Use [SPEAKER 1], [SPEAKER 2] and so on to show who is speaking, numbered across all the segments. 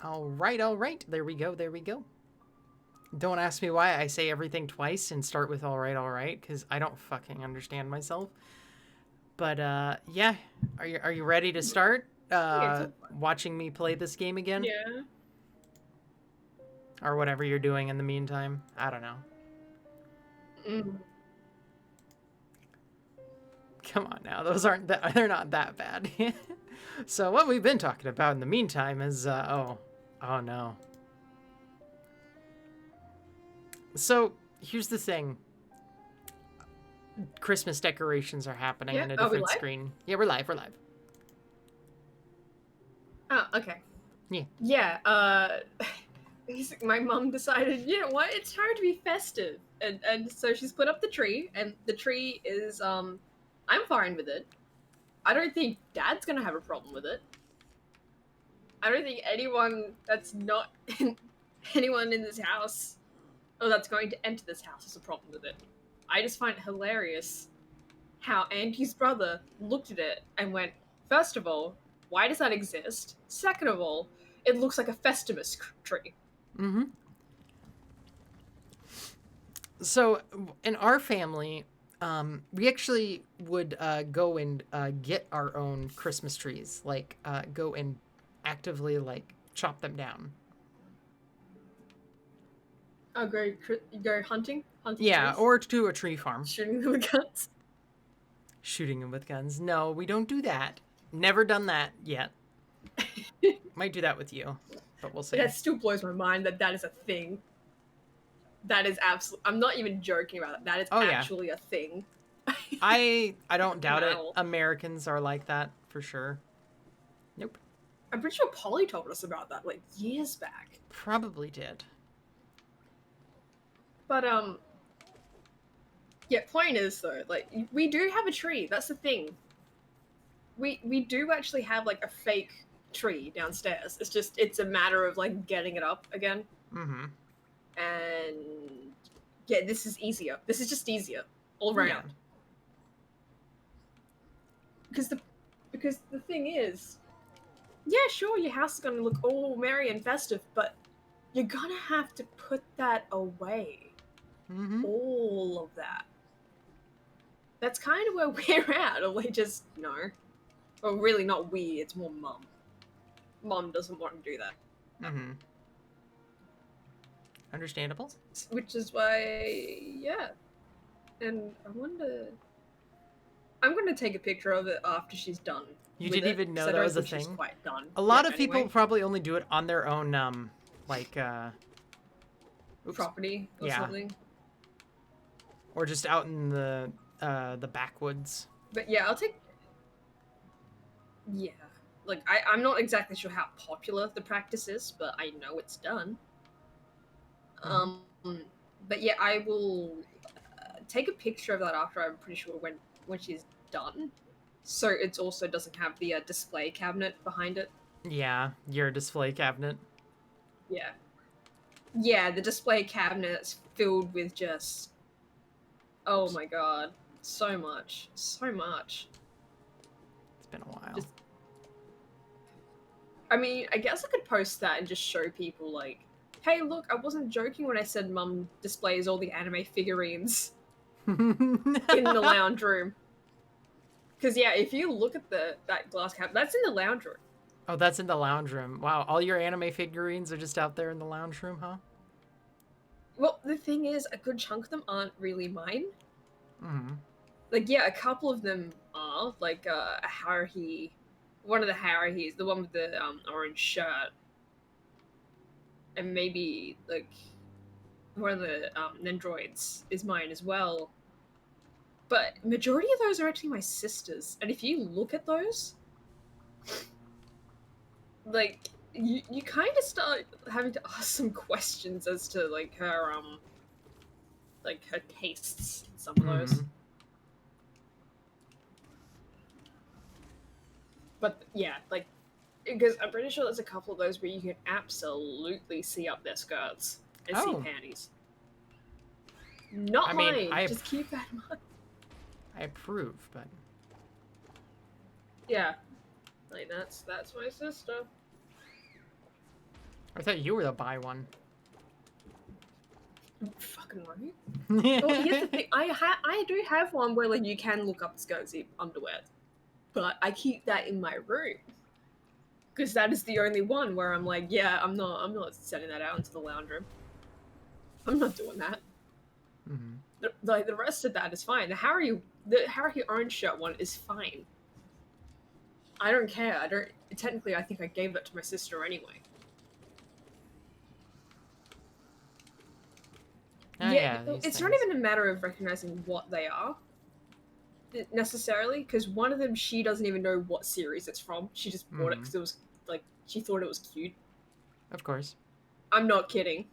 [SPEAKER 1] All right. There we go. Don't ask me why I say everything twice and start with all right, because I don't fucking understand myself. But yeah, are you ready to start
[SPEAKER 2] Okay, it's all fine.
[SPEAKER 1] watching me play this game again,
[SPEAKER 2] Yeah.
[SPEAKER 1] or whatever you're doing in the meantime? I don't know.
[SPEAKER 2] Mm.
[SPEAKER 1] Come on now, those aren't they're not that bad. So what we've been talking about in the meantime is oh no. So here's the thing. Christmas decorations are happening
[SPEAKER 2] Yeah.
[SPEAKER 1] in a
[SPEAKER 2] Are we
[SPEAKER 1] different
[SPEAKER 2] live?
[SPEAKER 1] screen. Yeah, we're live. We're live.
[SPEAKER 2] Oh, okay.
[SPEAKER 1] Yeah.
[SPEAKER 2] Yeah. My mum decided, you know what, it's time to be festive, and so she's put up the tree, and the tree is I'm fine with it. I don't think Dad's gonna have a problem with it. I don't think anyone that's not anyone in this house or that's going to enter this house has a problem with it. I just find it hilarious how Auntie's brother looked at it and went, first of all, why does that exist? Second of all, it looks like a Festivus tree.
[SPEAKER 1] Mm-hmm. So in our family, we actually would go and get our own Christmas trees, like go and actively like chop them down.
[SPEAKER 2] Oh, go hunting
[SPEAKER 1] Yeah,
[SPEAKER 2] trees,
[SPEAKER 1] or to a tree farm,
[SPEAKER 2] shooting them with guns.
[SPEAKER 1] shooting them with guns. No, we don't do that. Never done that yet. Might do that with you, but we'll see.
[SPEAKER 2] That still blows my mind that that is a thing. That is absolutely. I'm not even joking about it. That is
[SPEAKER 1] Oh yeah,
[SPEAKER 2] actually a thing.
[SPEAKER 1] I don't
[SPEAKER 2] An
[SPEAKER 1] doubt it.
[SPEAKER 2] owl.
[SPEAKER 1] Americans are like that for sure. Nope,
[SPEAKER 2] I'm pretty sure Polly told us about that like years back.
[SPEAKER 1] probably did.
[SPEAKER 2] But yeah. Point is though, like we do have a tree. That's the thing. We do actually have like a fake tree downstairs. It's a matter of like getting it up again.
[SPEAKER 1] Mm-hmm.
[SPEAKER 2] And yeah, this is easier. This is just easier all
[SPEAKER 1] Yeah.
[SPEAKER 2] round. Because the thing is, yeah, sure, your house is gonna look all merry and festive, but you're gonna have to put that away.
[SPEAKER 1] Mm-hmm.
[SPEAKER 2] All of that. That's kind of where we're at, or we just well, really not we. It's more mum. Mum doesn't want to do that.
[SPEAKER 1] Mm-hmm. Understandable.
[SPEAKER 2] Which is why, yeah. And I wonder. I'm gonna take a picture of it after she's done
[SPEAKER 1] You
[SPEAKER 2] with
[SPEAKER 1] didn't
[SPEAKER 2] it
[SPEAKER 1] even
[SPEAKER 2] because
[SPEAKER 1] know
[SPEAKER 2] I
[SPEAKER 1] that
[SPEAKER 2] don't
[SPEAKER 1] was a
[SPEAKER 2] think she's
[SPEAKER 1] thing.
[SPEAKER 2] quite done
[SPEAKER 1] A lot
[SPEAKER 2] yet.
[SPEAKER 1] of people
[SPEAKER 2] Anyway,
[SPEAKER 1] probably only do it on their own, like, oops,
[SPEAKER 2] property or
[SPEAKER 1] yeah,
[SPEAKER 2] something.
[SPEAKER 1] or just out in the backwoods.
[SPEAKER 2] But yeah, I'll take. Yeah, like I'm not exactly sure how popular the practice is, but I know it's done.
[SPEAKER 1] Mm-hmm.
[SPEAKER 2] But yeah, I will take a picture of that after. I'm pretty sure when she's done, so it also doesn't have the display cabinet behind it.
[SPEAKER 1] Yeah, your display cabinet.
[SPEAKER 2] Yeah, yeah, the display cabinet's filled with just oh
[SPEAKER 1] Oops,
[SPEAKER 2] my god, so much, so much.
[SPEAKER 1] it's been a while.
[SPEAKER 2] Just, I mean, I guess I could post that and just show people like, hey, look, I wasn't joking when I said Mum displays all the anime figurines in the lounge room. Because yeah, if you look at that glass cap, that's in the lounge room.
[SPEAKER 1] Oh, that's in the lounge room. Wow, all your anime figurines are just out there in the lounge room, huh?
[SPEAKER 2] Well, the thing is, a good chunk of them aren't really mine.
[SPEAKER 1] Mm-hmm.
[SPEAKER 2] Like, yeah, a couple of them are, like a Haruhi, one of the Haruhis, the one with the orange shirt, and maybe like one of the Nendroids is mine as well. But majority of those are actually my sister's, and if you look at those, like you kind of start having to ask some questions as to like her tastes in some of
[SPEAKER 1] Mm-hmm.
[SPEAKER 2] those. But yeah, like because I'm pretty sure there's a couple of those where you can absolutely see up their skirts and see
[SPEAKER 1] Oh,
[SPEAKER 2] panties.
[SPEAKER 1] I
[SPEAKER 2] Not
[SPEAKER 1] mean,
[SPEAKER 2] mine. Just keep that in mind.
[SPEAKER 1] I approve, but
[SPEAKER 2] Yeah, like that's my sister.
[SPEAKER 1] I thought you were the bi one.
[SPEAKER 2] Fucking right. Well, here's the thing. I do have one where like you can look up skirt-zip underwear, but I keep that in my room because that is the only one where I'm like, yeah, I'm not sending that out into the lounge room. I'm not doing that.
[SPEAKER 1] Mm-hmm.
[SPEAKER 2] The rest of that is fine. The Harry orange shirt one is fine. I don't care. I don't. Technically, I think I gave that to my sister anyway.
[SPEAKER 1] Oh,
[SPEAKER 2] Yeah,
[SPEAKER 1] these
[SPEAKER 2] it's not
[SPEAKER 1] things.
[SPEAKER 2] even a matter of recognizing what they are necessarily, because one of them she doesn't even know what series it's from. She just bought it
[SPEAKER 1] Mm-hmm.
[SPEAKER 2] because it was like she thought it was cute.
[SPEAKER 1] Of course.
[SPEAKER 2] I'm not kidding.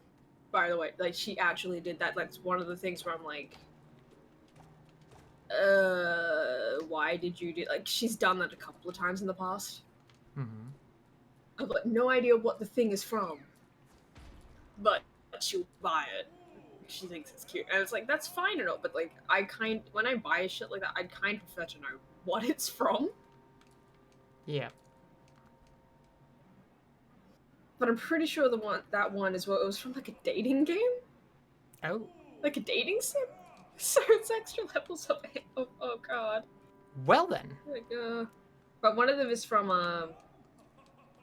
[SPEAKER 2] By the way, like she actually did that. That's one of the things where I'm like, why did you do? Like she's done that a couple of times in the past.
[SPEAKER 1] Mm-hmm.
[SPEAKER 2] I've got no idea what the thing is from, but she'll buy it. She thinks it's cute, and it's like that's fine and all. But like, when I buy shit like that, I'd kind of prefer to know what it's from.
[SPEAKER 1] Yeah.
[SPEAKER 2] But I'm pretty sure that one is what it was from, like a dating game,
[SPEAKER 1] Oh.
[SPEAKER 2] like a dating sim. So it's extra levels of oh god.
[SPEAKER 1] Well then.
[SPEAKER 2] Like but one of them is from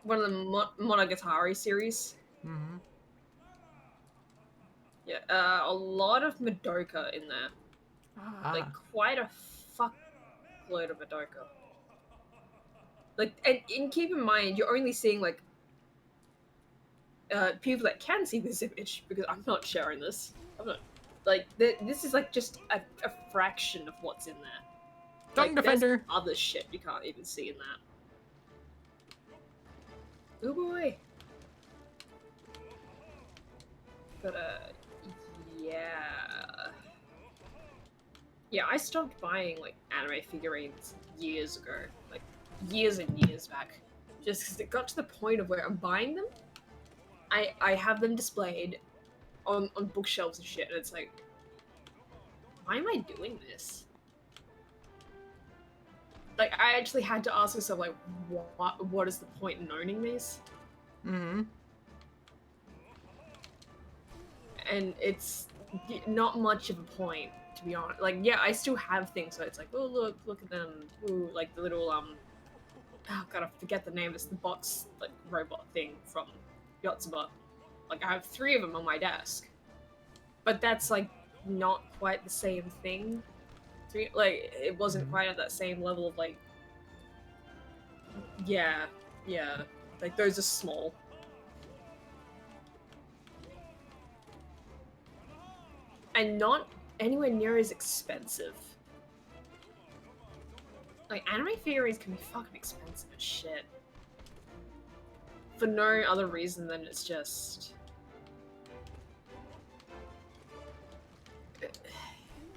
[SPEAKER 2] one of the Monogatari series.
[SPEAKER 1] Mm-hmm.
[SPEAKER 2] Yeah, a lot of Madoka in there, like
[SPEAKER 1] Ah.
[SPEAKER 2] quite a fuckload of Madoka. Like, and keep in mind, you're only seeing like people that can see this image because I'm not sharing this. I'm not like this is like just a fraction of what's in there.
[SPEAKER 1] Dung
[SPEAKER 2] Like, there's
[SPEAKER 1] Defender.
[SPEAKER 2] other shit you can't even see in that. Oh boy. But yeah. Yeah, I stopped buying like anime figurines years ago, like years and years back, just because it got to the point of where I'm buying them. I have them displayed on bookshelves and shit, and it's like, why am I doing this? Like, I actually had to ask myself, like, what is the point in owning these?
[SPEAKER 1] Mm-hmm.
[SPEAKER 2] And it's not much of a point, to be honest. Like, yeah, I still have things, so it's like, oh, look at them. Ooh, like the little, oh god, I forget the name. It's the box, like, robot thing from Yotsuba. Like, I have 3 of them on my desk. But that's, like, not quite the same thing. Like, it wasn't quite at that same level of, like, yeah. Like, those are small. And not anywhere near as expensive. Like, anime figurines can be fucking expensive as shit. For no other reason than it's just...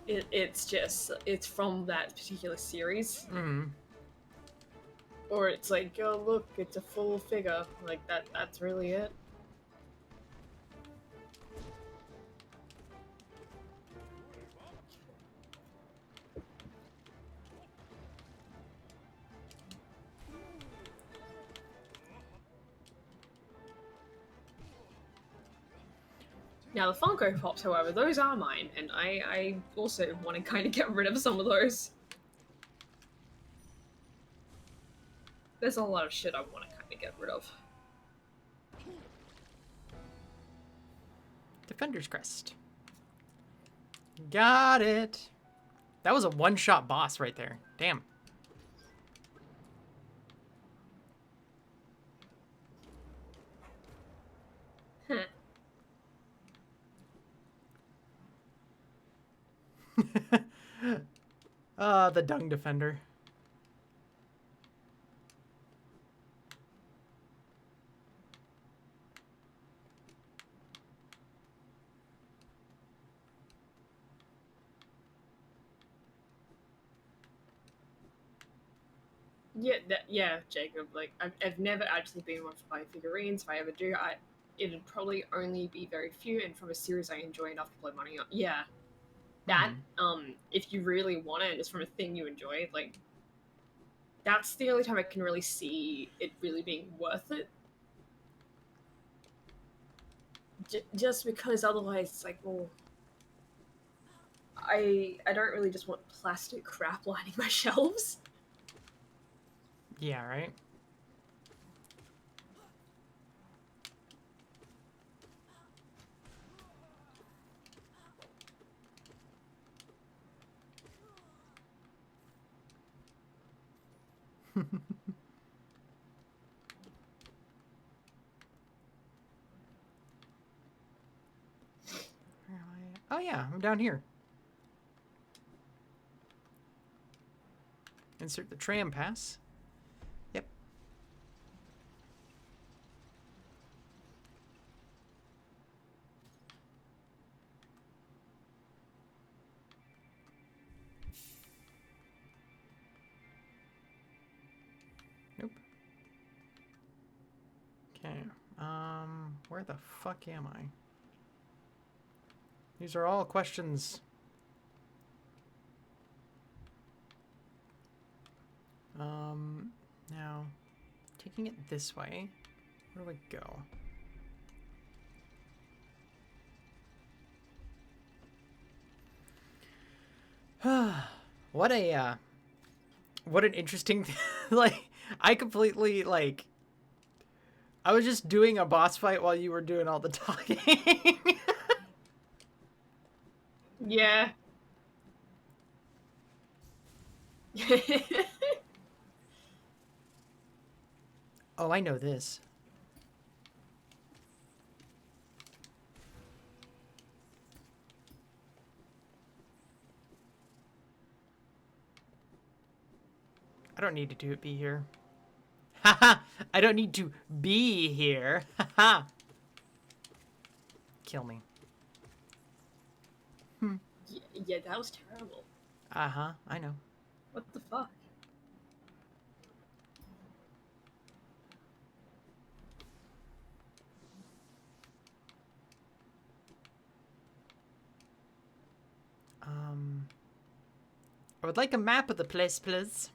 [SPEAKER 2] It's from that particular series.
[SPEAKER 1] Mm-hmm.
[SPEAKER 2] Or it's like, oh look, it's a full figure. Like, that's really it. Now, the Funko Pops, however, those are mine, and I also want to kind of get rid of some of those. There's a lot of shit I want to kind of get rid of.
[SPEAKER 1] Defender's Crest. Got it. That was a one-shot boss right there. Damn.
[SPEAKER 2] Huh.
[SPEAKER 1] The Dung Defender.
[SPEAKER 2] Yeah, Jacob. Like, I've never actually been one for buying figurines. If I ever do, it'd probably only be very few, and from a series I enjoy enough to blow money on. Yeah, that if you really want it, it's from a thing you enjoy. Like, that's the only time I can really see it really being worth it. just because otherwise it's like, well, I don't really just want plastic crap lining my shelves.
[SPEAKER 1] Yeah, right? Where am I? Oh yeah, I'm down here. Insert the tram pass. Yep. Nope. Okay. Where the fuck am I? These are all questions. Now, taking it this way, where do I go? What an interesting, like, I completely, like, I was just doing a boss fight while you were doing all the talking.
[SPEAKER 2] Yeah.
[SPEAKER 1] Oh, I know this. I don't need to be here. Haha! I don't need to be here. Haha! Kill me.
[SPEAKER 2] Yeah, that was terrible.
[SPEAKER 1] Uh-huh, I know.
[SPEAKER 2] What the fuck?
[SPEAKER 1] I would like a map of the place, please.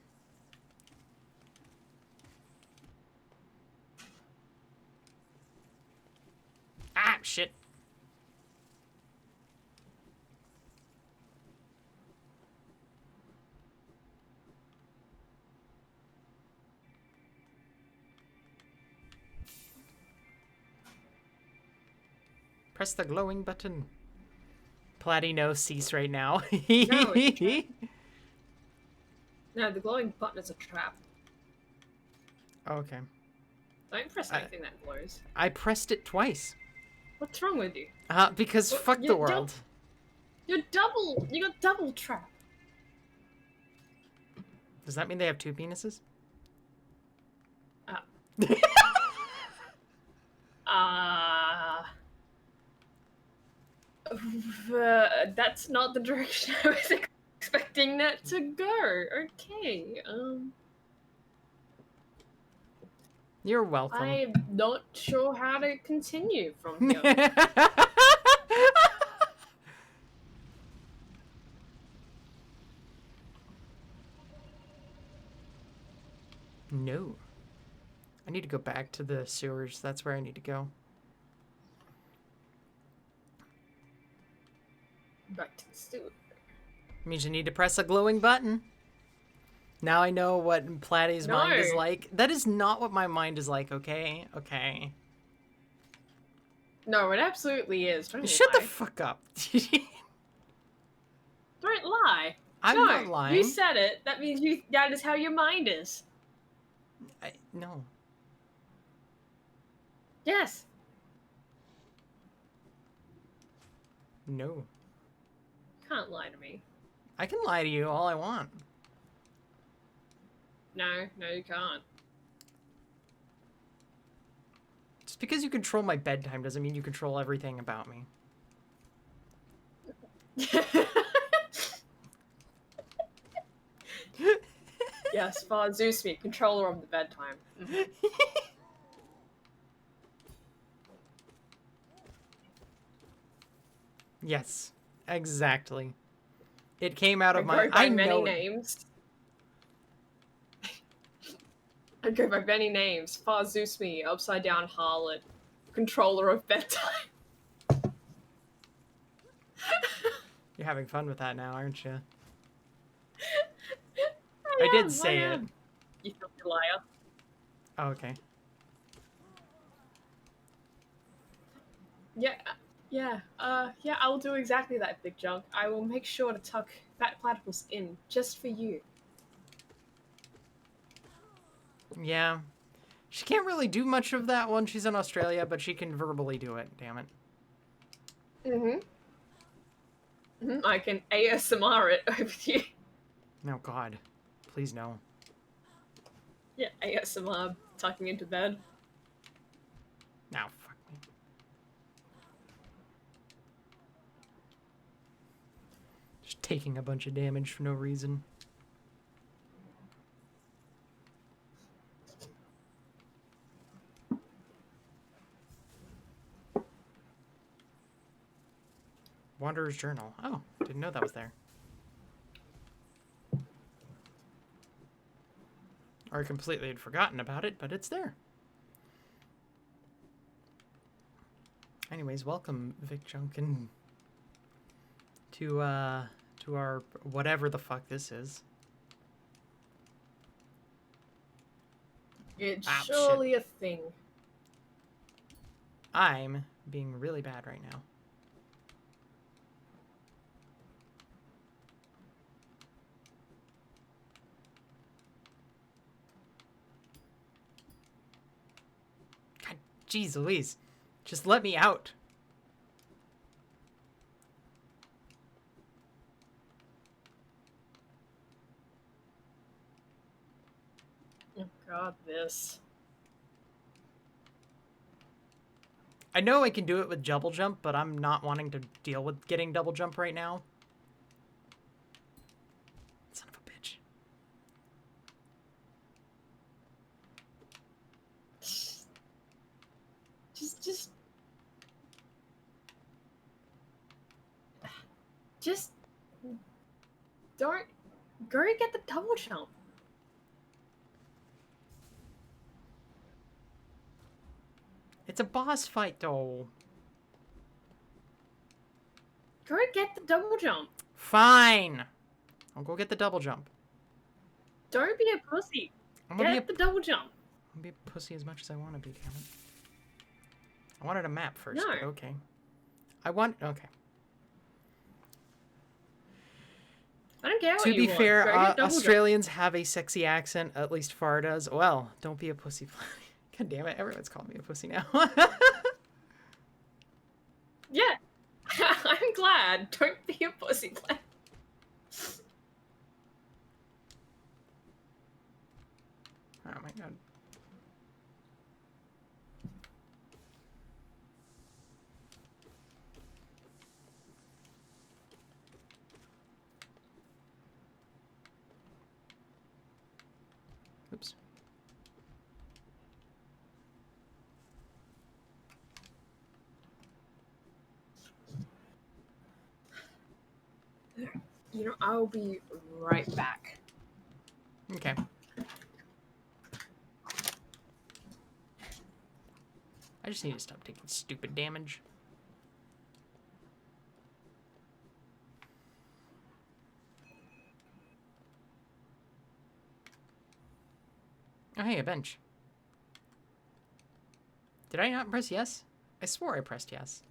[SPEAKER 1] Ah, shit. Press the glowing button. Platino cease right now.
[SPEAKER 2] No, it's a trap. No, the glowing button is a trap.
[SPEAKER 1] Okay.
[SPEAKER 2] Don't press anything that glows.
[SPEAKER 1] I pressed it twice.
[SPEAKER 2] What's wrong with you?
[SPEAKER 1] Because
[SPEAKER 2] Well,
[SPEAKER 1] fuck the world.
[SPEAKER 2] You got double trap.
[SPEAKER 1] Does that mean they have two penises?
[SPEAKER 2] That's not the direction I was expecting that to go. Okay,
[SPEAKER 1] You're welcome.
[SPEAKER 2] I'm not sure how to continue from here.
[SPEAKER 1] No. I need to go back to the sewers. That's where I need to go.
[SPEAKER 2] Back to the sewer.
[SPEAKER 1] Means you need to press a glowing button. Now I know what Platty's mind is like. That is not what my mind is like, okay? Okay.
[SPEAKER 2] No, it absolutely is. Don't
[SPEAKER 1] Shut
[SPEAKER 2] lie.
[SPEAKER 1] the fuck up.
[SPEAKER 2] Don't lie.
[SPEAKER 1] I'm not lying.
[SPEAKER 2] You said it. That means that is how your mind is.
[SPEAKER 1] No.
[SPEAKER 2] Yes.
[SPEAKER 1] No.
[SPEAKER 2] You can't lie to me.
[SPEAKER 1] I can lie to you all I want.
[SPEAKER 2] No, you can't.
[SPEAKER 1] Just because you control my bedtime doesn't mean you control everything about me.
[SPEAKER 2] Yes, Father Zeus, me, controller of the bedtime.
[SPEAKER 1] Yes, exactly. It came out of
[SPEAKER 2] I
[SPEAKER 1] my. I
[SPEAKER 2] many
[SPEAKER 1] know.
[SPEAKER 2] names. I go by many names. Far Zeus me, upside down harlot, controller of bedtime.
[SPEAKER 1] You're having fun with that now, aren't you?
[SPEAKER 2] I
[SPEAKER 1] I did
[SPEAKER 2] am,
[SPEAKER 1] say
[SPEAKER 2] I
[SPEAKER 1] it.
[SPEAKER 2] am. You filthy liar.
[SPEAKER 1] Oh, okay.
[SPEAKER 2] Yeah, yeah, I will do exactly that, Big Junk. I will make sure to tuck Fat Platypus in, just for you.
[SPEAKER 1] Yeah. She can't really do much of that when she's in Australia, but she can verbally do it, damn it.
[SPEAKER 2] I can ASMR it over you.
[SPEAKER 1] No, God. Please no.
[SPEAKER 2] Yeah, ASMR tucking into bed.
[SPEAKER 1] Now, fuck me. Just taking a bunch of damage for no reason. Wanderer's Journal. Oh, didn't know that was there. Or completely had forgotten about it, but it's there. Anyways, welcome, Vic Junkin, to our whatever the fuck this is.
[SPEAKER 2] It's
[SPEAKER 1] Ah,
[SPEAKER 2] surely a thing.
[SPEAKER 1] I'm being really bad right now. God, jeez Louise. Just let me out.
[SPEAKER 2] Oh god, this.
[SPEAKER 1] I know I can do it with double jump, but I'm not wanting to deal with getting double jump right now. Son of a bitch.
[SPEAKER 2] Just don't go get the double jump.
[SPEAKER 1] It's a boss fight, though.
[SPEAKER 2] Go get the double jump.
[SPEAKER 1] Fine. I'll go get the double jump.
[SPEAKER 2] Don't be a pussy. Get the double jump.
[SPEAKER 1] I'll be a pussy as much as I want to be, damn it. I wanted a map first,
[SPEAKER 2] No.
[SPEAKER 1] but okay. Okay.
[SPEAKER 2] I don't care what
[SPEAKER 1] To
[SPEAKER 2] you
[SPEAKER 1] be
[SPEAKER 2] want.
[SPEAKER 1] fair,
[SPEAKER 2] Go get double
[SPEAKER 1] Australians have a sexy accent, at least Far does. Well, don't be a pussy. God damn it, everyone's calling me a pussy now.
[SPEAKER 2] Yeah. I'm glad. Don't be a pussy.
[SPEAKER 1] Oh my god. Oops.
[SPEAKER 2] You know, I'll be right back.
[SPEAKER 1] Okay. I just need to stop taking stupid damage. Oh, hey, a bench. Did I not press yes? I swore I pressed yes.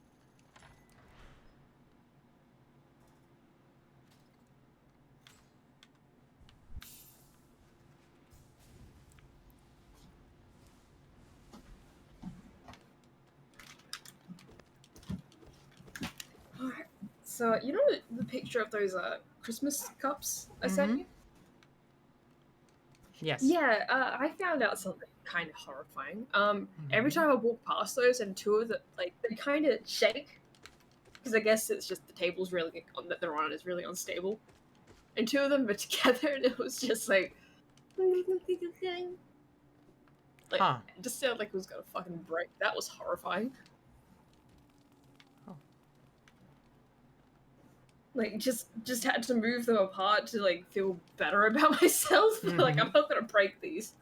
[SPEAKER 2] Alright. So, you know the picture of those Christmas cups I sent you?
[SPEAKER 1] Yes.
[SPEAKER 2] Yeah, I found out something kind of horrifying. Every time I walk past those and two of them, like, they kind of shake. Because I guess it's just the table's really, that they're on is really unstable. And two of them were together and it was just like... Like,
[SPEAKER 1] Huh.
[SPEAKER 2] it just sounded like it was gonna fucking break. That was horrifying.
[SPEAKER 1] Oh.
[SPEAKER 2] Like, just had to move them apart to, like, feel better about myself. Like, I'm not gonna break these.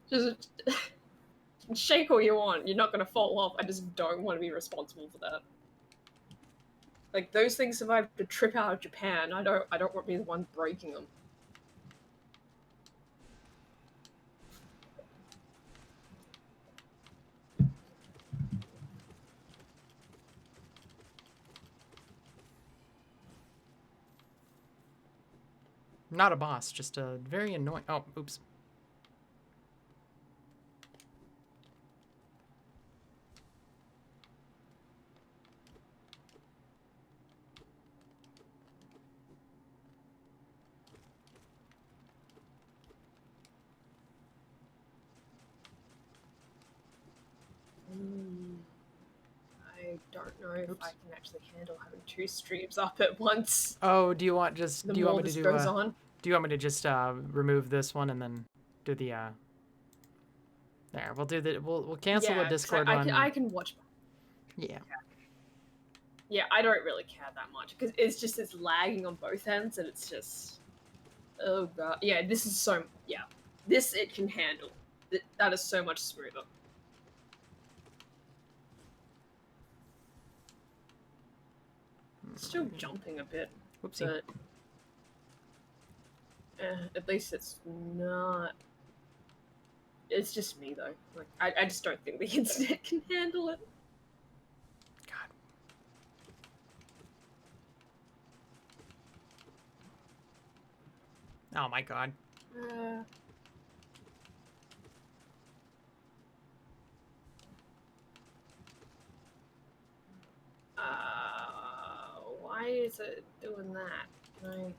[SPEAKER 2] Just shake all you want. You're not gonna fall off. I just don't want to be responsible for that. Like those things survived the trip out of Japan. I don't want to be the one breaking them.
[SPEAKER 1] Not a boss, just a very annoying. Oh, oops.
[SPEAKER 2] I don't know if
[SPEAKER 1] Oops.
[SPEAKER 2] I can actually handle having 2 streams up at once.
[SPEAKER 1] Oh, do you want just?
[SPEAKER 2] The
[SPEAKER 1] Do you want
[SPEAKER 2] more
[SPEAKER 1] me to
[SPEAKER 2] this
[SPEAKER 1] do?
[SPEAKER 2] goes on.
[SPEAKER 1] Do you want me to just remove this one and then do the? There, we'll do the. We'll cancel the Discord one.
[SPEAKER 2] I can watch.
[SPEAKER 1] Yeah.
[SPEAKER 2] Yeah, I don't really care that much because it's lagging on both ends and it's just. Oh god. Yeah, this is so. Yeah, this it can handle. That is so much smoother. Still jumping a bit.
[SPEAKER 1] Whoopsie.
[SPEAKER 2] But at least it's not. It's just me though. Like I just don't think the internet can handle it.
[SPEAKER 1] God. Oh my god.
[SPEAKER 2] Why is it doing that? Can I...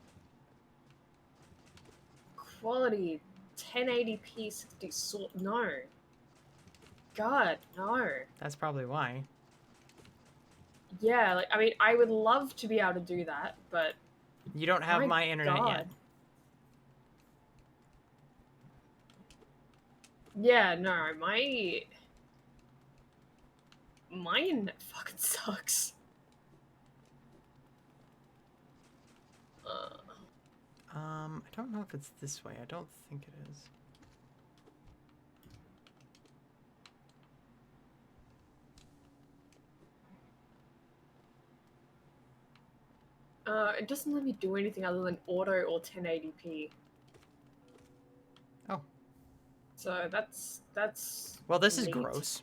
[SPEAKER 2] Quality 1080p 60 sort. No. God, no.
[SPEAKER 1] That's probably why.
[SPEAKER 2] Yeah, like I mean, I would love to be able to do that, but
[SPEAKER 1] you don't have my internet yet.
[SPEAKER 2] Yeah, no, my internet fucking sucks.
[SPEAKER 1] I don't know if it's this way. I don't think it is.
[SPEAKER 2] It doesn't let me do anything other than auto or 1080p.
[SPEAKER 1] Oh.
[SPEAKER 2] So that's
[SPEAKER 1] well, this is
[SPEAKER 2] neat.
[SPEAKER 1] gross.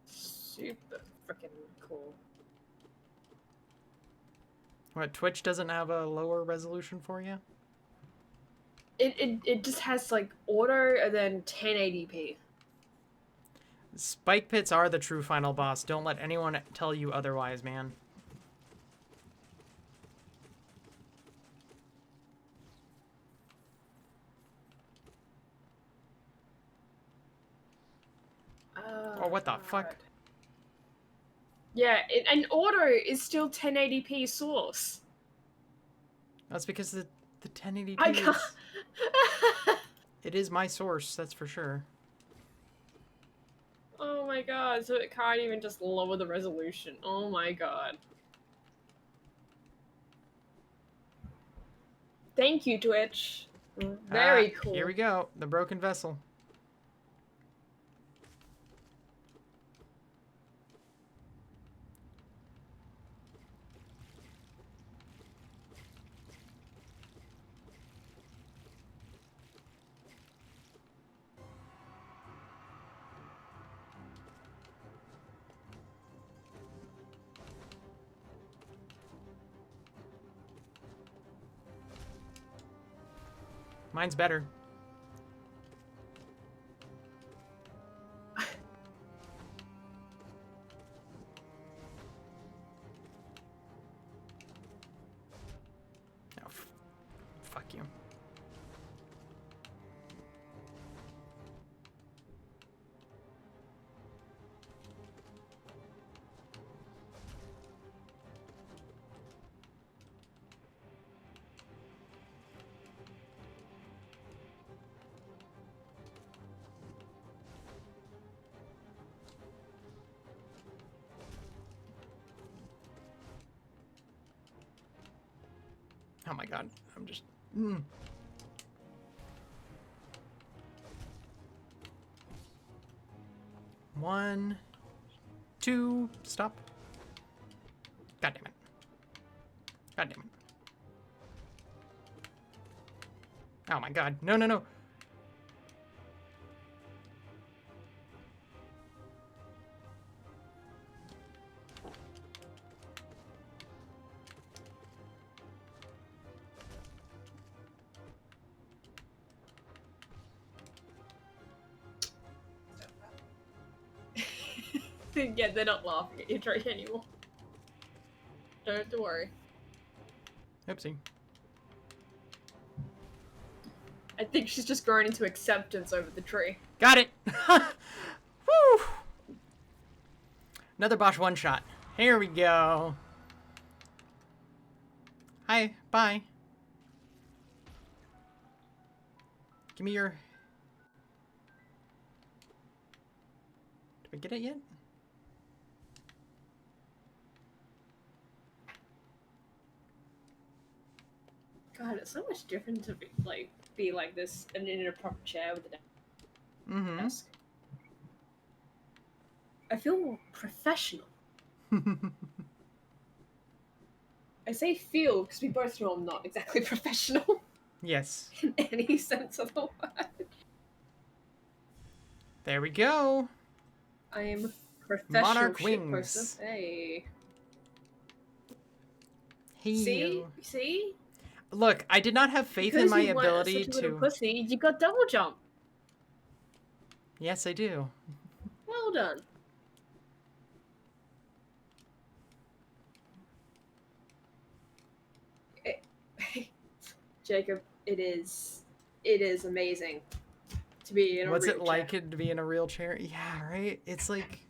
[SPEAKER 2] Super freaking cool.
[SPEAKER 1] What, Twitch doesn't have a lower resolution for you?
[SPEAKER 2] It just has like auto and then 1080p.
[SPEAKER 1] Spike pits are the true final boss. Don't let anyone tell you otherwise, man. Oh, what the fuck?
[SPEAKER 2] Yeah, and auto is still 1080p source.
[SPEAKER 1] That's because the 1080p
[SPEAKER 2] I can't.
[SPEAKER 1] It is my source, that's for sure.
[SPEAKER 2] Oh my god, so it can't even just lower the resolution. Oh my god. Thank you, Twitch. Very cool.
[SPEAKER 1] Here we go, the broken vessel. Mine's better. Oh, fuck you. Oh my god, I'm just... One, 2, stop. God damn it. God damn it. Oh my god. No, no, no.
[SPEAKER 2] Yeah, they're not laughing at your tree anymore. Don't worry.
[SPEAKER 1] Oopsie.
[SPEAKER 2] I think she's just grown into acceptance over the tree.
[SPEAKER 1] Got it! Woo! Another Bosch one-shot. Here we go. Hi, bye. Give me your... Did we get it yet?
[SPEAKER 2] God, it's so much different to be like this and in a proper chair with a desk. I feel more professional. I say feel because we both know I'm not exactly professional.
[SPEAKER 1] Yes.
[SPEAKER 2] In any sense of the word.
[SPEAKER 1] There we go.
[SPEAKER 2] I am professional
[SPEAKER 1] Monarch
[SPEAKER 2] shitposter.
[SPEAKER 1] wings.
[SPEAKER 2] Hey.
[SPEAKER 1] Hey.
[SPEAKER 2] See?
[SPEAKER 1] Look, I did not have faith in my ability
[SPEAKER 2] such a little
[SPEAKER 1] to...
[SPEAKER 2] pussy, you got double jump.
[SPEAKER 1] Yes, I do.
[SPEAKER 2] Well done. Jacob, it is amazing to be in a
[SPEAKER 1] What's
[SPEAKER 2] real
[SPEAKER 1] it
[SPEAKER 2] chair.
[SPEAKER 1] like to be in a real chair? Yeah, right? It's like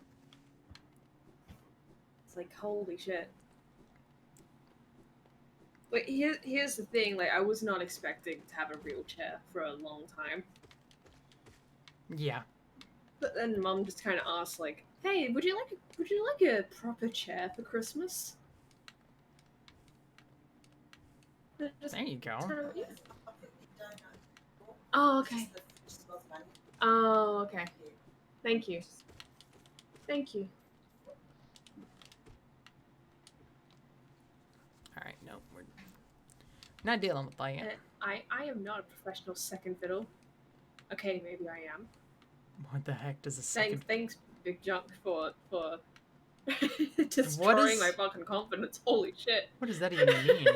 [SPEAKER 2] holy shit. Like here's the thing, like I was not expecting to have a real chair for a long time.
[SPEAKER 1] Yeah.
[SPEAKER 2] But then Mum just kind of asked, like, "Hey, would you like a proper chair for Christmas?" Just
[SPEAKER 1] There you go.
[SPEAKER 2] yeah. Oh, okay. Oh, okay. Thank you. Thank you.
[SPEAKER 1] Alright, no, we're not dealing with that yet.
[SPEAKER 2] I am not a professional second fiddle. Okay, maybe I am.
[SPEAKER 1] What the heck does a second...
[SPEAKER 2] Thanks, Big Junk, for destroying my fucking confidence. Holy shit.
[SPEAKER 1] What does that even mean?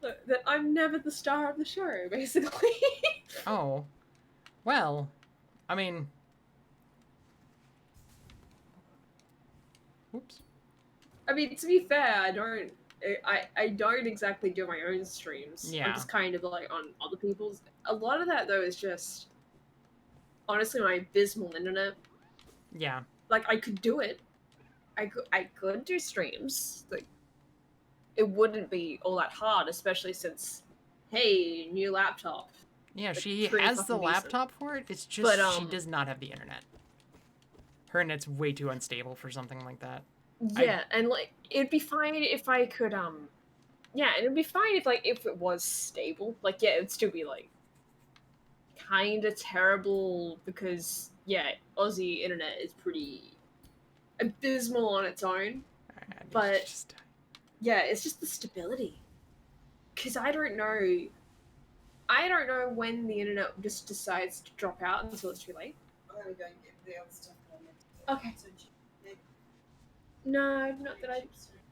[SPEAKER 2] That I'm never the star of the show, basically.
[SPEAKER 1] Oh. Well, I mean... Whoops.
[SPEAKER 2] I mean, to be fair, I don't exactly do my own streams.
[SPEAKER 1] Yeah.
[SPEAKER 2] I'm just kind of like on other people's. A lot of that though is just honestly my abysmal internet.
[SPEAKER 1] Yeah.
[SPEAKER 2] Like I could do it. I could do streams. Like it wouldn't be all that hard, especially since hey, new laptop.
[SPEAKER 1] Yeah,
[SPEAKER 2] Like,
[SPEAKER 1] she
[SPEAKER 2] pretty
[SPEAKER 1] has the
[SPEAKER 2] fucking decent.
[SPEAKER 1] laptop for it. It's just
[SPEAKER 2] But,
[SPEAKER 1] she does not have the internet. Her internet's way too unstable for something like that.
[SPEAKER 2] Yeah, and like it'd be fine if I could yeah, and it'd be fine if if it was stable. Like yeah, it'd still be like kind of terrible because yeah, Aussie internet is pretty abysmal on its own. But yeah, it's just the stability. Cuz I don't know when the internet just decides to drop out until it's too late.
[SPEAKER 3] I'm gonna go and get the other stuff.
[SPEAKER 2] Okay. No, not that I.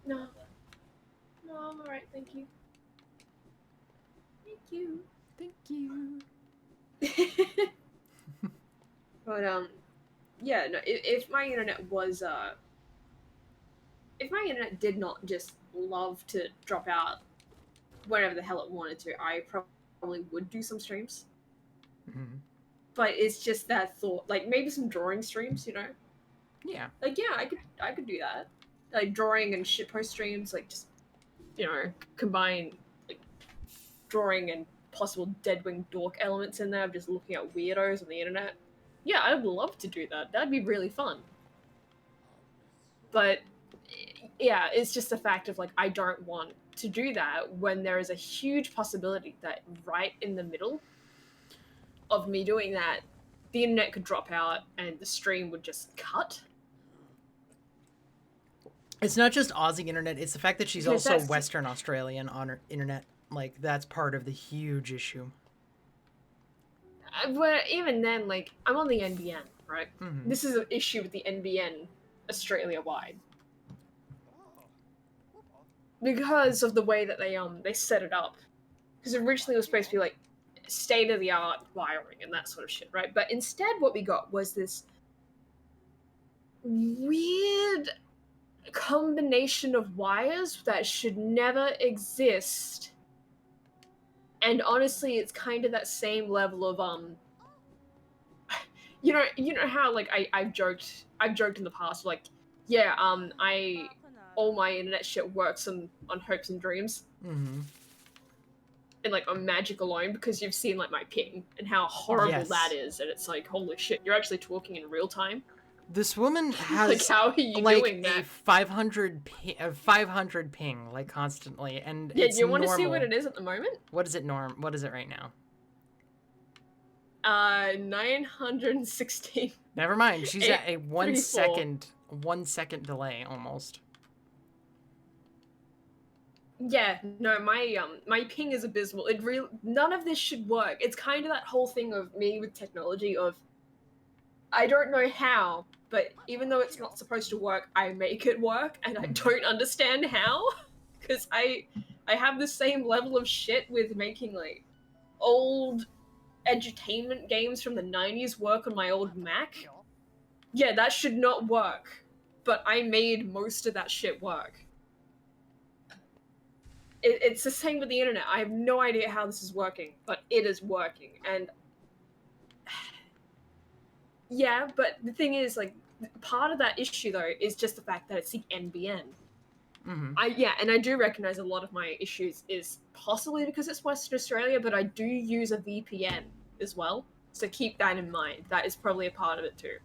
[SPEAKER 2] No. No, I'm alright, thank you. Thank you.
[SPEAKER 1] Thank you.
[SPEAKER 2] But, yeah, no, if my internet was, if my internet did not just love to drop out whenever the hell it wanted to, I probably would do some streams.
[SPEAKER 1] Mm-hmm.
[SPEAKER 2] But it's just that thought, like, maybe some drawing streams, you know?
[SPEAKER 1] Yeah.
[SPEAKER 2] Like, yeah, I could do that. Like, drawing and shitpost streams, like, just, you know, combine, like, drawing and possible Deadwing Dork elements in there of just looking at weirdos on the internet. Yeah, I'd love to do that. That'd be really fun. But, yeah, it's just the fact of, like, I don't want to do that when there is a huge possibility that right in the middle of me doing that, the internet could drop out and the stream would just cut.
[SPEAKER 1] It's not just Aussie internet, it's the fact that she's
[SPEAKER 2] Because
[SPEAKER 1] also
[SPEAKER 2] that's-
[SPEAKER 1] Western Australian on her internet. Like, that's part of the huge issue.
[SPEAKER 2] But even then, like, I'm on the NBN, right?
[SPEAKER 1] Mhm.
[SPEAKER 2] This is an issue with the NBN Australia-wide. Because of the way that they set it up. Because originally it was supposed to be, like, state-of-the-art wiring and that sort of shit, right? But instead what we got was this weird combination of wires that should never exist. And honestly, it's kind of that same level of you know how like I've joked in the past, like, yeah, all my internet shit works on hopes and dreams
[SPEAKER 1] Mm-hmm.
[SPEAKER 2] and like on magic alone, because you've seen like my ping and how horrible
[SPEAKER 1] Yes.
[SPEAKER 2] that is, and it's like, holy shit, you're actually talking in real time.
[SPEAKER 1] This woman has
[SPEAKER 2] Like, how are you
[SPEAKER 1] like
[SPEAKER 2] doing that?
[SPEAKER 1] a 500 ping, like constantly, and
[SPEAKER 2] Yeah,
[SPEAKER 1] it's
[SPEAKER 2] you want to see
[SPEAKER 1] normal.
[SPEAKER 2] what it is at the moment?
[SPEAKER 1] What is it What is it right now?
[SPEAKER 2] 916.
[SPEAKER 1] Never mind. She's at a 1
[SPEAKER 2] 834.
[SPEAKER 1] 1 second delay almost.
[SPEAKER 2] Yeah, no, my ping is abysmal. None of this should work. It's kind of that whole thing of me with technology of, I don't know how, but even though it's not supposed to work, I make it work, and I don't understand how, because I have the same level of shit with making like old edutainment games from the 90s work on my old Mac. Yeah, that should not work, but I made most of that shit work. It's the same with the internet. I have no idea how this is working, but it is working. And yeah, but the thing is, like, part of that issue though is just the fact that it's the NBN.
[SPEAKER 1] Mm-hmm.
[SPEAKER 2] And I do recognize a lot of my issues is possibly because it's Western Australia, but I do use a VPN as well. So keep that in mind. That is probably a part of it too.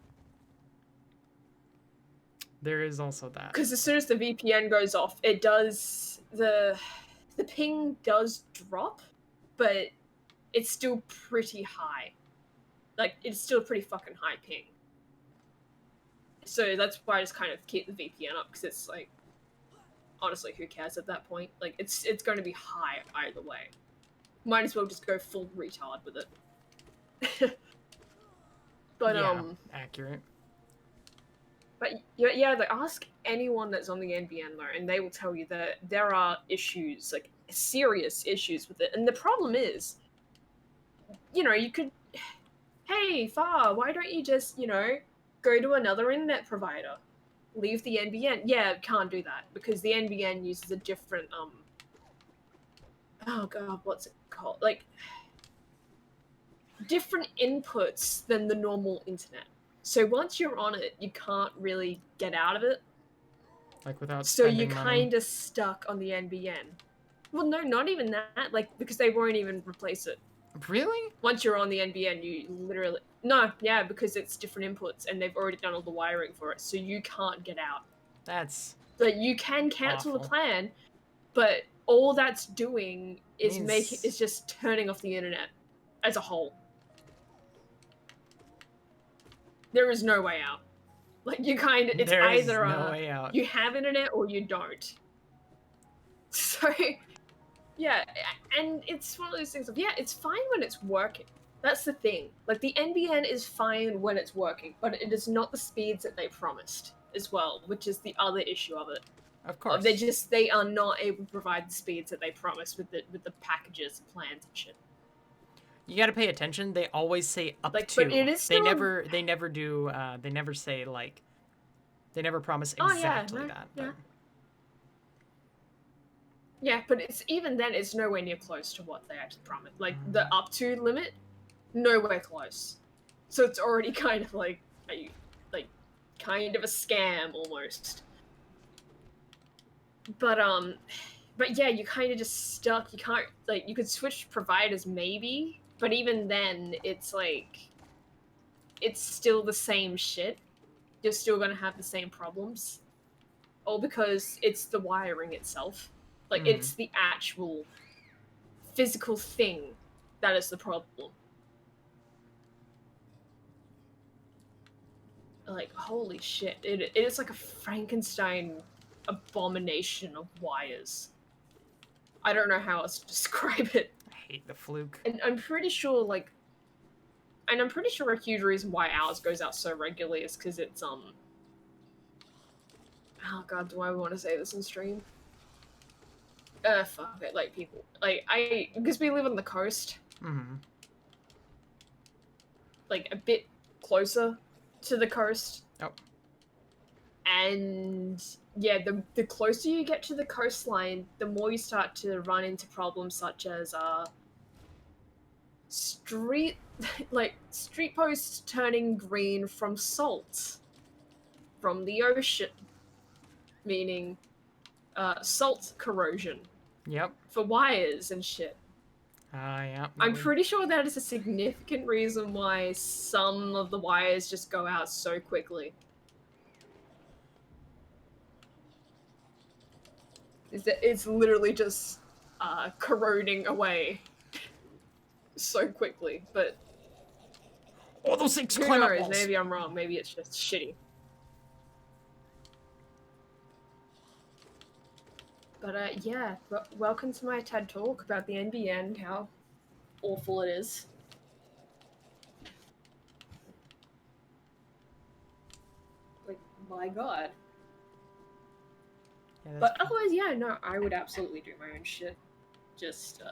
[SPEAKER 1] There is also that.
[SPEAKER 2] Because as soon as the VPN goes off, it does the ping does drop, but it's still pretty high. Like, it's still pretty fucking high ping. So that's why I just kind of keep the VPN up, because it's like, honestly, who cares at that point? Like, it's going to be high either way. Might as well just go full retard with it. But
[SPEAKER 1] yeah, accurate.
[SPEAKER 2] But yeah, like, ask anyone that's on the NBN though, and they will tell you that there are issues, like serious issues with it. And the problem is, you know, you could, hey, Far, why don't you just, you know, go to another internet provider? Leave the NBN. Yeah, can't do that because the NBN uses a different, oh god, what's it called? Like, different inputs than the normal internet. So once you're on it, you can't really get out of it.
[SPEAKER 1] Like, without
[SPEAKER 2] So
[SPEAKER 1] spending
[SPEAKER 2] you're
[SPEAKER 1] money.
[SPEAKER 2] kind of stuck on the NBN. Well, no, not even that. Like, because they won't even replace it.
[SPEAKER 1] Really?
[SPEAKER 2] Once you're on the NBN, you literally... No, yeah, because it's different inputs, and they've already done all the wiring for it, so you can't get out.
[SPEAKER 1] That's...
[SPEAKER 2] Like, you can cancel the
[SPEAKER 1] awful.
[SPEAKER 2] plan, but all that's doing is
[SPEAKER 1] Means-
[SPEAKER 2] is just turning off the internet as a whole. There is no way out. Like, you kind of... It's
[SPEAKER 1] There is
[SPEAKER 2] either
[SPEAKER 1] no way out.
[SPEAKER 2] you have internet or you don't. So, yeah, and it's one of those things of, yeah, it's fine when it's working. That's the thing. Like, the NBN is fine when it's working, but it is not the speeds that they promised as well, which is the other issue of it.
[SPEAKER 1] Of course.
[SPEAKER 2] They are not able to provide the speeds that they promised with the packages and plans and shit.
[SPEAKER 1] You gotta pay attention. They always say up
[SPEAKER 2] Like,
[SPEAKER 1] to.
[SPEAKER 2] but it is
[SPEAKER 1] They
[SPEAKER 2] still...
[SPEAKER 1] never do. They never say like. They never promise exactly that.
[SPEAKER 2] Yeah.
[SPEAKER 1] But...
[SPEAKER 2] Yeah, but it's even then, it's nowhere near close to what they actually promised. Like, the up to limit, nowhere close. So it's already kind of like kind of a scam almost. But yeah, you kind of just stuck. You can't, like, you could switch providers maybe, but even then, it's like, it's still the same shit. You're still gonna have the same problems. All because it's the wiring itself. Like, it's the actual physical thing that is the problem. Like, holy shit. It is like a Frankenstein abomination of wires. I don't know how else to describe it.
[SPEAKER 1] I hate the fluke.
[SPEAKER 2] And I'm pretty sure, like... And I'm pretty sure a huge reason why ours goes out so regularly is because it's, Oh god, do I want to say this on stream? Fuck it, like, people... Like, because we live on the coast.
[SPEAKER 1] Mm-hmm.
[SPEAKER 2] Like, a bit closer to the coast.
[SPEAKER 1] Oh.
[SPEAKER 2] And yeah, the closer you get to the coastline, the more you start to run into problems such as street posts turning green from salt from the ocean, meaning salt corrosion
[SPEAKER 1] Yep.
[SPEAKER 2] for wires and shit.
[SPEAKER 1] Yeah.
[SPEAKER 2] I'm pretty sure that is a significant reason why some of the wires just go out so quickly. Is that it's literally just corroding away so quickly, but
[SPEAKER 1] all those things
[SPEAKER 2] who
[SPEAKER 1] climb up
[SPEAKER 2] knows?
[SPEAKER 1] walls.
[SPEAKER 2] Maybe I'm wrong. Maybe it's just shitty. But yeah, welcome to my TED talk about the NBN, how awful it is. Like, my god.
[SPEAKER 1] Yeah, that's
[SPEAKER 2] But otherwise, yeah, no, I would absolutely do my own shit. Just,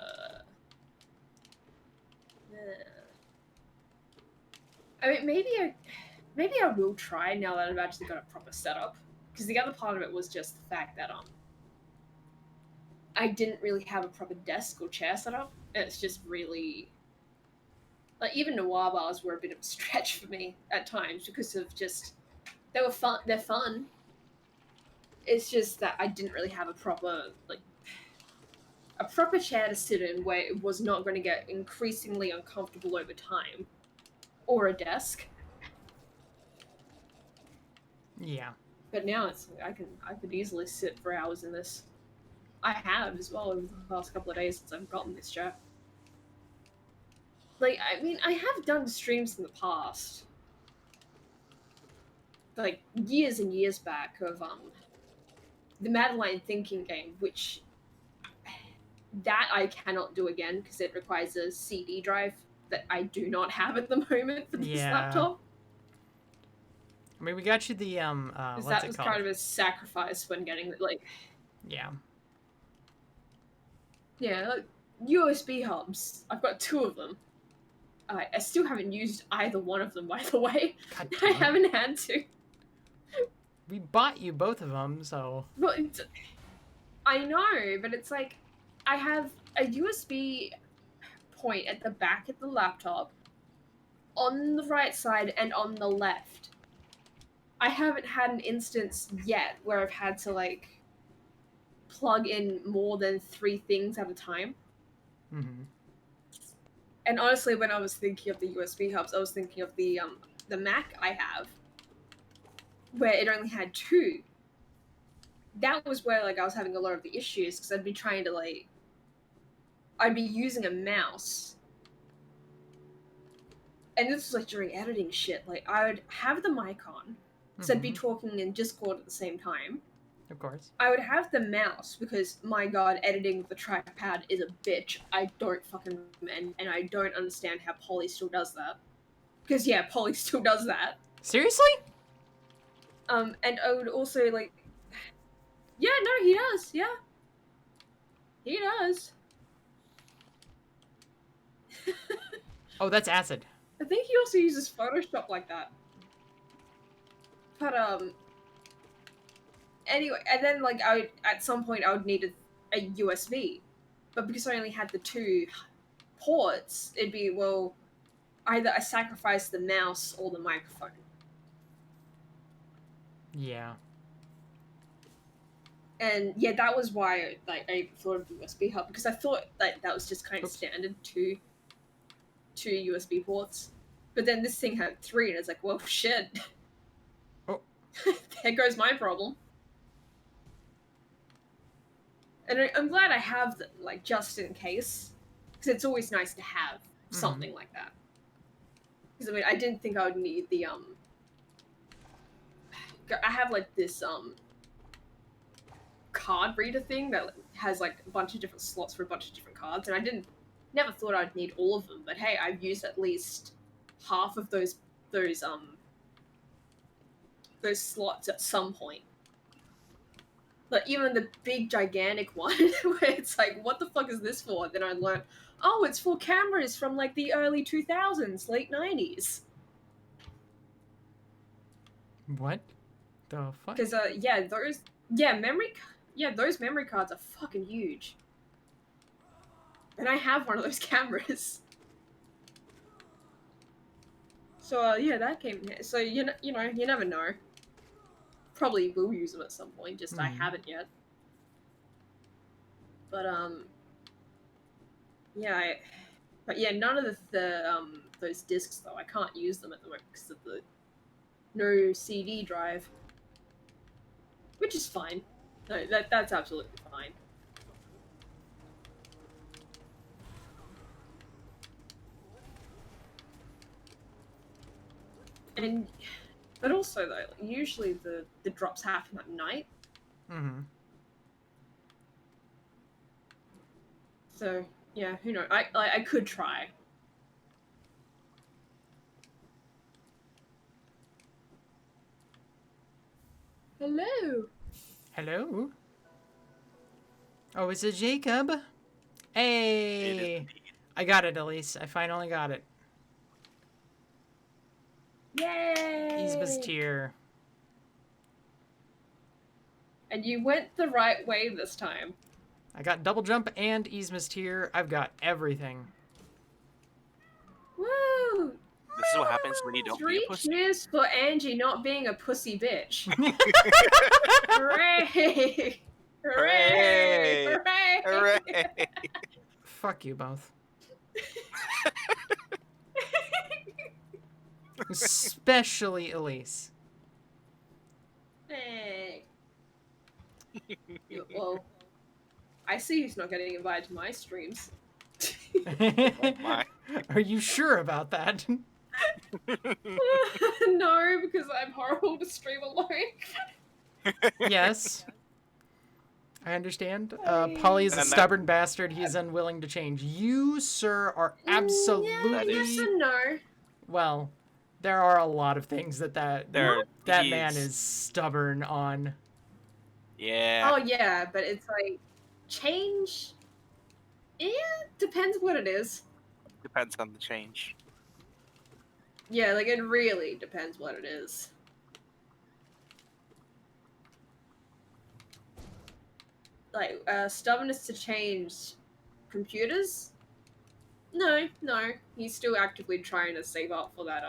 [SPEAKER 2] I mean, maybe I will try now that I've actually got a proper setup. Because the other part of it was just the fact that, I didn't really have a proper desk or chair set up. And it's just really... Like, even noir bars were a bit of a stretch for me at times because of just... They're fun. It's just that I didn't really have a proper chair to sit in where it was not going to get increasingly uncomfortable over time. Or a desk.
[SPEAKER 1] Yeah.
[SPEAKER 2] But now it's like I could easily sit for hours in this. I have as well over the past couple of days since I've gotten this chair. Like, I mean, I have done streams in the past. Like, years and years back of, the Madeline Thinking game, which... That I cannot do again, because it requires a CD drive that I do not have at the moment for this laptop.
[SPEAKER 1] I mean, we got you the, what's
[SPEAKER 2] that
[SPEAKER 1] it
[SPEAKER 2] was
[SPEAKER 1] called?
[SPEAKER 2] kind of a sacrifice when getting, like...
[SPEAKER 1] Yeah.
[SPEAKER 2] Yeah, like, USB hubs. I've got 2 of them. I still haven't used either one of them, by the way.
[SPEAKER 1] God
[SPEAKER 2] I
[SPEAKER 1] damn.
[SPEAKER 2] haven't had to.
[SPEAKER 1] We bought you both of them, so...
[SPEAKER 2] But I know, but it's like, I have a USB point at the back of the laptop, on the right side and on the left. I haven't had an instance yet where I've had to, like, plug in more than 3 things at a time.
[SPEAKER 1] Mm-hmm.
[SPEAKER 2] And honestly, when I was thinking of the USB hubs, I was thinking of the Mac I have, where it only had 2. That was where, like, I was having a lot of the issues, because I'd be trying to, like... I'd be using a mouse. And this was, like, during editing shit. Like, I would have the mic on, because I'd be talking in Discord at the same time.
[SPEAKER 1] Of course.
[SPEAKER 2] I would have the mouse, because, my god, editing with the trackpad is a bitch. I don't fucking recommend, and I don't understand how Polly still does that. Because, yeah, Polly still does that.
[SPEAKER 1] Seriously?
[SPEAKER 2] And I would also, like... Yeah, no, he does, yeah. He does.
[SPEAKER 1] Oh, that's acid.
[SPEAKER 2] I think he also uses Photoshop like that. But, anyway, and then, like, at some point I would need a USB. But because I only had the 2 ports, it'd be, well, either I sacrifice the mouse or the microphone.
[SPEAKER 1] Yeah.
[SPEAKER 2] And, yeah, that was why, like, I thought of the USB hub, because I thought that was just kind of standard, 2 USB ports. But then this thing had 3, and it's like, well, shit.
[SPEAKER 1] Oh.
[SPEAKER 2] There goes my problem. And I'm glad I have them, like, just in case. Because it's always nice to have something like that. Because, I mean, I didn't think I would need the I have like this card reader thing that has like a bunch of different slots for a bunch of different cards, and I never thought I'd need all of them, but hey, I've used at least half of those slots at some point. Like even the big gigantic one where it's like, what the fuck is this for? Then I learned, oh, it's for cameras from like the early 2000s, late 90s.
[SPEAKER 1] What the fuck?
[SPEAKER 2] Because those memory cards are fucking huge. And I have one of those cameras. So yeah, that came in here. So you never know. Probably will use them at some point, just I haven't yet. But none of those discs though. I can't use them at the moment because of the no CD drive, which is fine. No, that's absolutely fine. But also though, usually the drops happen at night.
[SPEAKER 1] Mm-hmm.
[SPEAKER 2] So yeah, who knows? I could try. Hello.
[SPEAKER 1] Hello. Oh, is it Jacob? Hey, I got it, Elise. I finally got it.
[SPEAKER 2] Yay!
[SPEAKER 1] Yzma's Tear.
[SPEAKER 2] And you went the right way this time.
[SPEAKER 1] I got double jump and Yzma's Tear. I've got everything.
[SPEAKER 2] Woo!
[SPEAKER 4] This is what happens when you don't be
[SPEAKER 2] 3
[SPEAKER 4] a pussy.
[SPEAKER 2] cheers for Angie not being a pussy bitch. Hooray! Hooray!
[SPEAKER 4] Hooray!
[SPEAKER 2] Hooray!
[SPEAKER 4] Hooray!
[SPEAKER 1] Fuck you both. Especially Elise.
[SPEAKER 2] Hey. Well, I see who's not getting invited to my streams.
[SPEAKER 4] My.
[SPEAKER 1] Are you sure about that?
[SPEAKER 2] No, because I'm horrible to stream alone.
[SPEAKER 1] Yes. I understand. Polly is a
[SPEAKER 4] And that-
[SPEAKER 1] stubborn bastard. He is unwilling to change. You, sir, are absolutely...
[SPEAKER 2] Yeah, yes and no.
[SPEAKER 1] Well, there are a lot of things that
[SPEAKER 4] He
[SPEAKER 1] man is stubborn on.
[SPEAKER 4] Yeah.
[SPEAKER 2] Oh yeah, but it's like change. Yeah, depends what it is.
[SPEAKER 4] Depends on the change.
[SPEAKER 2] Yeah, like it really depends what it is. Like stubbornness to change computers. No, he's still actively trying to save up for that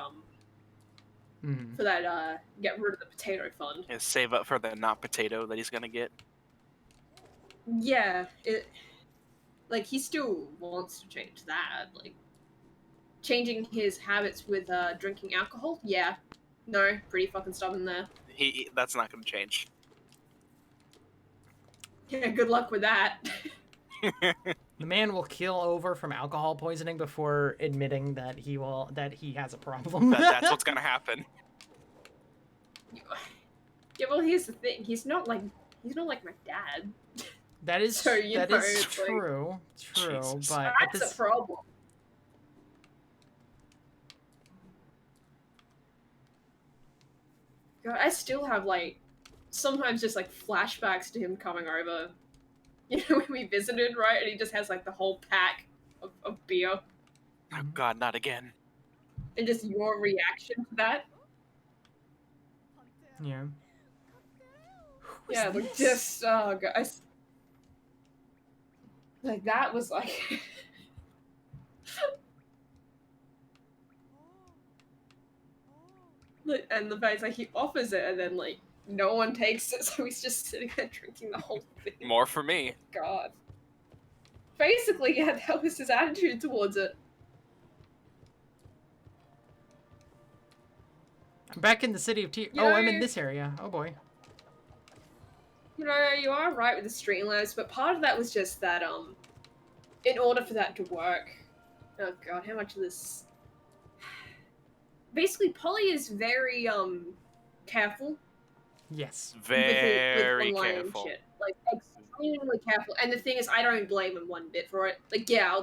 [SPEAKER 2] get rid of the potato fund.
[SPEAKER 4] And save up for the not potato that he's gonna get.
[SPEAKER 2] Yeah, like he still wants to change that. Like changing his habits with drinking alcohol. Yeah, no, pretty fucking stubborn there.
[SPEAKER 4] That's not gonna change.
[SPEAKER 2] Yeah, good luck with that.
[SPEAKER 1] The man will keel over from alcohol poisoning before admitting that he has a problem.
[SPEAKER 4] That's what's gonna happen.
[SPEAKER 2] Yeah, well, here's the thing. He's not like my dad.
[SPEAKER 1] That is
[SPEAKER 2] So, you know, it's
[SPEAKER 1] true. True,
[SPEAKER 4] Jesus.
[SPEAKER 1] but at
[SPEAKER 2] That's
[SPEAKER 1] this,
[SPEAKER 2] a problem. God, I still have like sometimes just like flashbacks to him coming over. You know, when we visited, right? And he just has like the whole pack of beer.
[SPEAKER 4] Oh God, not again.
[SPEAKER 2] And just your reaction to that.
[SPEAKER 1] yeah.
[SPEAKER 2] Yeah, like just oh god, like that was like and the fact like he offers it and then like no one takes it, so he's just sitting there drinking the whole thing.
[SPEAKER 4] More for me.
[SPEAKER 2] God. Basically, yeah, that was his attitude towards it.
[SPEAKER 1] I'm back in the city of T.
[SPEAKER 2] You
[SPEAKER 1] Oh, I'm in
[SPEAKER 2] know-
[SPEAKER 1] this area. Oh boy.
[SPEAKER 2] You know, you are right with the Streamlabs, but part of that was just that, in order for that to work... Oh god, how much of this... Basically, Polly is very, careful
[SPEAKER 1] Yes.
[SPEAKER 4] Very
[SPEAKER 2] with online
[SPEAKER 4] careful.
[SPEAKER 2] shit. Like extremely careful. And the thing is, I don't blame him one bit for it. Like, yeah,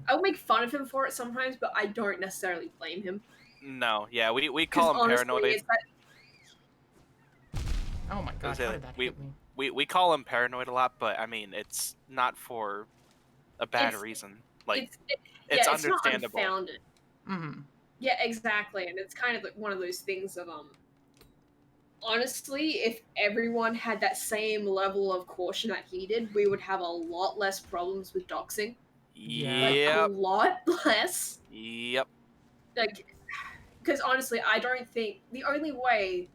[SPEAKER 2] I'll make fun of him for it sometimes, but I don't necessarily blame him.
[SPEAKER 4] No, yeah, we
[SPEAKER 2] Because
[SPEAKER 4] call him
[SPEAKER 2] honestly,
[SPEAKER 4] paranoid.
[SPEAKER 2] it's that.
[SPEAKER 1] Oh my god, how did that hit me?
[SPEAKER 4] We call him paranoid a lot, but I mean it's not for a bad
[SPEAKER 2] It's
[SPEAKER 4] reason. Like
[SPEAKER 2] yeah,
[SPEAKER 4] it's
[SPEAKER 2] it's not
[SPEAKER 4] understandable.
[SPEAKER 2] unfounded.
[SPEAKER 1] Mm-hmm.
[SPEAKER 2] Yeah, exactly, and it's kind of like one of those things of honestly, if everyone had that same level of caution that he did, we would have a lot less problems with doxing.
[SPEAKER 1] Yeah.
[SPEAKER 2] Like a
[SPEAKER 4] Yep.
[SPEAKER 2] lot less.
[SPEAKER 4] Yep.
[SPEAKER 2] Like, because honestly, I don't think the only way.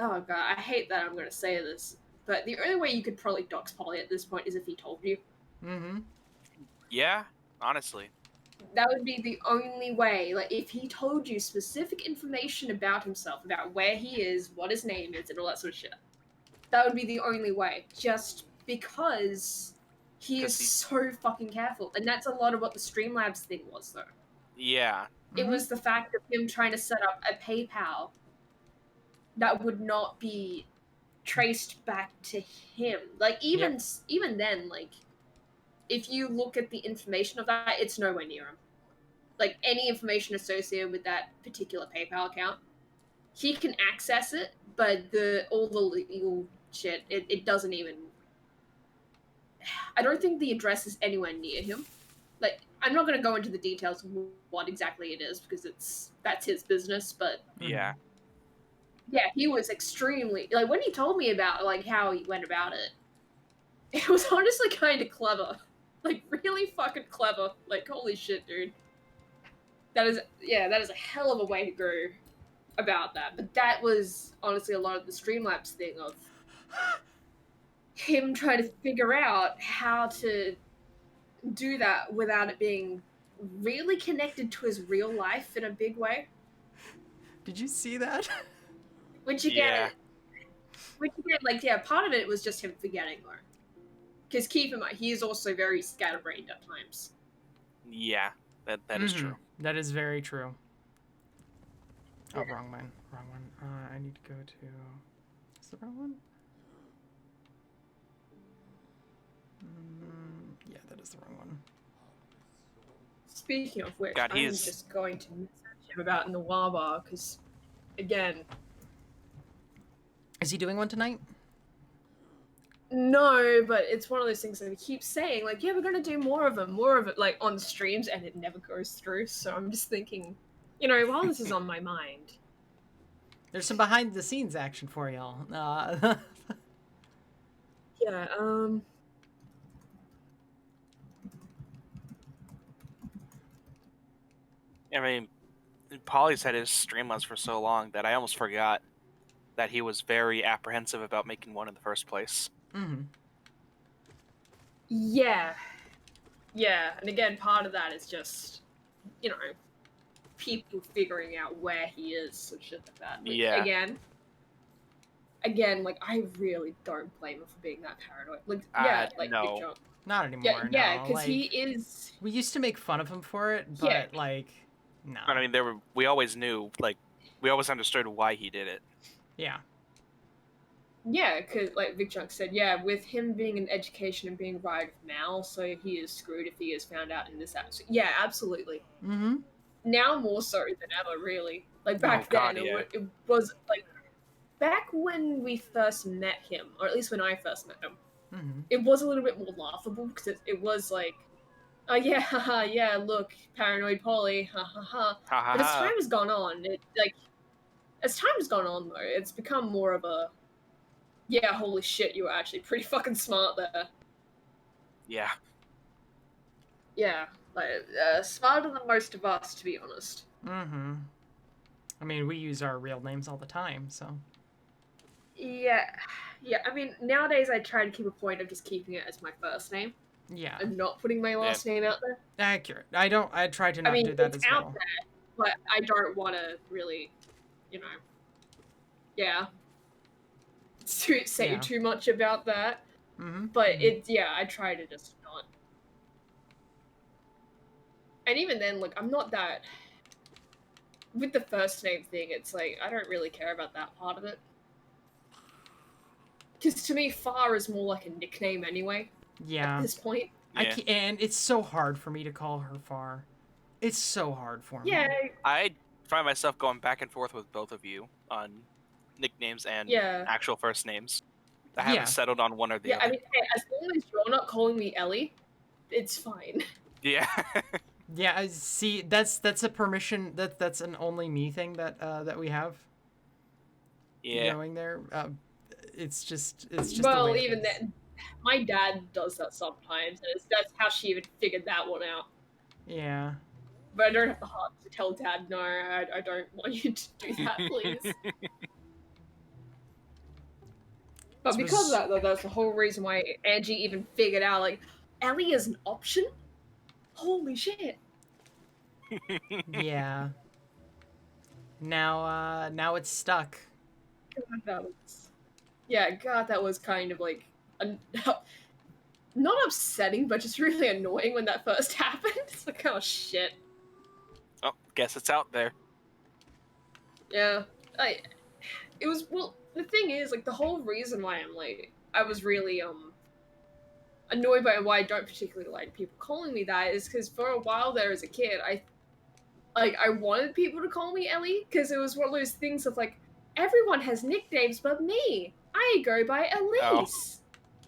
[SPEAKER 2] Oh god, I hate that I'm going to say this, but the only way you could probably dox Polly at this point is if he told you.
[SPEAKER 1] Mm-hmm.
[SPEAKER 4] Yeah. Honestly.
[SPEAKER 2] That would be the only way. Like, if he told you specific information about himself, about where he is, what his name is, and all that sort of shit, that would be the only way. Just because he is
[SPEAKER 4] 'Cause he-
[SPEAKER 2] so fucking careful. And that's a lot of what the Streamlabs thing was, though.
[SPEAKER 4] Yeah.
[SPEAKER 2] It
[SPEAKER 1] Mm-hmm.
[SPEAKER 2] was the fact of him trying to set up a PayPal that would not be traced back to him. Like, even then, like, if you look at the information of that, it's nowhere near him. Like, any information associated with that particular PayPal account, he can access it, but all the legal shit, it doesn't even. I don't think the address is anywhere near him. Like, I'm not going to go into the details of what exactly it is because that's his business, but
[SPEAKER 4] Yeah.
[SPEAKER 2] yeah, he was extremely, like, when he told me about like how he went about it, it was honestly kind of clever. Like, really fucking clever. Like, holy shit, dude. That is a hell of a way to go about that. But that was honestly a lot of the Streamlabs thing of him trying to figure out how to do that without it being really connected to his real life in a big way.
[SPEAKER 1] Did you see that?
[SPEAKER 2] Which
[SPEAKER 4] Yeah.
[SPEAKER 2] again, like, yeah, part of it was just him forgetting, though. Because keep in mind, he is also very scatterbrained at times.
[SPEAKER 4] Yeah. That is true.
[SPEAKER 1] That is very true. Oh, wrong one. Wrong one. I need to go to. Is the wrong one? Yeah, that is the wrong one.
[SPEAKER 2] Speaking of which,
[SPEAKER 4] God,
[SPEAKER 2] I'm just going to message him about Noir Bar, because, again,
[SPEAKER 1] Is he doing one tonight?
[SPEAKER 2] no, but it's one of those things that he keeps saying, like, yeah, we're going to do more of it, like, on streams, and it never goes through, so I'm just thinking, you know, while this is on my mind.
[SPEAKER 1] There's some behind the scenes action for y'all.
[SPEAKER 2] Yeah,
[SPEAKER 4] I mean, Polly's had his Streamlabs for so long that I almost forgot that he was very apprehensive about making one in the first place.
[SPEAKER 1] Mm-hmm.
[SPEAKER 2] yeah. Yeah, and again, part of that is just, you know, people figuring out where he is and shit like that. Like,
[SPEAKER 4] Yeah.
[SPEAKER 2] Again, like, I really don't blame him for being that paranoid. Like, yeah, like,
[SPEAKER 4] no.
[SPEAKER 2] Big Chunk.
[SPEAKER 1] Not anymore.
[SPEAKER 2] Yeah,
[SPEAKER 1] no.
[SPEAKER 2] because
[SPEAKER 1] Like,
[SPEAKER 2] he is.
[SPEAKER 1] we used to make fun of him for it, but
[SPEAKER 2] Yeah.
[SPEAKER 1] like, no.
[SPEAKER 4] But I mean, we always knew, like, we always understood why he did it.
[SPEAKER 1] Yeah.
[SPEAKER 2] Yeah, because, like Big Chunk said, yeah, with him being in education and being right of Mal, so he is screwed if he is found out in this aspect. Yeah, absolutely.
[SPEAKER 1] Mm-hmm.
[SPEAKER 2] Now more so than ever, really. Like, back
[SPEAKER 4] God,
[SPEAKER 2] then,
[SPEAKER 4] yeah.
[SPEAKER 2] it was, like, back when we first met him, or at least when I first met him,
[SPEAKER 1] Mm-hmm.
[SPEAKER 2] it was a little bit more laughable, because it was like, oh yeah, haha, yeah, look, paranoid Polly, ha ha ha.
[SPEAKER 4] Ha ha
[SPEAKER 2] But as
[SPEAKER 4] ha.
[SPEAKER 2] time has gone on, though, it's become more of a, yeah, holy shit, you were actually pretty fucking smart there.
[SPEAKER 4] Yeah.
[SPEAKER 2] Yeah, like, smarter than most of us, to be honest.
[SPEAKER 1] Mm-hmm. I mean, we use our real names all the time, so.
[SPEAKER 2] Yeah, I mean, nowadays I try to keep a point of just keeping it as my first name
[SPEAKER 1] Yeah.
[SPEAKER 2] and not putting my last name out there.
[SPEAKER 1] Accurate. I try to not
[SPEAKER 2] I mean,
[SPEAKER 1] do that
[SPEAKER 2] it's
[SPEAKER 1] as
[SPEAKER 2] out
[SPEAKER 1] well.
[SPEAKER 2] there, but I don't want to really, you know, say
[SPEAKER 1] Yeah.
[SPEAKER 2] too much about that.
[SPEAKER 1] Mm-hmm.
[SPEAKER 2] But I try to just not. And even then, like, I'm not that. with the first name thing, it's like I don't really care about that part of it. Because to me, Far is more like a nickname anyway. At
[SPEAKER 1] Yeah.
[SPEAKER 2] this point.
[SPEAKER 4] Yeah.
[SPEAKER 1] And it's so hard for me to call her Far. It's so hard for me.
[SPEAKER 2] Yeah.
[SPEAKER 4] I find myself going back and forth with both of you on nicknames and
[SPEAKER 2] Yeah.
[SPEAKER 4] actual first names. I
[SPEAKER 1] Yeah.
[SPEAKER 4] haven't settled on one or the
[SPEAKER 2] Yeah.
[SPEAKER 4] other.
[SPEAKER 2] I mean, hey, as long as you're not calling me Ellie, it's fine.
[SPEAKER 4] Yeah.
[SPEAKER 1] Yeah, I see. That's a permission. That's an only me thing that we have
[SPEAKER 4] Yeah.
[SPEAKER 1] going there. It's just the
[SPEAKER 2] Well,
[SPEAKER 1] way it
[SPEAKER 2] even
[SPEAKER 1] is.
[SPEAKER 2] then, my dad does that sometimes, and that's how she even figured that one out.
[SPEAKER 1] Yeah.
[SPEAKER 2] But I don't have the heart to tell Dad, no, I don't want you to do that, please. But
[SPEAKER 1] This
[SPEAKER 2] because
[SPEAKER 1] was-
[SPEAKER 2] of that, though, that's the whole reason why Angie even figured out, like, Ellie is an option? Holy shit.
[SPEAKER 1] Yeah. Now it's stuck.
[SPEAKER 2] God, that was... Yeah, God, that was kind of, like, not upsetting, but just really annoying when that first happened. It's like, oh, shit.
[SPEAKER 4] Oh, guess it's out there.
[SPEAKER 2] Yeah. It was, well, the thing is, like, the whole reason why I was really, annoyed by why I don't particularly like people calling me that is because for a while there as a kid, I wanted people to call me Ellie because it was one of those things of like, everyone has nicknames but me. I go by Elise.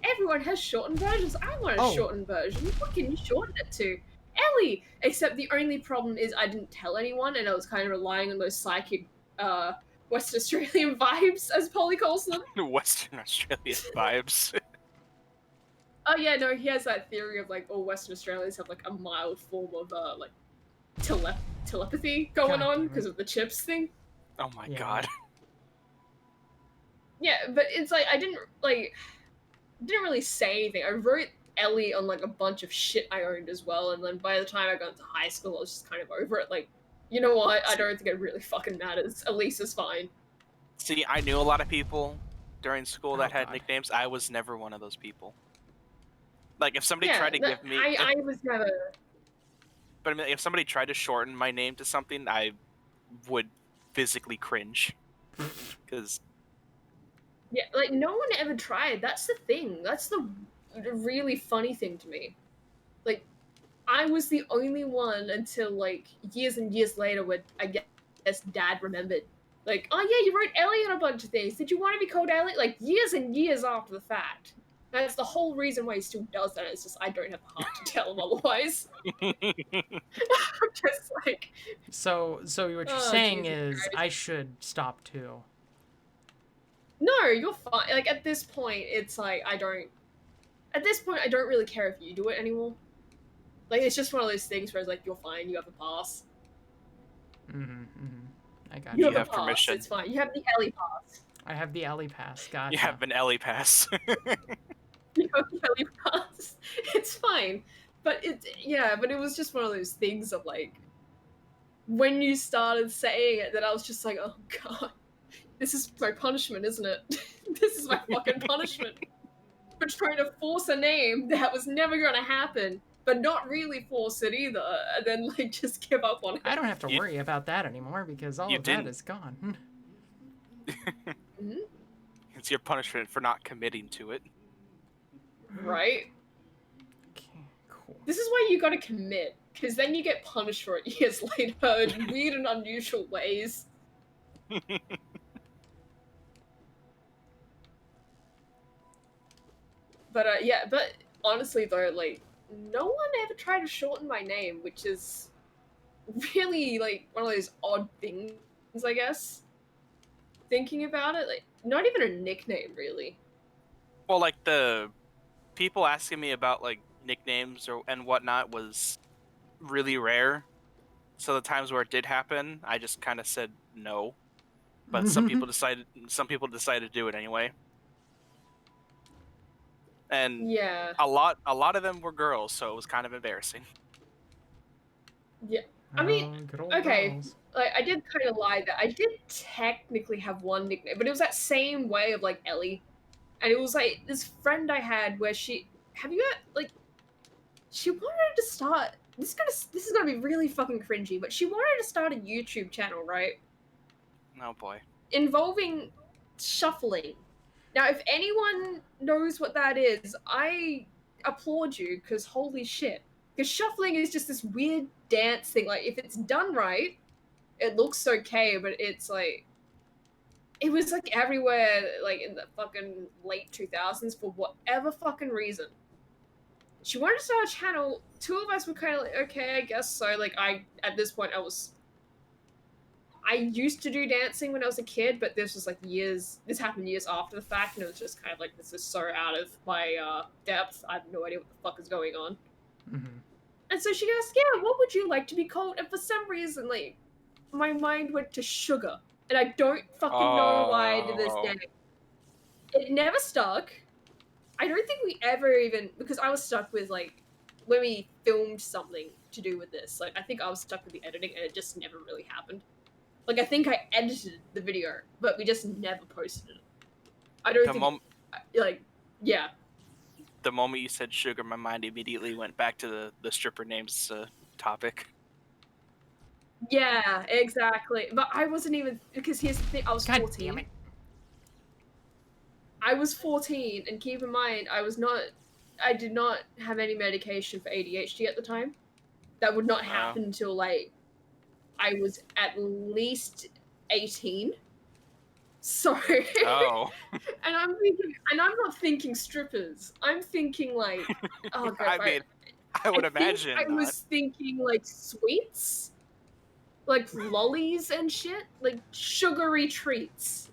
[SPEAKER 2] Everyone has shortened versions. I want a shortened version. What can you shorten it to? Ellie! Except the only problem is I didn't tell anyone and I was kind of relying on those psychic, Western Australian vibes, as Polly calls them.
[SPEAKER 4] Western Australian vibes.
[SPEAKER 2] Oh yeah, no, he has that theory of like all Western Australians have like a mild form of like telepathy going
[SPEAKER 1] God
[SPEAKER 2] on
[SPEAKER 1] damn it.
[SPEAKER 2] because of the chips thing.
[SPEAKER 4] Oh my
[SPEAKER 1] Yeah.
[SPEAKER 4] god.
[SPEAKER 2] Yeah, but it's like I didn't really say anything. I wrote Ellie on like a bunch of shit I owned as well, and then by the time I got into high school, I was just kind of over it. Like, you know what? I don't think it really fucking matters. Elise is fine.
[SPEAKER 4] See, I knew a lot of people during school that
[SPEAKER 1] Oh,
[SPEAKER 4] had
[SPEAKER 1] God.
[SPEAKER 4] nicknames. I was never one of those people. Like, if somebody
[SPEAKER 2] Yeah,
[SPEAKER 4] tried to give me...
[SPEAKER 2] I was never.
[SPEAKER 4] But I mean, if somebody tried to shorten my name to something, I would physically cringe. Because...
[SPEAKER 2] Yeah, like no one ever tried. That's the thing. That's the really funny thing to me. Like, I was the only one until like years and years later when I guess Dad remembered. Like, oh yeah, you wrote Ellie on a bunch of things. Did you want to be called Ellie? Like years and years after the fact. That's the whole reason why he still does that. It's just I don't have the heart to tell him otherwise. I'm just like,
[SPEAKER 1] So what you're
[SPEAKER 2] Oh,
[SPEAKER 1] saying
[SPEAKER 2] Jesus
[SPEAKER 1] is
[SPEAKER 2] Christ.
[SPEAKER 1] I should stop too.
[SPEAKER 2] no, you're fine. Like at this point, it's like I don't. At this point, I don't really care if you do it anymore. Like it's just one of those things where it's like you're fine. You have a pass.
[SPEAKER 1] I got
[SPEAKER 2] You
[SPEAKER 1] you.
[SPEAKER 2] have a
[SPEAKER 4] have
[SPEAKER 2] pass.
[SPEAKER 4] permission.
[SPEAKER 2] It's fine. You have the Ellie pass.
[SPEAKER 1] I have the alley pass. Gotcha.
[SPEAKER 4] You have an Ellie pass.
[SPEAKER 2] You have the Ellie pass. It's fine. But but it was just one of those things of like when you started saying it that I was just like, oh god, this is my punishment, isn't it? This is my fucking punishment for trying to force a name that was never gonna happen, but not really force it either, and then like just give up on it.
[SPEAKER 1] I don't have to
[SPEAKER 4] You-
[SPEAKER 1] worry about that anymore because all
[SPEAKER 4] you
[SPEAKER 1] of that
[SPEAKER 4] didn't.
[SPEAKER 1] is gone.
[SPEAKER 2] Mhm.
[SPEAKER 4] It's your punishment for not committing to it.
[SPEAKER 2] Right?
[SPEAKER 1] Okay, cool.
[SPEAKER 2] This is why you gotta commit, because then you get punished for it years later in weird and unusual ways. But but honestly though, like, no one ever tried to shorten my name, which is really like one of those odd things, I guess. Thinking about it, like, not even a nickname, really.
[SPEAKER 4] Well, like, the people asking me about, like, nicknames and whatnot was really rare. So the times where it did happen, I just kind of said no. But some people decided to do it anyway. And
[SPEAKER 2] Yeah.
[SPEAKER 4] a lot of them were girls, so it was kind of embarrassing.
[SPEAKER 2] Yeah. I mean,
[SPEAKER 1] Oh, good old
[SPEAKER 2] okay.
[SPEAKER 1] girls.
[SPEAKER 2] Like, I did kind of lie that I did technically have one nickname, but it was that same way of like Ellie. And it was like this friend I had where she wanted to start this is gonna be really fucking cringy, but she wanted to start a YouTube channel, right?
[SPEAKER 4] Oh boy.
[SPEAKER 2] Involving shuffling. Now, if anyone knows what that is, I applaud you, because holy shit. Because shuffling is just this weird dance thing. Like, if it's done right, it looks okay, but it's like. It was like everywhere, like in the fucking late 2000s, for whatever fucking reason. She wanted to start a channel. Two of us were kind of like, okay, I guess so. Like, at this point, I used to do dancing when I was a kid, but this was like this happened years after the fact, and it was just kind of like, this is so out of my depth. I have no idea what the fuck is going on.
[SPEAKER 1] Mm-hmm.
[SPEAKER 2] And so she goes, yeah, what would you like to be called? And for some reason, like, my mind went to sugar. And I don't fucking know why to this day. It never stuck. I don't think we ever even, because I was stuck with, like, when we filmed something to do with this, like, I think I was stuck with the editing, and it just never really happened. Like, I think I edited the video, but we just never posted it. I don't think, like, yeah.
[SPEAKER 4] The moment you said sugar, my mind immediately went back to the stripper names topic.
[SPEAKER 2] Yeah, exactly. But I wasn't even, because here's the thing, I was 14.
[SPEAKER 1] Damn it.
[SPEAKER 2] I was 14, and keep in mind, I did not have any medication for ADHD at the time. That would not happen until, like, I was at least 18. So.
[SPEAKER 4] Oh.
[SPEAKER 2] And I'm not thinking strippers. I'm thinking, like, oh god.
[SPEAKER 4] I would imagine.
[SPEAKER 2] I was thinking, like, sweets, like lollies and shit, like sugary treats.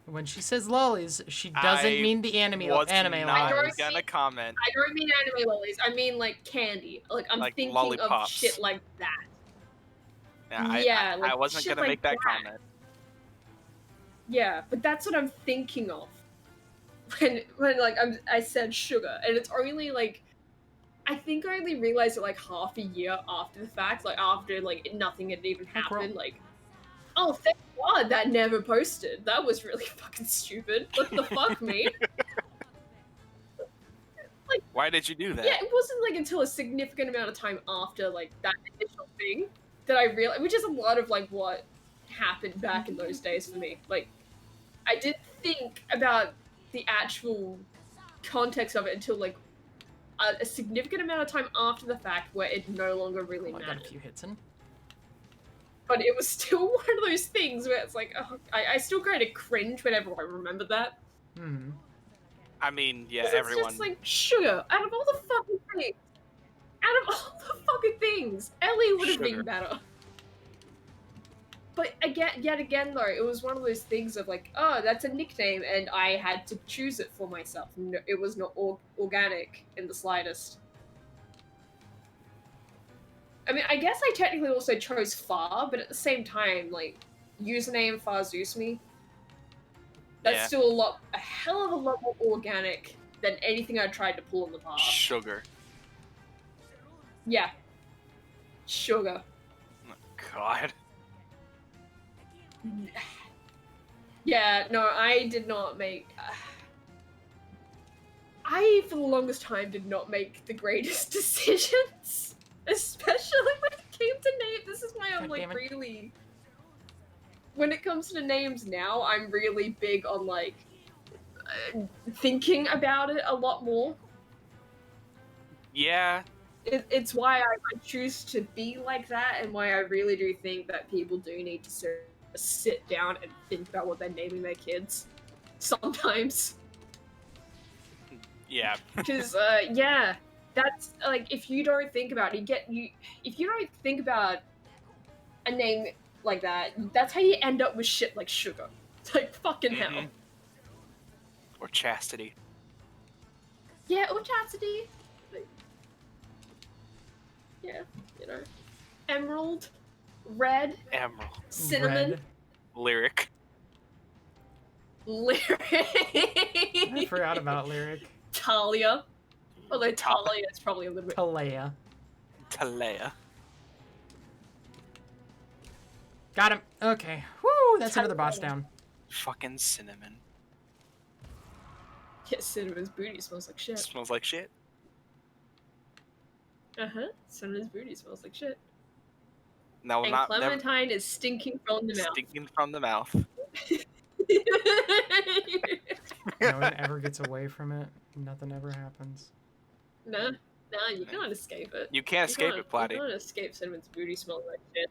[SPEAKER 1] When she says lollies, she doesn't mean the anime lollies.
[SPEAKER 4] I was gonna comment.
[SPEAKER 2] I don't mean anime lollies. I mean, like, candy. Like, I'm like thinking lollipops. Of shit like that.
[SPEAKER 4] Yeah, I wasn't gonna make that comment.
[SPEAKER 2] Yeah, but that's what I'm thinking of when like I said sugar, and it's only like, I think I only realized it like half a year after the fact, like after like nothing had even happened. Like, oh, thank God that never posted. That was really fucking stupid. What the fuck, me? Like,
[SPEAKER 4] why did you do that?
[SPEAKER 2] Yeah, it wasn't like until a significant amount of time after like that initial thing that I realized, which is a lot of like what happened back in those days for me. Like, I didn't think about the actual context of it until like a significant amount of time after the fact, where it no longer really mattered.
[SPEAKER 1] I got a few hits in.
[SPEAKER 2] But it was still one of those things where it's like, oh, I still kind of cringe whenever I remember that.
[SPEAKER 1] Hmm.
[SPEAKER 4] I mean, yeah,
[SPEAKER 2] it's
[SPEAKER 4] everyone.
[SPEAKER 2] It's just like sugar. Out of all the fucking things, Ellie would have been better. But yet again, though, it was one of those things of like, oh, that's a nickname, and I had to choose it for myself. No, it was not organic in the slightest. I mean, I guess I technically also chose Far, but at the same time, like, username Farzusmi, that's still a hell of a lot more organic than anything I tried to pull in the past.
[SPEAKER 4] Sugar.
[SPEAKER 2] Yeah. Sugar.
[SPEAKER 4] Oh, God.
[SPEAKER 2] Yeah, no, I did not make... I, for the longest time, did not make the greatest decisions. Especially when it came to names. This is why I'm, like, really... When it comes to names now, I'm really big on, like, thinking about it a lot more.
[SPEAKER 4] Yeah.
[SPEAKER 2] It's why I choose to be like that, and why I really do think that people do need to sit down and think about what they're naming their kids. Sometimes.
[SPEAKER 4] Yeah.
[SPEAKER 2] Because, yeah, that's, like, if you don't think about it, if you don't think about a name like that, that's how you end up with shit like sugar. It's like, fucking hell.
[SPEAKER 4] Or chastity.
[SPEAKER 2] Yeah, or chastity. Yeah, you know. Emerald. Red.
[SPEAKER 4] Emerald.
[SPEAKER 2] Cinnamon.
[SPEAKER 1] Red.
[SPEAKER 4] Lyric.
[SPEAKER 1] I forgot about Lyric.
[SPEAKER 2] Talia. Although Talia is probably a little bit...
[SPEAKER 1] Talea. Got him. Okay. Woo, that's another boss down.
[SPEAKER 4] Fucking Cinnamon.
[SPEAKER 2] Yeah, Cinnamon's booty smells like shit.
[SPEAKER 4] Smells like shit.
[SPEAKER 2] Cinnamon's booty smells like shit.
[SPEAKER 4] No,
[SPEAKER 2] And
[SPEAKER 4] not never
[SPEAKER 2] Clementine is stinking from the mouth.
[SPEAKER 4] stinking from the mouth.
[SPEAKER 1] No one ever gets away from it. Nothing ever happens.
[SPEAKER 2] No, you can't escape it.
[SPEAKER 4] You can't escape it, Platy.
[SPEAKER 2] You can't escape Cinnamon's booty smelling like shit.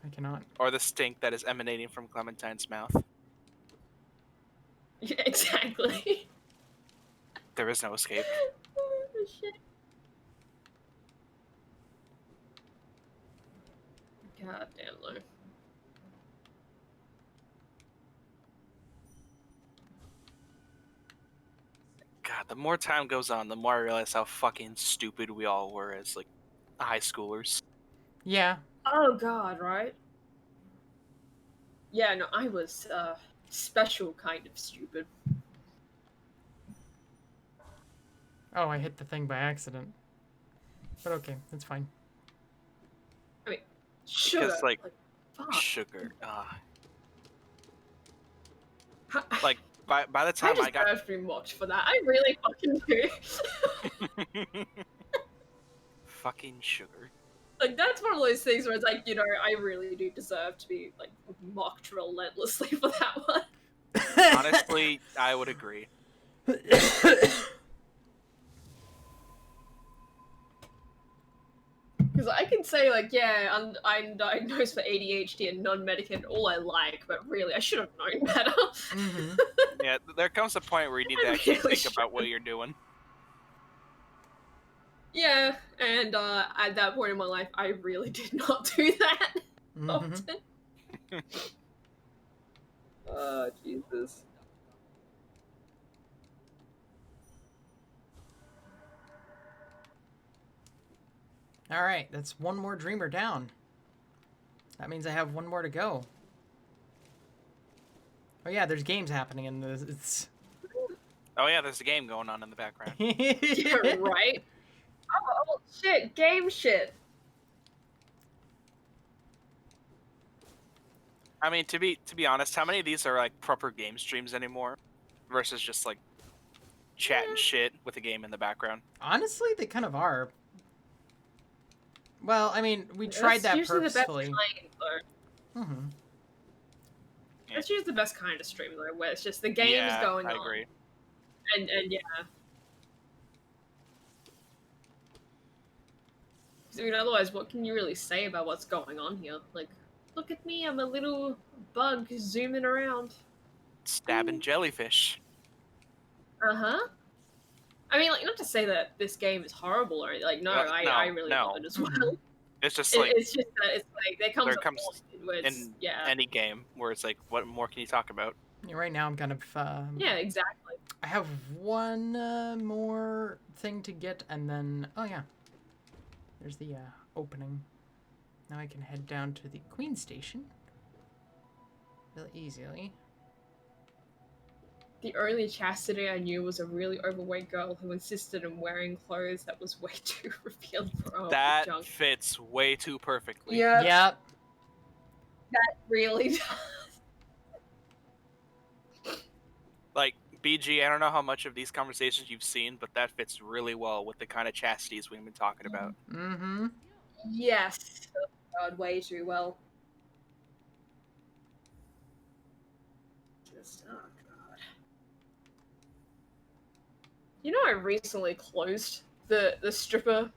[SPEAKER 1] I cannot.
[SPEAKER 4] Or the stink that is emanating from Clementine's mouth.
[SPEAKER 2] Yeah, exactly.
[SPEAKER 4] There is no escape.
[SPEAKER 2] Oh, shit. God damn, though.
[SPEAKER 4] God, the more time goes on, the more I realize how fucking stupid we all were as, like, high schoolers.
[SPEAKER 1] Yeah.
[SPEAKER 2] Oh god, right? Yeah, no, I was special kind of stupid.
[SPEAKER 1] Oh, I hit the thing by accident. But okay, that's fine.
[SPEAKER 2] I mean, sugar.
[SPEAKER 4] Because, like,
[SPEAKER 2] fuck.
[SPEAKER 4] sugar.
[SPEAKER 2] Ha-
[SPEAKER 4] Like, by the time I got...
[SPEAKER 2] deserve to be mocked for that. I really fucking do.
[SPEAKER 4] fucking sugar.
[SPEAKER 2] Like, that's one of those things where it's like, you know, I really do deserve to be, like, mocked relentlessly for that one.
[SPEAKER 4] Honestly, I would agree.
[SPEAKER 2] Because I can say, like, yeah, I'm diagnosed for ADHD and non-medicated, all I like, but really, I should have known better.
[SPEAKER 1] Mm-hmm.
[SPEAKER 4] Yeah, there comes a point where you need to
[SPEAKER 2] I
[SPEAKER 4] actually
[SPEAKER 2] really
[SPEAKER 4] think about what you're doing.
[SPEAKER 2] Yeah, and at that point in my life, I really did not do that
[SPEAKER 1] Mm-hmm.
[SPEAKER 2] often. Oh, Jesus.
[SPEAKER 1] All right, that's one more dreamer down. That means I have one more to go. Oh yeah, there's games happening in this. It's...
[SPEAKER 4] Oh yeah, there's a game going on in the background.
[SPEAKER 2] Yeah, right? Oh, shit, game shit.
[SPEAKER 4] I mean, to be honest, how many of these are like proper game streams anymore, versus just like chatting shit with a game in the background?
[SPEAKER 1] Honestly, they kind of are. Well, I mean, we tried that
[SPEAKER 2] usually
[SPEAKER 1] purposefully.
[SPEAKER 2] the best kind, though.
[SPEAKER 1] Mm-hmm.
[SPEAKER 2] That's usually the best kind of stream, though, where it's just the game's
[SPEAKER 4] Yeah,
[SPEAKER 2] going on.
[SPEAKER 4] I agree.
[SPEAKER 2] And yeah. I mean, otherwise, what can you really say about what's going on here? Like, look at me, I'm a little bug zooming around.
[SPEAKER 4] Stabbing jellyfish.
[SPEAKER 2] Uh-huh. I mean, like, not to say that this game is horrible or anything. Like, no, I really love it as well.
[SPEAKER 1] Mhm.
[SPEAKER 4] It's just like
[SPEAKER 2] It's just that it's like there comes a
[SPEAKER 4] comes
[SPEAKER 2] point where it's,
[SPEAKER 4] in
[SPEAKER 2] yeah,
[SPEAKER 4] any game where it's like, what more can you talk about?
[SPEAKER 1] Right now, I'm kind of.
[SPEAKER 2] yeah, exactly.
[SPEAKER 1] I have one more thing to get, and then oh yeah, there's the opening. Now I can head down to the Queen Station really easily.
[SPEAKER 2] The only chastity I knew was a really overweight girl who insisted on wearing clothes that was way too revealing for her
[SPEAKER 4] That
[SPEAKER 2] junk.
[SPEAKER 4] fits way too perfectly.
[SPEAKER 2] Yeah,
[SPEAKER 1] Yep.
[SPEAKER 2] that really does.
[SPEAKER 4] Like, BG, I don't know how much of these conversations you've seen, but that fits really well with the kind of chastities we've been talking about.
[SPEAKER 1] Mm-hmm.
[SPEAKER 2] Yes. Oh, God, way too well. Just, oh, God. You know, I recently closed the stripper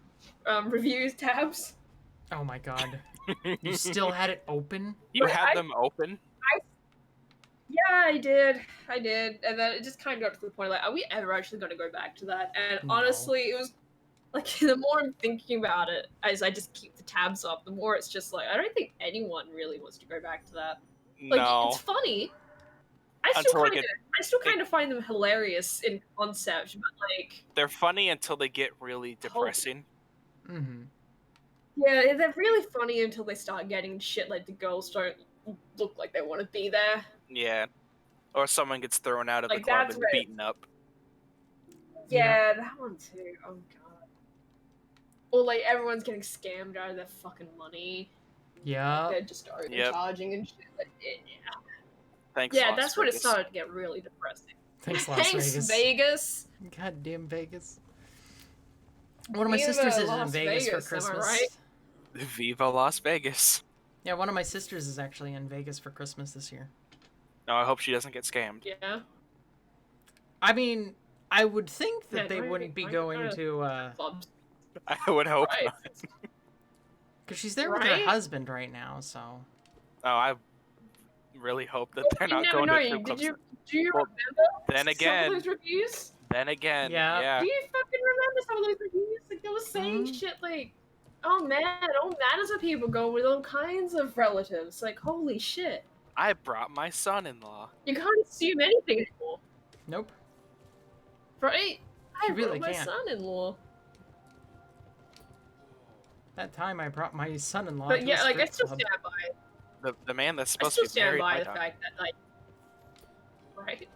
[SPEAKER 2] reviews tabs.
[SPEAKER 1] Oh my god. You still had it open?
[SPEAKER 4] You
[SPEAKER 2] But
[SPEAKER 4] had them open?
[SPEAKER 2] Yeah, I did. And then it just kind of got to the point, like, are we ever actually going to go back to that? And
[SPEAKER 1] No.
[SPEAKER 2] honestly, it was, like, the more I'm thinking about it, as I just keep the tabs up, the more it's just like, I don't think anyone really wants to go back to that. Like,
[SPEAKER 4] No.
[SPEAKER 2] it's funny. I still kind of find them hilarious in concept, but, like...
[SPEAKER 4] They're funny until they get really depressing.
[SPEAKER 1] Mm-hmm.
[SPEAKER 2] Yeah, they're really funny until they start getting shit like the girls don't look like they want to be there.
[SPEAKER 4] Yeah. Or someone gets thrown out of the
[SPEAKER 2] Like,
[SPEAKER 4] club
[SPEAKER 2] that's
[SPEAKER 4] and
[SPEAKER 2] where
[SPEAKER 4] beaten up.
[SPEAKER 2] Yeah, that one too. Oh god. Or like everyone's getting scammed out of their fucking money.
[SPEAKER 1] Yeah.
[SPEAKER 2] They're just overcharging and shit. Like, yeah.
[SPEAKER 4] Thanks,
[SPEAKER 2] Yeah,
[SPEAKER 4] Las
[SPEAKER 2] that's when it
[SPEAKER 4] Vegas.
[SPEAKER 2] started to get really depressing.
[SPEAKER 1] Thanks, Las
[SPEAKER 2] Thanks,
[SPEAKER 1] Vegas.
[SPEAKER 2] Vegas.
[SPEAKER 1] Goddamn Vegas. One of my
[SPEAKER 2] Viva
[SPEAKER 1] sisters is in
[SPEAKER 2] Las
[SPEAKER 1] Vegas for
[SPEAKER 2] Vegas, am I
[SPEAKER 1] Christmas.
[SPEAKER 2] right?
[SPEAKER 4] Viva Las Vegas.
[SPEAKER 1] Yeah, one of my sisters is actually in Vegas for Christmas this year.
[SPEAKER 4] No, I hope she doesn't get scammed.
[SPEAKER 2] Yeah.
[SPEAKER 1] I mean, I would think that
[SPEAKER 2] Yeah,
[SPEAKER 1] they
[SPEAKER 2] don't
[SPEAKER 1] wouldn't be
[SPEAKER 2] go
[SPEAKER 1] going
[SPEAKER 2] to
[SPEAKER 1] to,
[SPEAKER 2] clubs.
[SPEAKER 4] I would hope
[SPEAKER 2] Right.
[SPEAKER 4] not.
[SPEAKER 1] because she's there with her
[SPEAKER 2] Right?
[SPEAKER 1] husband right now, so.
[SPEAKER 4] Oh, I really hope that they're
[SPEAKER 2] You
[SPEAKER 4] not
[SPEAKER 2] never
[SPEAKER 4] going
[SPEAKER 2] know.
[SPEAKER 4] to strip clubs.
[SPEAKER 2] Do you
[SPEAKER 4] Well,
[SPEAKER 2] remember
[SPEAKER 4] then
[SPEAKER 2] some
[SPEAKER 4] again,
[SPEAKER 2] of those reviews?
[SPEAKER 1] Yeah.
[SPEAKER 2] Do you fucking remember some of those reviews? Like, they were saying
[SPEAKER 1] Mhm.
[SPEAKER 2] shit like, oh man, all manners of people go with all kinds of relatives. Like, holy shit.
[SPEAKER 4] I brought my son-in-law.
[SPEAKER 2] You can't assume anything anymore.
[SPEAKER 1] Nope.
[SPEAKER 2] Right?
[SPEAKER 1] You
[SPEAKER 2] I
[SPEAKER 1] really
[SPEAKER 2] brought my
[SPEAKER 1] can't.
[SPEAKER 2] son-in-law.
[SPEAKER 1] That time I brought my son-in-law
[SPEAKER 2] But
[SPEAKER 1] to
[SPEAKER 2] yeah,
[SPEAKER 1] a
[SPEAKER 2] like, I
[SPEAKER 1] strip
[SPEAKER 2] still
[SPEAKER 1] club.
[SPEAKER 2] stand by
[SPEAKER 4] The man that's
[SPEAKER 2] I
[SPEAKER 4] supposed
[SPEAKER 2] still
[SPEAKER 4] to be
[SPEAKER 2] stand
[SPEAKER 4] married
[SPEAKER 2] by
[SPEAKER 4] my
[SPEAKER 2] the
[SPEAKER 4] daughter.
[SPEAKER 2] fact that, like, right?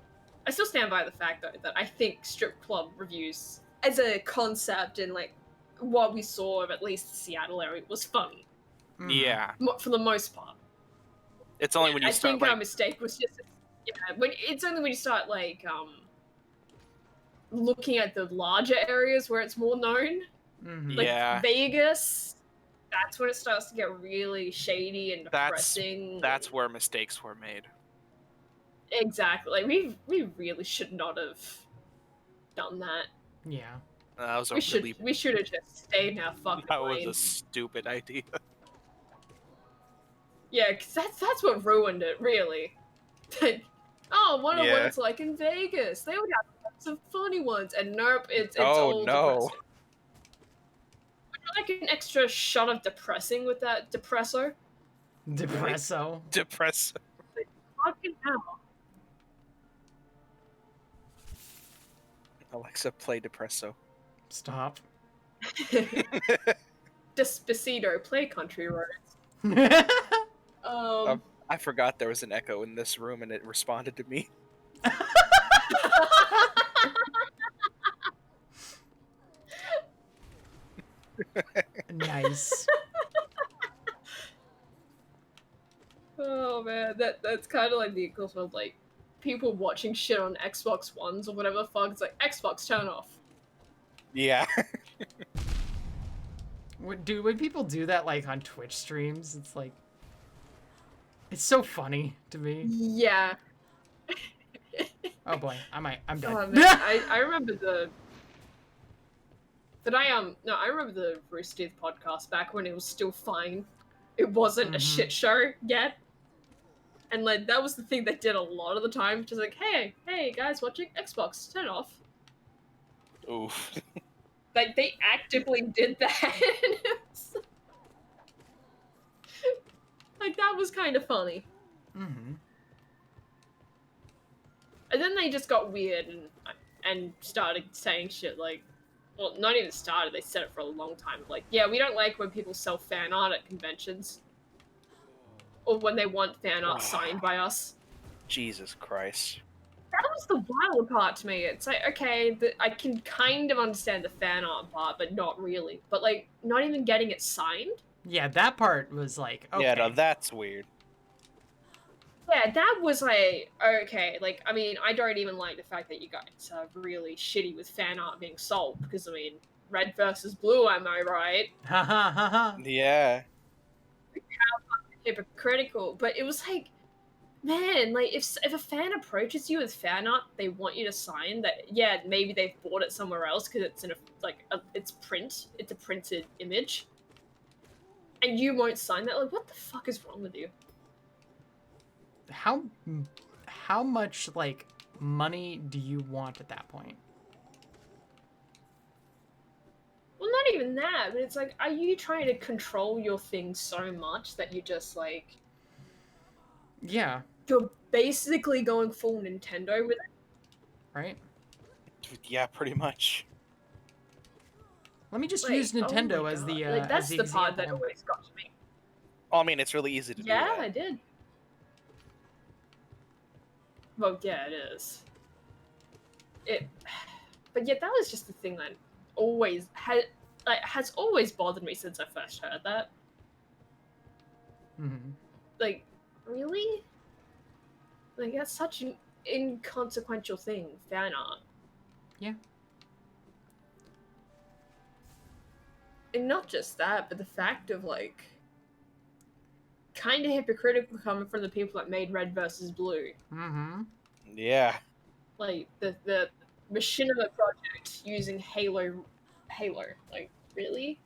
[SPEAKER 2] I still stand by the fact, though, that I think strip club reviews, as a concept and, like, what we saw of at least the Seattle area, was funny.
[SPEAKER 1] Mhm.
[SPEAKER 4] Yeah,
[SPEAKER 2] For the most part.
[SPEAKER 4] it's only when you
[SPEAKER 2] I
[SPEAKER 4] start
[SPEAKER 2] think
[SPEAKER 4] like
[SPEAKER 2] our mistake was just, it's only when you start, like, looking at the larger areas where it's more known,
[SPEAKER 1] Mhm.
[SPEAKER 2] like
[SPEAKER 4] Yeah.
[SPEAKER 2] Vegas, that's when it starts to get really shady and depressing.
[SPEAKER 4] that's where mistakes were made.
[SPEAKER 2] Exactly. Like, we really should not have done that.
[SPEAKER 1] Yeah.
[SPEAKER 4] That was a
[SPEAKER 2] We
[SPEAKER 4] really
[SPEAKER 2] should have just stayed in our fucking
[SPEAKER 4] that was
[SPEAKER 2] lane.
[SPEAKER 4] a stupid idea.
[SPEAKER 2] Yeah, because that's what ruined it, really. Oh, wonder what
[SPEAKER 4] Yeah.
[SPEAKER 2] it's like in Vegas. They would have lots of funny ones, and nope, it's
[SPEAKER 4] Oh,
[SPEAKER 2] all
[SPEAKER 4] no.
[SPEAKER 2] depressing. Would you like an extra shot of depressing with that depresso?
[SPEAKER 1] Depresso.
[SPEAKER 4] Depress.
[SPEAKER 2] Fucking hell.
[SPEAKER 4] Alexa, play Depresso.
[SPEAKER 1] Stop.
[SPEAKER 2] Despacito, play country roads.
[SPEAKER 4] I forgot there was an echo in this room and it responded to me.
[SPEAKER 1] Nice.
[SPEAKER 2] Oh man, that's kind of like the equivalent of like people watching shit on Xbox Ones or whatever the fuck. It's like Xbox turn off.
[SPEAKER 4] Yeah.
[SPEAKER 1] Dude, when people do that like on Twitch streams, it's like, it's so funny to me.
[SPEAKER 2] Yeah.
[SPEAKER 1] Oh boy, I'm dead.
[SPEAKER 2] Oh, man, I remember the. But I remember the Rooster Teeth podcast back when it was still fine. It wasn't a
[SPEAKER 1] Mhm.
[SPEAKER 2] shit show yet. And like that was the thing they did a lot of the time, just like, hey guys watching Xbox, turn off.
[SPEAKER 4] Oof.
[SPEAKER 2] Like they actively did that. Like that was kind of funny.
[SPEAKER 1] Mm-hmm.
[SPEAKER 2] And then they just got weird and started saying shit like, well, not even started. They said it for a long time. Like, yeah, we don't like when people sell fan art at conventions, or when they want fan art signed by us.
[SPEAKER 4] Jesus Christ.
[SPEAKER 2] That was the wild part to me. It's like, okay, I can kind of understand the fan art part, but not really. But like, not even getting it signed.
[SPEAKER 1] Yeah, that part was like, okay.
[SPEAKER 4] Yeah, no, that's weird.
[SPEAKER 2] Yeah, that was like, okay, like, I mean, I don't even like the fact that you guys are really shitty with fan art being sold, because, I mean, red versus blue, am I right?
[SPEAKER 1] Ha ha ha ha.
[SPEAKER 4] Yeah.
[SPEAKER 2] Hypocritical, but it was like, man, like, if a fan approaches you with fan art, they want you to sign that, yeah, maybe they've bought it somewhere else, because it's in it's a printed image, and you won't sign that, like, what the fuck is wrong with you?
[SPEAKER 1] How much like money do you want at that point?
[SPEAKER 2] Well, not even that, but it's like, are you trying to control your thing so much that you just, like...
[SPEAKER 1] Yeah.
[SPEAKER 2] You're basically going full Nintendo with it?
[SPEAKER 1] Right?
[SPEAKER 4] Yeah, pretty much.
[SPEAKER 1] Let me just
[SPEAKER 2] Like,
[SPEAKER 1] use
[SPEAKER 2] oh
[SPEAKER 1] Nintendo
[SPEAKER 2] my
[SPEAKER 1] as
[SPEAKER 2] God.
[SPEAKER 1] the
[SPEAKER 2] like, that's
[SPEAKER 1] as the
[SPEAKER 2] the
[SPEAKER 1] example.
[SPEAKER 2] part that always got to me.
[SPEAKER 4] Well, I mean, it's really easy to do
[SPEAKER 2] Yeah,
[SPEAKER 4] that.
[SPEAKER 2] I did. Well, yeah, it is. But yet that was just the thing that always has always bothered me since I first heard that.
[SPEAKER 1] Mm-hmm.
[SPEAKER 2] Like, really? Like, that's such an inconsequential thing, fan art.
[SPEAKER 1] Yeah.
[SPEAKER 2] And not just that, but the fact of like kind of hypocritical coming from the people that made Red versus Blue.
[SPEAKER 1] Mm-hmm.
[SPEAKER 4] Yeah.
[SPEAKER 2] Like the machinima project using Halo. Like, really?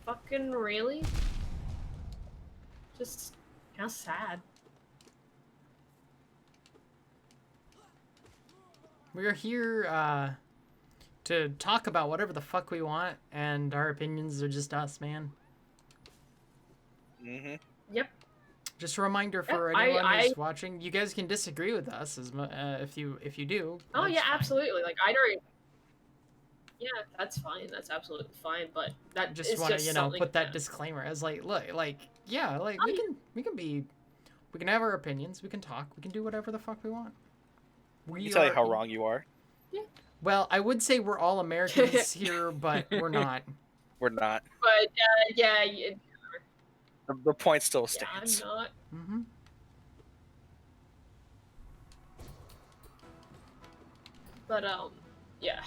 [SPEAKER 2] Fucking really? Just how sad.
[SPEAKER 1] We're here to talk about whatever the fuck we want, and our opinions are just us, man.
[SPEAKER 4] Mm-hmm.
[SPEAKER 2] Yep.
[SPEAKER 1] Just a reminder for
[SPEAKER 2] Yep,
[SPEAKER 1] anyone
[SPEAKER 2] I-
[SPEAKER 1] who's watching, you guys can disagree with us if you do.
[SPEAKER 2] Oh
[SPEAKER 1] that's
[SPEAKER 2] yeah,
[SPEAKER 1] fine.
[SPEAKER 2] absolutely. Like I don't. Yeah, that's fine. That's absolutely fine. But that
[SPEAKER 1] Just
[SPEAKER 2] is
[SPEAKER 1] want to
[SPEAKER 2] just
[SPEAKER 1] put that
[SPEAKER 2] that
[SPEAKER 1] disclaimer as like, look, like, yeah, like we can have our opinions, we can talk, we can do whatever the fuck we want.
[SPEAKER 4] We tell you how wrong you are.
[SPEAKER 1] Well, I would say we're all Americans here, but we're not.
[SPEAKER 4] We're not.
[SPEAKER 2] But yeah,
[SPEAKER 4] The point still
[SPEAKER 2] yeah, I'm
[SPEAKER 4] stands.
[SPEAKER 2] not.
[SPEAKER 1] Mm-hmm.
[SPEAKER 2] But yeah,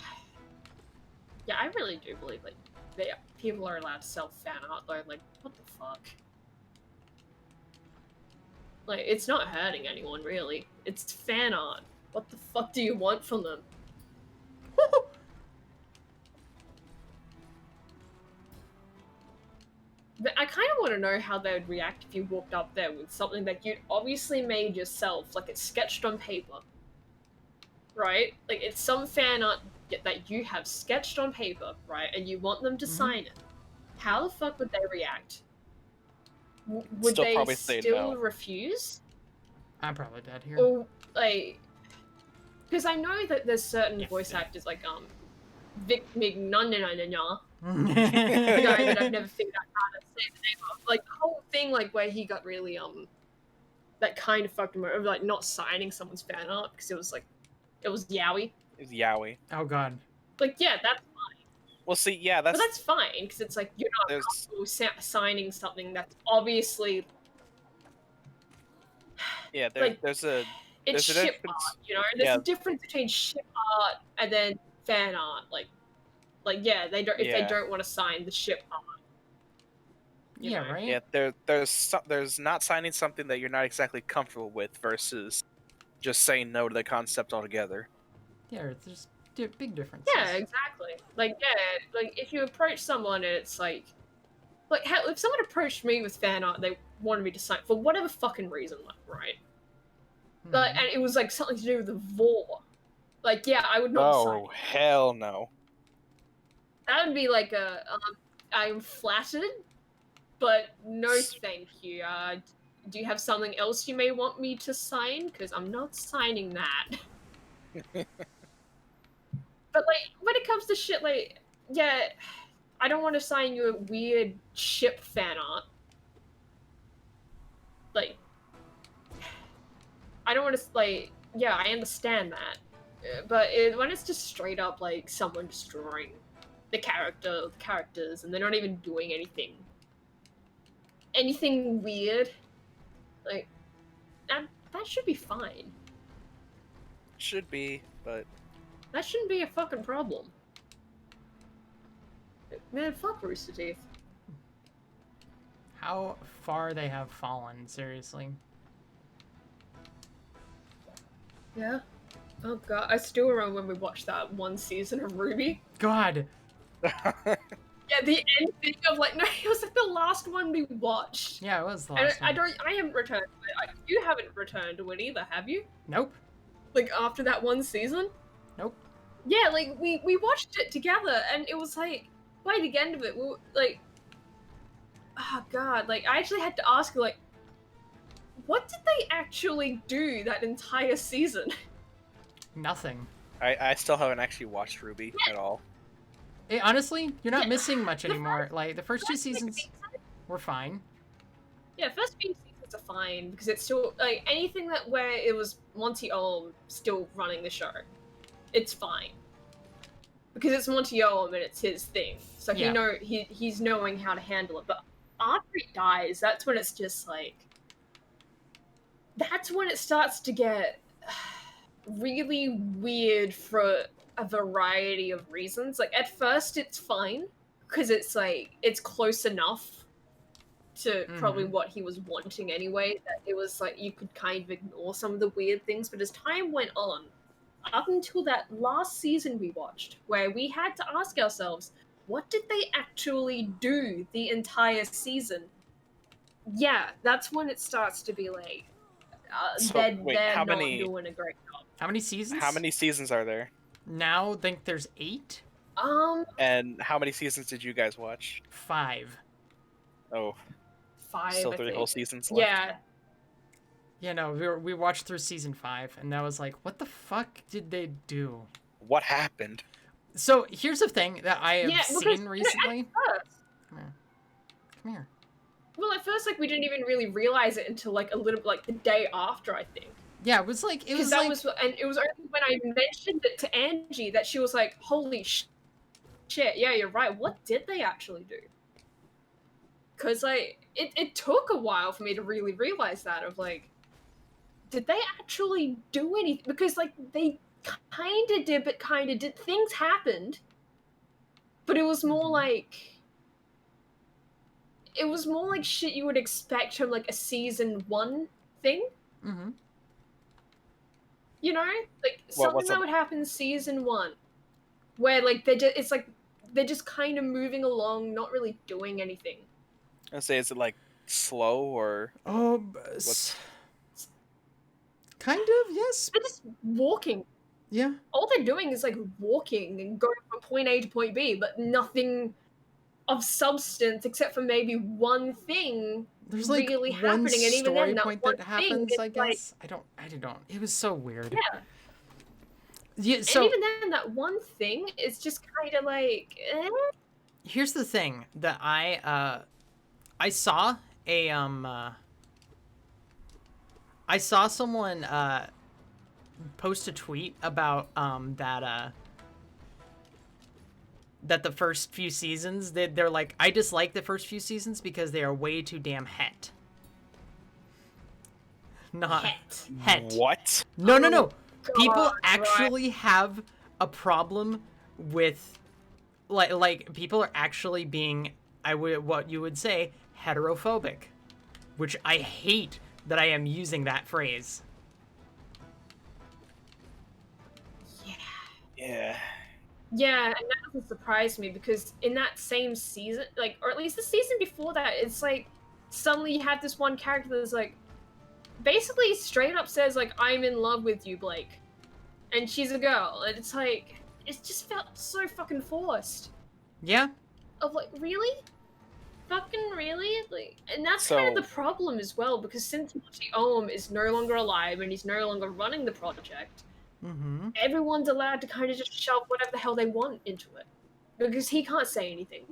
[SPEAKER 2] I really do believe like people are allowed to sell fan art though. Like, what the fuck? Like, it's not hurting anyone really. It's fan art. What the fuck do you want from them? But I kind of want to know how they would react if you walked up there with something that you'd obviously made yourself, like it's sketched on paper. Right? Like, it's some fan art that you have sketched on paper, right? And you want them to sign it. How the fuck would they react? Would
[SPEAKER 4] Still
[SPEAKER 2] they
[SPEAKER 4] probably say
[SPEAKER 2] still
[SPEAKER 4] no.
[SPEAKER 2] refuse?
[SPEAKER 1] I'm probably dead here.
[SPEAKER 2] Or, like... Because I know that there's certain
[SPEAKER 4] Yeah.
[SPEAKER 2] voice actors, like, Vic McNunninanya,
[SPEAKER 1] Oh,
[SPEAKER 2] the guy that I've never figured out how to say the name of. Like, the whole thing, like, where he got really, that kind of fucked him over, like, not signing someone's fan art, because it was, like, it was yaoi.
[SPEAKER 4] It's yaoi.
[SPEAKER 1] Oh god.
[SPEAKER 2] Like, yeah, that's
[SPEAKER 4] Well, see, yeah,
[SPEAKER 2] but that's fine, because it's like, you're not
[SPEAKER 4] there's
[SPEAKER 2] comfortable signing something that's obviously...
[SPEAKER 4] yeah
[SPEAKER 2] like,
[SPEAKER 4] there's a
[SPEAKER 2] It's
[SPEAKER 4] there's a
[SPEAKER 2] ship
[SPEAKER 4] difference.
[SPEAKER 2] art, you know? There's
[SPEAKER 4] Yeah.
[SPEAKER 2] a difference between ship art and then fan art. Like yeah, they don't if they
[SPEAKER 4] Yeah.
[SPEAKER 2] don't want to sign the ship art. you
[SPEAKER 1] Yeah,
[SPEAKER 2] know?
[SPEAKER 1] right?
[SPEAKER 4] Yeah, there's not signing something that you're not exactly comfortable with versus just saying no to the concept altogether.
[SPEAKER 1] Yeah, there's big differences.
[SPEAKER 2] Yeah, exactly. Like yeah, like if you approach someone and it's like hell, if someone approached me with fan art, they wanted me to sign for whatever fucking reason, like, right?
[SPEAKER 1] Mhm.
[SPEAKER 2] Like, and it was like something to do with the vor. Like, yeah, I would not sign.
[SPEAKER 4] Oh hell no!
[SPEAKER 2] That would be like I'm flattered, but no thank you. Do you have something else you may want me to sign? Because I'm not signing that. But, like, when it comes to shit, like, yeah, I don't want to sign you a weird ship fan art. Like, I don't want to, like, yeah, I understand that. But when it's just straight up, like, someone just drawing the characters, and they're not even doing anything weird, like, that should be fine.
[SPEAKER 4] Should be, but
[SPEAKER 2] That shouldn't be a fucking problem. Man, fuck Rooster Teeth.
[SPEAKER 1] How far they have fallen, seriously.
[SPEAKER 2] Yeah. Oh god, I still remember when we watched that one season of Ruby.
[SPEAKER 1] God.
[SPEAKER 2] Yeah, the ending of, like, no, it was like the last one we watched.
[SPEAKER 1] Yeah, it was the
[SPEAKER 2] And
[SPEAKER 1] last one.
[SPEAKER 2] I haven't returned to it. You haven't returned to it either, have you?
[SPEAKER 1] Nope.
[SPEAKER 2] Like, after that one season?
[SPEAKER 1] Nope.
[SPEAKER 2] Yeah, like, we watched it together, and it was like, by the end of it, we were, like, oh god, like, I actually had to ask, like, what did they actually do that entire season?
[SPEAKER 1] Nothing.
[SPEAKER 4] I still haven't actually watched Ruby at all.
[SPEAKER 1] Honestly, you're not
[SPEAKER 2] Yeah,
[SPEAKER 1] missing much
[SPEAKER 2] the
[SPEAKER 1] anymore. Like, the first two
[SPEAKER 2] First, like,
[SPEAKER 1] seasons
[SPEAKER 2] season-
[SPEAKER 1] were fine.
[SPEAKER 2] Yeah, first few seasons are fine, because it's still, like, anything that where it was Monty Ohm still running the show, it's fine. Because it's Monty Ohm and it's his thing. So
[SPEAKER 1] Yeah.
[SPEAKER 2] he's knowing how to handle it. But after he dies, that's when it's just like, that's when it starts to get really weird for a variety of reasons. Like at first it's fine because it's like it's close enough to probably what he was wanting anyway, that it was like you could kind of ignore some of the weird things. But as time went on, up until that last season we watched, where we had to ask ourselves, what did they actually do the entire season? Yeah, that's when it starts to be like,
[SPEAKER 4] So, wait,
[SPEAKER 2] they're
[SPEAKER 4] how
[SPEAKER 2] not
[SPEAKER 4] many-
[SPEAKER 2] doing a great job.
[SPEAKER 1] How many seasons?
[SPEAKER 4] How many seasons are there?
[SPEAKER 1] Now, I think there's 8?
[SPEAKER 4] And how many seasons did you guys watch?
[SPEAKER 1] 5.
[SPEAKER 4] Oh,
[SPEAKER 2] 5.
[SPEAKER 4] still
[SPEAKER 2] I
[SPEAKER 4] 3
[SPEAKER 2] think.
[SPEAKER 4] whole seasons left.
[SPEAKER 2] Yeah,
[SPEAKER 1] Yeah, no, we watched through season 5, and I was like, what the fuck did they do?
[SPEAKER 4] What happened?
[SPEAKER 1] So here's the thing that I have
[SPEAKER 2] Yeah, because,
[SPEAKER 1] seen
[SPEAKER 2] you know,
[SPEAKER 1] recently.
[SPEAKER 2] first,
[SPEAKER 1] Come here.
[SPEAKER 2] well, at first, like we didn't even really realize it until like a little, like the day after, I think.
[SPEAKER 1] Yeah, it was like it was
[SPEAKER 2] That
[SPEAKER 1] like
[SPEAKER 2] was, and it was only when I mentioned it to Angie that she was like, "Holy shit! Yeah, you're right. What did they actually do?" Because like it took a while for me to really realize that of like, did they actually do anything? Because like they kind of did, but kind of did. Things happened, but it was more like. It was more like shit you would expect from like a season 1 thing.
[SPEAKER 1] mm-hmm.
[SPEAKER 2] You know, like something
[SPEAKER 4] what's
[SPEAKER 2] that
[SPEAKER 4] up?
[SPEAKER 2] would happen season 1, where like it's like they're just kind of moving along, not really doing anything.
[SPEAKER 4] I say, is it like slow or
[SPEAKER 1] Oh,
[SPEAKER 4] What's-
[SPEAKER 1] kind of, yes.
[SPEAKER 2] They're just walking.
[SPEAKER 1] Yeah.
[SPEAKER 2] All they're doing is like walking and going from point A to point B, but nothing of substance except for maybe one thing
[SPEAKER 1] There's like
[SPEAKER 2] really
[SPEAKER 1] one
[SPEAKER 2] happening, and even
[SPEAKER 1] story
[SPEAKER 2] then, that
[SPEAKER 1] point
[SPEAKER 2] one
[SPEAKER 1] that
[SPEAKER 2] thing
[SPEAKER 1] happens,
[SPEAKER 2] is
[SPEAKER 1] I
[SPEAKER 2] like,
[SPEAKER 1] guess. I don't. It was so weird.
[SPEAKER 2] yeah.
[SPEAKER 1] Yeah, so
[SPEAKER 2] And even then, that one thing is just kind of like,
[SPEAKER 1] here's the thing that I saw a I saw someone post a tweet about that the first few seasons they're like, I dislike the first few seasons because they are way too damn het. Not het.
[SPEAKER 4] what?
[SPEAKER 1] No.
[SPEAKER 2] God,
[SPEAKER 1] People
[SPEAKER 2] right.
[SPEAKER 1] actually have a problem with like people are actually being what you would say heterophobic, which I hate that I am using that phrase.
[SPEAKER 4] Yeah.
[SPEAKER 2] Yeah, and that doesn't surprise me because in that same season, like, or at least the season before that, it's like suddenly you have this one character that's like basically straight up says like, "I'm in love with you, Blake," and she's a girl, and it's like it just felt so fucking forced.
[SPEAKER 1] Yeah.
[SPEAKER 2] Of like, really, fucking really, like, and that's
[SPEAKER 4] So-
[SPEAKER 2] kind of the problem as well because since Mochi Ohm is no longer alive and he's no longer running the project.
[SPEAKER 1] Mm-hmm.
[SPEAKER 2] Everyone's allowed to kind of just shove whatever the hell they want into it because he can't say anything.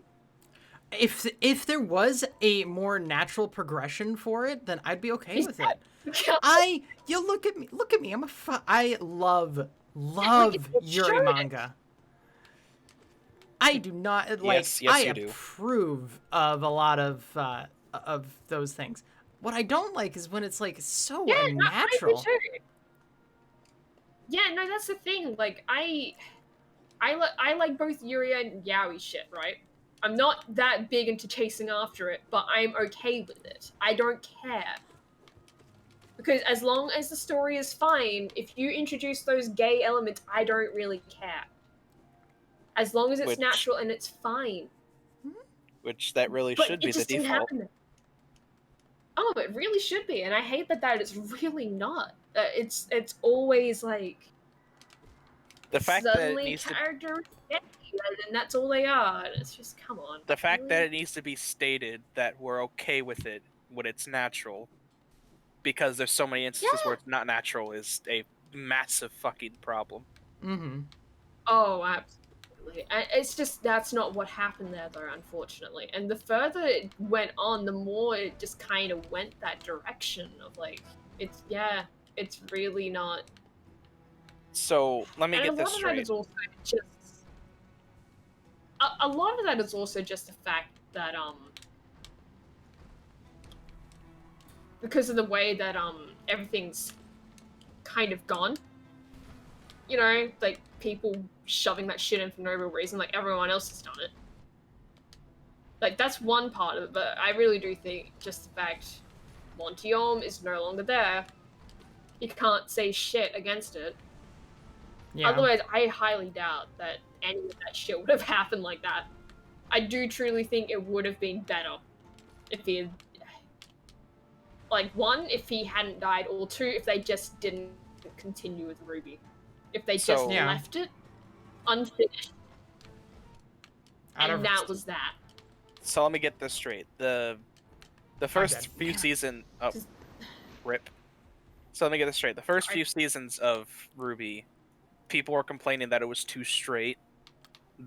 [SPEAKER 1] If there was a more natural progression for it, then I'd be okay
[SPEAKER 2] He's
[SPEAKER 1] with
[SPEAKER 2] dead.
[SPEAKER 1] it. You look at me. I love Yuri
[SPEAKER 2] showed it.
[SPEAKER 1] manga. I do not like.
[SPEAKER 4] Yes,
[SPEAKER 1] I
[SPEAKER 4] you do.
[SPEAKER 1] approve of a lot of those things. What I don't like is when it's like so
[SPEAKER 2] No, I do
[SPEAKER 1] unnatural.
[SPEAKER 2] too. Yeah, no, that's the thing. Like, I like both Yuri and Yaoi shit, right? I'm not that big into chasing after it, but I'm okay with it. I don't care. Because as long as the story is fine, if you introduce those gay elements, I don't really care. As long as it's
[SPEAKER 4] Which-
[SPEAKER 2] natural and it's fine.
[SPEAKER 4] Which that really
[SPEAKER 2] But
[SPEAKER 4] should
[SPEAKER 2] it
[SPEAKER 4] be the
[SPEAKER 2] just didn't
[SPEAKER 4] default.
[SPEAKER 2] happen. Oh, it really should be, and I hate that it's really not. It's always like
[SPEAKER 4] The fact that it
[SPEAKER 2] suddenly
[SPEAKER 4] needs to
[SPEAKER 2] characters get you, and that's all they are. And it's just come on.
[SPEAKER 4] the fact
[SPEAKER 2] really?
[SPEAKER 4] that it needs to be stated that we're okay with it when it's natural, because there's so many instances
[SPEAKER 2] Yeah.
[SPEAKER 4] where it's not natural, is a massive fucking problem.
[SPEAKER 1] Mm-hmm.
[SPEAKER 2] Oh, absolutely. And it's just that's not what happened there, though, unfortunately. And the further it went on, the more it just kind of went that direction of like, it's really not.
[SPEAKER 4] So let me
[SPEAKER 2] And
[SPEAKER 4] get
[SPEAKER 2] a
[SPEAKER 4] this
[SPEAKER 2] lot of that
[SPEAKER 4] straight.
[SPEAKER 2] is also just. A lot of that is also just the fact that because of the way that everything's kind of gone. you know, like people shoving that shit in for no real reason, like everyone else has done it. Like that's one part of it, but I really do think just the fact Montiom is no longer there, you can't say shit against it.
[SPEAKER 1] Yeah.
[SPEAKER 2] Otherwise, I highly doubt that any of that shit would have happened like that. I do truly think it would have been better if he had, like, one, if he hadn't died, or two, if they just didn't continue with Ruby. If they just
[SPEAKER 1] Yeah.
[SPEAKER 2] left it unfinished.
[SPEAKER 1] Out
[SPEAKER 2] And
[SPEAKER 1] of-
[SPEAKER 2] that was that.
[SPEAKER 4] So let me get this straight. The first few seasons. Oh,
[SPEAKER 2] Just-
[SPEAKER 4] rip. So let me get this straight. The first
[SPEAKER 2] Sorry.
[SPEAKER 4] few seasons of Ruby, people were complaining that it was too straight.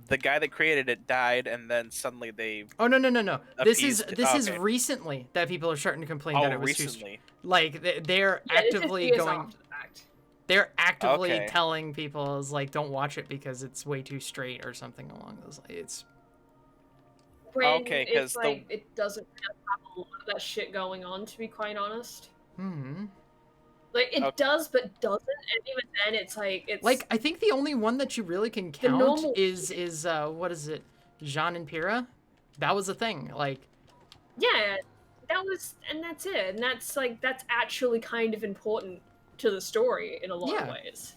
[SPEAKER 4] The guy that created it died, and then suddenly they.
[SPEAKER 1] Oh no. This is
[SPEAKER 4] okay.
[SPEAKER 1] recently that people are starting to complain that it was
[SPEAKER 4] recently.
[SPEAKER 1] too. Like they're
[SPEAKER 2] Yeah, this is
[SPEAKER 1] actively
[SPEAKER 2] years
[SPEAKER 1] going.
[SPEAKER 2] after the fact.
[SPEAKER 1] They're actively
[SPEAKER 4] Okay.
[SPEAKER 1] telling people is like don't watch it because it's way too straight or something along those lines. It's
[SPEAKER 2] When
[SPEAKER 4] Okay,
[SPEAKER 2] it's
[SPEAKER 4] 'cause
[SPEAKER 2] like it doesn't really have a lot of that shit going on, to be quite honest. Like it
[SPEAKER 4] Okay.
[SPEAKER 2] does, but doesn't, and even then, it's
[SPEAKER 1] like I think the only one that you really can count
[SPEAKER 2] normal-
[SPEAKER 1] is what is it, Jean and Pyrrha? That was a thing. Like
[SPEAKER 2] yeah, that was, and that's it, and that's actually kind of important to the story in a lot of ways.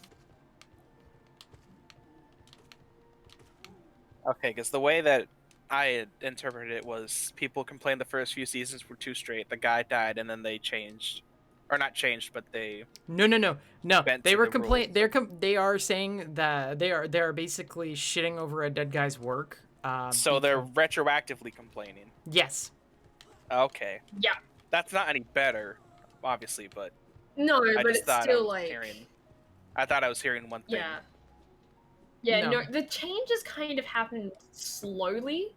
[SPEAKER 4] Okay, because the way that I had interpreted it was people complained the first few seasons were too straight. The guy died, and then they changed, or not changed, but they.
[SPEAKER 1] No.
[SPEAKER 4] Bent
[SPEAKER 1] They
[SPEAKER 4] to
[SPEAKER 1] were
[SPEAKER 4] the
[SPEAKER 1] complain.
[SPEAKER 4] rules.
[SPEAKER 1] They are saying that they are basically shitting over a dead guy's work.
[SPEAKER 4] So they're
[SPEAKER 1] because-
[SPEAKER 4] retroactively complaining.
[SPEAKER 1] yes.
[SPEAKER 4] Okay.
[SPEAKER 2] Yeah.
[SPEAKER 4] That's not any better, obviously, but
[SPEAKER 2] No,
[SPEAKER 4] I
[SPEAKER 2] but
[SPEAKER 4] just
[SPEAKER 2] it's
[SPEAKER 4] thought
[SPEAKER 2] still
[SPEAKER 4] I was
[SPEAKER 2] like
[SPEAKER 4] hearing. I thought I was hearing one thing.
[SPEAKER 2] yeah. Yeah,
[SPEAKER 1] No.
[SPEAKER 2] no, the changes kind of happened slowly.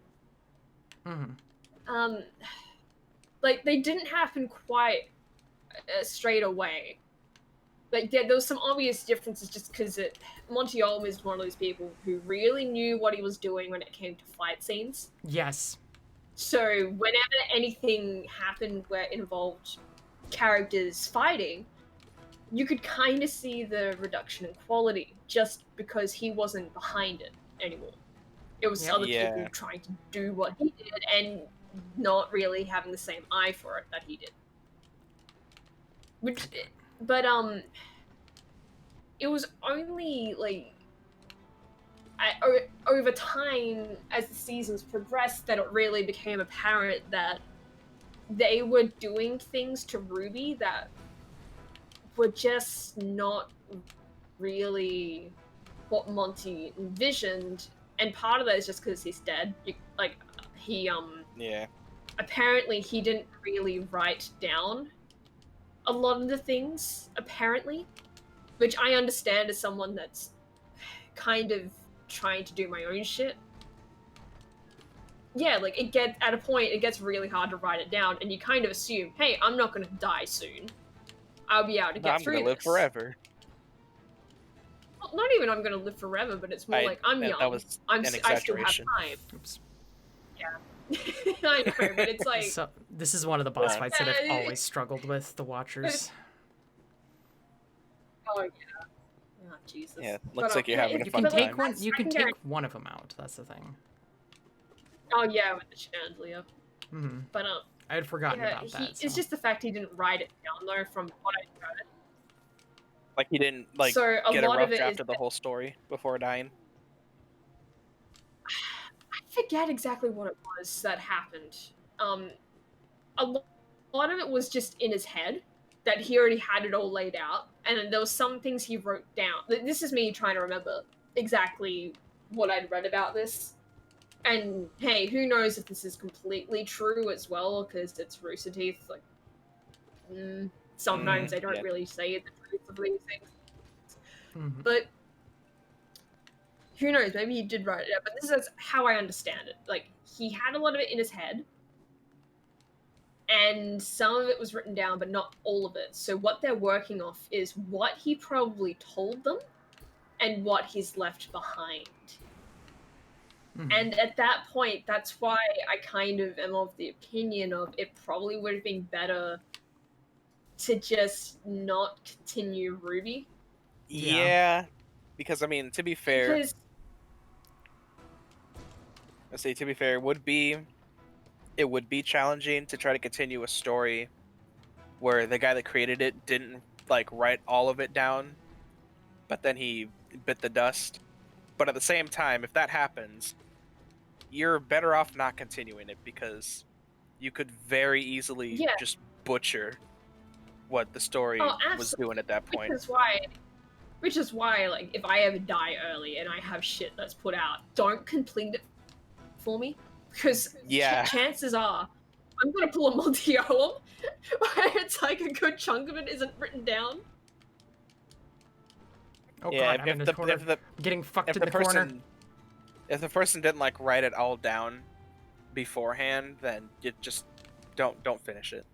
[SPEAKER 2] Like they didn't happen quite straight away. Like there was some obvious differences just because Monty Olm is one of those people who really knew what he was doing when it came to fight scenes.
[SPEAKER 1] Yes.
[SPEAKER 2] So whenever anything happened where it involved characters fighting, you could kind of see the reduction in quality just because he wasn't behind it anymore. It was other people trying to do what he did and not really having the same eye for it that he did. But it was only like over time as the seasons progressed that it really became apparent that they were doing things to Ruby that were just not really what Monty envisioned, and part of that is just because he's dead. Apparently he didn't really write down a lot of the things, apparently, which I understand as someone that's kind of trying to do my own shit. Yeah, like it gets really hard to write it down, and you kind of assume, hey, I'm not gonna die soon. I'll be able to get through this.
[SPEAKER 4] I'm gonna live forever.
[SPEAKER 2] Well, not even I'm gonna live forever, but it's more like I'm young.
[SPEAKER 4] That was
[SPEAKER 2] I still have
[SPEAKER 4] exaggeration.
[SPEAKER 2] time.
[SPEAKER 1] Oops.
[SPEAKER 2] Yeah. I know, but it's like
[SPEAKER 1] So this is one of the boss fights that I've
[SPEAKER 2] Uh,
[SPEAKER 1] always struggled with the Watchers.
[SPEAKER 2] oh yeah. Oh Jesus.
[SPEAKER 4] Yeah, looks like you're having a
[SPEAKER 1] You
[SPEAKER 4] fun
[SPEAKER 1] can
[SPEAKER 4] time.
[SPEAKER 1] take one. You can
[SPEAKER 2] secondary-
[SPEAKER 1] take one of them out. That's the thing.
[SPEAKER 2] Oh yeah, with the chandelier. But
[SPEAKER 1] I had forgotten
[SPEAKER 2] yeah,
[SPEAKER 1] about that.
[SPEAKER 2] it's just the fact he didn't write it down though, from what I read.
[SPEAKER 4] Like he didn't
[SPEAKER 2] So a
[SPEAKER 4] get a
[SPEAKER 2] lot
[SPEAKER 4] rough
[SPEAKER 2] of it
[SPEAKER 4] draft
[SPEAKER 2] is
[SPEAKER 4] of the whole story before dying.
[SPEAKER 2] I forget exactly what it was that happened. A lot of it was just in his head that he already had it all laid out, and then there was some things he wrote down. This is me trying to remember exactly what I'd read about this. And hey, who knows if this is completely true as well, because it's Rooster Teeth. Like, sometimes they don't really say the truth of these things. But who knows? Maybe he did write it out. But this is how I understand it. Like, he had a lot of it in his head, and some of it was written down, but not all of it. So what they're working off is what he probably told them and what he's left behind. And at that point, that's why I kind of am of the opinion of it probably would have been better to just not continue Ruby.
[SPEAKER 4] Yeah. Because I mean, to be fair,
[SPEAKER 2] Because
[SPEAKER 4] it would be challenging to try to continue a story where the guy that created it didn't like write all of it down, but then he bit the dust. But at the same time, if that happens, you're better off not continuing it because you could very easily
[SPEAKER 2] yeah,
[SPEAKER 4] just butcher what the story
[SPEAKER 2] oh,
[SPEAKER 4] was doing at that
[SPEAKER 2] which
[SPEAKER 4] point.
[SPEAKER 2] is why, like, if I ever die early and I have shit that's put out, don't complete it for me, because
[SPEAKER 4] Yeah.
[SPEAKER 2] chances are I'm gonna pull a Monty Olam where it's like a good chunk of it isn't written down.
[SPEAKER 1] Oh
[SPEAKER 4] Yeah,
[SPEAKER 1] god, I'm in this corner. Getting fucked in the corner.
[SPEAKER 4] If the person didn't like write it all down beforehand, then you just don't finish it.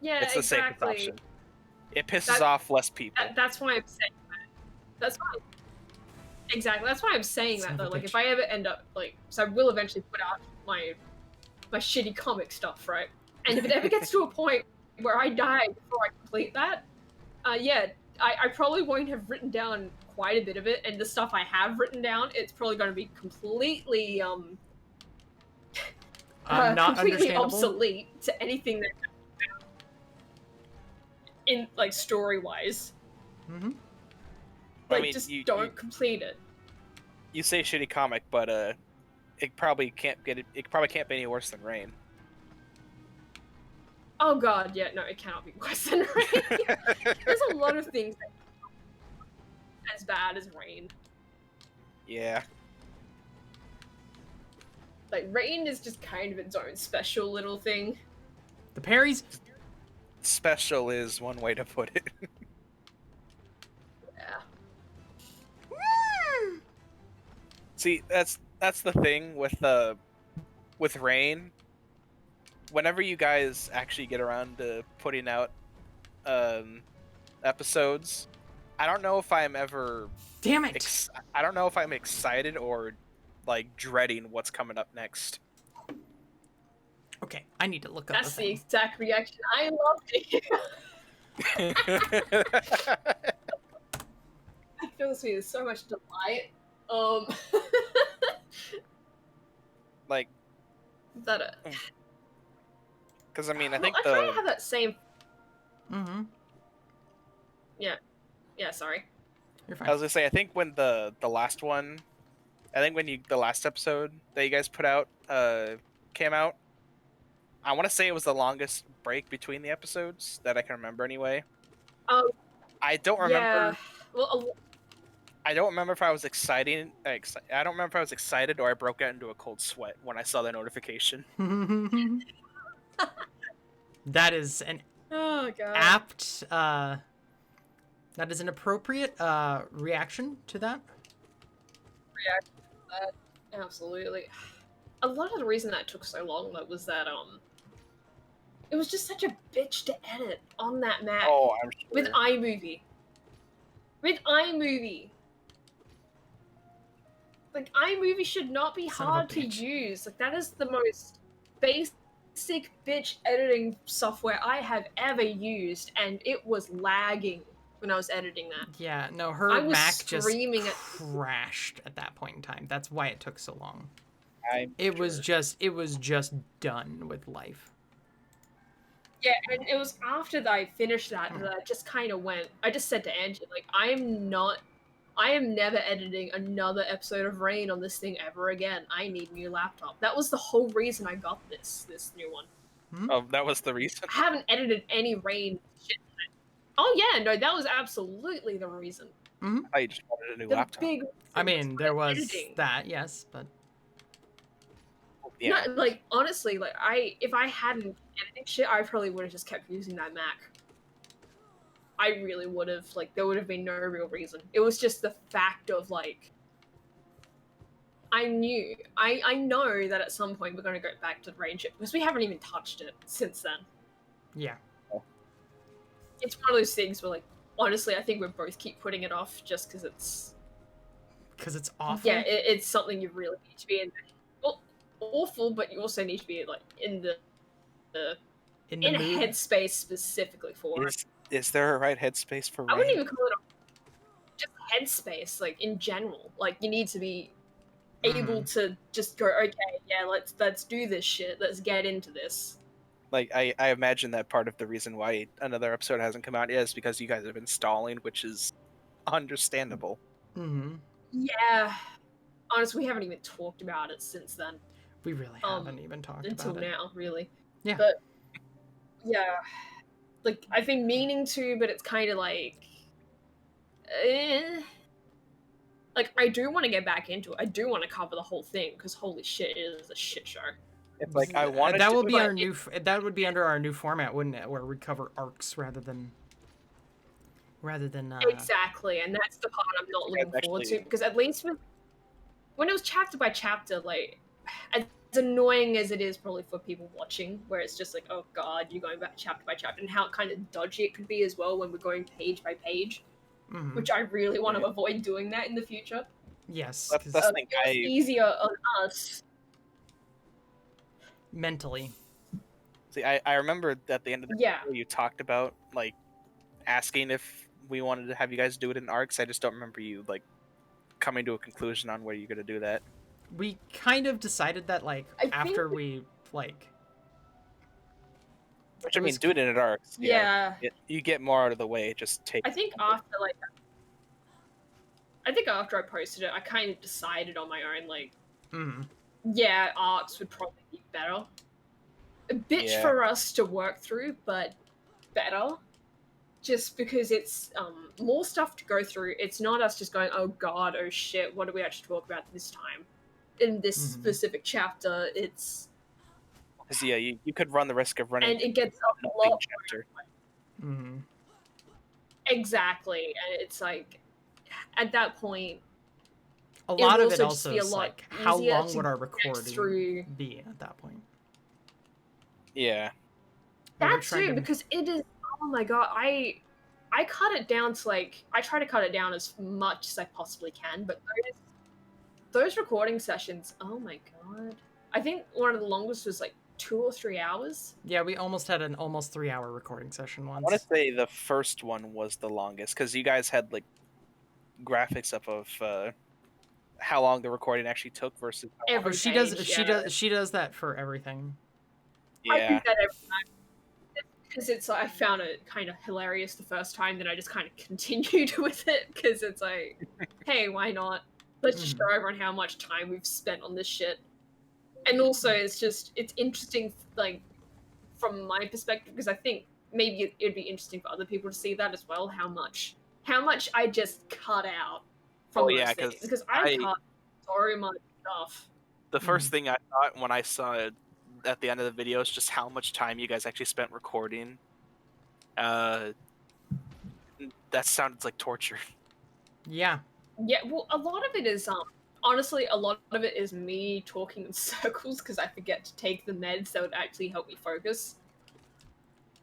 [SPEAKER 2] Yeah,
[SPEAKER 4] It's the safest
[SPEAKER 2] exactly.
[SPEAKER 4] option. It pisses off less people.
[SPEAKER 2] That's why I'm saying that. That's why. Exactly. That's why I'm saying
[SPEAKER 1] Son
[SPEAKER 2] that
[SPEAKER 1] of a
[SPEAKER 2] though. Like,
[SPEAKER 1] bitch.
[SPEAKER 2] if I ever end up like, so I will eventually put out my shitty comic stuff, right? And if it ever gets to a point where I die before I complete that, yeah, I probably won't have written down quite a bit of it, and the stuff I have written down, it's probably going to be completely
[SPEAKER 1] Not
[SPEAKER 2] completely
[SPEAKER 1] understandable.
[SPEAKER 2] obsolete to anything that in like story wise.
[SPEAKER 1] Mm-hmm.
[SPEAKER 2] Like,
[SPEAKER 4] I mean,
[SPEAKER 2] just don't complete it.
[SPEAKER 4] You say shitty comic, but it probably can't be any worse than Rain.
[SPEAKER 2] Oh god, yeah, no, it cannot be worse than Rain. There's a lot of things that are as bad as Rain.
[SPEAKER 4] Yeah.
[SPEAKER 2] Like, Rain is just kind of its own special little thing.
[SPEAKER 1] The Perrys.
[SPEAKER 4] Special is one way to put it.
[SPEAKER 2] Yeah.
[SPEAKER 4] See, that's the thing with Rain. Whenever you guys actually get around to putting out episodes, I don't know if I'm ever
[SPEAKER 1] Damn it.
[SPEAKER 4] I don't know if I'm excited or like dreading what's coming up next.
[SPEAKER 1] Okay, I need to look up
[SPEAKER 2] That's
[SPEAKER 1] the
[SPEAKER 2] the
[SPEAKER 1] thing.
[SPEAKER 2] exact reaction I loved it. It fills me with so much delight.
[SPEAKER 4] Like,
[SPEAKER 2] That
[SPEAKER 4] because I mean, I
[SPEAKER 2] well,
[SPEAKER 4] think
[SPEAKER 2] I kind of have that same.
[SPEAKER 1] Mm-hmm.
[SPEAKER 2] Yeah, sorry.
[SPEAKER 1] You're
[SPEAKER 4] I
[SPEAKER 1] fine.
[SPEAKER 4] was gonna say, I think when the last one, the last episode that you guys put out came out, I want to say it was the longest break between the episodes that I can remember anyway.
[SPEAKER 2] Oh,
[SPEAKER 4] I don't remember.
[SPEAKER 2] yeah. Well,
[SPEAKER 4] I don't remember if I was excited. I don't remember if I was excited or I broke out into a cold sweat when I saw the notification.
[SPEAKER 1] That is an
[SPEAKER 2] oh god.
[SPEAKER 1] apt, that is an appropriate reaction to that.
[SPEAKER 2] Absolutely. A lot of the reason that took so long though was that it was just such a bitch to edit on that Mac
[SPEAKER 4] Oh, I'm sure.
[SPEAKER 2] with iMovie. With iMovie. Like, iMovie should not be
[SPEAKER 1] Son of a
[SPEAKER 2] hard to
[SPEAKER 1] bitch.
[SPEAKER 2] use. Like, that is the most basic bitch editing software I have ever used, and it was lagging when I was editing that.
[SPEAKER 1] Yeah, no,
[SPEAKER 2] I
[SPEAKER 1] her
[SPEAKER 2] was
[SPEAKER 1] Mac just
[SPEAKER 2] screaming at-
[SPEAKER 1] crashed at that point in time. That's why it took so long.
[SPEAKER 4] I'm
[SPEAKER 1] It was
[SPEAKER 4] sure.
[SPEAKER 1] just done with life.
[SPEAKER 2] Yeah, and it was after that I finished that I just kind of went. I just said to Angie, like, I am never editing another episode of Rain on this thing ever again. I need a new laptop. That was the whole reason I got this new one.
[SPEAKER 4] Oh, that was the reason.
[SPEAKER 2] I haven't edited any Rain shit. Oh yeah, no, that was absolutely the reason.
[SPEAKER 4] I just wanted a new
[SPEAKER 2] The
[SPEAKER 4] laptop.
[SPEAKER 2] big.
[SPEAKER 1] I mean, there was
[SPEAKER 2] editing.
[SPEAKER 1] that, yes, but
[SPEAKER 4] Yeah.
[SPEAKER 2] No, like, honestly, like, if I hadn't edited shit, I probably would have just kept using that Mac. I really would have. Like, there would have been no real reason. It was just the fact of, like, I know that at some point we're going to go back to the Rain ship, because we haven't even touched it since then.
[SPEAKER 1] yeah.
[SPEAKER 2] It's one of those things where, like, honestly, I think we both keep putting it off just because it's
[SPEAKER 1] awful.
[SPEAKER 2] yeah, it's something you really need to be in. Well, awful, but you also need to be like in a
[SPEAKER 1] mood.
[SPEAKER 2] headspace specifically for it.
[SPEAKER 4] Is there a right headspace for Rain?
[SPEAKER 2] I wouldn't even call it just headspace, like in general. Like you need to be able to just go, okay, yeah, let's do this shit. Let's get into this.
[SPEAKER 4] Like I imagine that part of the reason why another episode hasn't come out yet is because you guys have been stalling, which is understandable.
[SPEAKER 1] Mm-hmm.
[SPEAKER 2] Yeah. Honestly, we haven't even talked about it since then.
[SPEAKER 1] We really haven't even talked
[SPEAKER 2] Until
[SPEAKER 1] about it.
[SPEAKER 2] now, really.
[SPEAKER 1] Yeah.
[SPEAKER 2] But yeah. Like I've been meaning to, but it's kind of like like I do want to get back into it. I do want to cover the whole thing because holy shit, it is a shit show.
[SPEAKER 4] It's like I wanted
[SPEAKER 1] that
[SPEAKER 4] to,
[SPEAKER 1] would be
[SPEAKER 4] but
[SPEAKER 1] our new. That would be under our new format, wouldn't it? Where we cover arcs rather than.
[SPEAKER 2] Exactly, and that's the part I'm not looking forward to because at least when it was chapter by chapter, like as annoying as it is probably for people watching, where it's just like, oh god, you're going back chapter by chapter, and how kind of dodgy it could be as well when we're going page by page, which I really want to avoid doing that in the future.
[SPEAKER 1] Yes,
[SPEAKER 4] that's the thing.
[SPEAKER 2] It's easier on us
[SPEAKER 1] mentally.
[SPEAKER 4] See, I remember at the end of the
[SPEAKER 2] yeah.
[SPEAKER 4] video you talked about like asking if we wanted to have you guys do it in arcs. I just don't remember you like coming to a conclusion on where you're gonna do that.
[SPEAKER 1] We kind of decided that like after we like.
[SPEAKER 4] Which I mean, do it in arcs.
[SPEAKER 2] Yeah.
[SPEAKER 4] You get more out of the way. Just take.
[SPEAKER 2] I think after I posted it, I kind of decided on my own, like, yeah, arcs would probably be better. A bitch for us to work through, but better. Just because it's more stuff to go through. It's not us just going, oh god, oh shit, what do we actually talk about this time? In this specific chapter, it's...
[SPEAKER 4] Yeah, you could run the risk of running...
[SPEAKER 2] And it gets a lot...
[SPEAKER 4] chapter.
[SPEAKER 2] Exactly, and it's like, at that point...
[SPEAKER 1] A lot of it also is like, how long would our recording be at that point?
[SPEAKER 4] Yeah.
[SPEAKER 2] That too, because it is... Oh my god, I cut it down to like... I try to cut it down as much as I possibly can, but those recording sessions, oh my god. I think one of the longest was like 2 or 3 hours.
[SPEAKER 1] Yeah, we almost had an almost 3-hour recording session once.
[SPEAKER 4] I want to say the first one was the longest, because you guys had like graphics up of how long the recording actually took versus
[SPEAKER 1] every page, she does that for everything.
[SPEAKER 2] Yeah. I do that every time. Because it's like, I found it kind of hilarious the first time, then I just kind of continued with it, because it's like, hey, why not? Let's just show everyone how much time we've spent on this shit. And also, it's interesting, like, from my perspective, because I think maybe it'd be interesting for other people to see that as well, how much I just cut out from those things. Because I cut so much stuff.
[SPEAKER 4] The first thing I thought when I saw it at the end of the video is just how much time you guys actually spent recording. That sounded like torture.
[SPEAKER 1] Yeah.
[SPEAKER 2] Yeah, well, a lot of it is, honestly, a lot of it is me talking in circles because I forget to take the meds that would actually help me focus.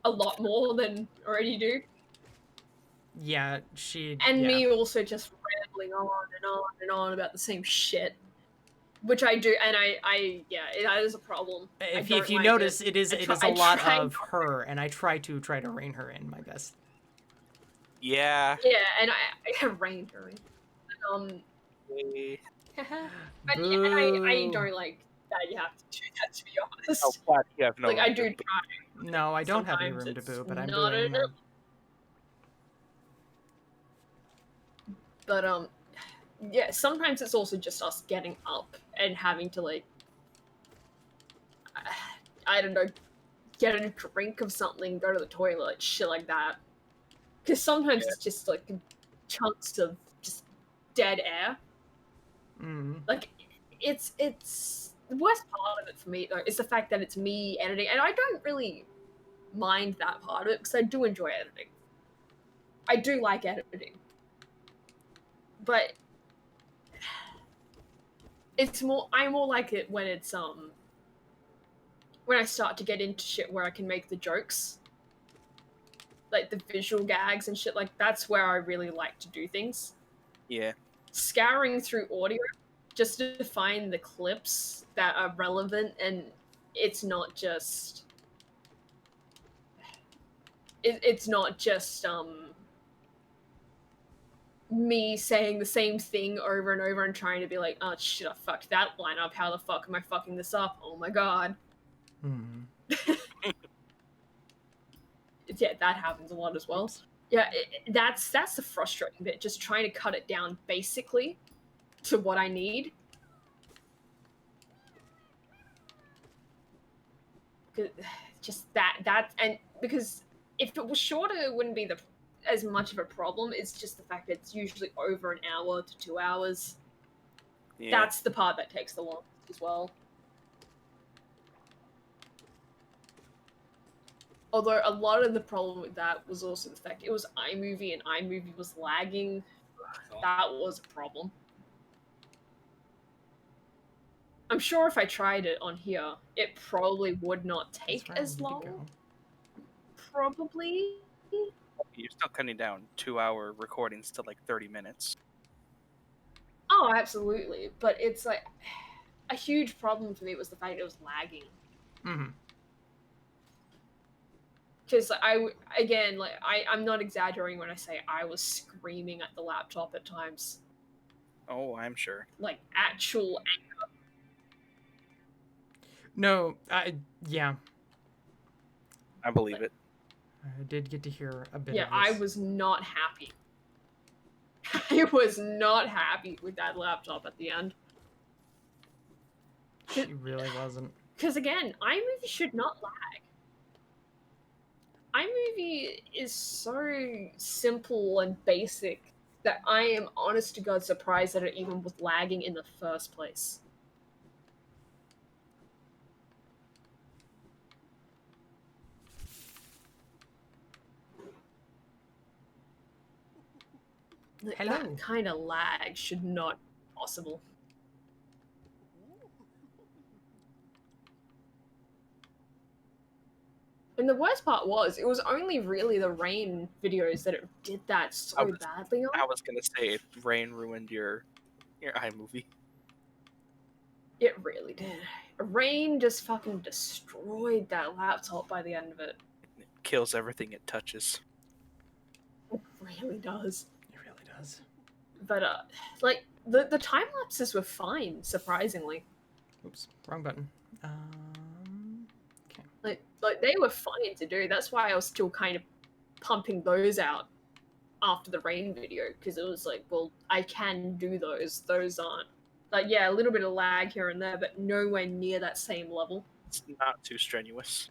[SPEAKER 2] A lot more than I already do.
[SPEAKER 1] Yeah,
[SPEAKER 2] me also just rambling on and on and on about the same shit. Which I do, and that is a problem.
[SPEAKER 1] If you notice, it is a lot of her, and I try to rein her in my best.
[SPEAKER 2] Yeah. Yeah, and I rein her in. But yeah, I don't like that you have to do that, to be honest.
[SPEAKER 4] Oh, God, you have no
[SPEAKER 2] like, I do try.
[SPEAKER 1] No, I don't have any room to boo, but I'm booing her.
[SPEAKER 2] But, yeah, sometimes it's also just us getting up and having to, like, I don't know, get a drink of something, go to the toilet, shit like that. Because sometimes it's just, like, chunks of just dead air. Like, it's the worst part of it for me, though, is the fact that it's me editing, and I don't really mind that part of it, because I do enjoy editing. I do like editing. But I more like it when it's when I start to get into shit where I can make the jokes, like the visual gags and shit. Like, that's where I really like to do things.
[SPEAKER 4] Yeah.
[SPEAKER 2] Scouring through audio just to find the clips that are relevant, and it's not just me saying the same thing over and over and trying to be like, oh shit, I fucked that line up. How the fuck am I fucking this up? Oh my god.
[SPEAKER 1] Hmm.
[SPEAKER 2] Yeah, that happens a lot as well.
[SPEAKER 1] Oops.
[SPEAKER 2] Yeah, that's the frustrating bit. Just trying to cut it down basically to what I need. Just that, and because if it was shorter, it wouldn't be as much of a problem. It's just the fact that it's usually over an hour to 2 hours.
[SPEAKER 4] Yeah.
[SPEAKER 2] That's the part that takes the longest as well. Although a lot of the problem with that was also the fact it was iMovie and iMovie was lagging. That was a problem. I'm sure if I tried it on here, it probably would not
[SPEAKER 1] That's
[SPEAKER 2] take
[SPEAKER 1] where I
[SPEAKER 2] as
[SPEAKER 1] need to
[SPEAKER 2] long.
[SPEAKER 1] go.
[SPEAKER 2] Probably.
[SPEAKER 4] You're still cutting down 2-hour recordings to like 30 minutes.
[SPEAKER 2] Oh, absolutely. But it's like a huge problem for me was the fact it was lagging.
[SPEAKER 1] Mm-hmm.
[SPEAKER 2] Because I'm not exaggerating when I say I was screaming at the laptop at times.
[SPEAKER 4] Oh, I'm sure.
[SPEAKER 2] Like actual.
[SPEAKER 1] No, yeah,
[SPEAKER 4] I believe it.
[SPEAKER 1] I did get to hear a bit
[SPEAKER 2] Yeah,
[SPEAKER 1] of
[SPEAKER 2] I
[SPEAKER 1] this.
[SPEAKER 2] was not happy. I was not happy with that laptop at the end.
[SPEAKER 1] She really wasn't.
[SPEAKER 2] Because again, iMovie should not lag. iMovie is so simple and basic that I am honest to God surprised that it even was lagging in the first place.
[SPEAKER 1] Hello.
[SPEAKER 2] That kind of lag should not be possible. And the worst part was, it was only really the rain videos that it did that so badly on.
[SPEAKER 4] I was gonna say rain ruined your iMovie.
[SPEAKER 2] It really did. Rain just fucking destroyed that laptop by the end of it.
[SPEAKER 4] It kills everything it touches.
[SPEAKER 2] It really does.
[SPEAKER 1] It really does.
[SPEAKER 2] But like the time lapses were fine, surprisingly.
[SPEAKER 1] Oops, wrong button. Okay.
[SPEAKER 2] Like they were fine to do. That's why I was still kind of pumping those out after the rain video, because it was like, well, I can do those. Those aren't like, yeah, a little bit of lag here and there, but nowhere near that same level.
[SPEAKER 4] It's not too strenuous.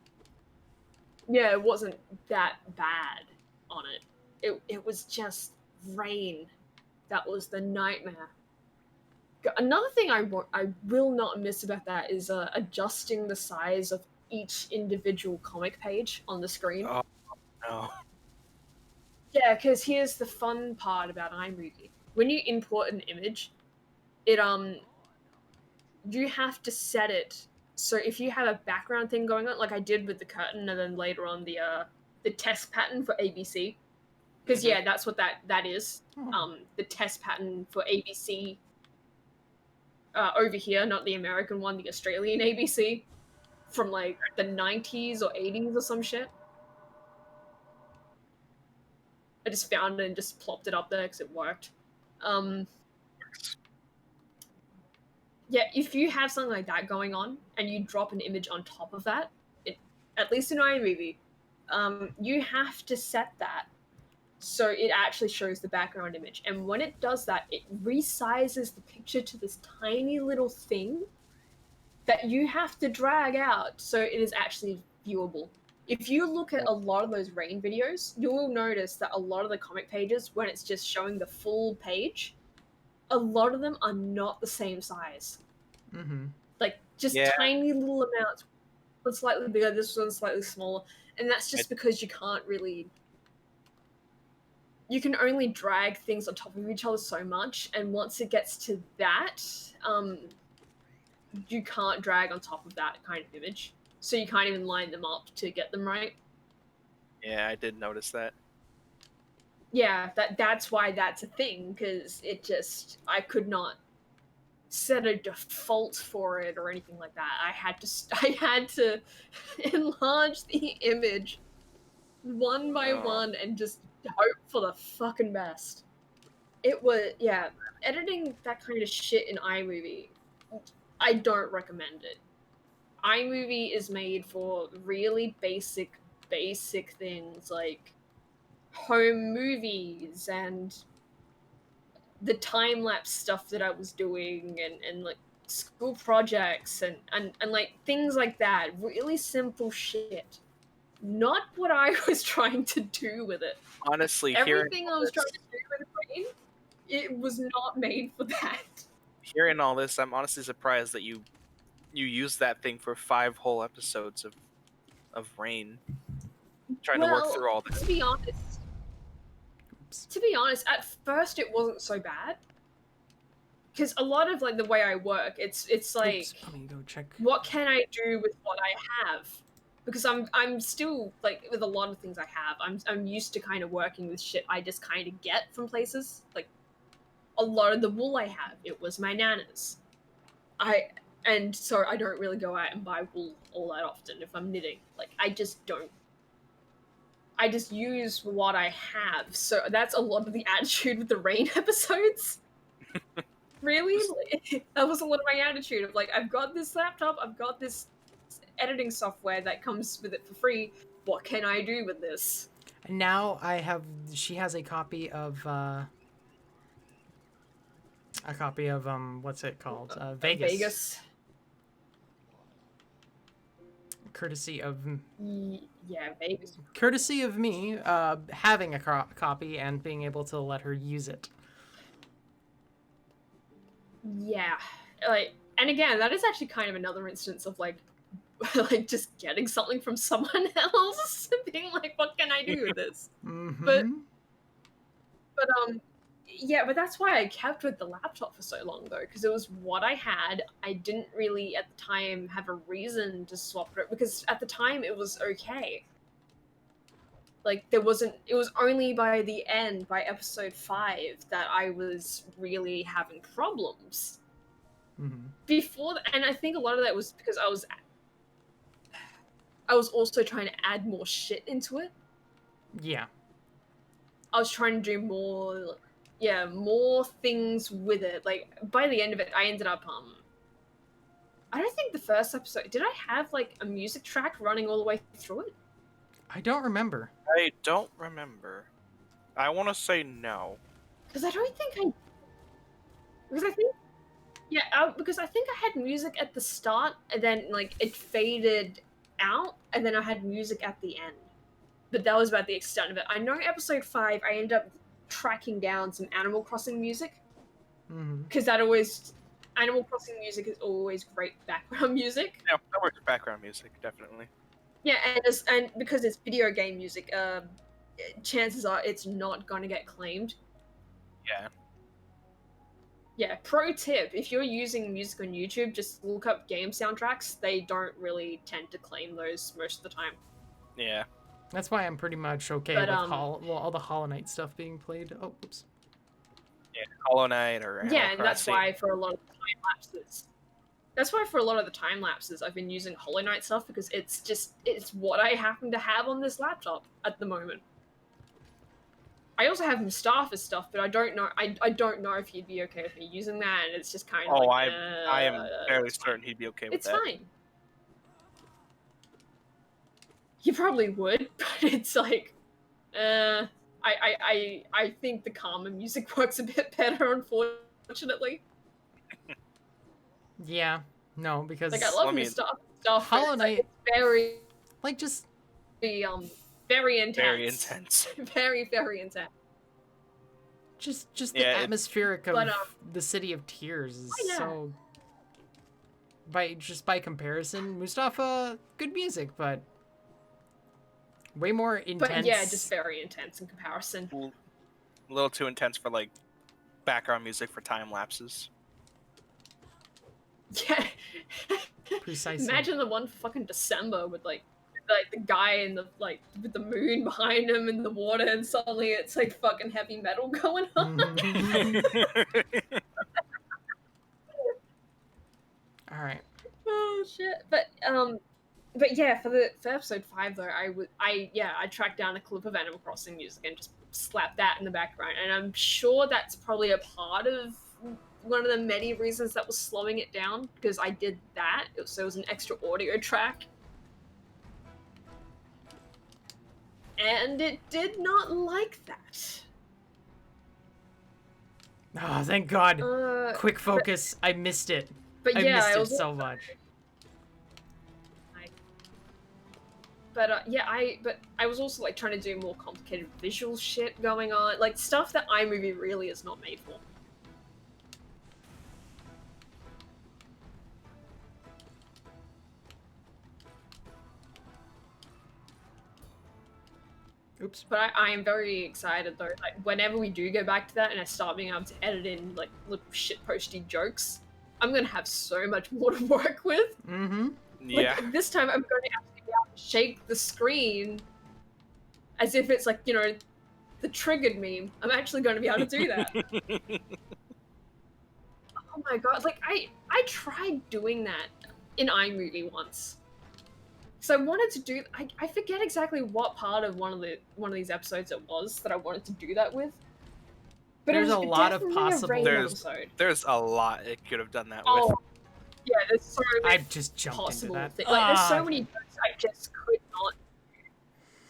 [SPEAKER 2] Yeah, it wasn't that bad on it. It was just rain. That was the nightmare. Another thing I will not miss about that is adjusting the size of each individual comic page on the screen.
[SPEAKER 4] Oh no.
[SPEAKER 2] Yeah, because here's the fun part about iMovie. When you import an image, it you have to set it so if you have a background thing going on, like I did with the curtain, and then later on the test pattern for ABC, because yeah, that's what that is. The test pattern for ABC over here, not the American one, the Australian ABC from like the 90s or 80s or some shit. I just found it and just plopped it up there because it worked. Yeah, if you have something like that going on and you drop an image on top of that, at least in iMovie, you have to set that so it actually shows the background image. And when it does that, it resizes the picture to this tiny little thing that you have to drag out so it is actually viewable. If you look at a lot of those rain videos, you will notice that a lot of the comic pages, when it's just showing the full page, a lot of them are not the same size.
[SPEAKER 1] Mm-hmm.
[SPEAKER 2] Like, just tiny little amounts. One slightly bigger, this one's slightly smaller. And that's just because you can't really... You can only drag things on top of each other so much, and once it gets to that, you can't drag on top of that kind of image. So you can't even line them up to get them right.
[SPEAKER 4] Yeah, I did notice that.
[SPEAKER 2] Yeah, that's why that's a thing, because it just... I could not set a default for it or anything like that. I had to enlarge the image one by one and just hope for the fucking best. it was, yeah, editing that kind of shit in iMovie, I don't recommend it. iMovie is made for really basic things like home movies and the time lapse stuff that I was doing and like school projects and like things like that. Really simple shit. Not what I was trying to do with it.
[SPEAKER 4] Honestly,
[SPEAKER 2] Everything I was trying to do with Brain, it was not made for that.
[SPEAKER 4] hearing all this, I'm honestly surprised that you used that thing for 5 whole episodes of Rain, trying to work through all
[SPEAKER 2] To
[SPEAKER 4] this.
[SPEAKER 2] be honest,
[SPEAKER 1] Oops.
[SPEAKER 2] at first it wasn't so bad. Because a lot of like the way I work, it's like,
[SPEAKER 1] Oops. Let me go check.
[SPEAKER 2] what can I do with what I have? Because I'm still like with a lot of things I have, I'm used to kind of working with shit I just kind of get from places. Like a lot of the wool I have, it was my nana's. And so I don't really go out and buy wool all that often if I'm knitting. Like I just don't. I just use what I have. So that's a lot of the attitude with the Rain episodes. Really? That was a lot of my attitude of like, I've got this laptop, I've got this editing software that comes with it for free. What can I do with this?
[SPEAKER 1] And now she has a copy of what's it called? Vegas. Courtesy of
[SPEAKER 2] Yeah, Vegas.
[SPEAKER 1] Courtesy of me having a copy and being able to let her use it.
[SPEAKER 2] Yeah, like, and again, that is actually kind of another instance of like, like just getting something from someone else, and being like, what can I do with this?
[SPEAKER 1] Mm-hmm.
[SPEAKER 2] But yeah, but that's why I kept with the laptop for so long though, because it was what I had. I didn't really at the time have a reason to swap it because at the time it was okay. Like it was only by the end, by episode 5, that I was really having problems.
[SPEAKER 1] Mm-hmm.
[SPEAKER 2] Before and I think a lot of that was because I was also trying to add more shit into it.
[SPEAKER 1] Yeah.
[SPEAKER 2] I was trying to do more things with it. Like by the end of it, I ended up I don't think the first episode did I have like a music track running all the way through it?
[SPEAKER 1] I don't remember.
[SPEAKER 4] I don't remember. I want to say no.
[SPEAKER 2] Because I don't think I. Because I think. Yeah, because I think I had music at the start, and then like it faded out, and then I had music at the end. But that was about the extent of it. I know episode 5, I ended up tracking down some Animal Crossing music. Because Animal Crossing music is always great background music.
[SPEAKER 4] Yeah, that works for background music, definitely.
[SPEAKER 2] Yeah, and because it's video game music, chances are it's not gonna get claimed.
[SPEAKER 4] Yeah.
[SPEAKER 2] Yeah, pro tip, if you're using music on YouTube, just look up game soundtracks. They don't really tend to claim those most of the time.
[SPEAKER 4] Yeah.
[SPEAKER 1] That's why I'm pretty much okay with all the Hollow Knight stuff being played. Oh, oops.
[SPEAKER 4] Yeah, Hollow Knight or Animal
[SPEAKER 2] Yeah, and that's
[SPEAKER 4] Crossing.
[SPEAKER 2] why for a lot of the time lapses, I've been using Hollow Knight stuff because it's what I happen to have on this laptop at the moment. I also have Mustafa stuff, but I don't know. I don't know if he'd be okay with me using that, and it's just kind of like.
[SPEAKER 4] I am fairly certain he'd be okay with that.
[SPEAKER 2] It's fine. He probably would, but it's like, I think the calmer music works a bit better, unfortunately.
[SPEAKER 1] Yeah. No, because
[SPEAKER 2] Like I love Mustafa stuff.
[SPEAKER 1] Hollow Knight,
[SPEAKER 2] it's very
[SPEAKER 1] like just
[SPEAKER 2] very intense.
[SPEAKER 4] Very intense.
[SPEAKER 2] Very, very intense.
[SPEAKER 1] Just the atmospheric of the City of Tears is so. By comparison, Mustafa, good music, but way more intense.
[SPEAKER 2] But yeah, just very intense in comparison.
[SPEAKER 4] A little too intense for like background music for time lapses.
[SPEAKER 2] Yeah.
[SPEAKER 1] Precisely.
[SPEAKER 2] Imagine the one for fucking December with like the guy in the with the moon behind him in the water, and suddenly it's like fucking heavy metal going on.
[SPEAKER 1] All right.
[SPEAKER 2] Oh shit! But yeah, for episode 5 though, I tracked down a clip of Animal Crossing music and just slap that in the background. And I'm sure that's probably a part of one of the many reasons that was slowing it down, because I did that. So it was an extra audio track. And it did not like that.
[SPEAKER 1] Oh, thank God. Quick
[SPEAKER 2] But,
[SPEAKER 1] focus. I missed it.
[SPEAKER 2] but
[SPEAKER 1] I
[SPEAKER 2] yeah,
[SPEAKER 1] missed
[SPEAKER 2] I
[SPEAKER 1] it
[SPEAKER 2] was
[SPEAKER 1] so much.
[SPEAKER 2] But yeah, I was also like trying to do more complicated visual shit going on, like stuff that iMovie really is not made for.
[SPEAKER 1] Oops.
[SPEAKER 2] But I am very excited though. Like whenever we do go back to that and I start being able to edit in like little shitposty jokes, I'm gonna have so much more to work with.
[SPEAKER 1] Mm-hmm.
[SPEAKER 4] Yeah.
[SPEAKER 2] Like, this time I'm going to actually be able to shake the screen as if it's like, you know, the triggered meme. I'm actually going to be able to do that. Oh my god, like I tried doing that in iMovie once. So I wanted to do I forget exactly what part of one of these episodes it was that I wanted to do that with. But
[SPEAKER 1] There's
[SPEAKER 2] it was
[SPEAKER 1] a lot of
[SPEAKER 2] definitely
[SPEAKER 1] possible-
[SPEAKER 2] a rain
[SPEAKER 4] There's-
[SPEAKER 2] episode.
[SPEAKER 4] There's a lot it could have done that
[SPEAKER 2] Oh,
[SPEAKER 4] with.
[SPEAKER 2] yeah, there's so many
[SPEAKER 1] I just jumped into
[SPEAKER 2] possible
[SPEAKER 1] that.
[SPEAKER 2] things. Like, there's so
[SPEAKER 1] Ah,
[SPEAKER 2] many jokes I just could not.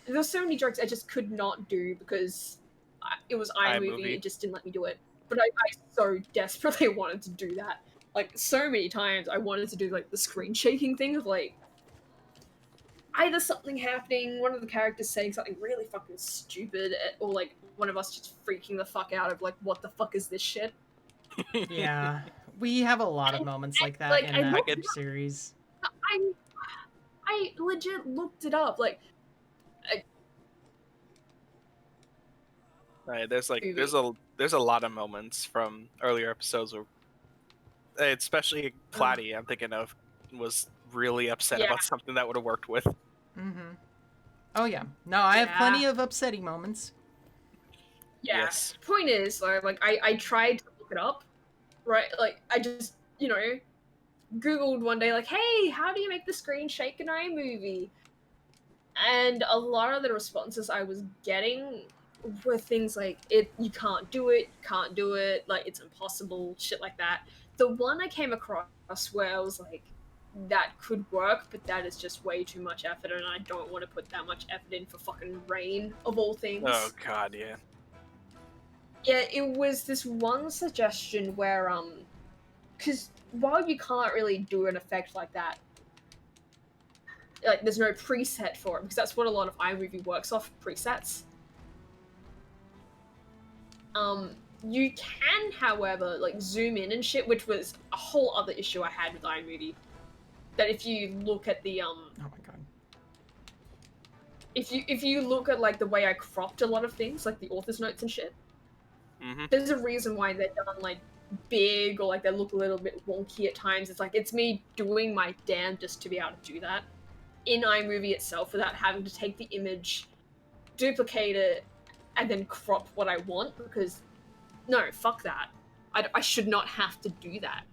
[SPEAKER 2] There's so many jokes I just could not do because it was iMovie.
[SPEAKER 4] iMovie.
[SPEAKER 2] It just didn't let me do it. But I so desperately wanted to do that. Like, so many times I wanted to do, like, the screen shaking thing of, like, either something happening, one of the characters saying something really fucking stupid, or, like, one of us just freaking the fuck out of, like, what the fuck is this shit?
[SPEAKER 1] yeah. We have a lot of moments like that
[SPEAKER 2] Like,
[SPEAKER 1] in
[SPEAKER 2] I
[SPEAKER 1] that
[SPEAKER 2] looked-
[SPEAKER 1] series.
[SPEAKER 2] I legit looked it up. Like,
[SPEAKER 4] Right, there's
[SPEAKER 2] Movie.
[SPEAKER 4] there's a lot of moments from earlier episodes where, especially Platy, I'm thinking of, was really upset
[SPEAKER 2] Yeah.
[SPEAKER 4] about something that would have worked with.
[SPEAKER 1] Mm-hmm. Oh yeah. No, I have
[SPEAKER 2] Yeah.
[SPEAKER 1] plenty of upsetting moments.
[SPEAKER 2] yeah.
[SPEAKER 4] Yes.
[SPEAKER 2] Point is, though, like, I tried to look it up, right? Like, I just, you know, Googled one day, like, hey, how do you make the screen shake in iMovie? And a lot of the responses I was getting were things like, you can't do it, like, it's impossible, shit like that. The one I came across where I was like, that could work, but that is just way too much effort, and I don't want to put that much effort in for fucking rain, of all things.
[SPEAKER 4] Oh god, yeah.
[SPEAKER 2] Yeah, it was this one suggestion where, because while you can't really do an effect like that, like, there's no preset for it, because that's what a lot of iMovie works off, presets. You can, however, like, zoom in and shit, which was a whole other issue I had with iMovie. That if you look at the,
[SPEAKER 1] Oh my god.
[SPEAKER 2] if you look at, like, the way I cropped a lot of things, like the author's notes and shit,
[SPEAKER 4] Mm-hmm.
[SPEAKER 2] there's a reason why they're done, like, big, or, like, they look a little bit wonky at times. It's like, it's me doing my damnedest to be able to do that in iMovie itself without having to take the image, duplicate it, and then crop what I want, because, no, fuck that. I should not have to do that.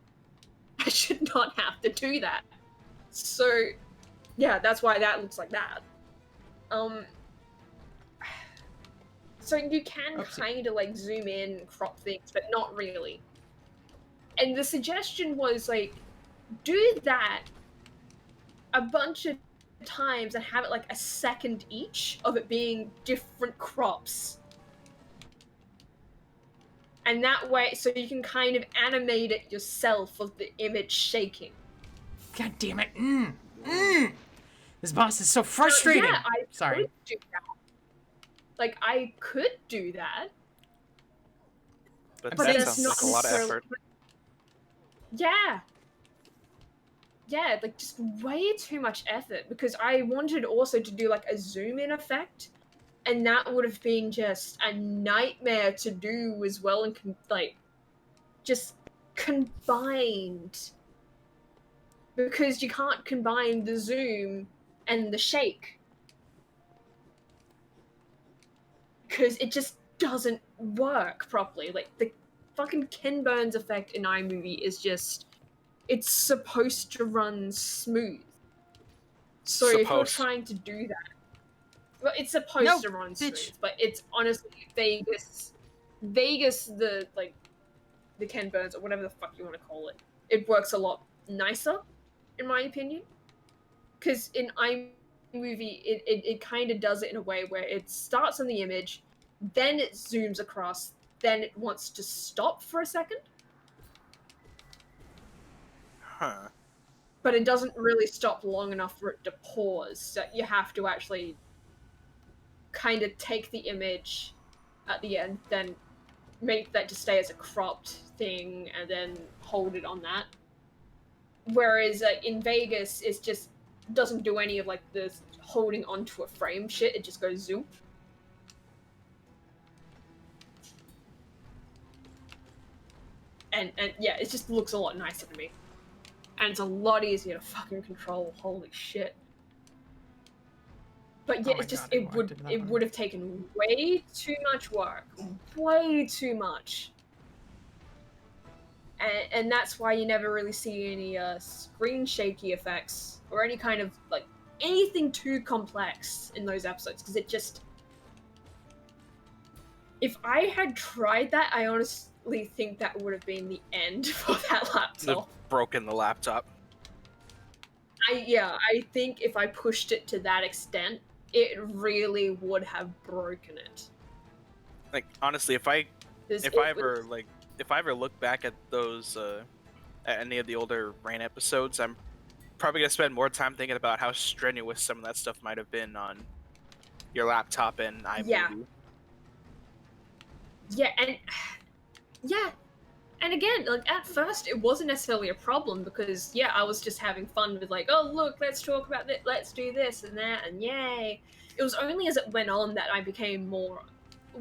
[SPEAKER 2] I should not have to do that. So, yeah, that's why that looks like that. So you can
[SPEAKER 1] Oopsie.
[SPEAKER 2] kind of, like, zoom in and crop things, but not really. And the suggestion was, like, do that a bunch of times and have it, like, a second each of it being different crops. And that way, so you can kind of animate it yourself of the image shaking.
[SPEAKER 1] God damn it. This boss is so frustrating.
[SPEAKER 2] Yeah, I
[SPEAKER 1] Sorry.
[SPEAKER 2] could do that. Like, I could do that.
[SPEAKER 4] But
[SPEAKER 1] But
[SPEAKER 4] that
[SPEAKER 1] it's
[SPEAKER 4] sounds
[SPEAKER 1] not
[SPEAKER 4] like a lot of
[SPEAKER 2] necessarily-
[SPEAKER 4] effort.
[SPEAKER 2] Yeah. Yeah, like, just way too much effort, because I wanted also to do, like, a zoom in effect, and that would have been just a nightmare to do as well, and like, just combined, because you can't combine the zoom and the shake, because it just doesn't work properly. Like, the fucking Ken Burns effect in iMovie is just, it's supposed to run smooth. So if you're
[SPEAKER 4] Supposed.
[SPEAKER 2] trying to do that, Well, it's supposed to
[SPEAKER 1] No,
[SPEAKER 2] run
[SPEAKER 1] bitch.
[SPEAKER 2] smooth, but it's honestly Vegas, the Ken Burns or whatever the fuck you want to call it. It works a lot nicer, in my opinion, because in iMovie it kind of does it in a way where it starts on the image, then it zooms across, then it wants to stop for a second,
[SPEAKER 4] Huh.
[SPEAKER 2] but it doesn't really stop long enough for it to pause. So you have to actually kind of take the image at the end, then make that to stay as a cropped thing, and then hold it on that. Whereas in Vegas, it just doesn't do any of like the holding onto a frame shit. It just goes zoom. And yeah, it just looks a lot nicer to me. And it's a lot easier to fucking control. Holy shit. But yeah,
[SPEAKER 1] Oh my
[SPEAKER 2] it's just
[SPEAKER 1] God, I walked into that
[SPEAKER 2] it
[SPEAKER 1] one.
[SPEAKER 2] would have taken way too much work. Way too much. And that's why you never really see any screen shaky effects or any kind of like anything too complex in those episodes, because it just, if I had tried that, I honestly think that would have been the end for that laptop.
[SPEAKER 4] Broken the laptop.
[SPEAKER 2] I think if I pushed it to that extent, it really would have broken it.
[SPEAKER 4] Like honestly, if I ever look back at those at any of the older Rain episodes, I'm probably gonna spend more time thinking about how strenuous some of that stuff might have been on your laptop and iMovie.
[SPEAKER 2] Yeah, and again, like at first it wasn't necessarily a problem, because yeah, I was just having fun with like, oh look, let's talk about this, let's do this and that, and yay. It was only as it went on that I became more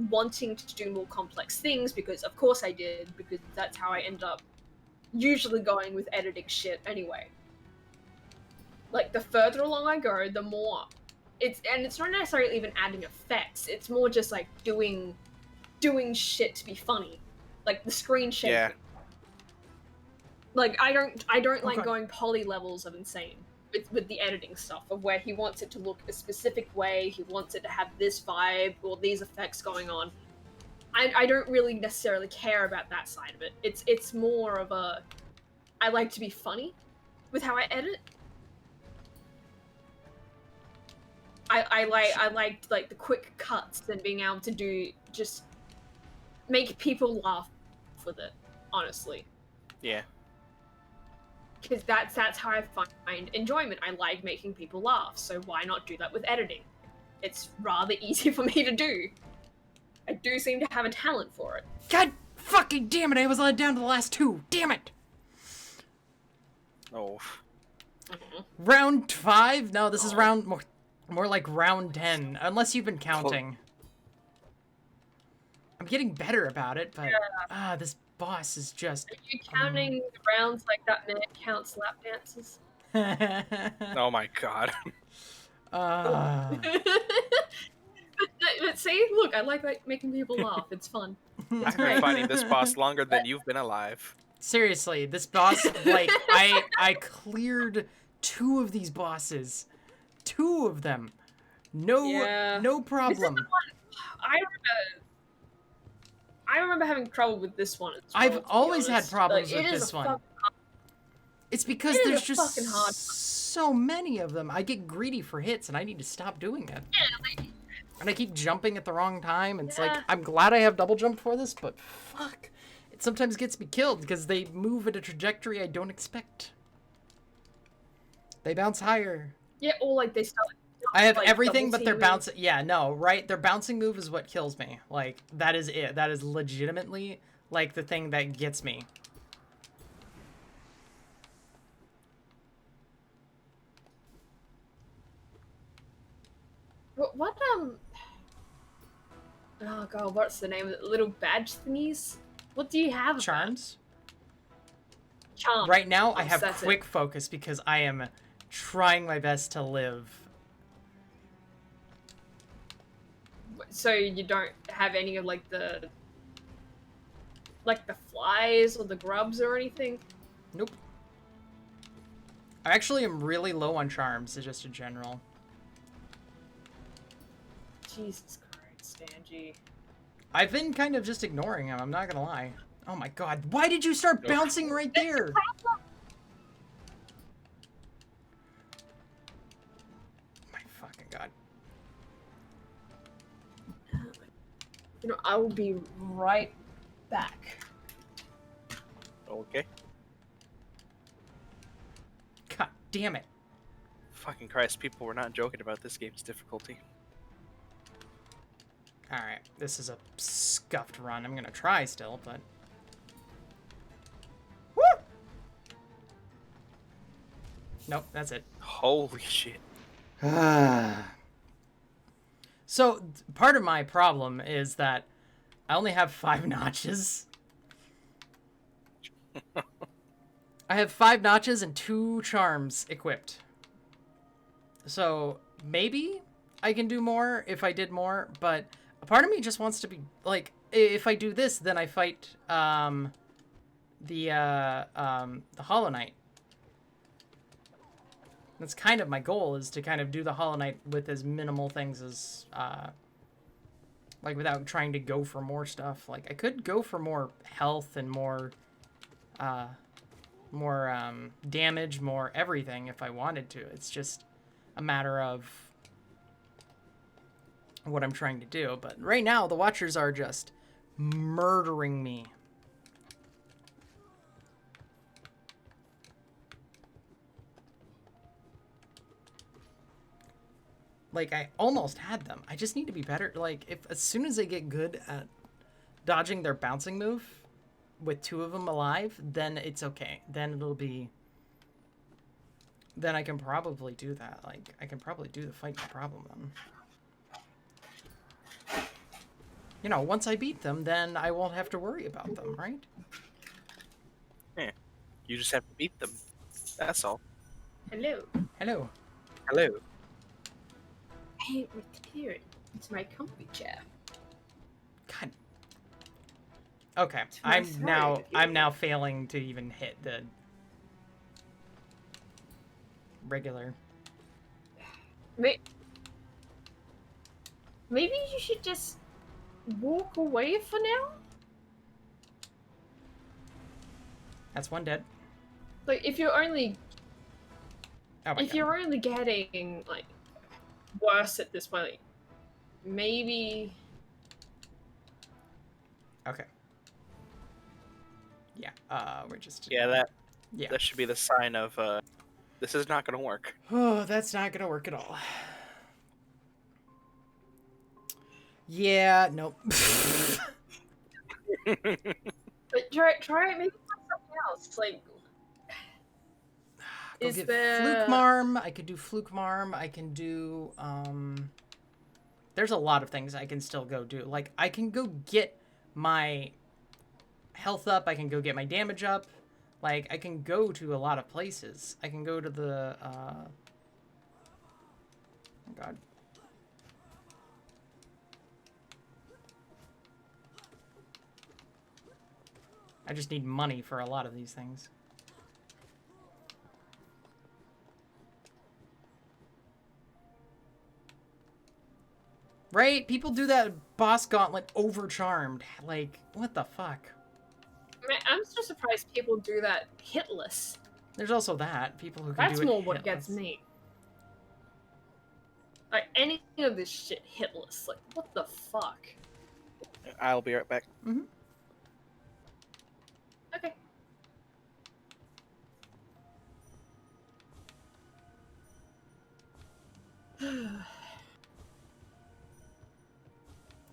[SPEAKER 2] wanting to do more complex things, because of course I did, because that's how I end up usually going with editing shit anyway. Like the further along I go, the more it's not necessarily even adding effects, it's more just like doing shit to be funny. Like the screen shaking.
[SPEAKER 4] Yeah.
[SPEAKER 2] Like I don't like
[SPEAKER 1] Okay.
[SPEAKER 2] going poly levels of insane with the editing stuff, of where he wants it to look a specific way, he wants it to have this vibe or these effects going on. I don't really necessarily care about that side of it. It's more of a, I like to be funny with how I edit. I liked like the quick cuts and being able to do, just make people laugh with it, honestly.
[SPEAKER 4] Yeah.
[SPEAKER 2] Because that's how I find enjoyment. I like making people laugh, so why not do that with editing? It's rather easy for me to do. I do seem to have a talent for it.
[SPEAKER 1] God fucking damn it! I was let down to the last two. Damn it!
[SPEAKER 4] Oh.
[SPEAKER 1] Round 5? No, this is round more like round 10, unless you've been counting. I'm getting better about it, but this boss is just.
[SPEAKER 2] Are you counting the rounds like that man counts lap dances?
[SPEAKER 4] Oh my god.
[SPEAKER 2] But see, look, I like making people laugh. It's fun.
[SPEAKER 4] I've been fighting this boss longer than you've been alive.
[SPEAKER 1] Seriously, this boss, like, I cleared 2 of these bosses. 2 of them. No problem.
[SPEAKER 2] This is the one I remember having trouble with this one as well,
[SPEAKER 1] I've
[SPEAKER 2] to be
[SPEAKER 1] always had
[SPEAKER 2] honest.
[SPEAKER 1] problems
[SPEAKER 2] Like,
[SPEAKER 1] with
[SPEAKER 2] it is
[SPEAKER 1] this
[SPEAKER 2] a
[SPEAKER 1] one.
[SPEAKER 2] fucking
[SPEAKER 1] It's because
[SPEAKER 2] It is
[SPEAKER 1] there's
[SPEAKER 2] a
[SPEAKER 1] just
[SPEAKER 2] fucking hard one.
[SPEAKER 1] so many of them. I get greedy for hits, and I need to stop doing it. And I keep jumping at the wrong time. It's like,
[SPEAKER 2] Yeah.
[SPEAKER 1] I'm glad I have double jump for this, but fuck. It sometimes gets me killed because they move at a trajectory I don't expect. They bounce higher.
[SPEAKER 2] Yeah, or like they start.
[SPEAKER 1] I have
[SPEAKER 2] like,
[SPEAKER 1] everything, but their
[SPEAKER 2] double-teaming.
[SPEAKER 1] bounce. Yeah, no, right? Their bouncing move is what kills me. Like, that is it. That is legitimately, like, the thing that gets me.
[SPEAKER 2] What oh god, what's the name of it? Little badge thingies? What do you have? of that?
[SPEAKER 1] Charms?
[SPEAKER 2] Charm.
[SPEAKER 1] Right now, I
[SPEAKER 2] Yes,
[SPEAKER 1] have
[SPEAKER 2] that's it.
[SPEAKER 1] quick focus because I am trying my best to live.
[SPEAKER 2] So you don't have any of like the flies or the grubs or anything?
[SPEAKER 1] Nope. I actually am really low on charms, just in general.
[SPEAKER 2] Jesus Christ, Angie.
[SPEAKER 1] I've been kind of just ignoring him, I'm not gonna lie. Oh my god, why did you start bouncing right there? My fucking god.
[SPEAKER 2] You know, I will be right back.
[SPEAKER 4] Okay.
[SPEAKER 1] God damn it.
[SPEAKER 4] Fucking Christ, people were not joking about this game's difficulty.
[SPEAKER 1] Alright, this is a scuffed run. I'm gonna try still, but... Woo! Nope, that's it.
[SPEAKER 4] Holy shit.
[SPEAKER 1] So, part of my problem is that I only have 5 notches. I have 5 notches and 2 charms equipped. So, maybe I can do more if I did more, but a part of me just wants to be, like, if I do this, then I fight, the Hollow Knight. That's kind of my goal, is to kind of do the Hollow Knight with as minimal things as, like, without trying to go for more stuff. Like, I could go for more health and more damage, more everything if I wanted to. It's just a matter of what I'm trying to do. But right now, the Watchers are just murdering me. Like, I almost had them. I just need to be better. Like, as soon as I get good at dodging their bouncing move with 2 of them alive, then it's okay. Then it'll be... Then I can probably do that. Like, I can probably do the fight no problem then. You know, once I beat them, then I won't have to worry about them, right?
[SPEAKER 4] Yeah. You just have to beat them. That's all.
[SPEAKER 2] Hello.
[SPEAKER 1] Hello.
[SPEAKER 4] Hello.
[SPEAKER 2] Hey, return to my comfy chair.
[SPEAKER 1] God. Okay,
[SPEAKER 2] my
[SPEAKER 1] I'm now failing to even hit the regular.
[SPEAKER 2] Maybe you should just walk away for now?
[SPEAKER 1] That's one dead.
[SPEAKER 2] Like, if you're only
[SPEAKER 1] Oh my
[SPEAKER 2] if
[SPEAKER 1] god.
[SPEAKER 2] you're only getting, like, worse at this point, like, maybe...
[SPEAKER 1] Okay. Yeah, we're just...
[SPEAKER 4] Yeah, that
[SPEAKER 1] Yeah.
[SPEAKER 4] should be the sign of this is not gonna work.
[SPEAKER 1] Oh, that's not gonna work at all. Yeah, nope.
[SPEAKER 2] But try it, maybe something else, like...
[SPEAKER 1] Go
[SPEAKER 2] Is
[SPEAKER 1] get
[SPEAKER 2] there...
[SPEAKER 1] Fluke Marm. I could do Fluke Marm. I can do, there's a lot of things I can still go do. Like, I can go get my health up. I can go get my damage up. Like, I can go to a lot of places. I can go to the, oh god. I just need money for a lot of these things. Right? People do that boss gauntlet overcharmed. Like, what the fuck?
[SPEAKER 2] Man, I'm so surprised people do that hitless.
[SPEAKER 1] There's also that. People who can
[SPEAKER 2] That's
[SPEAKER 1] do it
[SPEAKER 2] more what gets
[SPEAKER 1] hitless.
[SPEAKER 2] me. Like, any of this shit hitless. Like, what the fuck?
[SPEAKER 4] I'll be right back.
[SPEAKER 1] Mm-hmm.
[SPEAKER 2] Okay.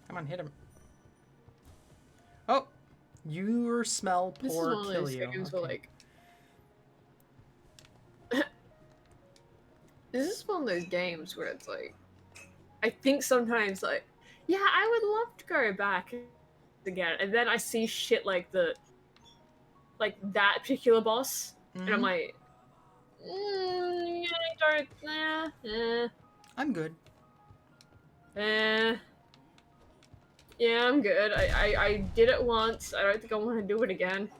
[SPEAKER 1] Come on, hit him. Oh! Your smell
[SPEAKER 2] This is
[SPEAKER 1] poor
[SPEAKER 2] one of
[SPEAKER 1] kill
[SPEAKER 2] those
[SPEAKER 1] you.
[SPEAKER 2] games where, like... This is one of those games where it's like... I think sometimes, like... Yeah, I would love to go back again. And then I see shit like the... Like, that particular boss.
[SPEAKER 1] Mm-hmm.
[SPEAKER 2] And I'm like... I don't...
[SPEAKER 1] I'm good.
[SPEAKER 2] Yeah, I'm good. I did it once. I don't think I want to do it again.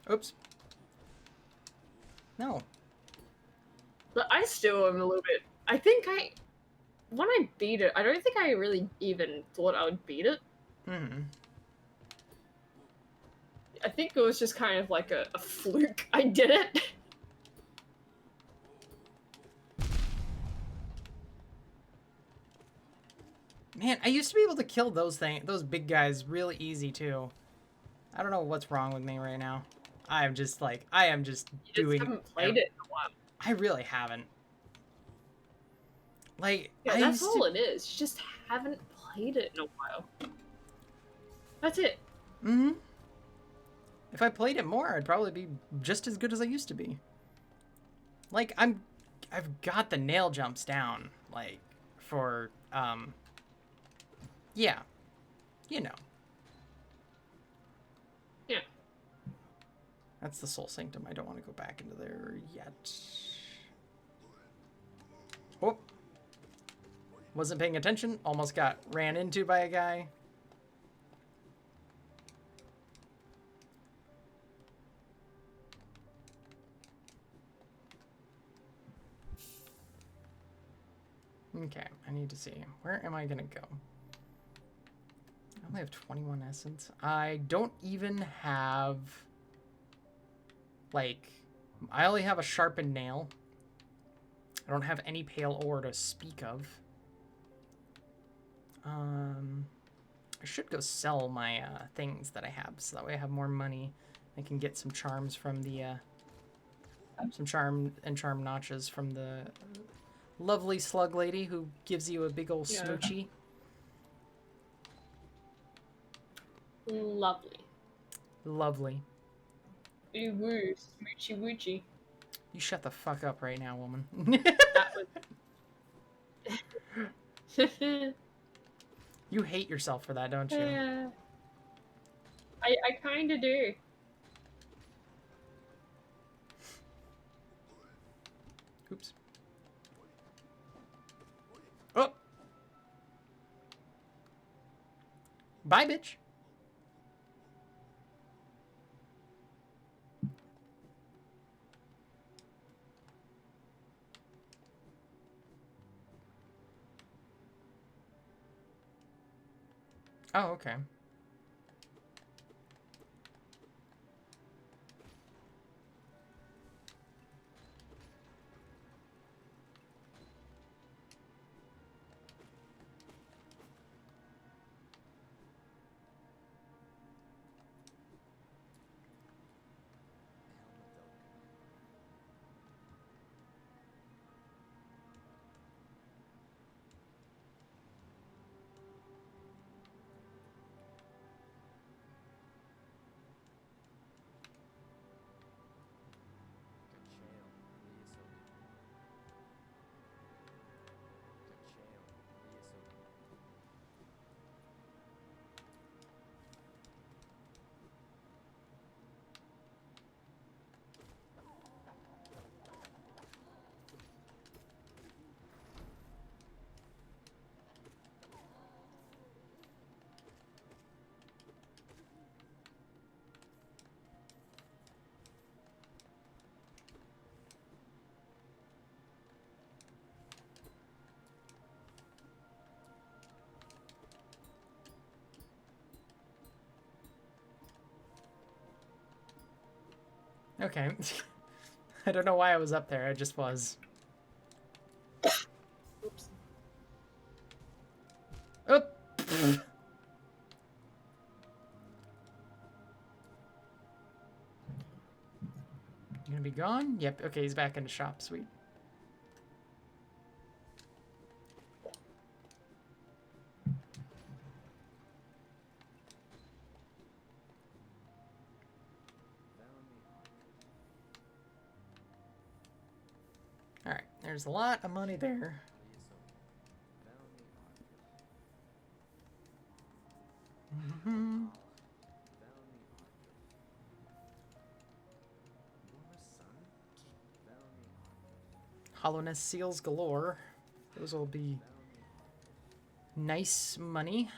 [SPEAKER 1] Oops. No.
[SPEAKER 2] But I still am a little bit... I think when I beat it, I don't think I really even thought I would beat it.
[SPEAKER 1] Hmm.
[SPEAKER 2] I think it was just kind of like a fluke. I did it.
[SPEAKER 1] Man, I used to be able to kill those big guys really easy too. I don't know what's wrong with me right now. I am just
[SPEAKER 2] You just
[SPEAKER 1] doing.
[SPEAKER 2] haven't played it in a while.
[SPEAKER 1] I really haven't. Like,
[SPEAKER 2] Yeah,
[SPEAKER 1] I
[SPEAKER 2] that's
[SPEAKER 1] used
[SPEAKER 2] all
[SPEAKER 1] to.
[SPEAKER 2] it is. You just haven't played it in a while. That's it.
[SPEAKER 1] Hmm. If I played it more, I'd probably be just as good as I used to be. Like, I've got the nail jumps down. Like, for yeah, you know.
[SPEAKER 2] Yeah.
[SPEAKER 1] That's the Soul Sanctum. I don't want to go back into there yet. Oh. Wasn't paying attention. Almost got ran into by a guy. Okay, I need to see. Where am I going to go? I only have 21 essence. I don't even have... Like... I only have a sharpened nail. I don't have any pale ore to speak of. I should go sell my things that I have, so that way I have more money. I can get some charms from the... some charm notches from the lovely slug lady who gives you a big old
[SPEAKER 2] Yeah.
[SPEAKER 1] smoochie.
[SPEAKER 2] Lovely.
[SPEAKER 1] Lovely.
[SPEAKER 2] Ooh woo, smoochy woochy.
[SPEAKER 1] You shut the fuck up right now, woman.
[SPEAKER 2] That was.
[SPEAKER 1] You hate yourself for that, don't you?
[SPEAKER 2] Yeah. I kind of do.
[SPEAKER 1] Oops. Oh! Bye, bitch. Oh, okay. Okay. I don't know why I was up there. I just was.
[SPEAKER 2] Oops.
[SPEAKER 1] Oop! You gonna be gone? Yep. Okay, he's back in the shop. Sweet. Alright, there's a lot of money there. Mm-hmm. Hollowness seals galore. Those will be nice money.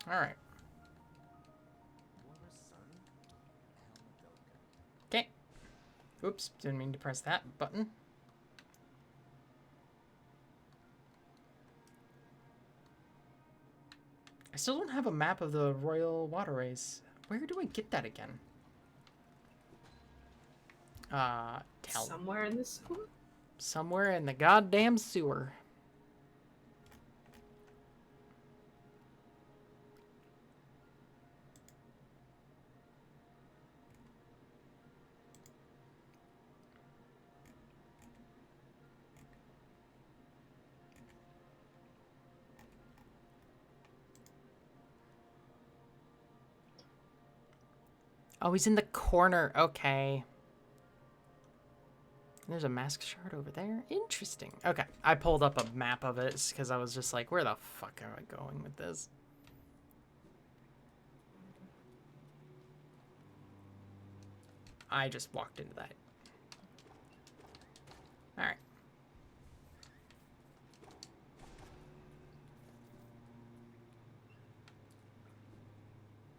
[SPEAKER 1] Alright. Oops, didn't mean to press that button. I still don't have a map of the Royal Waterways. Where do I get that again?
[SPEAKER 2] Somewhere in the sewer?
[SPEAKER 1] Somewhere in the goddamn sewer. Oh, he's in the corner. Okay. There's a mask shard over there. Interesting. Okay, I pulled up a map of it because I was just like, where the fuck am I going with this? I just walked into that. All right.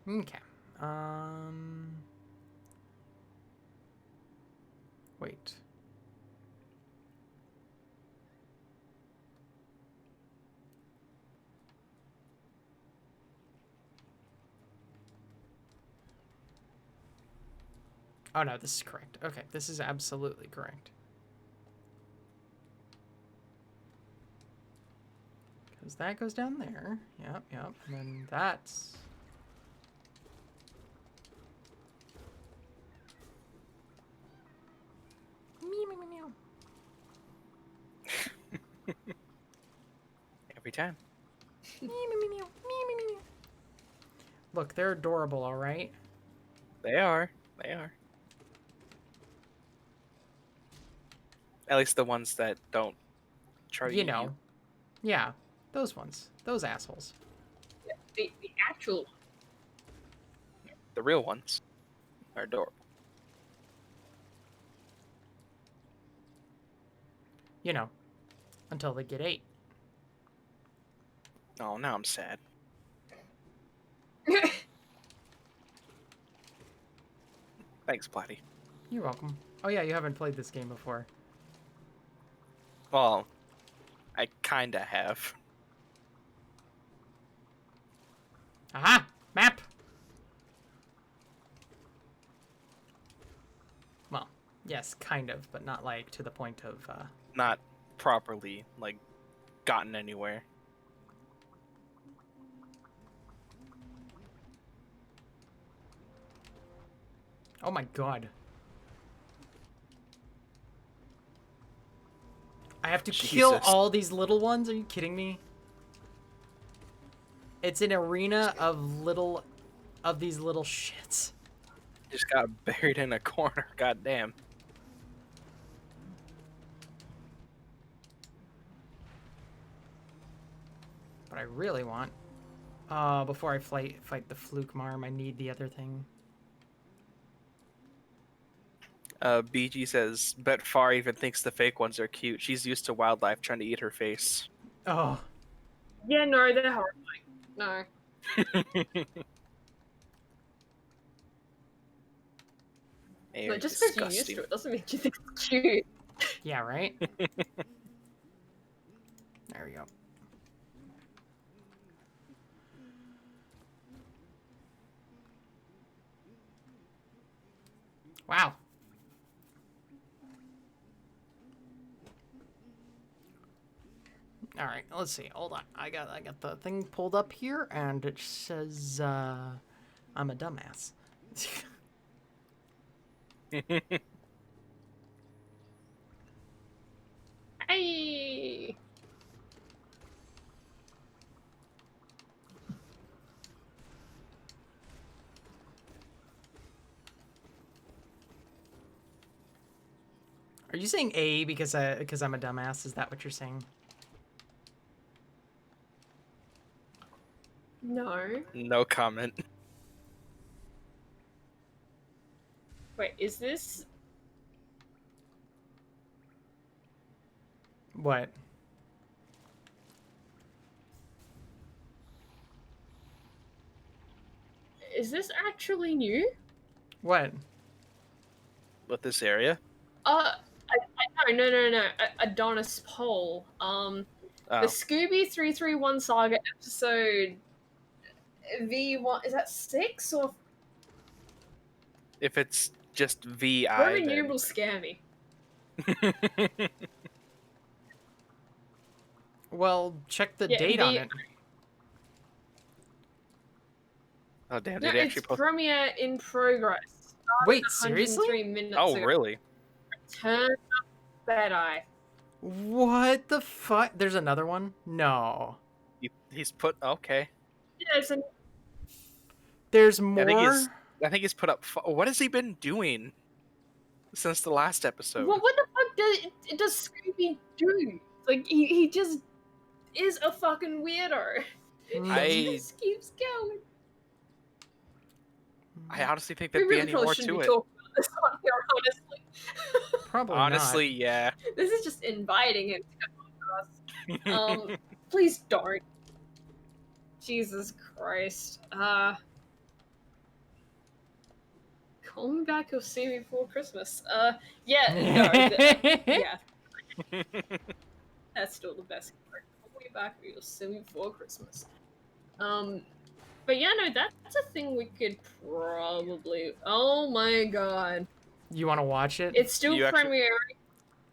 [SPEAKER 1] Okay. Wait. Oh no, this is correct. Okay, this is absolutely correct. Because that goes down there. Yep, yep. And then that's... Meow, meow, meow, meow.
[SPEAKER 4] Every time.
[SPEAKER 1] Meow, meow, meow, meow, meow, meow. Look, they're adorable, all right?
[SPEAKER 4] They are. They are. At least the ones that don't try to
[SPEAKER 1] You
[SPEAKER 4] eat
[SPEAKER 1] know. Yeah, those ones. Those assholes.
[SPEAKER 2] The actual one.
[SPEAKER 4] The real ones are adorable.
[SPEAKER 1] You know, until they get ate.
[SPEAKER 4] Oh, now I'm sad. Thanks, Platty.
[SPEAKER 1] You're welcome. Oh yeah, you haven't played this game before.
[SPEAKER 4] Well, I kinda have.
[SPEAKER 1] Aha! Map! Well, yes, kind of, but not like to the point of,
[SPEAKER 4] Not properly, like, gotten anywhere.
[SPEAKER 1] Oh my god. I have to kill
[SPEAKER 4] Jesus.
[SPEAKER 1] all these little ones? Are you kidding me? It's an arena of these little shits.
[SPEAKER 4] Just got buried in a corner. Goddamn.
[SPEAKER 1] But I really want... before I fight the fluke marm, I need the other thing.
[SPEAKER 4] BG says, bet Far even thinks the fake ones are cute. She's used to wildlife trying to eat her face.
[SPEAKER 1] Oh.
[SPEAKER 2] Yeah, no, they're horrifying. No.
[SPEAKER 4] They
[SPEAKER 2] No,
[SPEAKER 4] are
[SPEAKER 2] just because you're used
[SPEAKER 4] disgusting.
[SPEAKER 2] to it doesn't mean you think it's cute.
[SPEAKER 1] Yeah, right? There we go. Wow. All right, let's see. Hold on. I got the thing pulled up here, and it says I'm a dumbass.
[SPEAKER 2] Hey.
[SPEAKER 1] Are you saying A because I'm a dumbass? Is that what you're saying?
[SPEAKER 2] No.
[SPEAKER 4] No comment.
[SPEAKER 2] Wait, is this...
[SPEAKER 1] What?
[SPEAKER 2] Is this actually new?
[SPEAKER 1] What?
[SPEAKER 4] With this area?
[SPEAKER 2] No. Adonis Pole. The Scooby 331 Saga episode V1, is that 6 or
[SPEAKER 4] If it's just VI,
[SPEAKER 2] Roman
[SPEAKER 4] then...
[SPEAKER 2] numerals scare me.
[SPEAKER 1] Well, check the
[SPEAKER 2] Yeah,
[SPEAKER 1] date on it.
[SPEAKER 4] Oh damn!
[SPEAKER 2] No,
[SPEAKER 4] Did he
[SPEAKER 2] it's
[SPEAKER 4] actually put...
[SPEAKER 2] premiere in progress.
[SPEAKER 1] Wait,
[SPEAKER 2] 103
[SPEAKER 1] seriously?
[SPEAKER 2] minutes
[SPEAKER 4] Oh
[SPEAKER 2] ago.
[SPEAKER 4] really?
[SPEAKER 2] Turn up that eye.
[SPEAKER 1] What the fuck? There's another one? No.
[SPEAKER 4] He's put... Okay.
[SPEAKER 2] Yeah, it's an
[SPEAKER 1] There's
[SPEAKER 4] I
[SPEAKER 1] more?
[SPEAKER 4] think he's put up... What has he been doing since the last episode?
[SPEAKER 2] what the fuck does Scooby do? Like he just is a fucking weirdo. He just keeps going.
[SPEAKER 4] I honestly think
[SPEAKER 2] We
[SPEAKER 4] there'd
[SPEAKER 2] really
[SPEAKER 4] be any
[SPEAKER 2] probably
[SPEAKER 4] more
[SPEAKER 2] shouldn't
[SPEAKER 4] to
[SPEAKER 2] be
[SPEAKER 4] it.
[SPEAKER 2] talking about this on here, honestly.
[SPEAKER 1] Probably
[SPEAKER 4] Honestly, yeah.
[SPEAKER 2] This is just inviting him to come on for us. Please don't. Jesus Christ. Call me back, you'll see me before Christmas. Yeah, no, yeah. That's still the best part. Call me back, or you'll see me before Christmas. But yeah, no, that's a thing we could probably. Oh my god,
[SPEAKER 1] You want to watch it?
[SPEAKER 2] it's still
[SPEAKER 4] You actually-
[SPEAKER 2] premiering.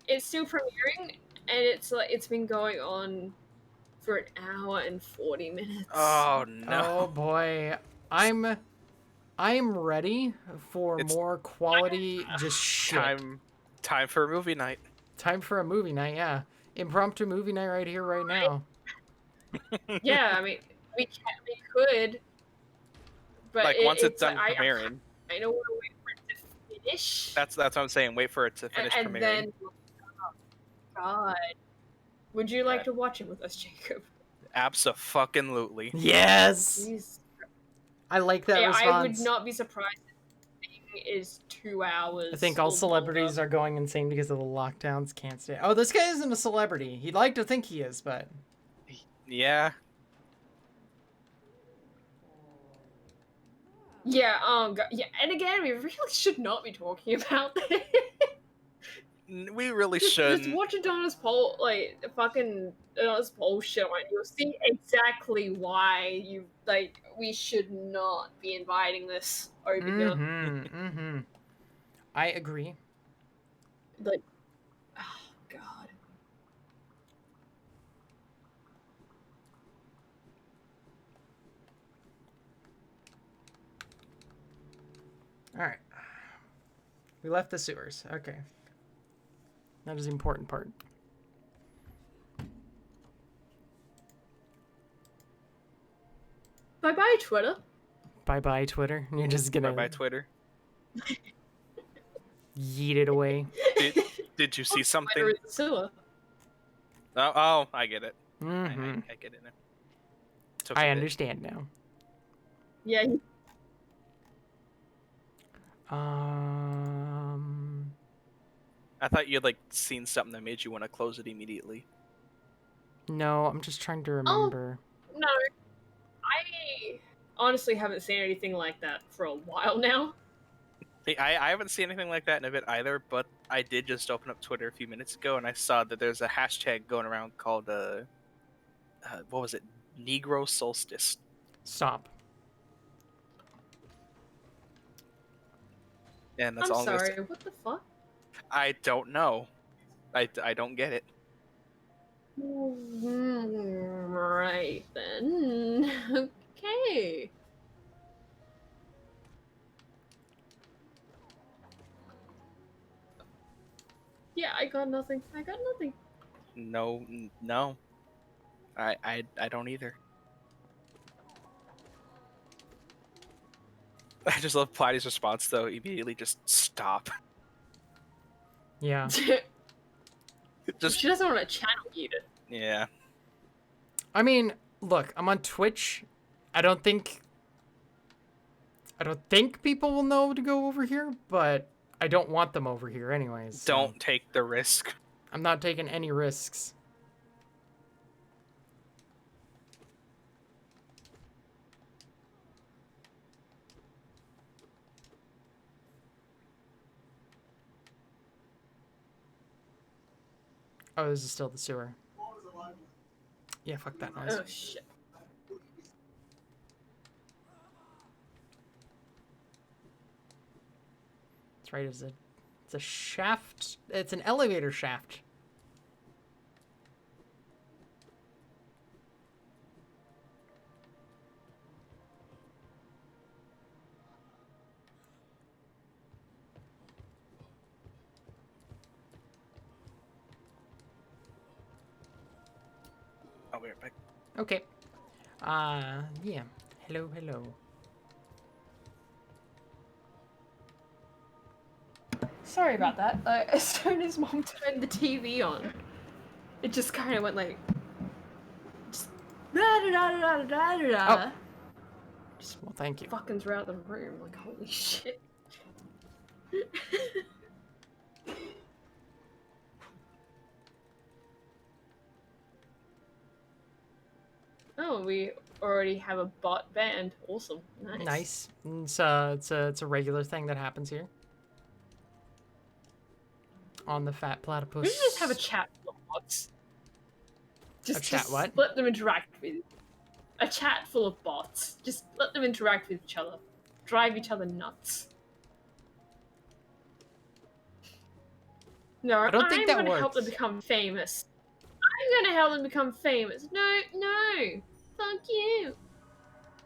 [SPEAKER 2] It's still premiering, and it's been going on for an hour and 40 minutes.
[SPEAKER 4] Oh
[SPEAKER 1] Oh
[SPEAKER 4] no.
[SPEAKER 1] boy. I'm ready for
[SPEAKER 4] It's-
[SPEAKER 1] more quality just shit.
[SPEAKER 4] Time for a movie night.
[SPEAKER 1] Time for a movie night, yeah. Impromptu movie night right here, right now.
[SPEAKER 2] Yeah, I mean, we could, but
[SPEAKER 4] Like once it's done
[SPEAKER 2] like,
[SPEAKER 4] premiering.
[SPEAKER 2] I don't want to wait for it to finish.
[SPEAKER 4] That's what I'm saying. Wait for it to finish
[SPEAKER 2] and
[SPEAKER 4] premiering.
[SPEAKER 2] then, oh God, would you like to watch it with us, Jacob?
[SPEAKER 4] Abso-fucking-lutely.
[SPEAKER 1] Yes!
[SPEAKER 2] Jeez.
[SPEAKER 1] I like that
[SPEAKER 2] Yeah,
[SPEAKER 1] response.
[SPEAKER 2] I would not be surprised if the thing is 2 hours.
[SPEAKER 1] I think all celebrities are going insane because of the lockdowns. Can't stay. Oh, this guy isn't a celebrity. He'd like to think he is, but...
[SPEAKER 4] Yeah.
[SPEAKER 2] Yeah, God. Yeah, and again, we really should not be talking about this.
[SPEAKER 4] We really
[SPEAKER 2] Just
[SPEAKER 4] shouldn't.
[SPEAKER 2] watch Adonis Pole, like, fucking Adonis Pole show, and you'll see exactly why we should not be inviting this over here.
[SPEAKER 1] Mm-hmm. I agree.
[SPEAKER 2] Like, oh, God.
[SPEAKER 1] Alright. We left the sewers. Okay. That is the important part.
[SPEAKER 2] Bye-bye, Twitter.
[SPEAKER 1] Bye-bye, Twitter. You're just gonna
[SPEAKER 4] Bye Twitter.
[SPEAKER 1] yeet it away.
[SPEAKER 4] Did you see something?
[SPEAKER 2] Twitter is the sewer.
[SPEAKER 4] Oh, I get it.
[SPEAKER 1] Mm-hmm.
[SPEAKER 4] I get it now. Took a
[SPEAKER 1] I
[SPEAKER 4] bit.
[SPEAKER 1] understand now.
[SPEAKER 2] Yeah,
[SPEAKER 4] I thought you'd like seen something that made you want to close it immediately.
[SPEAKER 1] No, I'm just trying to remember.
[SPEAKER 2] no. I honestly haven't seen anything like that for a while now.
[SPEAKER 4] Hey, I haven't seen anything like that in a bit either, but I did just open up Twitter a few minutes ago and I saw that there's a hashtag going around called what was it? Negro Solstice.
[SPEAKER 1] Stop.
[SPEAKER 4] And that's
[SPEAKER 2] I'm
[SPEAKER 4] all I'm gonna
[SPEAKER 2] sorry,
[SPEAKER 4] say.
[SPEAKER 2] what the fuck?
[SPEAKER 4] I don't know. I don't get it.
[SPEAKER 2] Right then. Okay. Yeah, I got nothing.
[SPEAKER 4] No. I don't either. I just love Platy's response though. Immediately just stop.
[SPEAKER 1] Yeah.
[SPEAKER 4] Just
[SPEAKER 2] She doesn't want to channel eat it.
[SPEAKER 4] yeah.
[SPEAKER 1] I mean, look, I'm on Twitch. I don't think people will know to go over here, but I don't want them over here anyways. So
[SPEAKER 4] Don't take the risk.
[SPEAKER 1] I'm not taking any risks. Oh, this is still the sewer. Yeah, fuck that noise.
[SPEAKER 2] Oh shit.
[SPEAKER 1] That's right. It's a shaft. It's an elevator shaft.
[SPEAKER 4] I'll be right back.
[SPEAKER 1] Okay. Yeah. Hello, hello.
[SPEAKER 2] Sorry about that. As soon as Mom turned the TV on, it just kind of went like, just da da da da da da da. Just
[SPEAKER 1] Well, thank you.
[SPEAKER 2] fucking throughout the room. Like, holy shit. Oh, we already have a bot band. Awesome. Nice.
[SPEAKER 1] Nice. It's a regular thing that happens here. On the fat platypus.
[SPEAKER 2] We should just have a chat full of bots. Just
[SPEAKER 1] chat what?
[SPEAKER 2] let them interact with a chat full of bots. Just let them interact with each other. Drive each other nuts. No,
[SPEAKER 1] I don't think that
[SPEAKER 2] I'm gonna help them
[SPEAKER 1] works.
[SPEAKER 2] become famous. I'm gonna help them become famous. No, no. Fuck you.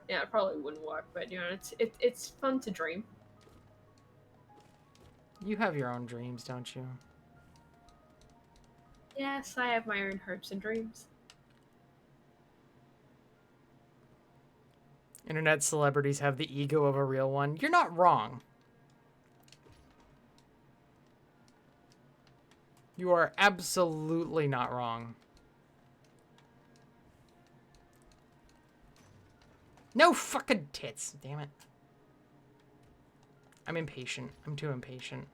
[SPEAKER 2] Yeah, it probably wouldn't work, but you know, it's fun to dream.
[SPEAKER 1] You have your own dreams, don't you?
[SPEAKER 2] Yes, I have my own hopes and dreams.
[SPEAKER 1] Internet celebrities have the ego of a real one. You're not wrong. You are absolutely not wrong. No fucking tits. Damn it. I'm impatient. I'm too impatient.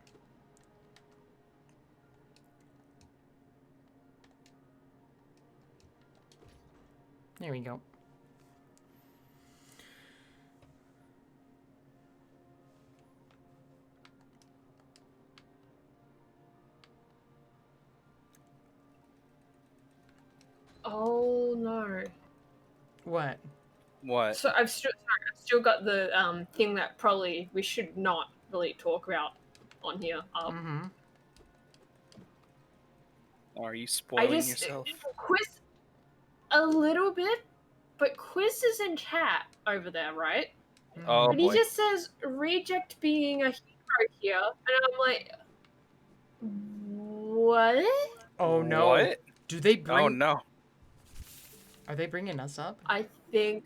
[SPEAKER 1] There we go.
[SPEAKER 2] Oh no.
[SPEAKER 1] What?
[SPEAKER 4] What?
[SPEAKER 2] So I've still got the thing that probably we should not really talk about on here.
[SPEAKER 1] Mm-hmm.
[SPEAKER 4] Are you
[SPEAKER 2] I
[SPEAKER 4] spoiling
[SPEAKER 2] just
[SPEAKER 4] yourself?
[SPEAKER 2] Quiz a little bit, but Quiz is in chat over there, right?
[SPEAKER 4] Oh
[SPEAKER 2] And he
[SPEAKER 4] boy.
[SPEAKER 2] just says reject being a hero here, and I'm like, what?
[SPEAKER 1] Oh no.
[SPEAKER 4] What?
[SPEAKER 1] Do they bring...
[SPEAKER 4] Oh no.
[SPEAKER 1] Are they bringing us up?
[SPEAKER 2] I think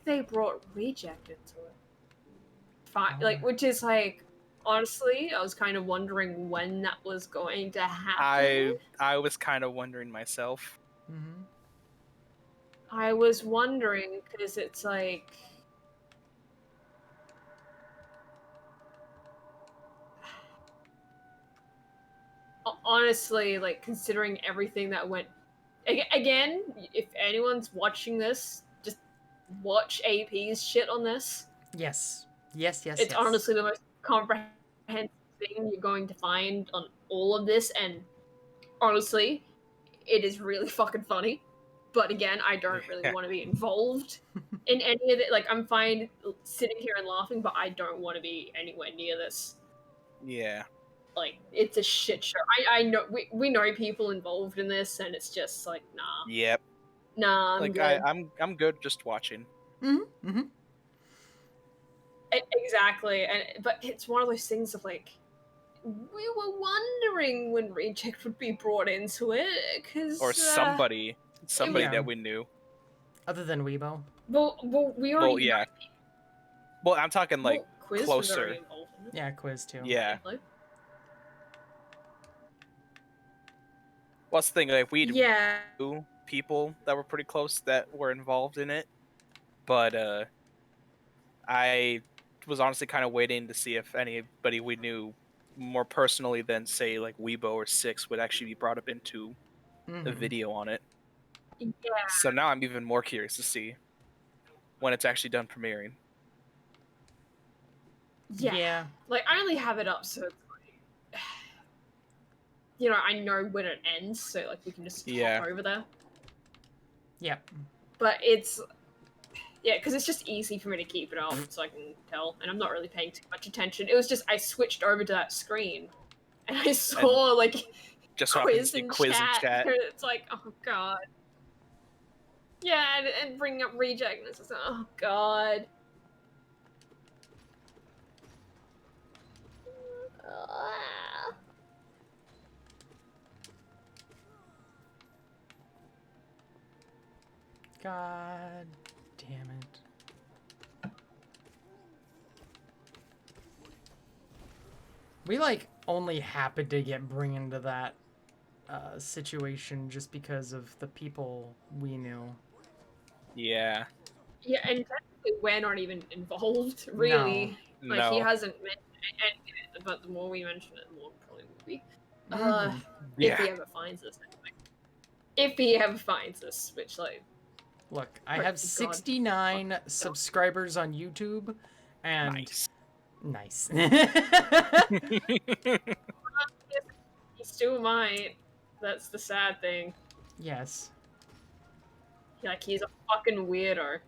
[SPEAKER 2] they brought reject into it. Fine,
[SPEAKER 1] Oh.
[SPEAKER 2] like, which is like, honestly, I was kind of wondering when that was going to happen.
[SPEAKER 4] I was kind of wondering myself.
[SPEAKER 1] Mm-hmm.
[SPEAKER 2] I was wondering because it's like, honestly, like considering everything that went. Again, if anyone's watching this, just watch AP's shit on this.
[SPEAKER 1] Yes. Yes, yes,
[SPEAKER 2] It's
[SPEAKER 1] yes.
[SPEAKER 2] honestly the most comprehensive thing you're going to find on all of this, and honestly, it is really fucking funny. But again, I don't really want to be involved in any of it. Like, I'm fine sitting here and laughing, but I don't want to be anywhere near this.
[SPEAKER 4] Yeah.
[SPEAKER 2] Like, it's a shit show. I know we know people involved in this, and it's just like, nah,
[SPEAKER 4] Yep.
[SPEAKER 2] nah, I'm
[SPEAKER 4] Like
[SPEAKER 2] good.
[SPEAKER 4] I'm good just watching.
[SPEAKER 1] Mm-hmm. Mm-hmm.
[SPEAKER 2] Exactly, but it's one of those things of like, we were wondering when Reject would be brought into it, because
[SPEAKER 4] Or somebody
[SPEAKER 1] Yeah.
[SPEAKER 4] that we knew.
[SPEAKER 1] Other than Weibo.
[SPEAKER 2] well, we already
[SPEAKER 4] Well, yeah. Well, I'm talking like
[SPEAKER 2] Quiz was
[SPEAKER 4] closer.
[SPEAKER 2] already involved in it.
[SPEAKER 1] Yeah, Quiz too.
[SPEAKER 4] Yeah.
[SPEAKER 2] Technically.
[SPEAKER 4] What's the thing? Like we
[SPEAKER 2] Yeah.
[SPEAKER 4] knew people that were pretty close that were involved in it, but I was honestly kind of waiting to see if anybody we knew more personally than say like Weibo or Six would actually be brought up into a
[SPEAKER 1] Mm-hmm.
[SPEAKER 4] video on it.
[SPEAKER 2] Yeah.
[SPEAKER 4] So now I'm even more curious to see when it's actually done premiering.
[SPEAKER 2] Yeah.
[SPEAKER 1] Yeah.
[SPEAKER 2] Like, I only have it up, so it's like... you know, I know when it ends, so like we can just hop over there.
[SPEAKER 1] Yep.
[SPEAKER 2] But it's because it's just easy for me to keep it up, so I can tell, and I'm not really paying too much attention. It was just I switched over to that screen, and I saw like
[SPEAKER 4] just
[SPEAKER 2] quiz in
[SPEAKER 4] quiz
[SPEAKER 2] chat.
[SPEAKER 4] in chat.
[SPEAKER 2] It's like, oh god. Yeah, and bringing up reject, and it's just, oh god.
[SPEAKER 1] God damn it. We like only happened to get bring into that situation just because of the people we knew.
[SPEAKER 4] Yeah.
[SPEAKER 2] Yeah, and technically we're not even involved, really.
[SPEAKER 1] No.
[SPEAKER 2] Like, he hasn't mentioned it, but the more we mention it, the more it probably will be.
[SPEAKER 4] Yeah.
[SPEAKER 2] If he ever finds us, anyway. If he ever finds us, which, like...
[SPEAKER 1] Look, I have 69 subscribers on YouTube, and...
[SPEAKER 4] Nice.
[SPEAKER 1] Nice.
[SPEAKER 2] He still might. That's the sad thing.
[SPEAKER 1] Yes.
[SPEAKER 2] Like, he's a fucking weirdo.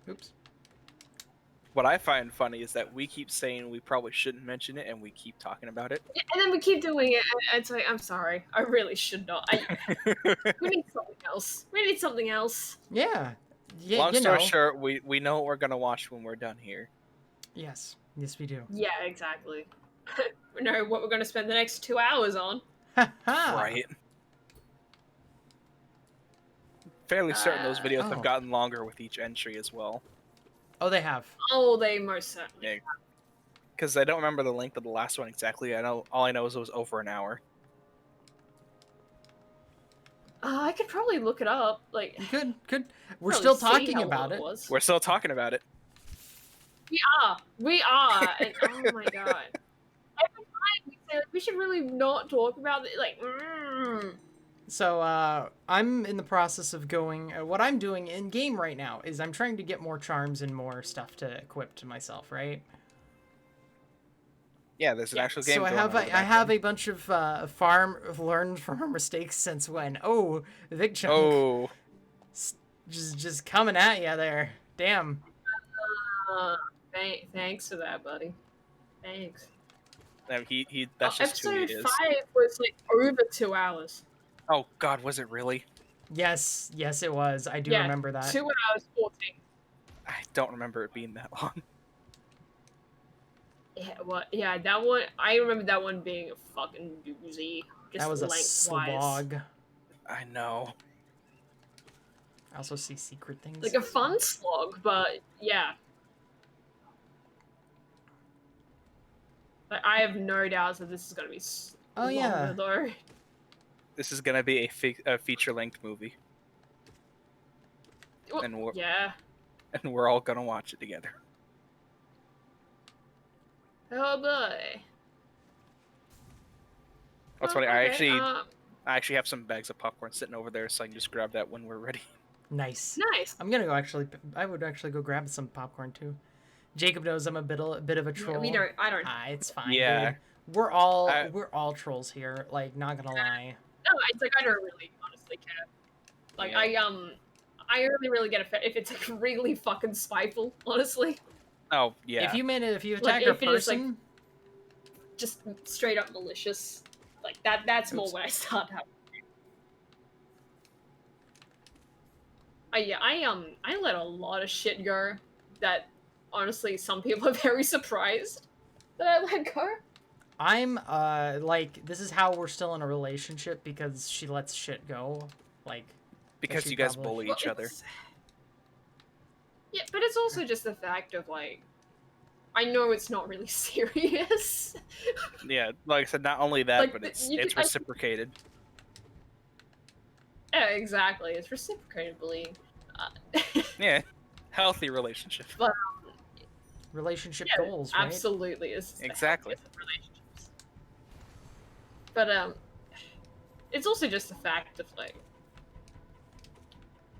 [SPEAKER 1] Oops.
[SPEAKER 2] What
[SPEAKER 4] I find funny is that we keep saying we probably shouldn't mention it, and we keep talking about it.
[SPEAKER 2] Yeah, and then we keep doing it, and it's like, I'm sorry. I really should not. We need something else. We need something else.
[SPEAKER 1] Yeah.
[SPEAKER 4] Long story short, we know what we're going to watch when we're done here.
[SPEAKER 1] Yes. Yes, we do.
[SPEAKER 2] Yeah, exactly. We know what we're going to spend the next 2 hours on.
[SPEAKER 4] Right. Fairly certain those videos have gotten longer with each entry as well.
[SPEAKER 1] Oh, they have.
[SPEAKER 2] Oh, they most certainly have.
[SPEAKER 4] Because I don't remember the length of the last one exactly. All I know is it was over an hour.
[SPEAKER 2] I could probably look it up. Like,
[SPEAKER 1] you could. We're still talking
[SPEAKER 2] how
[SPEAKER 1] about
[SPEAKER 2] long
[SPEAKER 1] it.
[SPEAKER 2] was.
[SPEAKER 4] We're still talking about it.
[SPEAKER 2] We are. And, oh my god. Every time we say, like, we should really not talk about it. Like,
[SPEAKER 1] So, I'm in the process of going... what I'm doing in-game right now is I'm trying to get more charms and more stuff to equip to myself, right?
[SPEAKER 4] Yeah, there's an actual game
[SPEAKER 1] so
[SPEAKER 4] going on.
[SPEAKER 1] I have a bunch of learned from our mistakes since when. Oh, Vic Chunk.
[SPEAKER 4] Oh.
[SPEAKER 1] Just coming at you there. Damn.
[SPEAKER 2] Thanks for that, buddy. Thanks.
[SPEAKER 4] No, that's just who he
[SPEAKER 2] episode
[SPEAKER 4] is.
[SPEAKER 2] 5 was like over 2 hours.
[SPEAKER 4] Oh god, was it really?
[SPEAKER 1] Yes, it was. I do remember that.
[SPEAKER 2] 2 hours 14.
[SPEAKER 4] I don't remember it being that long.
[SPEAKER 2] Yeah, that one. I remember that one being a fucking doozy. Just
[SPEAKER 1] that was a
[SPEAKER 2] lengthwise.
[SPEAKER 1] slog.
[SPEAKER 4] I know.
[SPEAKER 1] I also see secret things.
[SPEAKER 2] Like a fun slog, but yeah. But I have no doubts that this is gonna be longer, though.
[SPEAKER 4] This is gonna be a feature-length movie.
[SPEAKER 2] Well,
[SPEAKER 4] and we're all gonna watch it together.
[SPEAKER 2] Oh boy.
[SPEAKER 4] That's funny. Okay, I actually have some bags of popcorn sitting over there, so I can just grab that when we're ready.
[SPEAKER 1] Nice.
[SPEAKER 2] Nice.
[SPEAKER 1] I would actually go grab some popcorn too. Jacob knows I'm a bit of a troll.
[SPEAKER 2] Yeah, I don't.
[SPEAKER 1] It's fine.
[SPEAKER 4] Yeah.
[SPEAKER 1] Dude. We're all trolls here. Like, not gonna lie.
[SPEAKER 2] No, it's like I don't really honestly care. Like, yeah. I only really get offended if it's like really fucking spiteful, honestly.
[SPEAKER 4] Oh yeah.
[SPEAKER 1] If you attack a person,
[SPEAKER 2] like, just straight up malicious, like that's more when I start having. I let a lot of shit go that honestly some people are very surprised that I let go.
[SPEAKER 1] I'm like, this is how we're still in a relationship, because she lets shit go, like,
[SPEAKER 4] because you guys bully each other.
[SPEAKER 2] Yeah, but it's also just the fact of like, I know it's not really serious.
[SPEAKER 4] Yeah, like I said, not only that,
[SPEAKER 2] like,
[SPEAKER 4] but it's reciprocated.
[SPEAKER 2] Yeah, exactly. It's reciprocated bullying.
[SPEAKER 4] Yeah, healthy relationship.
[SPEAKER 2] But
[SPEAKER 1] relationship goals, right?
[SPEAKER 2] Absolutely, is
[SPEAKER 4] exactly
[SPEAKER 2] relationships. But it's also just the fact of like,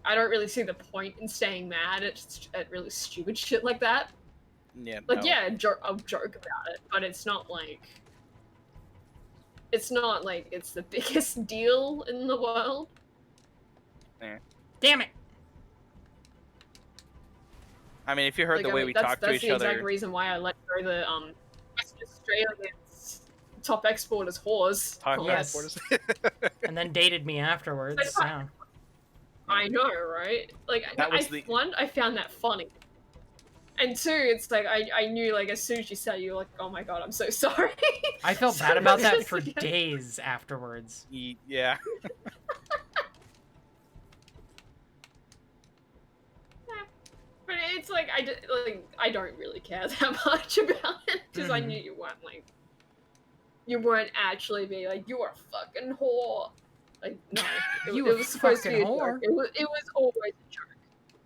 [SPEAKER 2] I don't really see the point in staying mad at really stupid shit like that.
[SPEAKER 4] Yeah,
[SPEAKER 2] Like,
[SPEAKER 4] no.
[SPEAKER 2] yeah, I'll joke about it, but it's not like it's the biggest deal in the world.
[SPEAKER 1] Damn it!
[SPEAKER 4] I mean, if you heard
[SPEAKER 2] Like,
[SPEAKER 4] the
[SPEAKER 2] I
[SPEAKER 4] way
[SPEAKER 2] mean,
[SPEAKER 4] we
[SPEAKER 2] that's
[SPEAKER 4] talk to
[SPEAKER 2] that's
[SPEAKER 4] each
[SPEAKER 2] the exact
[SPEAKER 4] other,
[SPEAKER 2] reason why I let go the Western Australians top exporters whores.
[SPEAKER 4] talk
[SPEAKER 2] from
[SPEAKER 4] about
[SPEAKER 1] Yes.
[SPEAKER 4] sports.
[SPEAKER 1] And then dated me afterwards. Yeah.
[SPEAKER 2] I know, right? Like,
[SPEAKER 4] That was the-
[SPEAKER 2] one, I found that funny. And two, it's like I knew, like, as soon as you said it, you were like, oh my god, I'm so sorry.
[SPEAKER 1] I felt
[SPEAKER 2] So
[SPEAKER 1] bad about
[SPEAKER 2] it's
[SPEAKER 1] that
[SPEAKER 2] just
[SPEAKER 1] for
[SPEAKER 2] like-
[SPEAKER 1] days afterwards.
[SPEAKER 4] Yeah.
[SPEAKER 2] But it's like I don't really care that much about it because I
[SPEAKER 1] Mhm.
[SPEAKER 2] knew you weren't actually being like, you're a fucking whore. Like, no,
[SPEAKER 1] You
[SPEAKER 2] it
[SPEAKER 1] a
[SPEAKER 2] was supposed to be a
[SPEAKER 1] fucking whore.
[SPEAKER 2] joke. It was always a joke.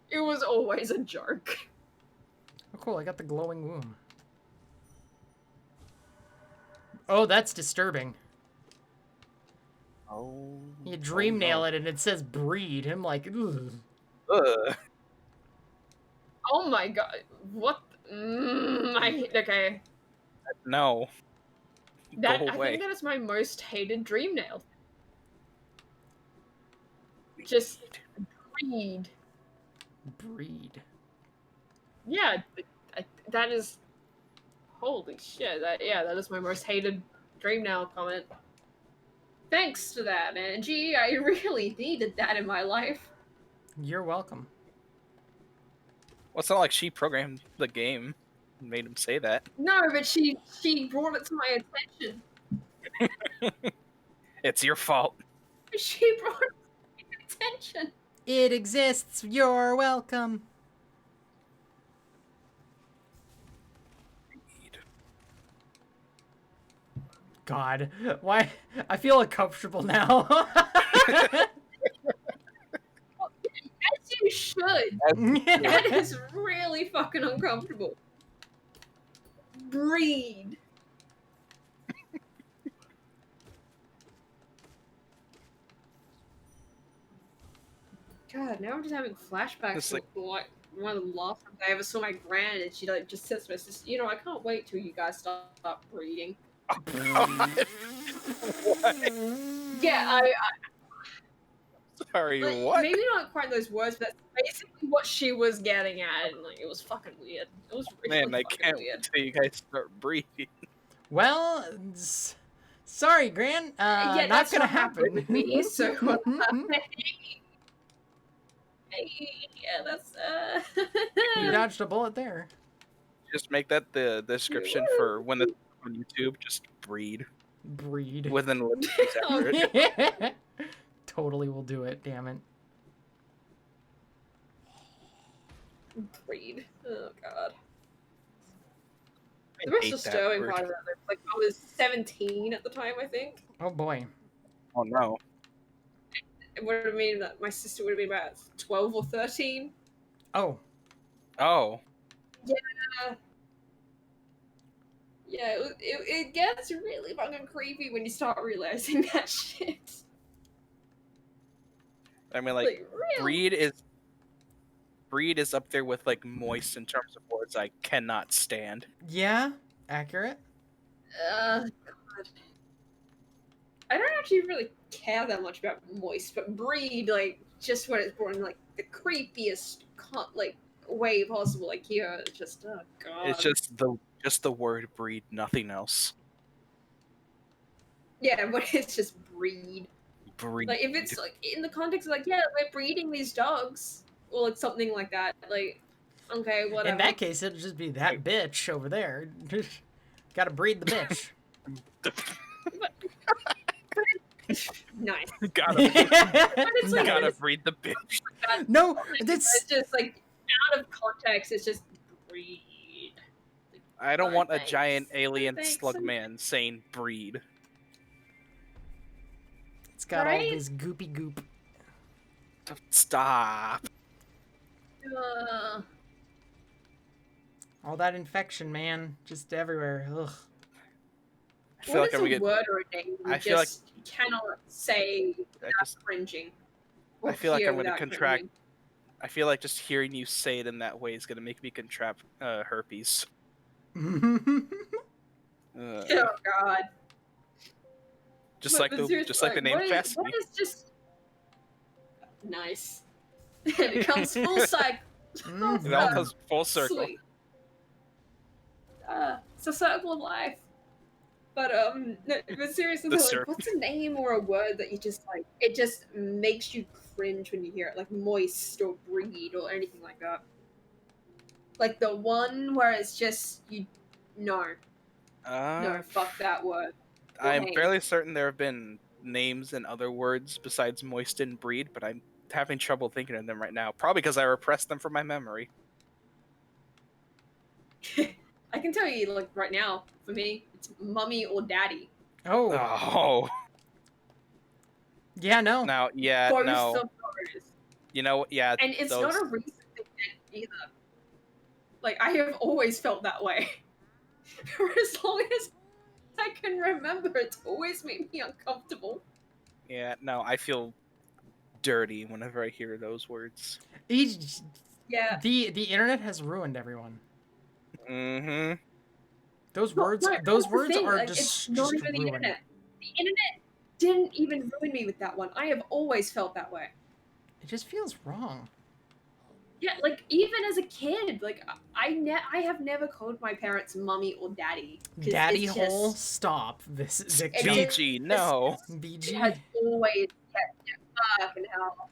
[SPEAKER 2] It was always a joke.
[SPEAKER 1] Oh, cool. I got the glowing womb. Oh, that's disturbing.
[SPEAKER 4] Oh.
[SPEAKER 1] You dream
[SPEAKER 4] oh,
[SPEAKER 1] nail
[SPEAKER 4] no.
[SPEAKER 1] it and it says breed. I'm like, ugh.
[SPEAKER 4] Ugh.
[SPEAKER 2] Oh my god, what? Okay,
[SPEAKER 4] No.
[SPEAKER 2] that
[SPEAKER 4] Go
[SPEAKER 2] I
[SPEAKER 4] away.
[SPEAKER 2] think that is my most hated dream nail. Just breed.
[SPEAKER 1] Breed.
[SPEAKER 2] Yeah, that is. Holy shit! That is my most hated dream nail comment. Thanks to that, Angie. I really needed that in my life.
[SPEAKER 1] You're welcome.
[SPEAKER 4] Well, it's not like she programmed the game and made him say that.
[SPEAKER 2] No, but she brought it to my attention.
[SPEAKER 4] It's your fault.
[SPEAKER 2] She brought it to my attention.
[SPEAKER 1] It exists. You're welcome. God, why? I feel uncomfortable now.
[SPEAKER 2] As you should. That is really fucking uncomfortable. Breed. God, now I'm just having flashbacks
[SPEAKER 4] It's
[SPEAKER 2] to
[SPEAKER 4] like-
[SPEAKER 2] like one of the last times I ever saw my gran, and she like just says to my sister, "You know, I can't wait till you guys start breeding."
[SPEAKER 4] What?
[SPEAKER 2] Yeah, I
[SPEAKER 4] Sorry,
[SPEAKER 2] like,
[SPEAKER 4] what?
[SPEAKER 2] maybe not quite those words, but that's basically what she was getting at, and like it was fucking weird. It was really
[SPEAKER 4] Man, I
[SPEAKER 2] fucking
[SPEAKER 4] can't
[SPEAKER 2] weird.
[SPEAKER 4] wait till you guys start breathing.
[SPEAKER 1] Well, sorry, Gran.
[SPEAKER 2] Yeah,
[SPEAKER 1] Not
[SPEAKER 2] that's
[SPEAKER 1] gonna
[SPEAKER 2] not happening
[SPEAKER 1] happen.
[SPEAKER 2] with me, so yeah, that's
[SPEAKER 1] You dodged a bullet there.
[SPEAKER 4] Just make that the description for when it's on YouTube. Just breed
[SPEAKER 1] Breed.
[SPEAKER 4] with an ellipsis after it.
[SPEAKER 1] Totally will do it. Damn it.
[SPEAKER 2] breed. Oh god.
[SPEAKER 4] I
[SPEAKER 2] The most
[SPEAKER 4] hate that
[SPEAKER 2] disturbing
[SPEAKER 4] word.
[SPEAKER 2] part of it, like I was 17 at the time, I think.
[SPEAKER 1] Oh boy.
[SPEAKER 4] Oh no.
[SPEAKER 2] It would have mean that my sister would have been about 12 or 13.
[SPEAKER 1] Oh.
[SPEAKER 4] Oh.
[SPEAKER 2] Yeah, it gets really fucking creepy when you start realizing that shit.
[SPEAKER 4] I mean, like
[SPEAKER 2] really?
[SPEAKER 4] breed is up there with like moist in terms of words I cannot stand.
[SPEAKER 1] Yeah. Accurate.
[SPEAKER 2] God. I don't actually really care that much about moist, but breed, like, just when it's brought in, like, the creepiest, like, way possible. Like, here, it's just, oh god.
[SPEAKER 4] It's just the word breed, nothing else.
[SPEAKER 2] Yeah, but it's just breed.
[SPEAKER 4] Breed.
[SPEAKER 2] Like, if it's, like, in the context of, like, yeah, we're breeding these dogs, or, like, something like that, like, okay, whatever.
[SPEAKER 1] In that case, it'd just be that bitch over there. Gotta breed the bitch.
[SPEAKER 2] Nice.
[SPEAKER 4] gotta
[SPEAKER 2] But it's like,
[SPEAKER 4] gotta
[SPEAKER 2] it's,
[SPEAKER 4] breed the bitch.
[SPEAKER 1] No,
[SPEAKER 2] it's
[SPEAKER 1] that's
[SPEAKER 2] just, like, out of context, it's just breed. Like,
[SPEAKER 4] I don't want a
[SPEAKER 2] thanks.
[SPEAKER 4] giant alien
[SPEAKER 2] Thanks.
[SPEAKER 4] slug man saying breed.
[SPEAKER 1] it's got all
[SPEAKER 2] Right?
[SPEAKER 1] this goopy goop.
[SPEAKER 4] Stop.
[SPEAKER 1] All that infection, man, just everywhere. Ugh.
[SPEAKER 4] I feel like
[SPEAKER 2] What
[SPEAKER 4] I'm
[SPEAKER 2] is
[SPEAKER 4] gonna
[SPEAKER 2] a
[SPEAKER 4] get.
[SPEAKER 2] word or a name you
[SPEAKER 4] I feel like-
[SPEAKER 2] just cannot say
[SPEAKER 4] I
[SPEAKER 2] without
[SPEAKER 4] just.
[SPEAKER 2] cringing?
[SPEAKER 4] I
[SPEAKER 2] Or
[SPEAKER 4] feel like
[SPEAKER 2] hear
[SPEAKER 4] I'm gonna
[SPEAKER 2] without
[SPEAKER 4] contract
[SPEAKER 2] cringing?
[SPEAKER 4] I feel like just hearing you say it in that way is gonna make me contract herpes.
[SPEAKER 2] Oh God.
[SPEAKER 4] Just
[SPEAKER 2] But
[SPEAKER 4] like the
[SPEAKER 2] seriously,
[SPEAKER 4] name
[SPEAKER 2] what
[SPEAKER 4] Chastity.
[SPEAKER 2] is just nice? And it comes full cycle.
[SPEAKER 4] It all comes full circle.
[SPEAKER 2] Sweet. It's a circle of life. But no, but seriously,
[SPEAKER 4] The
[SPEAKER 2] like,
[SPEAKER 4] circle.
[SPEAKER 2] what's a name or a word that you just like? It just makes you cringe when you hear it, like moist or breed or anything like that. Like the one where it's just no, fuck that word. Or
[SPEAKER 4] I'm
[SPEAKER 2] name.
[SPEAKER 4] fairly certain there have been names and other words besides moist and breed, but I'm having trouble thinking of them right now. Probably because I repressed them from my memory.
[SPEAKER 2] I can tell you, like right now, for me, it's mummy or daddy.
[SPEAKER 1] Oh,
[SPEAKER 4] Oh,
[SPEAKER 1] yeah, no.
[SPEAKER 4] now, yeah,
[SPEAKER 2] Both
[SPEAKER 4] no.
[SPEAKER 2] of those.
[SPEAKER 4] You know, yeah,
[SPEAKER 2] And it's
[SPEAKER 4] those.
[SPEAKER 2] not a recent thing either. Like, I have always felt that way. For as long as I can remember, it's always made me uncomfortable.
[SPEAKER 4] Yeah, no, I feel dirty whenever I hear those words.
[SPEAKER 2] Yeah.
[SPEAKER 1] The internet has ruined everyone.
[SPEAKER 4] Mm-hmm.
[SPEAKER 1] Those
[SPEAKER 2] No,
[SPEAKER 1] words,
[SPEAKER 2] no,
[SPEAKER 1] those
[SPEAKER 2] that's the
[SPEAKER 1] words
[SPEAKER 2] thing,
[SPEAKER 1] are
[SPEAKER 2] like,
[SPEAKER 1] just
[SPEAKER 2] it's not even the
[SPEAKER 1] ruined.
[SPEAKER 2] internet. The internet didn't even ruin me with that one. I have always felt that way.
[SPEAKER 1] It just feels wrong.
[SPEAKER 2] Yeah, like even as a kid, like I have never called my parents mummy or daddy. 'Cause
[SPEAKER 1] Daddy
[SPEAKER 2] it's
[SPEAKER 1] hole,
[SPEAKER 2] just,
[SPEAKER 1] stop. This
[SPEAKER 2] it
[SPEAKER 4] BG, no.
[SPEAKER 2] It
[SPEAKER 1] BG.
[SPEAKER 2] has always fucking hell.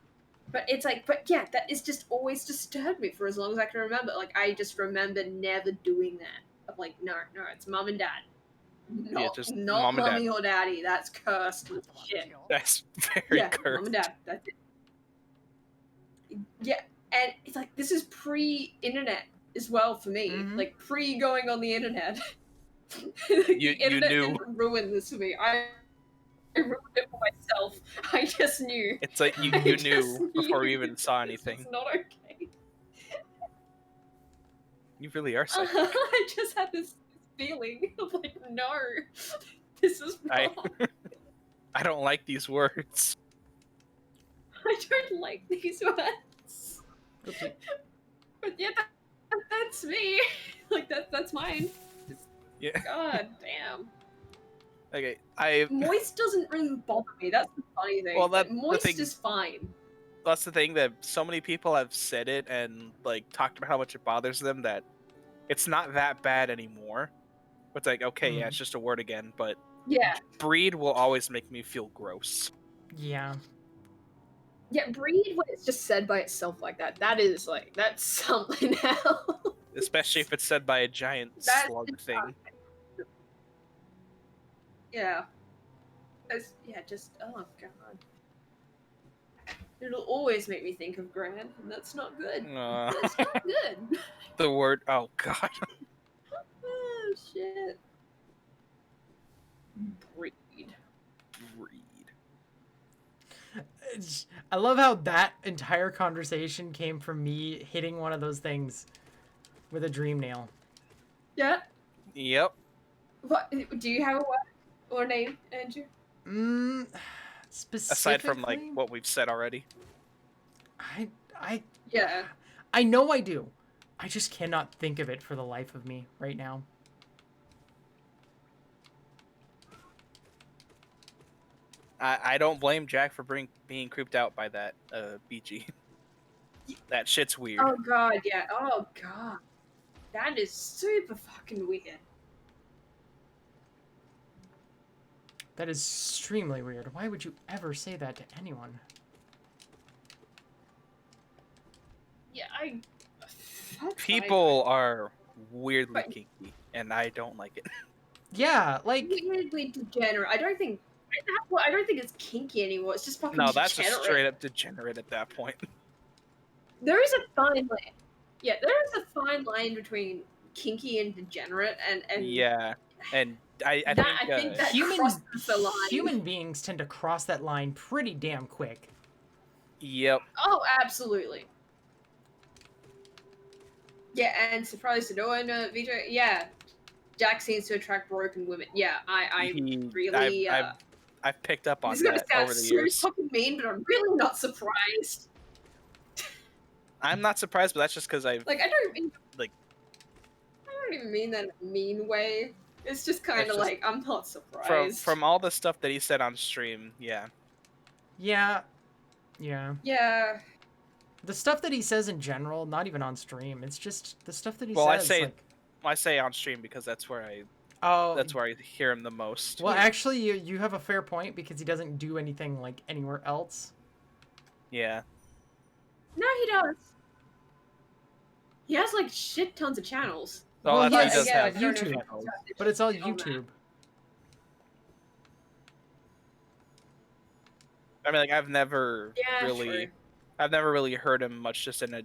[SPEAKER 2] But it's like, but yeah, that is just always disturbed me for as long as I can remember. Like I just remember never doing that. Of like, no, it's mum and dad.
[SPEAKER 4] Yeah,
[SPEAKER 2] Not
[SPEAKER 4] just
[SPEAKER 2] not
[SPEAKER 4] mom and dad.
[SPEAKER 2] mummy or daddy. That's cursed as shit.
[SPEAKER 4] That's very
[SPEAKER 2] Yeah,
[SPEAKER 4] cursed.
[SPEAKER 2] mum and dad. That's it. Yeah, and it's like this is pre-internet as well for me.
[SPEAKER 1] Mhm.
[SPEAKER 2] Like pre going on the internet.
[SPEAKER 4] You
[SPEAKER 2] The internet
[SPEAKER 4] knew.
[SPEAKER 2] didn't ruin this for me. I ruined it for myself. I just knew.
[SPEAKER 4] It's like you
[SPEAKER 2] I
[SPEAKER 4] knew
[SPEAKER 2] just
[SPEAKER 4] before
[SPEAKER 2] knew
[SPEAKER 4] you even saw
[SPEAKER 2] this
[SPEAKER 4] anything.
[SPEAKER 2] was not okay.
[SPEAKER 4] You really are psychic.
[SPEAKER 2] I just had this feeling of like, no, this is wrong.
[SPEAKER 4] I don't like these words.
[SPEAKER 2] I don't like these words.
[SPEAKER 1] Oopsie.
[SPEAKER 2] But yeah, that's me. Like that's mine.
[SPEAKER 4] Yeah.
[SPEAKER 2] God damn.
[SPEAKER 4] Okay,
[SPEAKER 2] Moist doesn't really bother me. That's the funny thing.
[SPEAKER 4] Well,
[SPEAKER 2] Like,
[SPEAKER 4] the
[SPEAKER 2] moist
[SPEAKER 4] thing-
[SPEAKER 2] is fine.
[SPEAKER 4] that's the thing that so many people have said it and like talked about how much it bothers them that it's not that bad anymore. It's like, okay, yeah, it's just a word again, but
[SPEAKER 2] Yeah.
[SPEAKER 4] breed will always make me feel gross.
[SPEAKER 1] Yeah.
[SPEAKER 2] Yeah, breed when it's just said by itself like that. That is like that's something else.
[SPEAKER 4] Especially if it's said by a giant
[SPEAKER 2] That's
[SPEAKER 4] slug thing.
[SPEAKER 2] Yeah. Just oh god. It'll always make me think of Gran, and that's not good. That's not good.
[SPEAKER 4] The word, oh god.
[SPEAKER 2] Oh shit. Breed.
[SPEAKER 1] I love how that entire conversation came from me hitting one of those things with a dream nail.
[SPEAKER 2] Yeah.
[SPEAKER 4] Yep.
[SPEAKER 2] What do you have a word or name, Andrew?
[SPEAKER 1] Specifically,
[SPEAKER 4] Aside from like what we've said already.
[SPEAKER 2] Yeah.
[SPEAKER 1] I know I do. I just cannot think of it for the life of me right now.
[SPEAKER 4] I don't blame Jack for being creeped out by that BG. That shit's weird.
[SPEAKER 2] Oh god, yeah. Oh god. That is super fucking weird.
[SPEAKER 1] That is extremely weird. Why would you ever say that to anyone?
[SPEAKER 2] Yeah,
[SPEAKER 4] People are weirdly kinky, and I don't like it.
[SPEAKER 1] Yeah, like
[SPEAKER 2] weirdly degenerate. I don't think it's kinky anymore. It's just fucking
[SPEAKER 4] No,
[SPEAKER 2] degenerate.
[SPEAKER 4] that's just straight up degenerate at that point.
[SPEAKER 2] There is a fine line. Yeah, there is a fine line between kinky and degenerate, and
[SPEAKER 4] Yeah, and I think
[SPEAKER 2] that crosses the line.
[SPEAKER 1] human beings tend to cross that line pretty damn quick.
[SPEAKER 4] Yep.
[SPEAKER 2] Oh, absolutely. Yeah, and surprise to no one, Vito. Yeah, Jack seems to attract broken women. Yeah,
[SPEAKER 4] I've picked up on
[SPEAKER 2] this is gonna
[SPEAKER 4] that
[SPEAKER 2] sound
[SPEAKER 4] over the
[SPEAKER 2] so
[SPEAKER 4] years.
[SPEAKER 2] fucking mean, but I'm really not surprised.
[SPEAKER 4] I'm not surprised, but that's just because I've
[SPEAKER 2] Like I don't
[SPEAKER 4] like
[SPEAKER 2] even mean that in a mean way. It's just kind
[SPEAKER 4] It's
[SPEAKER 2] of
[SPEAKER 4] just-
[SPEAKER 2] like I'm not surprised.
[SPEAKER 4] from all the stuff that he said on stream. Yeah,
[SPEAKER 1] Yeah. Yeah.
[SPEAKER 2] Yeah.
[SPEAKER 1] The stuff that he says in general, not even on stream, it's just the stuff that he
[SPEAKER 4] well,
[SPEAKER 1] says. Like,
[SPEAKER 4] I say on stream because that's where
[SPEAKER 1] oh,
[SPEAKER 4] I hear him the most.
[SPEAKER 1] well,
[SPEAKER 2] Yeah.
[SPEAKER 1] actually, you have a fair point because he doesn't do anything like anywhere else.
[SPEAKER 4] Yeah,
[SPEAKER 2] No, he does. He has like shit tons of channels.
[SPEAKER 4] well,
[SPEAKER 1] Well,
[SPEAKER 4] that's
[SPEAKER 1] he
[SPEAKER 4] he does
[SPEAKER 1] has
[SPEAKER 4] have
[SPEAKER 2] I don't know if
[SPEAKER 1] YouTube,
[SPEAKER 4] channels.
[SPEAKER 1] but it's all
[SPEAKER 2] on that.
[SPEAKER 1] YouTube.
[SPEAKER 4] I mean, like I've never
[SPEAKER 2] Yeah,
[SPEAKER 4] really,
[SPEAKER 2] true.
[SPEAKER 4] I've never really heard him much just in a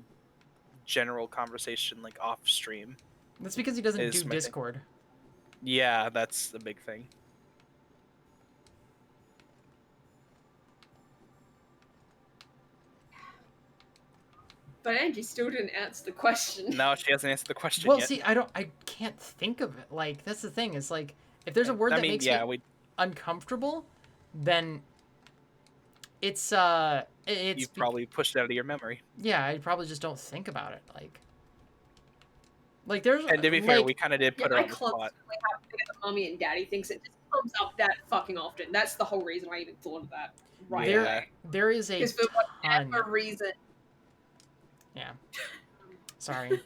[SPEAKER 4] general conversation like off stream.
[SPEAKER 1] That's because he doesn't
[SPEAKER 4] Is
[SPEAKER 1] do
[SPEAKER 4] my thing.
[SPEAKER 1] Discord.
[SPEAKER 4] Yeah, that's the big thing.
[SPEAKER 2] But Angie still didn't answer the question.
[SPEAKER 4] No, she hasn't answered the question
[SPEAKER 1] Well,
[SPEAKER 4] yet.
[SPEAKER 1] see, I can't think of it. Like, that's the thing. Is like, if there's a word
[SPEAKER 4] I
[SPEAKER 1] that
[SPEAKER 4] mean,
[SPEAKER 1] makes
[SPEAKER 4] yeah,
[SPEAKER 1] me uncomfortable, then it's
[SPEAKER 4] you've probably pushed it out of your memory.
[SPEAKER 1] yeah, I probably just don't think about it. Like there's
[SPEAKER 4] And to be fair, we kind of did
[SPEAKER 2] Yeah,
[SPEAKER 4] put her
[SPEAKER 2] I
[SPEAKER 4] on the spot.
[SPEAKER 2] constantly have to get the mommy and daddy thinks it just comes up that fucking often. That's the whole reason I even thought of that. Right.
[SPEAKER 4] Yeah.
[SPEAKER 1] there is a
[SPEAKER 2] Because for
[SPEAKER 1] ton.
[SPEAKER 2] whatever reason.
[SPEAKER 1] Yeah. Sorry.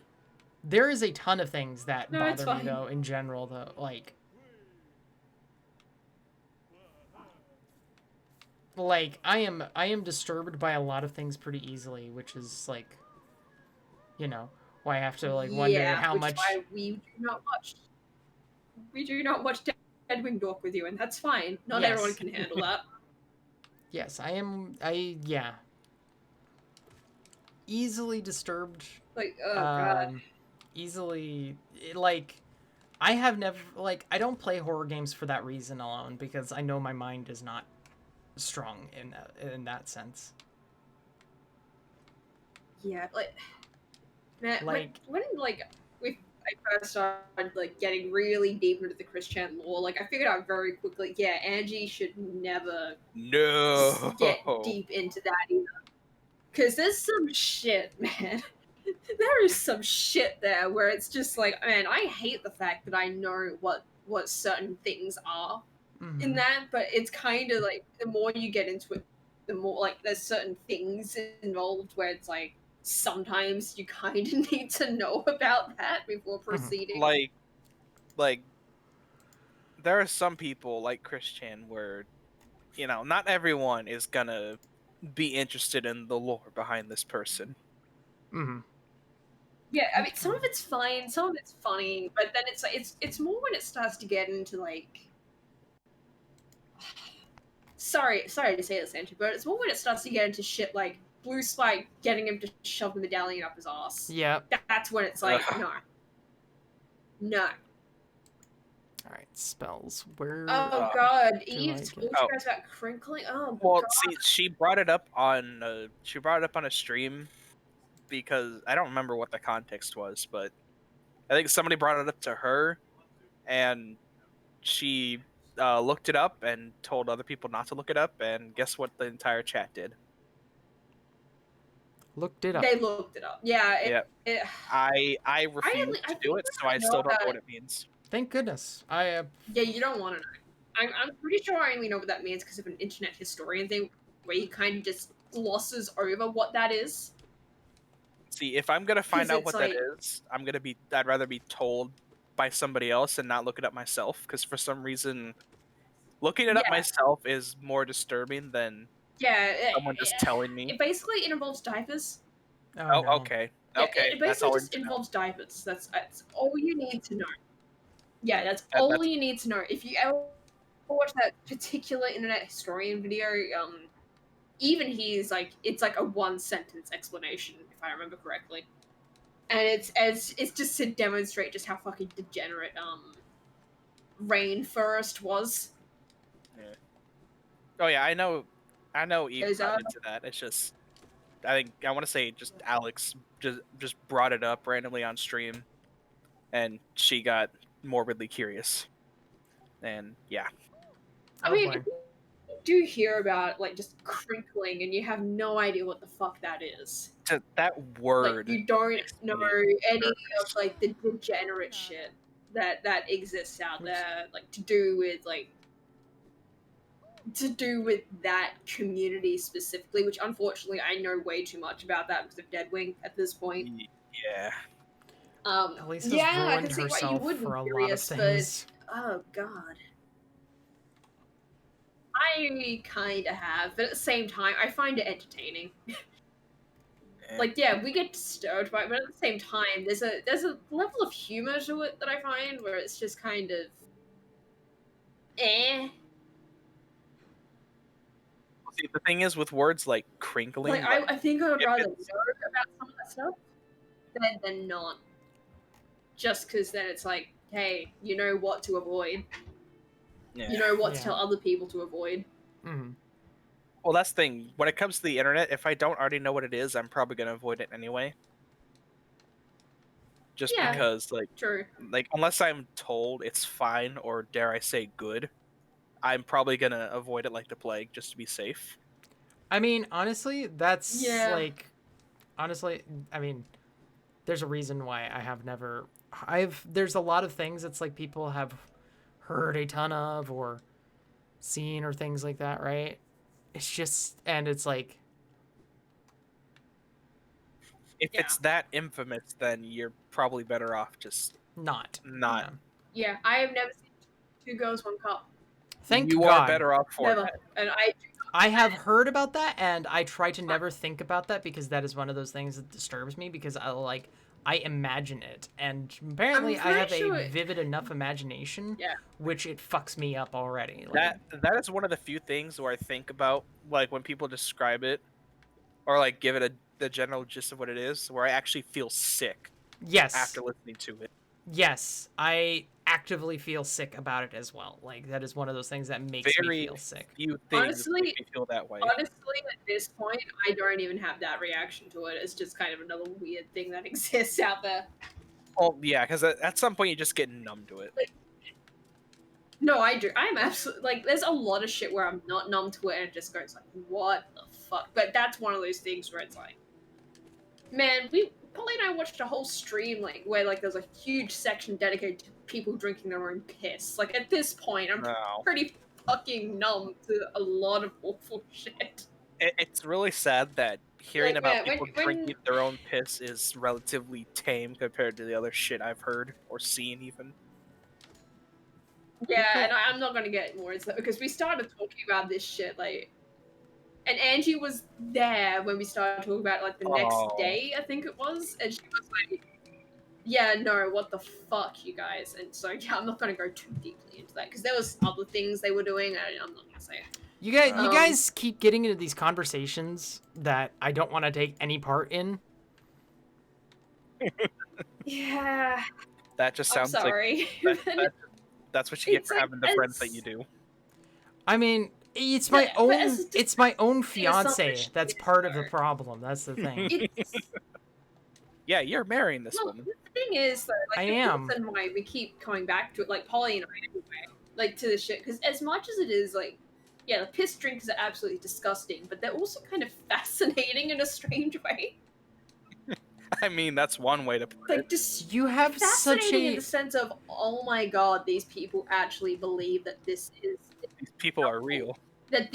[SPEAKER 1] There is a ton of things that
[SPEAKER 2] No, it's
[SPEAKER 1] bother me
[SPEAKER 2] fine.
[SPEAKER 1] though in general though, like I am disturbed by a lot of things pretty easily, which is like, you know, why I have to like wonder
[SPEAKER 2] Yeah,
[SPEAKER 1] how
[SPEAKER 2] which
[SPEAKER 1] much
[SPEAKER 2] is why we do not watch. We do not watch Deadwing Dork with you, and that's fine. Not
[SPEAKER 1] Yes.
[SPEAKER 2] everyone can handle that.
[SPEAKER 1] Yes, yeah. Easily disturbed.
[SPEAKER 2] Like, oh god.
[SPEAKER 1] Easily like I have never like I don't play horror games for that reason alone because I know my mind is not strong in that sense.
[SPEAKER 2] Yeah, like, man,
[SPEAKER 1] Like-
[SPEAKER 2] when like I first started like getting really deep into the Christian lore, like I figured out very quickly, yeah, Angie should never
[SPEAKER 4] No.
[SPEAKER 2] get deep into that either. Because there's some shit, man. There is some shit there where it's just like, man, I hate the fact that I know what certain things are
[SPEAKER 1] Mhm.
[SPEAKER 2] in that, but it's kind of like the more you get into it, the more like there's certain things involved where it's like sometimes you kind of need to know about that before proceeding.
[SPEAKER 4] like there are some people like Christian where not everyone is gonna be interested in the lore behind this person.
[SPEAKER 1] Mhm.
[SPEAKER 2] Yeah, I mean, some of it's fine, some of it's funny, but then it's like it's more when it starts to get into like. Sorry to say this, Andrew, but it's more when it starts to get into shit like Blue Spike getting him to shove the medallion up his ass.
[SPEAKER 1] Yeah.
[SPEAKER 2] That's when it's like, no.
[SPEAKER 1] All right, spells. Where
[SPEAKER 2] Oh god,
[SPEAKER 1] do
[SPEAKER 2] Eve
[SPEAKER 1] I
[SPEAKER 2] told
[SPEAKER 1] get-
[SPEAKER 2] you guys about crinkling. Oh
[SPEAKER 4] Well,
[SPEAKER 2] god.
[SPEAKER 4] see, she brought it up on a stream because I don't remember what the context was, but I think somebody brought it up to her, and she looked it up and told other people not to look it up, and guess what the entire chat did?
[SPEAKER 1] Looked it up.
[SPEAKER 2] They looked it up. Yeah.
[SPEAKER 4] I refuse
[SPEAKER 2] I
[SPEAKER 4] to do it,
[SPEAKER 2] think
[SPEAKER 4] so I
[SPEAKER 2] I
[SPEAKER 4] still
[SPEAKER 2] know
[SPEAKER 4] don't know
[SPEAKER 2] that-
[SPEAKER 4] what it means.
[SPEAKER 1] Thank goodness.
[SPEAKER 2] Yeah, you don't want to know. I'm pretty sure I only know what that means because of an internet historian thing where he kind of just glosses over what that is.
[SPEAKER 4] See, if I'm gonna find
[SPEAKER 2] 'Cause
[SPEAKER 4] out
[SPEAKER 2] it's
[SPEAKER 4] what
[SPEAKER 2] like-
[SPEAKER 4] that is, I'd rather be told by somebody else and not look it up myself, because for some reason, looking it up
[SPEAKER 2] Yeah.
[SPEAKER 4] myself is more disturbing than
[SPEAKER 2] Yeah.
[SPEAKER 4] someone just telling me.
[SPEAKER 2] Basically, it involves diapers.
[SPEAKER 4] Oh,
[SPEAKER 1] no.
[SPEAKER 4] okay.
[SPEAKER 2] Yeah,
[SPEAKER 4] Okay.
[SPEAKER 2] it
[SPEAKER 4] That's all
[SPEAKER 2] basically
[SPEAKER 4] we
[SPEAKER 2] just
[SPEAKER 4] need to know.
[SPEAKER 2] involves diapers. That's all you need to know. Yeah, that's
[SPEAKER 4] That-
[SPEAKER 2] all
[SPEAKER 4] that's-
[SPEAKER 2] you need to know. If you ever watch that particular internet historian video, even he's like, it's like a one sentence explanation, if I remember correctly, and it's just to demonstrate just how fucking degenerate Rainforest was.
[SPEAKER 4] Oh yeah, I know Eve
[SPEAKER 2] Is,
[SPEAKER 4] got into that. It's just I want to say just Alex just brought it up randomly on stream, and she got morbidly curious. And yeah.
[SPEAKER 2] I
[SPEAKER 1] Oh,
[SPEAKER 2] mean,
[SPEAKER 1] boy.
[SPEAKER 2] if you do hear about like just crinkling and you have no idea what the fuck that is,
[SPEAKER 4] that word.
[SPEAKER 2] Like, you don't
[SPEAKER 4] makes
[SPEAKER 2] know
[SPEAKER 4] me
[SPEAKER 2] any
[SPEAKER 4] nervous.
[SPEAKER 2] of like the degenerate shit that exists out there, like to do with that community specifically, which unfortunately I know way too much about that because of Deadwing at this point.
[SPEAKER 4] Yeah.
[SPEAKER 1] Elisa's
[SPEAKER 2] Yeah, I
[SPEAKER 1] ruined
[SPEAKER 2] can see why you
[SPEAKER 1] herself
[SPEAKER 2] would be
[SPEAKER 1] for a lot of
[SPEAKER 2] curious, but
[SPEAKER 1] things.
[SPEAKER 2] oh god. I kind of have, but at the same time, I find it entertaining. Like, yeah, we get disturbed by it, but at the same time, there's a level of humor to it that I find where it's just kind of, eh.
[SPEAKER 4] See, the thing is with words like crinkling,
[SPEAKER 2] Like, I think I would
[SPEAKER 4] if
[SPEAKER 2] rather know
[SPEAKER 4] it's-
[SPEAKER 2] about some of that stuff than not. Just because then it's like, hey, you know what to avoid.
[SPEAKER 4] yeah.
[SPEAKER 2] You know what to
[SPEAKER 1] Yeah.
[SPEAKER 2] tell other people to avoid.
[SPEAKER 1] Mm-hmm.
[SPEAKER 4] Well, that's the thing. When it comes to the internet, if I don't already know what it is, I'm probably gonna avoid it anyway. Just
[SPEAKER 2] Yeah.
[SPEAKER 4] because,
[SPEAKER 2] True.
[SPEAKER 4] like unless I'm told it's fine or dare I say good, I'm probably gonna avoid it like the plague just to be safe.
[SPEAKER 1] I mean, honestly, that's
[SPEAKER 2] Yeah.
[SPEAKER 1] like, honestly, I mean, there's a reason why I have never. There's a lot of things that's like people have heard a ton of or seen or things like that, right? It's just, and it's like,
[SPEAKER 4] If
[SPEAKER 2] Yeah.
[SPEAKER 4] it's that infamous, then you're probably better off just
[SPEAKER 1] not.
[SPEAKER 4] not.
[SPEAKER 1] Yeah.
[SPEAKER 2] Yeah, I have never seen Two Girls, One Cup.
[SPEAKER 1] Thank
[SPEAKER 4] you
[SPEAKER 1] God.
[SPEAKER 4] are better off for
[SPEAKER 2] Never.
[SPEAKER 4] that.
[SPEAKER 2] And
[SPEAKER 1] I have heard about that, and I try to never think about that because that is one of those things that disturbs me because I imagine it, and apparently I
[SPEAKER 2] pretty
[SPEAKER 1] have
[SPEAKER 2] sure
[SPEAKER 1] a vivid enough imagination,
[SPEAKER 2] Yeah.
[SPEAKER 1] which it fucks me up already. Like,
[SPEAKER 4] That is one of the few things where I think about like when people describe it or like give it the general gist of what it is, where I actually feel sick
[SPEAKER 1] yes,
[SPEAKER 4] after listening to it.
[SPEAKER 1] yes, I actively feel sick about it as well. Like that is one of those things that makes me
[SPEAKER 4] Very
[SPEAKER 1] feel sick.
[SPEAKER 4] few things
[SPEAKER 2] Honestly-
[SPEAKER 4] make me feel that way.
[SPEAKER 2] honestly, at this point, I don't even have that reaction to it. It's just kind of another weird thing that exists out there.
[SPEAKER 4] Oh yeah, because at some point you just get numb to it.
[SPEAKER 2] No, I do. I'm absolutely like. There's a lot of shit where I'm not numb to it, and it just goes like, "What the fuck?" But that's one of those things where it's like, man, Polly and I watched a whole stream like where like there's a huge section dedicated to people drinking their own piss. Like at this point, I'm
[SPEAKER 4] No.
[SPEAKER 2] pretty fucking numb to a lot of awful shit.
[SPEAKER 4] It's really sad that hearing
[SPEAKER 2] Like,
[SPEAKER 4] about
[SPEAKER 2] man,
[SPEAKER 4] people
[SPEAKER 2] when-
[SPEAKER 4] drinking their own piss is relatively tame compared to the other shit I've heard or seen even.
[SPEAKER 2] Yeah, and I'm not gonna get more into that because we started talking about this shit like, and Angie was there when we started talking about it, like the next
[SPEAKER 4] Oh.
[SPEAKER 2] day, I think it was, and she was like, "Yeah, no, what the fuck, you guys?" And so yeah, I'm not gonna go too deeply into that because there was other things they were doing, and I'm not gonna say it.
[SPEAKER 1] You
[SPEAKER 2] Um,
[SPEAKER 1] guys keep getting into these conversations that I don't want to take any part in.
[SPEAKER 2] Yeah,
[SPEAKER 4] That just
[SPEAKER 2] I'm
[SPEAKER 4] sounds like
[SPEAKER 2] sorry.
[SPEAKER 4] that's what you get
[SPEAKER 2] It's
[SPEAKER 4] for
[SPEAKER 2] like-
[SPEAKER 4] having the friends that you do.
[SPEAKER 1] I mean, it's
[SPEAKER 2] Yeah,
[SPEAKER 1] my
[SPEAKER 2] but
[SPEAKER 1] own.
[SPEAKER 2] as a-
[SPEAKER 1] It's my own
[SPEAKER 2] selfish
[SPEAKER 1] fiance. That's part of the
[SPEAKER 2] though.
[SPEAKER 1] problem. That's the thing.
[SPEAKER 2] it's
[SPEAKER 4] Yeah, you're marrying this
[SPEAKER 2] well,
[SPEAKER 4] woman.
[SPEAKER 2] the thing is, though, like,
[SPEAKER 1] I
[SPEAKER 2] the
[SPEAKER 1] am.
[SPEAKER 2] reason why we keep coming back to it, like Polly and I, anyway, like to this shit, because as much as it is like, yeah, the piss drinks are absolutely disgusting, but they're also kind of fascinating in a strange way.
[SPEAKER 4] I mean, that's one way to put
[SPEAKER 2] Like,
[SPEAKER 4] it.
[SPEAKER 2] just
[SPEAKER 1] You have such
[SPEAKER 2] fascinating in
[SPEAKER 1] a.
[SPEAKER 2] the sense of, oh my god, these people actually believe that this is
[SPEAKER 4] These people are real.
[SPEAKER 2] like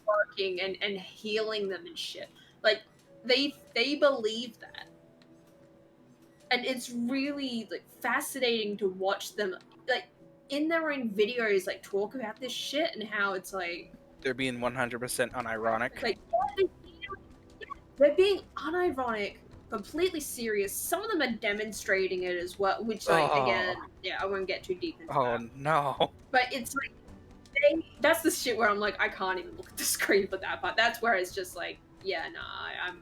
[SPEAKER 2] working and healing them and shit. Like they believe that. And it's really like fascinating to watch them like in their own videos like talk about this shit and how it's like
[SPEAKER 4] They're being 100% unironic.
[SPEAKER 2] like they're being unironic, completely serious. Some of them are demonstrating it as well, which like
[SPEAKER 4] Oh.
[SPEAKER 2] again, yeah, I won't get too deep into
[SPEAKER 4] Oh
[SPEAKER 2] that.
[SPEAKER 4] no.
[SPEAKER 2] But it's like that's the shit where I'm like, I can't even look at the screen for that part. That's where it's just like, yeah, nah,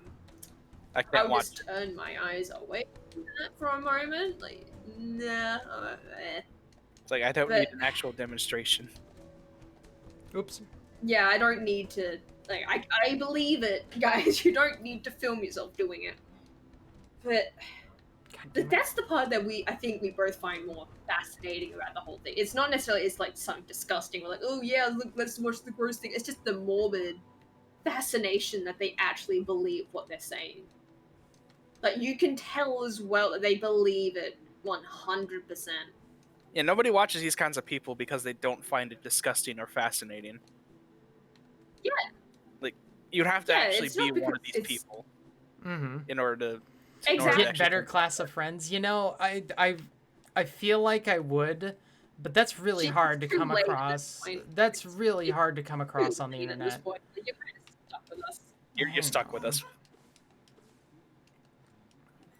[SPEAKER 4] I can't
[SPEAKER 2] I'll
[SPEAKER 4] watch.
[SPEAKER 2] just turn my eyes away from that for a moment. Like, nah.
[SPEAKER 4] It's like I don't
[SPEAKER 2] but-
[SPEAKER 4] need an actual demonstration.
[SPEAKER 1] Oops.
[SPEAKER 2] Yeah, I don't need to. Like, I believe it, guys. You don't need to film yourself doing it. But
[SPEAKER 1] God damn it.
[SPEAKER 2] that's the part that I think we both find more fascinating about the whole thing. It's not necessarily it's like something disgusting. We're like, oh yeah, look, let's watch the gross thing. It's just the morbid fascination that they actually believe what they're saying. Like, you can tell as well that they believe it 100%.
[SPEAKER 4] Yeah, nobody watches these kinds of people because they don't find it disgusting or fascinating.
[SPEAKER 2] Yeah.
[SPEAKER 4] Like, you'd have to
[SPEAKER 2] Yeah,
[SPEAKER 4] actually
[SPEAKER 2] it's
[SPEAKER 4] be
[SPEAKER 2] not
[SPEAKER 4] one of
[SPEAKER 2] because
[SPEAKER 4] these
[SPEAKER 2] it's-
[SPEAKER 4] people
[SPEAKER 1] Mm-hmm.
[SPEAKER 4] in order to
[SPEAKER 2] Exactly.
[SPEAKER 1] Get better class of friends. You know, I feel like I would, but that's really
[SPEAKER 2] It's
[SPEAKER 1] hard to
[SPEAKER 2] too
[SPEAKER 1] come
[SPEAKER 2] late at this
[SPEAKER 1] across.
[SPEAKER 2] point.
[SPEAKER 1] That's really
[SPEAKER 2] It's
[SPEAKER 1] hard to come across on the
[SPEAKER 2] At this
[SPEAKER 1] internet.
[SPEAKER 2] point, like, you're kind of stuck with us.
[SPEAKER 4] You're
[SPEAKER 1] I
[SPEAKER 4] stuck with
[SPEAKER 1] know.
[SPEAKER 4] us.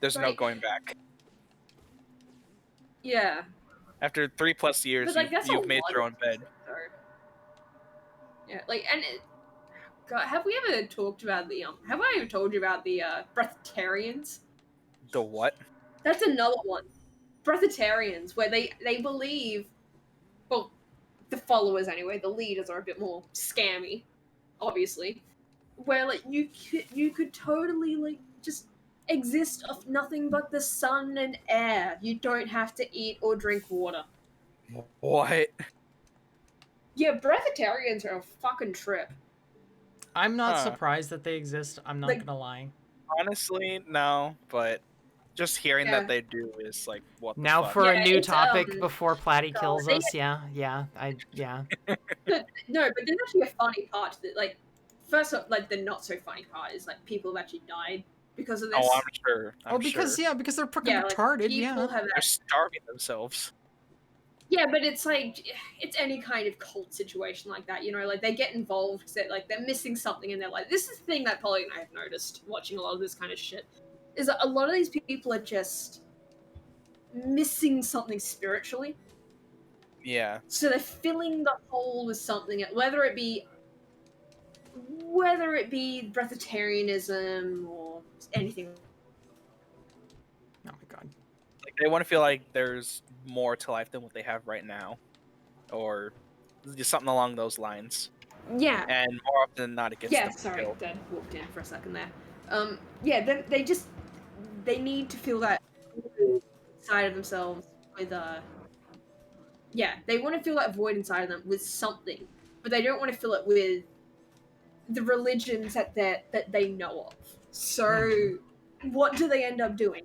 [SPEAKER 4] There's no
[SPEAKER 2] Right.
[SPEAKER 4] going back.
[SPEAKER 2] Yeah.
[SPEAKER 4] After 3+ years,
[SPEAKER 2] But, like, that's a
[SPEAKER 4] you've made
[SPEAKER 2] lot
[SPEAKER 4] your
[SPEAKER 2] of
[SPEAKER 4] own bed.
[SPEAKER 2] So, yeah, like, and God, have we ever talked about the have I ever told you about the breatharians?
[SPEAKER 4] The what?
[SPEAKER 2] That's another one. Breatharians, where they believe, well, the followers anyway, the leaders are a bit more scammy, obviously. Where like you could totally like just exist off nothing but the sun and air. You don't have to eat or drink water.
[SPEAKER 4] What?
[SPEAKER 2] Yeah, breatharians are a fucking trip.
[SPEAKER 1] I'm not
[SPEAKER 4] Huh.
[SPEAKER 1] surprised that they exist. I'm not
[SPEAKER 2] Like-
[SPEAKER 1] gonna lie.
[SPEAKER 4] Honestly, no, but just hearing
[SPEAKER 2] Yeah.
[SPEAKER 4] that they do is like, what the
[SPEAKER 1] Now
[SPEAKER 4] fuck?
[SPEAKER 1] for a
[SPEAKER 2] Yeah,
[SPEAKER 1] new
[SPEAKER 2] it's,
[SPEAKER 1] topic before Platty
[SPEAKER 2] God,
[SPEAKER 1] kills
[SPEAKER 2] they-
[SPEAKER 1] us. Yeah.
[SPEAKER 2] No, but there's actually a funny part to it. Like, first off, like the not so funny part is like people have actually died because of this.
[SPEAKER 4] Oh, I'm sure.
[SPEAKER 1] Oh, because
[SPEAKER 4] sure.
[SPEAKER 1] yeah, because they're fucking
[SPEAKER 2] yeah, like,
[SPEAKER 1] retarded.
[SPEAKER 2] people
[SPEAKER 1] Yeah.
[SPEAKER 2] have
[SPEAKER 4] They're starving themselves.
[SPEAKER 2] Yeah, but it's like it's any kind of cult situation like that, you know. Like they get involved because they're missing something, and they're like, "This is the thing that Polly and I have noticed watching a lot of this kind of shit is that a lot of these people are just missing something spiritually.
[SPEAKER 4] Yeah.
[SPEAKER 2] So they're filling the hole with something, whether it be breatharianism or anything.
[SPEAKER 1] Oh my god.
[SPEAKER 4] Like they want to feel like there's more to life than what they have right now, or just something along those lines.
[SPEAKER 2] Yeah,
[SPEAKER 4] And more often than not, it gets
[SPEAKER 2] yeah.
[SPEAKER 4] them
[SPEAKER 2] Sorry,
[SPEAKER 4] killed.
[SPEAKER 2] Dad walked in for a second there. Yeah, they need to feel that side of themselves with yeah, they want to feel that void inside of them with something, but they don't want to fill it with the religions that they know of. So what do they end up doing?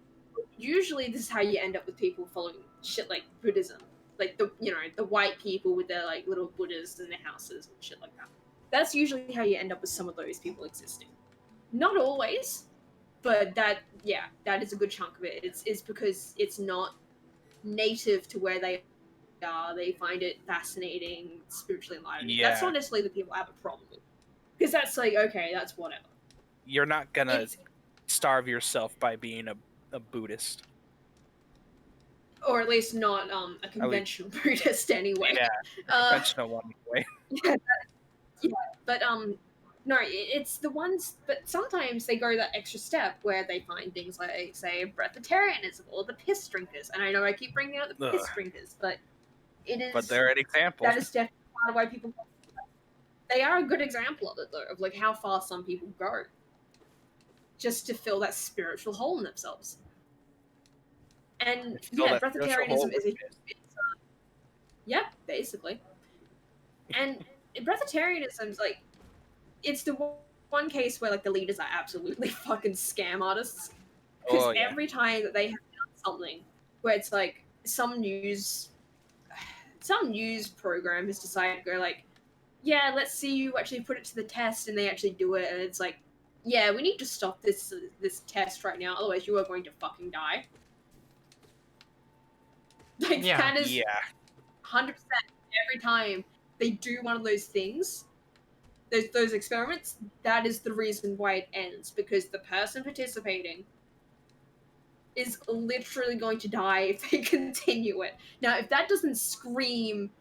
[SPEAKER 2] Usually this is how you end up with people following shit like Buddhism. Like the white people with their like little Buddhas in their houses and shit like that. That's usually how you end up with some of those people existing. Not always, but that is a good chunk of it. It's because it's not native to where they are. They find it fascinating, spiritually enlightening.
[SPEAKER 4] Yeah.
[SPEAKER 2] That's not necessarily the people I have a problem with. Because that's like, okay, that's whatever.
[SPEAKER 4] You're not gonna
[SPEAKER 2] It's,
[SPEAKER 4] starve yourself by being a Buddhist.
[SPEAKER 2] or at least not a conventional Buddhist anyway.
[SPEAKER 4] Yeah,
[SPEAKER 2] Uh,
[SPEAKER 4] conventional one anyway.
[SPEAKER 2] yeah, but no, it's the ones. But sometimes they go that extra step where they find things like, say, breatharianism or the piss drinkers. And I know I keep bringing out the piss
[SPEAKER 4] Ugh.
[SPEAKER 2] drinkers, but it is.
[SPEAKER 4] But they're an example.
[SPEAKER 2] That is definitely part of why people. They are a good example of it, though, of like how far some people go, just to fill that spiritual hole in themselves. And
[SPEAKER 4] Fill
[SPEAKER 2] yeah,
[SPEAKER 4] that spiritual hole
[SPEAKER 2] breatharianism is
[SPEAKER 4] with
[SPEAKER 2] yeah, basically. And breatharianism's like, it's the one case where like the leaders are absolutely fucking scam artists. Because
[SPEAKER 4] Oh, yeah.
[SPEAKER 2] every time that they have done something where it's like some news program has decided to go like, yeah, let's see you actually put it to the test, and they actually do it, and it's like, yeah, we need to stop this test right now, otherwise you are going to fucking die. Like,
[SPEAKER 1] Yeah.
[SPEAKER 2] that is
[SPEAKER 4] Yeah.
[SPEAKER 2] 100% every time they do one of those things, those experiments, that is the reason why it ends, because the person participating is literally going to die if they continue it. Now, if that doesn't scream,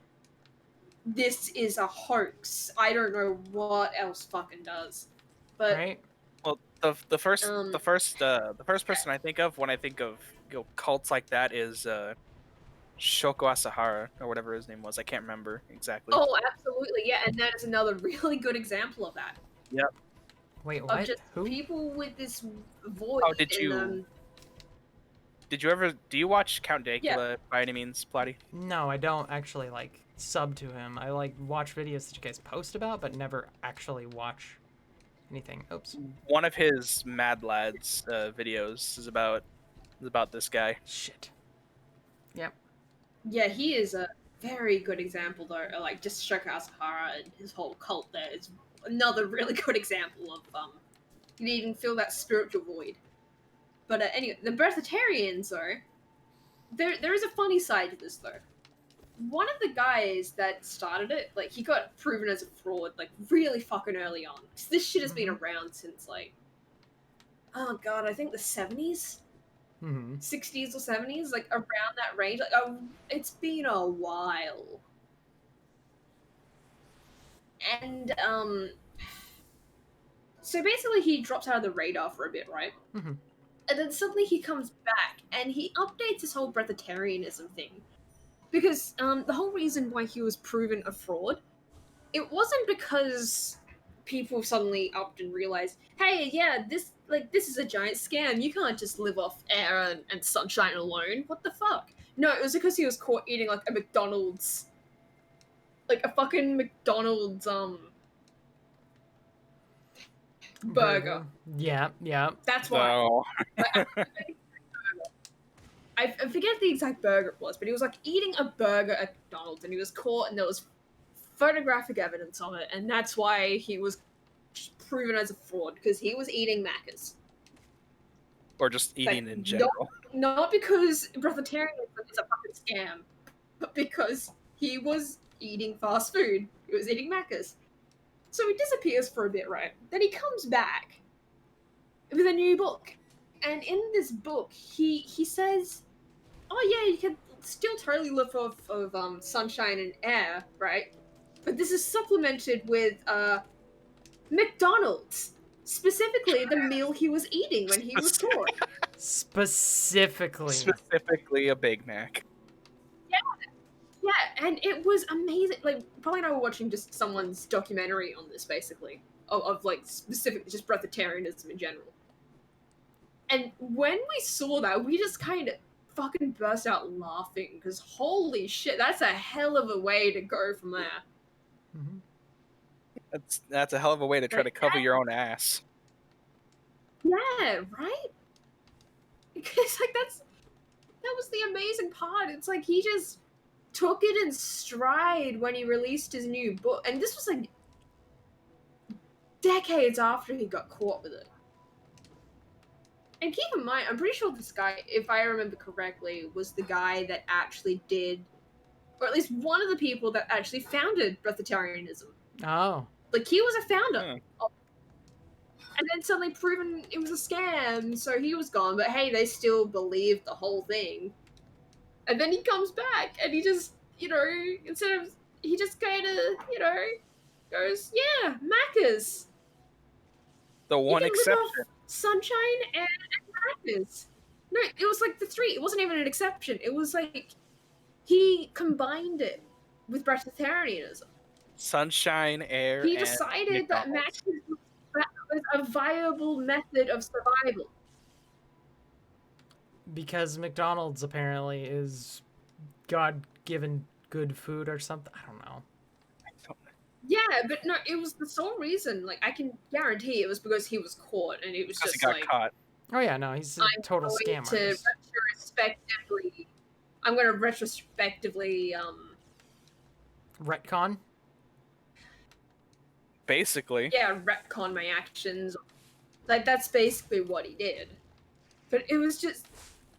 [SPEAKER 2] this is a hoax, I don't know what else fucking does. But
[SPEAKER 1] Right?
[SPEAKER 4] Well, the first
[SPEAKER 2] Um,
[SPEAKER 4] person I think of when I think of cults like that is Shoko Asahara or whatever his name was. I can't remember exactly.
[SPEAKER 2] oh, absolutely, yeah, and that is another really good example of that.
[SPEAKER 1] Wait,
[SPEAKER 2] Of
[SPEAKER 1] what?
[SPEAKER 2] just
[SPEAKER 1] Who?
[SPEAKER 2] people with this void
[SPEAKER 4] Oh, did
[SPEAKER 2] in
[SPEAKER 4] you-
[SPEAKER 2] them.
[SPEAKER 4] Do you watch Count Dacula by any means, Platty?
[SPEAKER 1] No, I don't actually like sub to him. I like watch videos that you guys post about, but never actually watch anything. Oops.
[SPEAKER 4] One of his Mad Lads videos is about this guy.
[SPEAKER 1] Shit. Yep.
[SPEAKER 2] Yeah, he is a very good example, though. Like, just Shoko Asahara and his whole cult there is another really good example of, you even feel that spiritual void. But anyway, the breatharians, though, there is a funny side to this, though. One of the guys that started it, like, he got proven as a fraud, like, really fucking early on. This shit has been around since, like, oh god, I think the 70s? 60s or 70s, like around that range. Like, it's been a while. And so basically he drops out of the radar for a bit, right? And then suddenly he comes back and he updates this whole breatharianism thing, because the whole reason why he was proven a fraud, it wasn't because people suddenly upped and realized, hey, yeah, this is a giant scam. You can't just live off air and sunshine alone. What the fuck? No, it was because he was caught eating like a McDonald's, like a fucking McDonald's burger.
[SPEAKER 1] Yeah.
[SPEAKER 2] That's why.
[SPEAKER 4] No.
[SPEAKER 2] I forget the exact burger it was, but he was like eating a burger at McDonald's, and he was caught, and there was photographic evidence of it, and that's why he was proven as a fraud, because he was eating Macca's.
[SPEAKER 4] Or just eating in general.
[SPEAKER 2] Not because breatharianism is a fucking scam, but because he was eating fast food. He was eating Macca's. So he disappears for a bit, right? Then he comes back with a new book. And in this book, he says, oh yeah, you can still totally live off of sunshine and air, right? But this is supplemented with McDonald's. Specifically, the meal he was eating when he was caught.
[SPEAKER 1] Specifically
[SPEAKER 4] a Big Mac.
[SPEAKER 2] Yeah, and it was amazing. Like, probably not watching just someone's documentary on this, basically, of like specifically just breatharianism in general. And when we saw that, we just kind of fucking burst out laughing, because holy shit, that's a hell of a way to go from there.
[SPEAKER 4] That's a hell of a way to try to cover your own ass.
[SPEAKER 2] Yeah, right? Because like that was the amazing part. It's like he just took it in stride when he released his new book, and this was like decades after he got caught with it. And keep in mind, I'm pretty sure this guy, if I remember correctly, was the guy that actually did, or at least one of the people that actually founded breatharianism.
[SPEAKER 1] Oh.
[SPEAKER 2] Like, he was a founder. And then suddenly proven it was a scam, so he was gone. But hey, they still believed the whole thing. And then he comes back, and he just, he just kind of, goes, yeah, Macca's.
[SPEAKER 4] The one exception.
[SPEAKER 2] Sunshine and Macca's. No, it was like the three. It wasn't even an exception. It was like he combined it with breatharianism.
[SPEAKER 4] Sunshine, air,
[SPEAKER 2] he decided that Macca's was a viable method of survival.
[SPEAKER 1] Because McDonald's apparently is God-given good food or something. I don't know.
[SPEAKER 2] Yeah, but no, it was the sole reason. Like, I can guarantee it was because he was caught, and it was just
[SPEAKER 4] he got
[SPEAKER 2] like,
[SPEAKER 4] caught.
[SPEAKER 1] Oh yeah, no, he's a total scam artist.
[SPEAKER 2] I'm going to retrospectively
[SPEAKER 1] retcon.
[SPEAKER 4] Basically.
[SPEAKER 2] Yeah, retcon my actions. Like, that's basically what he did. But it was just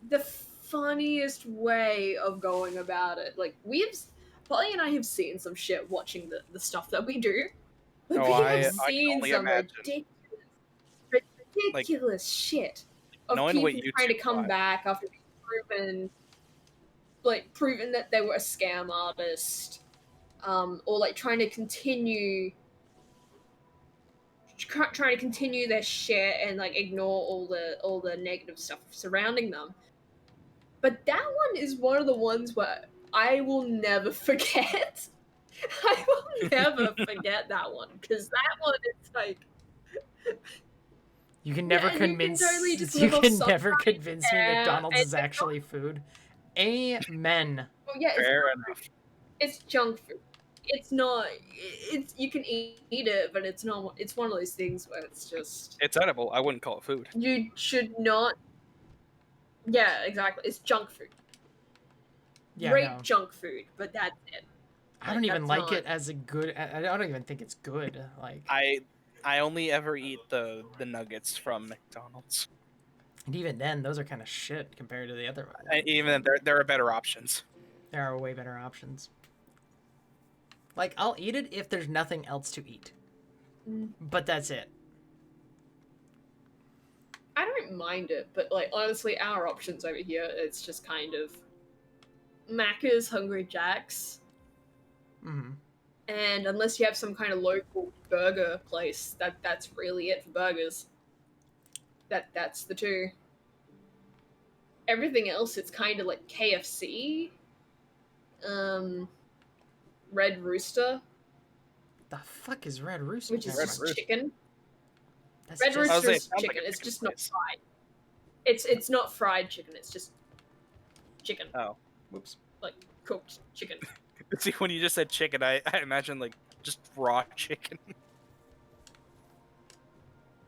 [SPEAKER 2] the funniest way of going about it. Like, Polly and I have seen some shit watching the stuff that we do. Like, we have seen some ridiculous shit of people trying to come back after being proven that they were a scam artist, or like trying to continue their shit and like ignore all the negative stuff surrounding them. But that one is one of the ones where I will never forget. I will never forget that one, because that one is like,
[SPEAKER 1] you can never convince me McDonald's is actually food. Amen.
[SPEAKER 2] Oh yeah,
[SPEAKER 4] fair enough.
[SPEAKER 2] It's junk food. it's not. It's you can eat it, but it's not. It's one of those things where it's just
[SPEAKER 4] It's edible. I wouldn't call it food.
[SPEAKER 2] you should not. Yeah, exactly. It's junk food.
[SPEAKER 1] Yeah,
[SPEAKER 2] Great
[SPEAKER 1] no.
[SPEAKER 2] junk food, but that's it.
[SPEAKER 1] I don't even
[SPEAKER 2] that's
[SPEAKER 1] like
[SPEAKER 2] not-
[SPEAKER 1] it as a good. I don't even think it's good. Like,
[SPEAKER 4] I only ever eat the nuggets from McDonald's.
[SPEAKER 1] and even then, those are kind of shit compared to the other ones.
[SPEAKER 4] Even then, there are better options.
[SPEAKER 1] There are way better options. Like, I'll eat it if there's nothing else to eat.
[SPEAKER 2] Mm.
[SPEAKER 1] But that's it.
[SPEAKER 2] I don't mind it, but like honestly, our options over here, it's just kind of Macca's, Hungry Jack's,
[SPEAKER 1] Mm-hmm.
[SPEAKER 2] and unless you have some kind of local burger place, that's really it for burgers. That's the two. Everything else, it's kind of like KFC, Red Rooster,
[SPEAKER 1] The fuck is Red Rooster?
[SPEAKER 2] which is
[SPEAKER 1] Never
[SPEAKER 2] just
[SPEAKER 1] mind.
[SPEAKER 2] chicken.
[SPEAKER 1] That's
[SPEAKER 2] Red
[SPEAKER 1] just...
[SPEAKER 4] I was
[SPEAKER 2] Rooster
[SPEAKER 4] like,
[SPEAKER 2] is
[SPEAKER 4] sounds like
[SPEAKER 2] chicken.
[SPEAKER 4] a
[SPEAKER 2] It's
[SPEAKER 4] chicken
[SPEAKER 2] just not
[SPEAKER 4] place.
[SPEAKER 2] fried. It's not fried chicken. It's just chicken,
[SPEAKER 4] Oh,
[SPEAKER 1] Whoops.
[SPEAKER 2] like cooked chicken.
[SPEAKER 4] see, when you just said chicken, I imagine like just raw chicken.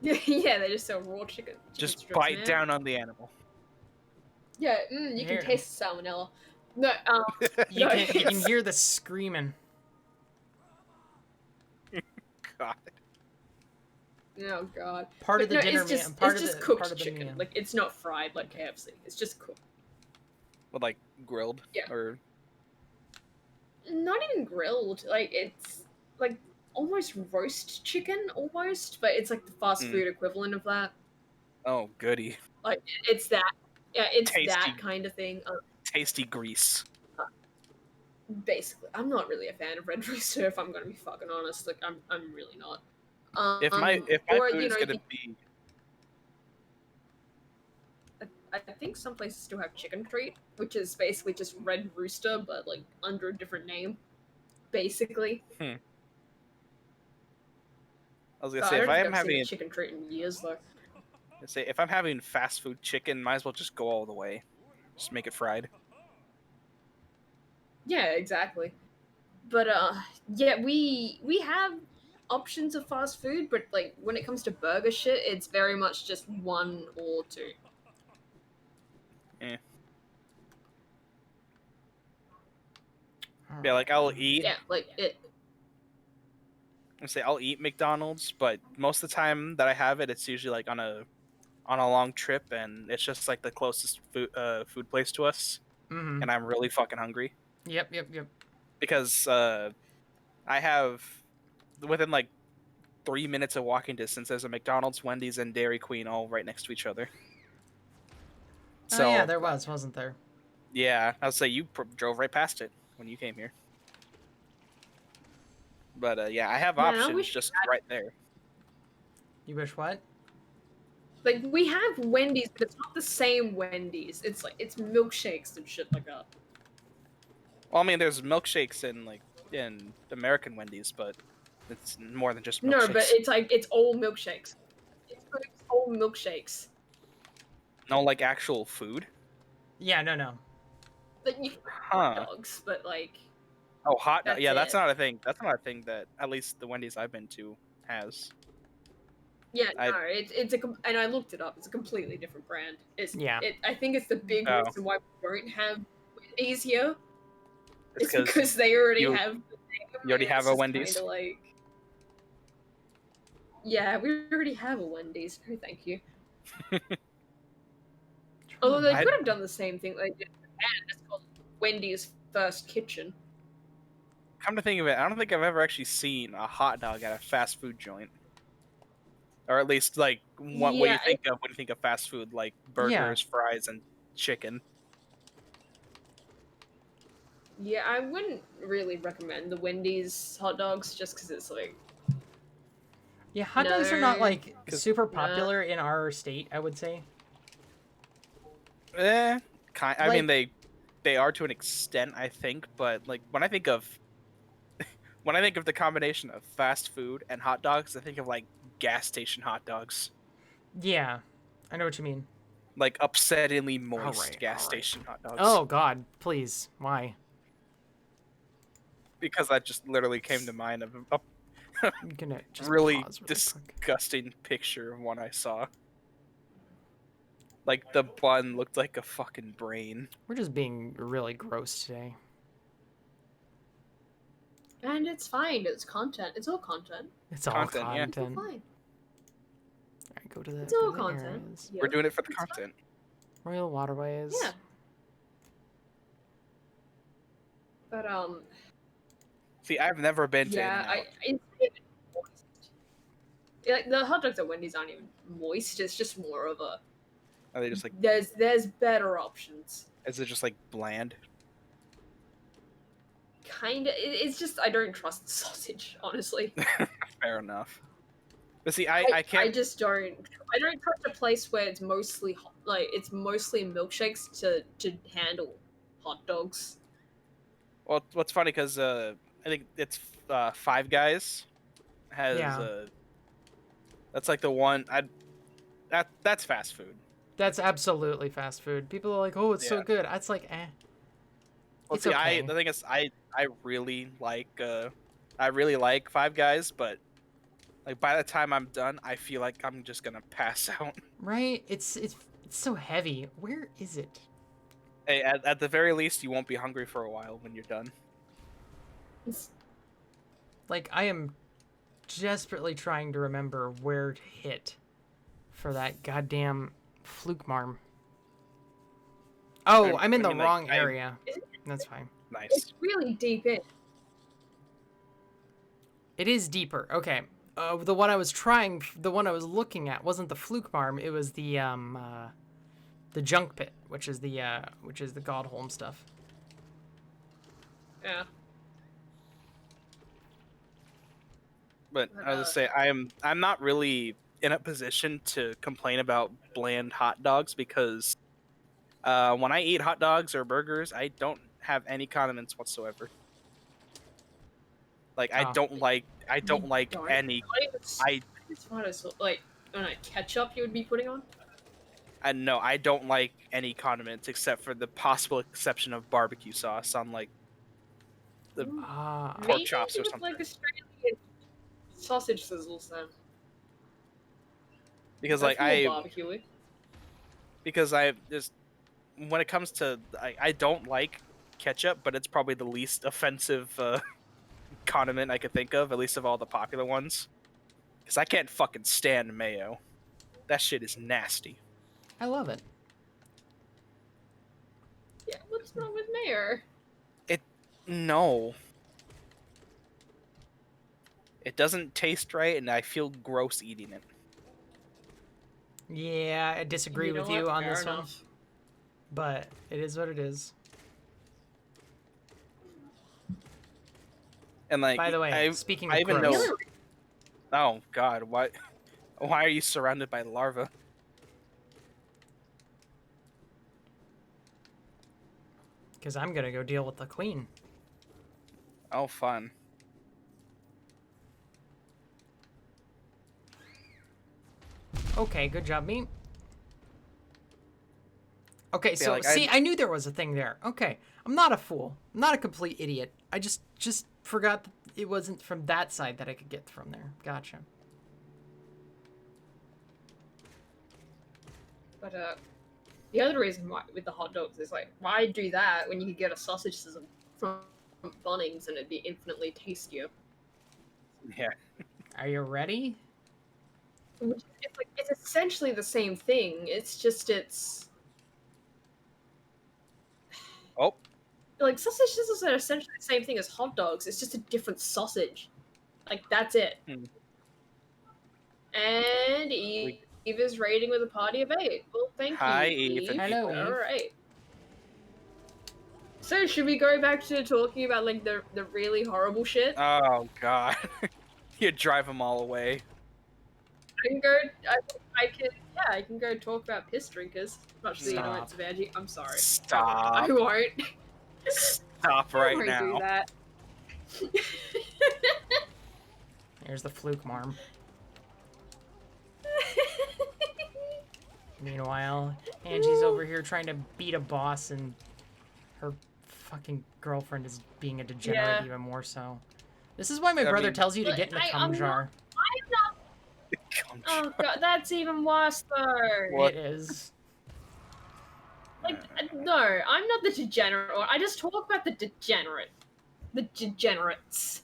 [SPEAKER 2] Yeah, they just sell raw chicken.
[SPEAKER 4] Just
[SPEAKER 2] strips,
[SPEAKER 4] bite
[SPEAKER 2] man.
[SPEAKER 4] down on the animal.
[SPEAKER 2] Yeah, you
[SPEAKER 1] Here.
[SPEAKER 2] can taste the salmonella. No,
[SPEAKER 1] You
[SPEAKER 2] no,
[SPEAKER 1] can
[SPEAKER 2] it's-
[SPEAKER 1] hear the screaming.
[SPEAKER 4] God.
[SPEAKER 2] Oh god.
[SPEAKER 1] Part of
[SPEAKER 2] But
[SPEAKER 1] the
[SPEAKER 2] no,
[SPEAKER 1] dinner
[SPEAKER 2] it's just,
[SPEAKER 1] meal. Part
[SPEAKER 2] it's
[SPEAKER 1] of
[SPEAKER 2] just
[SPEAKER 1] the
[SPEAKER 2] cooked
[SPEAKER 1] part of the
[SPEAKER 2] chicken.
[SPEAKER 1] meal.
[SPEAKER 2] Like it's not fried like KFC. It's just cooked.
[SPEAKER 4] Well, like grilled.
[SPEAKER 2] Yeah.
[SPEAKER 4] Or
[SPEAKER 2] Not even grilled. Like it's like almost roast chicken, almost, but it's like the fast
[SPEAKER 4] Mm.
[SPEAKER 2] food equivalent of that.
[SPEAKER 4] oh, goody.
[SPEAKER 2] Like it's that. Yeah, it's
[SPEAKER 4] Tasty.
[SPEAKER 2] that kind of thing.
[SPEAKER 4] Tasty grease.
[SPEAKER 2] Basically, I'm not really a fan of Red Rooster. If I'm gonna be fucking honest, like I'm really not.
[SPEAKER 4] If my
[SPEAKER 2] or,
[SPEAKER 4] food
[SPEAKER 2] you
[SPEAKER 4] is
[SPEAKER 2] know,
[SPEAKER 4] gonna be
[SPEAKER 2] I think some places still have chicken treat, which is basically just Red Rooster, but like under a different name, basically.
[SPEAKER 4] I was gonna
[SPEAKER 2] But
[SPEAKER 4] say
[SPEAKER 2] I
[SPEAKER 4] if
[SPEAKER 2] don't
[SPEAKER 4] I
[SPEAKER 2] think
[SPEAKER 4] am
[SPEAKER 2] I've seen
[SPEAKER 4] having
[SPEAKER 2] a chicken treat in years though.
[SPEAKER 4] say if I'm having fast food chicken, might as well just go all the way. Just make it fried.
[SPEAKER 2] Yeah, exactly. But yeah, we have options of fast food, but like when it comes to burger shit, it's very much just one or two.
[SPEAKER 4] Yeah, like I'll eat.
[SPEAKER 2] Yeah, like it.
[SPEAKER 4] I'll eat McDonald's, but most of the time that I have it, it's usually like on a long trip, and it's just like the closest food place to us,
[SPEAKER 1] Mm-hmm.
[SPEAKER 4] and I'm really fucking hungry
[SPEAKER 1] Yep.
[SPEAKER 4] because I have within like 3 minutes of walking distance, there's a McDonald's, Wendy's, and Dairy Queen all right next to each other. So
[SPEAKER 1] Oh yeah, there was, wasn't there?
[SPEAKER 4] yeah, I would say you drove right past it when you came here. But yeah, I have
[SPEAKER 2] Man, I
[SPEAKER 4] options
[SPEAKER 2] wish
[SPEAKER 4] just right there.
[SPEAKER 1] You wish what?
[SPEAKER 2] Like we have Wendy's, but it's not the same Wendy's. It's like it's milkshakes and shit like that.
[SPEAKER 4] Well, I mean, there's milkshakes in American Wendy's, but it's more than just milkshakes.
[SPEAKER 2] No, but it's like it's all milkshakes. It's all milkshakes.
[SPEAKER 4] No, like actual food.
[SPEAKER 1] Yeah, no.
[SPEAKER 2] Like you
[SPEAKER 4] Huh.
[SPEAKER 2] dogs, but like
[SPEAKER 4] Oh, hot dog.
[SPEAKER 2] That's
[SPEAKER 4] Yeah, that's
[SPEAKER 2] it.
[SPEAKER 4] not a thing. That's not a thing that at least the Wendy's I've been to has.
[SPEAKER 2] yeah,
[SPEAKER 4] I-
[SPEAKER 2] no, and I looked it up. It's a completely different brand.
[SPEAKER 1] Yeah.
[SPEAKER 2] I think it's the big
[SPEAKER 4] Oh.
[SPEAKER 2] reason why we don't have Wendy's here.
[SPEAKER 4] It's
[SPEAKER 2] It's because they already
[SPEAKER 4] you-
[SPEAKER 2] have. The name,
[SPEAKER 4] you already
[SPEAKER 2] and
[SPEAKER 4] have
[SPEAKER 2] it's
[SPEAKER 4] a
[SPEAKER 2] just
[SPEAKER 4] Wendy's?
[SPEAKER 2] kinda like, yeah, we already have a Wendy's. No, thank you. Although they
[SPEAKER 4] I-
[SPEAKER 2] could have done the same thing they did in Japan. It's called Wendy's First Kitchen.
[SPEAKER 4] Come to think of it, I don't think I've ever actually seen a hot dog at a fast food joint. Or at least like what you
[SPEAKER 2] Yeah,
[SPEAKER 4] think of when you think of fast food, like burgers, fries, and chicken.
[SPEAKER 2] Yeah, I wouldn't really recommend the Wendy's hot dogs just because it's like,
[SPEAKER 1] Yeah, hot dogs are not
[SPEAKER 2] No.
[SPEAKER 1] like
[SPEAKER 4] 'Cause-
[SPEAKER 1] super popular in our state, I would say.
[SPEAKER 4] I mean
[SPEAKER 1] Like-
[SPEAKER 4] they are to an extent, I think, but like when I think of the combination of fast food and hot dogs, I think of like gas station hot dogs.
[SPEAKER 1] Yeah, I know what you mean.
[SPEAKER 4] Like upsettingly moist
[SPEAKER 1] Alright,
[SPEAKER 4] gas
[SPEAKER 1] alright.
[SPEAKER 4] station hot dogs.
[SPEAKER 1] Oh God, please, why?
[SPEAKER 4] because that just literally came to mind of a
[SPEAKER 1] I'm gonna just
[SPEAKER 4] really
[SPEAKER 1] pause really quick.
[SPEAKER 4] disgusting picture of one I saw. Like the bun looked like a fucking brain.
[SPEAKER 1] We're just being really gross today.
[SPEAKER 2] And it's fine. It's content. It's all content.
[SPEAKER 1] It's all
[SPEAKER 4] Content, yeah.
[SPEAKER 2] It's all
[SPEAKER 1] content.
[SPEAKER 2] fine.
[SPEAKER 1] Alright, go to the,
[SPEAKER 2] It's all
[SPEAKER 1] go to the
[SPEAKER 2] content.
[SPEAKER 1] areas.
[SPEAKER 2] Yep.
[SPEAKER 4] We're doing it for the
[SPEAKER 2] It's fine.
[SPEAKER 4] content.
[SPEAKER 1] Royal waterways.
[SPEAKER 2] Yeah. But
[SPEAKER 4] See, I've never been to
[SPEAKER 2] yeah,
[SPEAKER 4] In-N-Out.
[SPEAKER 2] it's not even moist. Like the hot dogs at Wendy's aren't even moist. It's just more of a.
[SPEAKER 4] Are they just like?
[SPEAKER 2] There's better options.
[SPEAKER 4] Is it just like bland?
[SPEAKER 2] Kinda. It's just I don't trust the sausage, honestly.
[SPEAKER 4] Fair enough. But see, I can't.
[SPEAKER 2] I just don't. I don't trust a place where it's mostly it's mostly milkshakes to handle hot dogs.
[SPEAKER 4] Well, what's funny because I think it's Five Guys has
[SPEAKER 1] Yeah.
[SPEAKER 4] that's like the one that's fast food.
[SPEAKER 1] That's absolutely fast food. People are like, "Oh, it's so
[SPEAKER 4] Yeah.
[SPEAKER 1] good." It's like, eh.
[SPEAKER 4] Well,
[SPEAKER 1] It's
[SPEAKER 4] see,
[SPEAKER 1] okay.
[SPEAKER 4] the thing is, I really like Five Guys, but like by the time I'm done, I feel like I'm just gonna pass out.
[SPEAKER 1] Right? It's so heavy. Where is it?
[SPEAKER 4] Hey, at the very least, you won't be hungry for a while when you're done.
[SPEAKER 1] Like, I am desperately trying to remember where to hit for that goddamn fluke marm. Oh, I'm in the
[SPEAKER 4] I mean, like,
[SPEAKER 1] wrong area. That's fine.
[SPEAKER 4] Nice.
[SPEAKER 2] It's really deep in.
[SPEAKER 1] It is deeper. Okay. The one I was looking at wasn't the fluke marm. It was the junk pit, which is the Godholm stuff.
[SPEAKER 2] Yeah.
[SPEAKER 4] But I was gonna say I'm not really in a position to complain about bland hot dogs because when I eat hot dogs or burgers, I don't have any condiments whatsoever. Like I
[SPEAKER 1] Oh.
[SPEAKER 4] don't like
[SPEAKER 2] Don't.
[SPEAKER 4] any. I
[SPEAKER 2] It's what I saw. Like, I don't know, ketchup you would be putting on.
[SPEAKER 4] no, I don't like any condiments except for the possible exception of barbecue sauce on like the
[SPEAKER 1] Ah.
[SPEAKER 4] pork chops or
[SPEAKER 2] with,
[SPEAKER 4] something.
[SPEAKER 2] like Australian sausage sizzles then.
[SPEAKER 4] Because
[SPEAKER 2] That's
[SPEAKER 4] like
[SPEAKER 2] more barbecue-y.
[SPEAKER 4] because I just when it comes to I don't like ketchup, but it's probably the least offensive condiment I could think of, at least of all the popular ones. Because I can't fucking stand mayo. That shit is nasty.
[SPEAKER 1] I love it.
[SPEAKER 2] Yeah, what's wrong with mayo?
[SPEAKER 4] No. It doesn't taste right, and I feel gross eating it.
[SPEAKER 1] Yeah, I disagree with you on this one,
[SPEAKER 2] enough.
[SPEAKER 1] but it is what it is.
[SPEAKER 4] And like,
[SPEAKER 1] By the way,
[SPEAKER 4] I
[SPEAKER 1] speaking
[SPEAKER 4] I
[SPEAKER 1] of
[SPEAKER 4] even
[SPEAKER 1] gross,
[SPEAKER 4] know. Oh God, why are you surrounded by larvae?
[SPEAKER 1] because I'm gonna go deal with the queen.
[SPEAKER 4] Oh, fun.
[SPEAKER 1] Okay, good job, me. Okay, so
[SPEAKER 4] like,
[SPEAKER 1] see, I knew there was a thing there. Okay, I'm not a fool. I'm not a complete idiot. I just forgot that it wasn't from that side that I could get from there. Gotcha.
[SPEAKER 2] But the other reason why with the hot dogs is like, why do that when you could get a sausage sizzle from Bunnings and it'd be infinitely tastier?
[SPEAKER 4] Yeah.
[SPEAKER 1] Are you ready?
[SPEAKER 2] It's essentially the same thing. It's just
[SPEAKER 4] Oh,
[SPEAKER 2] like sausage sizzles are essentially the same thing as hot dogs. It's just a different sausage. Like that's it.
[SPEAKER 4] Hmm.
[SPEAKER 2] And Eve is rating with a party of 8. Well, thank
[SPEAKER 4] Hi,
[SPEAKER 2] you,
[SPEAKER 4] Eve.
[SPEAKER 2] Eve.
[SPEAKER 1] Hello,
[SPEAKER 2] All
[SPEAKER 1] Eve.
[SPEAKER 2] right. So should we go back to talking about like the really horrible shit?
[SPEAKER 4] oh God. You drive them all away.
[SPEAKER 2] I can go. I can go talk about piss drinkers. Much to the
[SPEAKER 1] Stop.
[SPEAKER 2] annoyance of Angie. I'm sorry.
[SPEAKER 4] Stop.
[SPEAKER 2] I won't.
[SPEAKER 4] Stop
[SPEAKER 2] I
[SPEAKER 4] right
[SPEAKER 2] won't do
[SPEAKER 4] now.
[SPEAKER 2] that.
[SPEAKER 1] Here's the fluke marm. Meanwhile, Angie's over here trying to beat a boss and her fucking girlfriend is being a degenerate
[SPEAKER 2] Yeah.
[SPEAKER 1] even more so. This is why my
[SPEAKER 4] I
[SPEAKER 1] brother
[SPEAKER 4] mean-
[SPEAKER 1] tells you to
[SPEAKER 2] But
[SPEAKER 1] get in the
[SPEAKER 2] I'm
[SPEAKER 1] cum
[SPEAKER 2] not-
[SPEAKER 1] jar.
[SPEAKER 2] Oh god, that's even worse though.
[SPEAKER 4] What?
[SPEAKER 1] It is.
[SPEAKER 2] Like, no, I'm not the degenerate. I just talk about the degenerate. The degenerates.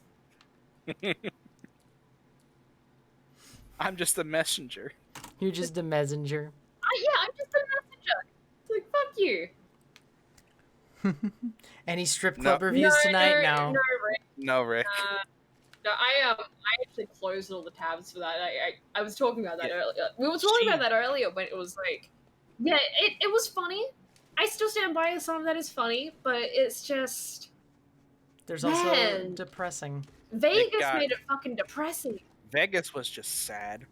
[SPEAKER 4] I'm just a messenger.
[SPEAKER 1] You're just a messenger.
[SPEAKER 2] I'm just a messenger. It's like, fuck you.
[SPEAKER 1] Any strip
[SPEAKER 4] No.
[SPEAKER 1] club reviews tonight? No.
[SPEAKER 2] No, Rick.
[SPEAKER 4] No, Rick.
[SPEAKER 2] No, I actually closed all the tabs for that. I was talking about that
[SPEAKER 4] Yeah.
[SPEAKER 2] earlier. We were talking about
[SPEAKER 4] Jeez.
[SPEAKER 2] that earlier when it was like, yeah, it was funny. I still stand by some of that is funny, but it's just
[SPEAKER 1] There's also
[SPEAKER 2] Man.
[SPEAKER 1] depressing.
[SPEAKER 2] Vegas
[SPEAKER 4] got-
[SPEAKER 2] made it fucking depressing.
[SPEAKER 4] Vegas was just sad.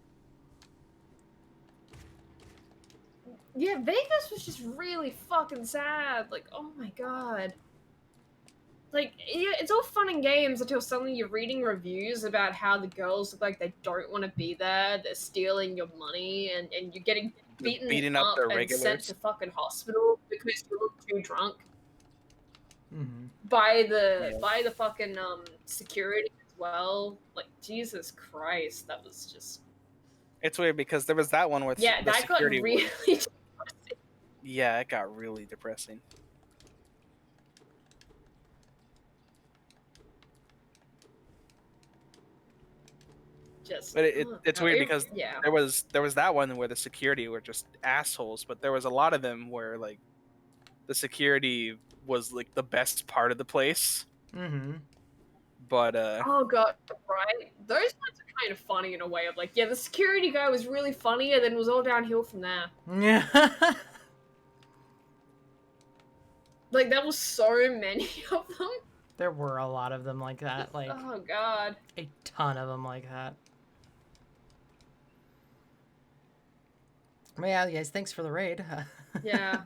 [SPEAKER 2] Yeah, Vegas was just really fucking sad. Like, oh my god. Like, yeah, it's all fun and games until suddenly you're reading reviews about how the girls look like they don't want to be there, they're stealing your money, and you're getting beaten
[SPEAKER 4] up
[SPEAKER 2] up
[SPEAKER 4] their
[SPEAKER 2] and
[SPEAKER 4] regulars.
[SPEAKER 2] sent to fucking hospital because you look too drunk
[SPEAKER 1] Mm-hmm.
[SPEAKER 2] by
[SPEAKER 4] Yeah.
[SPEAKER 2] the fucking security as well. Like, Jesus Christ, that was just
[SPEAKER 4] It's weird because there was that one with
[SPEAKER 2] yeah,
[SPEAKER 4] the
[SPEAKER 2] that got
[SPEAKER 4] security.
[SPEAKER 2] really
[SPEAKER 4] Yeah, it got really depressing.
[SPEAKER 2] just.
[SPEAKER 4] But it's weird because
[SPEAKER 2] yeah.
[SPEAKER 4] there was that one where the security were just assholes, but there was a lot of them where like the security was like the best part of the place.
[SPEAKER 1] Mm-hmm.
[SPEAKER 4] But
[SPEAKER 2] Oh god, right? Those ones are kind of funny in a way of like, yeah, the security guy was really funny, and then it was all downhill from there.
[SPEAKER 1] Yeah.
[SPEAKER 2] Like, there was so many of them.
[SPEAKER 1] There were a lot of them like that. Like
[SPEAKER 2] Oh god.
[SPEAKER 1] a ton of them like that. Well, yeah, guys, thanks for the raid.
[SPEAKER 2] Yeah.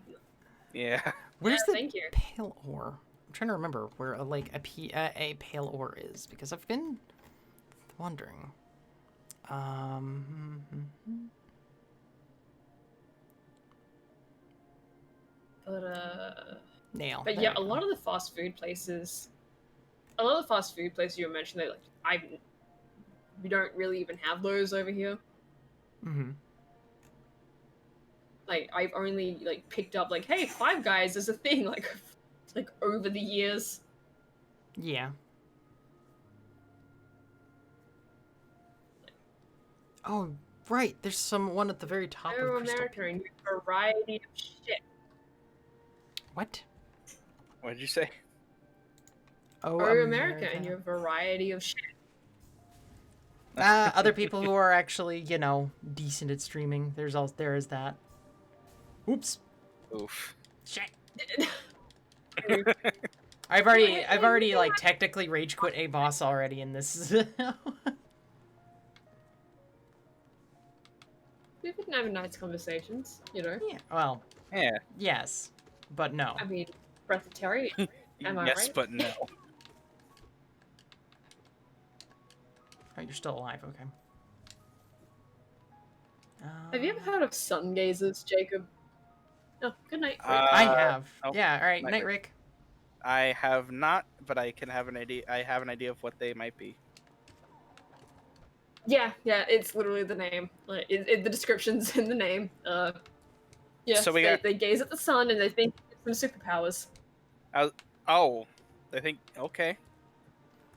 [SPEAKER 4] yeah,
[SPEAKER 1] Where's
[SPEAKER 2] Yeah,
[SPEAKER 1] the
[SPEAKER 2] thank you.
[SPEAKER 1] pale ore? I'm trying to remember where a pale ore is because I've been wondering.
[SPEAKER 2] But
[SPEAKER 1] Nail.
[SPEAKER 2] But
[SPEAKER 1] There
[SPEAKER 2] yeah,
[SPEAKER 1] we
[SPEAKER 2] a
[SPEAKER 1] go.
[SPEAKER 2] lot of the fast food places you mentioned, they like we don't really even have those over here.
[SPEAKER 1] Mm-hmm.
[SPEAKER 2] Like, I've only like picked up like, hey, Five Guys is a thing like over the years.
[SPEAKER 1] Yeah. Oh, right. There's one at the very top
[SPEAKER 2] Oh,
[SPEAKER 1] of Crystal.
[SPEAKER 2] America and your variety of shit.
[SPEAKER 1] What?
[SPEAKER 4] what did you say?
[SPEAKER 1] Oh,
[SPEAKER 2] America and your variety of shit.
[SPEAKER 1] Other people who are actually, decent at streaming. There is that. Oops.
[SPEAKER 4] Oof.
[SPEAKER 1] Shit. I've already like technically rage quit a boss already in this.
[SPEAKER 2] We've been having nice conversations,
[SPEAKER 1] Yeah. Well,
[SPEAKER 4] Yeah.
[SPEAKER 1] yes, but no.
[SPEAKER 2] I mean, breatharian. Am I
[SPEAKER 4] yes,
[SPEAKER 2] right?
[SPEAKER 4] but no.
[SPEAKER 1] Oh, you're still alive. Okay.
[SPEAKER 2] Have you ever heard of sun gazers, Jacob? Oh, good night. Rick.
[SPEAKER 1] I have.
[SPEAKER 4] oh,
[SPEAKER 1] Yeah. All right.
[SPEAKER 4] night,
[SPEAKER 1] Night,
[SPEAKER 4] Rick.
[SPEAKER 1] Rick.
[SPEAKER 4] I have not, but I can have an idea. I have an idea of what they might be.
[SPEAKER 2] Yeah, it's literally the name. Like, the description's in the name. Yes,
[SPEAKER 4] So we
[SPEAKER 2] they gaze at the sun and they think it's some superpowers.
[SPEAKER 4] Oh, I think okay,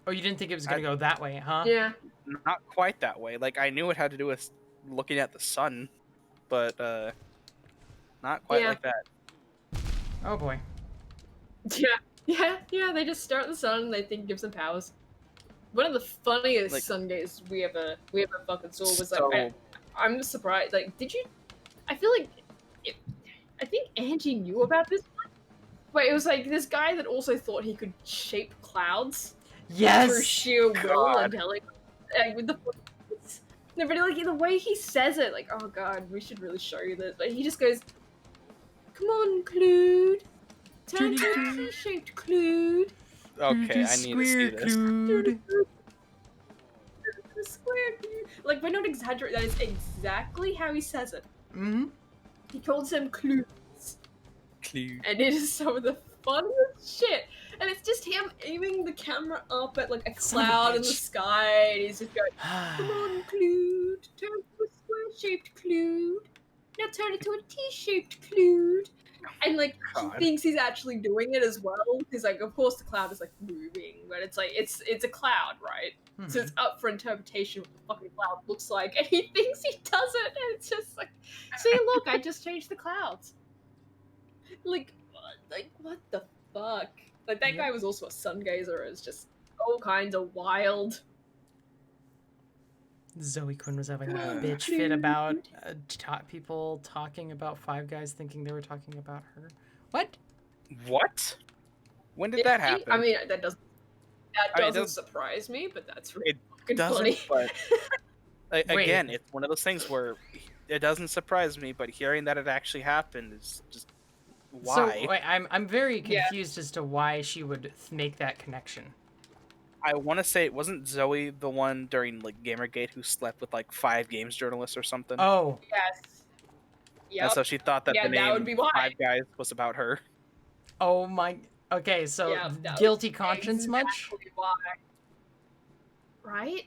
[SPEAKER 1] Oh, you didn't think it was gonna go that way, huh?
[SPEAKER 2] Yeah.
[SPEAKER 4] not quite that way. Like I knew it had to do with looking at the sun, but not quite
[SPEAKER 2] Yeah.
[SPEAKER 4] like that.
[SPEAKER 1] Oh boy.
[SPEAKER 2] Yeah, they just stare at the sun and they think it gives them powers. One of the funniest
[SPEAKER 4] Like-
[SPEAKER 2] sun gazes we ever fucking saw was
[SPEAKER 4] So-
[SPEAKER 2] like, I'm surprised, like, did you, I feel like, I think Angie knew about this one. Wait, it was like this guy that also thought he could shape clouds through
[SPEAKER 1] Yes.
[SPEAKER 2] sheer will
[SPEAKER 4] God.
[SPEAKER 2] and telling, with the no, but like the way he says it, like, oh god, we should really show you this. But he just goes, "Come on, Clood, turn to a shaped Clood."
[SPEAKER 4] Okay, I need to see this.
[SPEAKER 1] Clood.
[SPEAKER 2] Square Clood. Like, we're not exaggerating. That is exactly how he says it.
[SPEAKER 1] Mm-hmm.
[SPEAKER 2] He calls them Cloods,
[SPEAKER 4] Clue.
[SPEAKER 2] and it is some of the funny as shit. And it's just him aiming the camera up at like a
[SPEAKER 1] Son of a
[SPEAKER 2] cloud in the
[SPEAKER 1] bitch.
[SPEAKER 2] sky, and he's just going, "Come on, Clood, turn to a square-shaped Clood. Now turn it to a T-shaped Clood." And like he
[SPEAKER 4] God.
[SPEAKER 2] thinks he's actually doing it as well, because like of course the cloud is like moving, but it's like it's a cloud, right? So it's up for interpretation what the fucking cloud looks like, and he thinks he does it, and it's just like, see, look, I just changed the clouds. Like what the fuck? Like that
[SPEAKER 1] Yep.
[SPEAKER 2] guy was also a sun gazer. It's just all kinds of wild.
[SPEAKER 1] Zoe Quinn was having a
[SPEAKER 2] Come on,
[SPEAKER 1] bitch fit
[SPEAKER 2] Clood.
[SPEAKER 1] about people talking about Five Guys thinking they were talking about her. What?
[SPEAKER 4] What? When did that happen?
[SPEAKER 2] I mean, that doesn't
[SPEAKER 4] I mean, it doesn't-
[SPEAKER 2] surprise me, but that's really
[SPEAKER 4] It
[SPEAKER 2] fucking
[SPEAKER 4] doesn't,
[SPEAKER 2] funny.
[SPEAKER 4] but
[SPEAKER 1] Wait.
[SPEAKER 4] again, it's one of those things where it doesn't surprise me, but hearing that it actually happened is just why.
[SPEAKER 1] So wait, I'm very
[SPEAKER 2] Yeah.
[SPEAKER 1] confused as to why she would make that connection.
[SPEAKER 4] I want to say it wasn't Zoe the one during like Gamergate who slept with like 5 games journalists or something.
[SPEAKER 1] Oh,
[SPEAKER 2] Yes.
[SPEAKER 4] And
[SPEAKER 2] Yep.
[SPEAKER 4] so she thought that
[SPEAKER 2] Yeah,
[SPEAKER 4] the
[SPEAKER 2] that
[SPEAKER 4] name
[SPEAKER 2] would be why.
[SPEAKER 4] Five Guys was about her.
[SPEAKER 1] oh my. Okay, so
[SPEAKER 2] Yeah, that
[SPEAKER 1] guilty
[SPEAKER 2] was
[SPEAKER 1] conscience much?
[SPEAKER 2] exactly why. Right?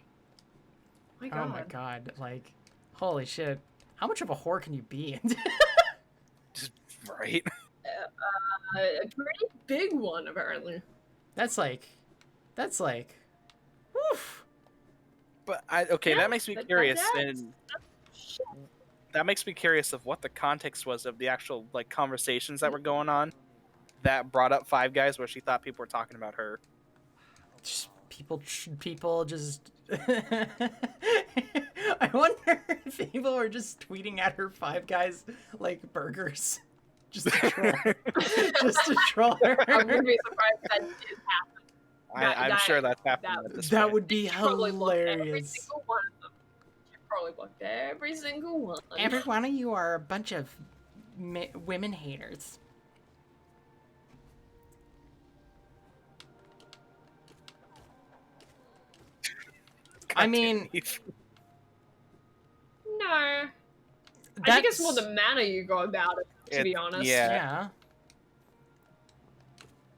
[SPEAKER 2] My God.
[SPEAKER 1] Oh my god! Like, holy shit! How much of a whore can you be?
[SPEAKER 4] Just right.
[SPEAKER 2] A pretty big one, apparently.
[SPEAKER 1] that's like, woof.
[SPEAKER 4] But
[SPEAKER 2] Yeah,
[SPEAKER 4] that makes me
[SPEAKER 2] but
[SPEAKER 4] curious,
[SPEAKER 2] that's-
[SPEAKER 4] and that makes me curious of what the context was of the actual like conversations that were going on that brought up Five Guys, where she thought people were talking about her.
[SPEAKER 1] Just people just. I wonder if people were just tweeting at her Five Guys like burgers, just to troll, just to troll her.
[SPEAKER 2] I wouldn't be surprised if that did happen.
[SPEAKER 4] I'm sure that's happening
[SPEAKER 2] that-
[SPEAKER 4] at this
[SPEAKER 1] That
[SPEAKER 4] point.
[SPEAKER 1] would be
[SPEAKER 2] She probably blocked every
[SPEAKER 1] hilarious.
[SPEAKER 2] single one of them. She probably blocked every single one.
[SPEAKER 1] Every one of you are a bunch of women haters. I mean,
[SPEAKER 2] No. I think it's more the manner you go about it, to be honest.
[SPEAKER 4] Yeah.
[SPEAKER 1] Yeah.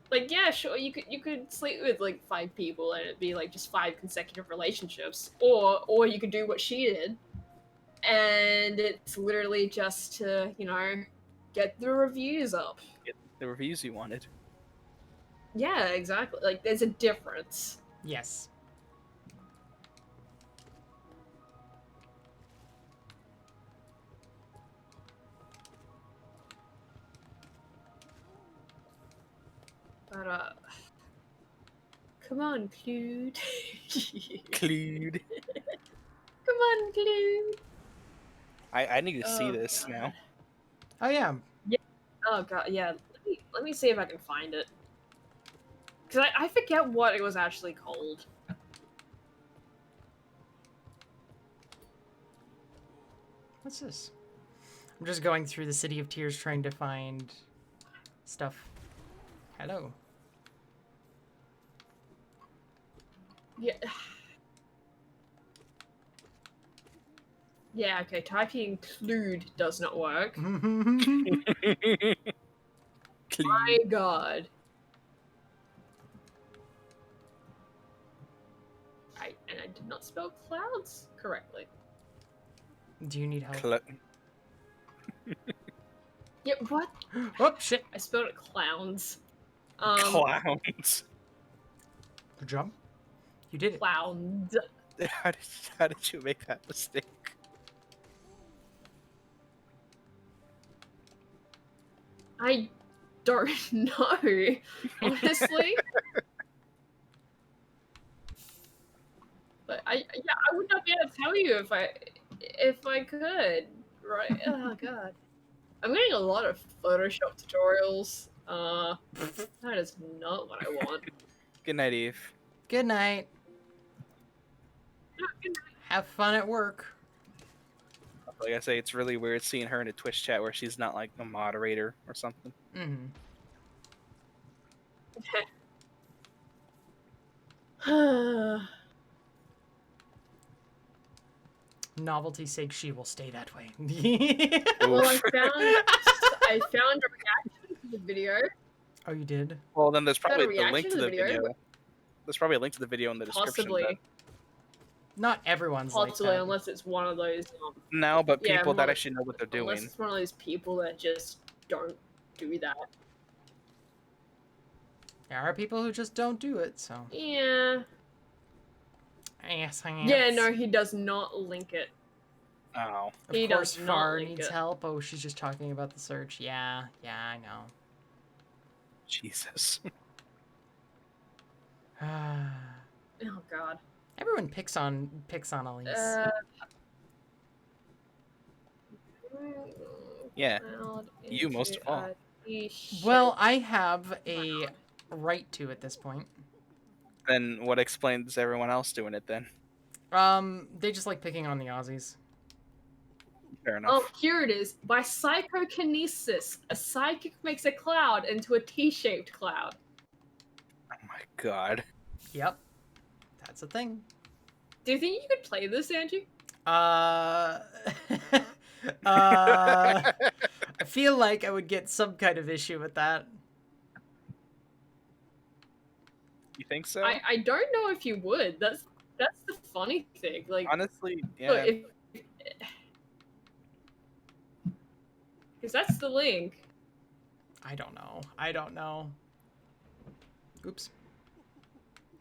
[SPEAKER 2] Like, yeah, sure, you could sleep with like 5 people and it'd be like just 5 consecutive relationships, or you could do what she did, and it's literally just to get the reviews up.
[SPEAKER 4] Get the reviews you wanted.
[SPEAKER 2] Yeah, exactly. Like, there's a difference.
[SPEAKER 1] Yes.
[SPEAKER 2] But come on, Clood.
[SPEAKER 4] Clood.
[SPEAKER 2] Come on, Clood.
[SPEAKER 4] I need to see
[SPEAKER 2] Oh,
[SPEAKER 4] this
[SPEAKER 2] God.
[SPEAKER 4] now.
[SPEAKER 1] Oh yeah.
[SPEAKER 2] Oh god, yeah. Let me see if I can find it. Cause I forget what it was actually called.
[SPEAKER 1] What's this? I'm just going through the City of Tears trying to find stuff. Hello.
[SPEAKER 2] Yeah. Yeah, okay, typing Clood does not work.
[SPEAKER 4] Clood.
[SPEAKER 2] My god. And I did not spell clouds correctly.
[SPEAKER 1] Do you need help?
[SPEAKER 2] Yeah, what?
[SPEAKER 1] Oh shit!
[SPEAKER 2] I spelled it clowns.
[SPEAKER 4] Clowns.
[SPEAKER 1] Good job. You did it.
[SPEAKER 2] Clowns.
[SPEAKER 4] How did you make that mistake?
[SPEAKER 2] I don't know, honestly. But I would not be able to tell you if I could, right? Oh god, I'm getting a lot of Photoshop tutorials. That is not what I want.
[SPEAKER 4] Good night, Eve.
[SPEAKER 1] Good night. Have fun at work.
[SPEAKER 4] Like I say, it's really weird seeing her in a Twitch chat where she's not like a moderator or something.
[SPEAKER 1] Mm-hmm. Novelty's sake, she will stay that way.
[SPEAKER 2] Well, I found a reaction to the video
[SPEAKER 1] Oh, you did?
[SPEAKER 4] Well, then there's
[SPEAKER 2] Is that a
[SPEAKER 4] probably the link
[SPEAKER 2] reaction
[SPEAKER 4] to
[SPEAKER 2] to
[SPEAKER 4] the
[SPEAKER 2] the video?
[SPEAKER 4] video. There's probably a link to the video in the description.
[SPEAKER 2] Possibly.
[SPEAKER 1] Not everyone's
[SPEAKER 2] Possibly,
[SPEAKER 1] like that.
[SPEAKER 2] unless it's one of those.
[SPEAKER 4] No, but
[SPEAKER 2] Yeah,
[SPEAKER 4] people that
[SPEAKER 2] unless-
[SPEAKER 4] actually know what they're
[SPEAKER 2] Unless
[SPEAKER 4] doing.
[SPEAKER 2] it's one of those people that just don't do that.
[SPEAKER 1] There are people who just don't do it, so.
[SPEAKER 2] Yeah.
[SPEAKER 1] Yes,
[SPEAKER 2] Yeah, no, he does not link it.
[SPEAKER 4] Oh.
[SPEAKER 1] Of
[SPEAKER 2] He
[SPEAKER 1] course,
[SPEAKER 2] does not
[SPEAKER 1] Far
[SPEAKER 2] link
[SPEAKER 1] needs
[SPEAKER 2] it.
[SPEAKER 1] help. Oh, she's just talking about the search. Yeah, I know.
[SPEAKER 4] Jesus.
[SPEAKER 2] Oh god.
[SPEAKER 1] Everyone picks on Elise.
[SPEAKER 4] Yeah,
[SPEAKER 2] Cloud
[SPEAKER 4] you most
[SPEAKER 2] into
[SPEAKER 4] of all.
[SPEAKER 2] a t-shirt.
[SPEAKER 1] Well, I have a right to at this point.
[SPEAKER 4] Then what explains everyone else doing it then?
[SPEAKER 1] They just like picking on the Aussies.
[SPEAKER 4] Fair enough.
[SPEAKER 2] Oh, here it is. By psychokinesis, a psychic makes a cloud into a T-shaped cloud.
[SPEAKER 4] Oh my god.
[SPEAKER 1] Yep, that's a thing.
[SPEAKER 2] Do you think you could play this, Angie?
[SPEAKER 1] I feel like I would get some kind of issue with that.
[SPEAKER 4] You think so?
[SPEAKER 2] I don't know if you would. That's the funny thing. Like,
[SPEAKER 4] Honestly, yeah.
[SPEAKER 2] look, because that's the link.
[SPEAKER 1] I don't know. Oops.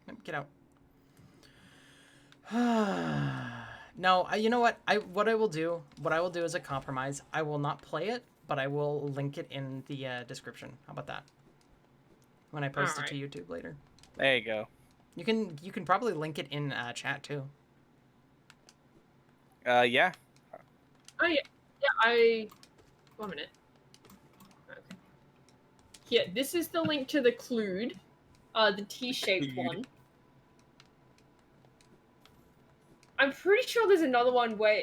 [SPEAKER 1] Nope, get out. No, you know what? What I will do as a compromise, I will not play it, but I will link it in the description. How about that? When I post it to YouTube later.
[SPEAKER 4] There you go.
[SPEAKER 1] You can probably link it in chat too.
[SPEAKER 4] Yeah.
[SPEAKER 2] Oh yeah. 1 minute. Okay. Here, this is the link to the Clood, the T-shaped
[SPEAKER 4] Clood.
[SPEAKER 2] one. I'm pretty sure there's another one where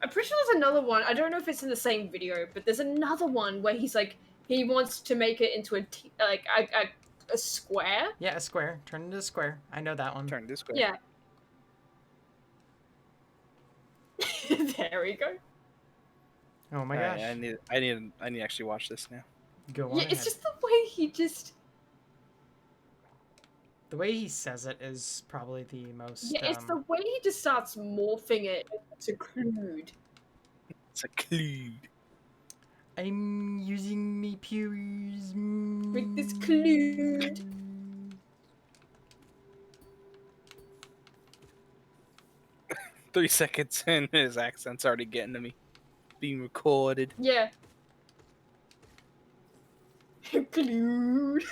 [SPEAKER 2] I'm pretty sure there's another one. I don't know if it's in the same video, but there's another one where he's like he wants to make it into a square.
[SPEAKER 1] Yeah, a square. Turn into a square. I know that one.
[SPEAKER 4] Turn this way.
[SPEAKER 2] Yeah. There we go.
[SPEAKER 1] Oh my
[SPEAKER 4] Alright,
[SPEAKER 1] gosh.
[SPEAKER 4] I need to actually watch this now.
[SPEAKER 1] Go on
[SPEAKER 2] Yeah,
[SPEAKER 1] ahead.
[SPEAKER 2] it's just the way he just.
[SPEAKER 1] The way he says it is probably the most.
[SPEAKER 2] Yeah, it's the way he just starts morphing it into Clood.
[SPEAKER 4] It's a Clood.
[SPEAKER 1] I'm using my pews.
[SPEAKER 2] With this Clood.
[SPEAKER 4] 3 seconds in, his accent's already getting to me. Being recorded.
[SPEAKER 2] Yeah. Clood.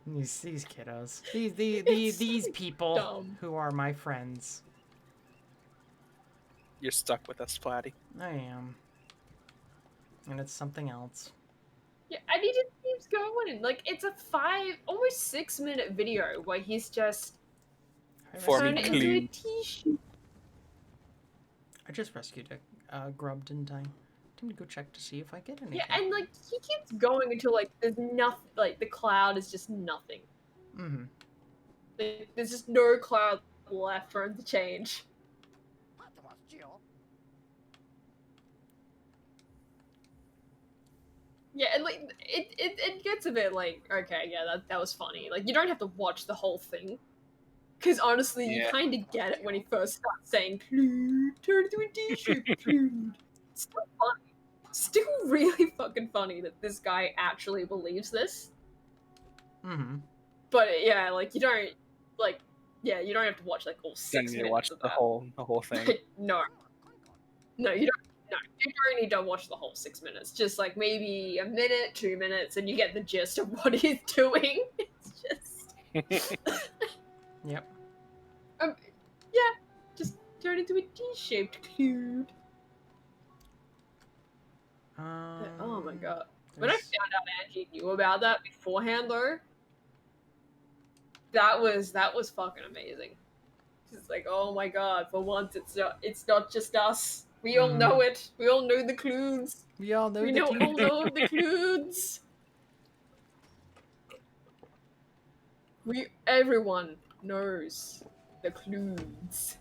[SPEAKER 1] These kiddos. These people
[SPEAKER 2] dumb.
[SPEAKER 1] who are my friends.
[SPEAKER 4] You're stuck with us, Platty.
[SPEAKER 1] I am. And it's something else.
[SPEAKER 2] Yeah, and he just keeps going. Like, it's a almost 6 minute video where he's just
[SPEAKER 4] Forming
[SPEAKER 2] turned it into a
[SPEAKER 4] Clood.
[SPEAKER 2] t-shirt.
[SPEAKER 1] I just rescued a grub, didn't I? I'm gonna go check to see if I get anything.
[SPEAKER 2] Yeah, and like he keeps going until like there's nothing. Like the cloud is just nothing.
[SPEAKER 1] Mm-hmm.
[SPEAKER 2] Like, there's just no cloud left for him to change. Yeah, and like it gets a bit like, okay, yeah, that was funny. Like you don't have to watch the whole thing. Because honestly, you
[SPEAKER 4] Yeah.
[SPEAKER 2] kind of get it when he first starts saying, Clood, turn into a t-shirt, Clood. It's still funny. Still really fucking funny that this guy actually believes this.
[SPEAKER 1] Mm-hmm.
[SPEAKER 2] But yeah, like you don't have to watch like all 6
[SPEAKER 4] Then you
[SPEAKER 2] minutes
[SPEAKER 4] watch
[SPEAKER 2] of
[SPEAKER 4] the
[SPEAKER 2] that.
[SPEAKER 4] whole thing.
[SPEAKER 2] No, you don't. No, you don't need to watch the whole 6 minutes. Just like maybe a minute, 2 minutes, and you get the gist of what he's doing. It's just.
[SPEAKER 1] Yep.
[SPEAKER 2] Yeah, just turn into a T-shaped Cloud. Oh my god. When I
[SPEAKER 1] there's-
[SPEAKER 2] found out Angie knew about that beforehand, though, that was fucking amazing. It's like, oh my god, for once it's not just us. We all know it. We all know the Cloods.
[SPEAKER 1] We all know
[SPEAKER 2] We
[SPEAKER 1] the
[SPEAKER 2] all
[SPEAKER 1] Clood.
[SPEAKER 2] know the Cloods. Everyone knows the Cloods.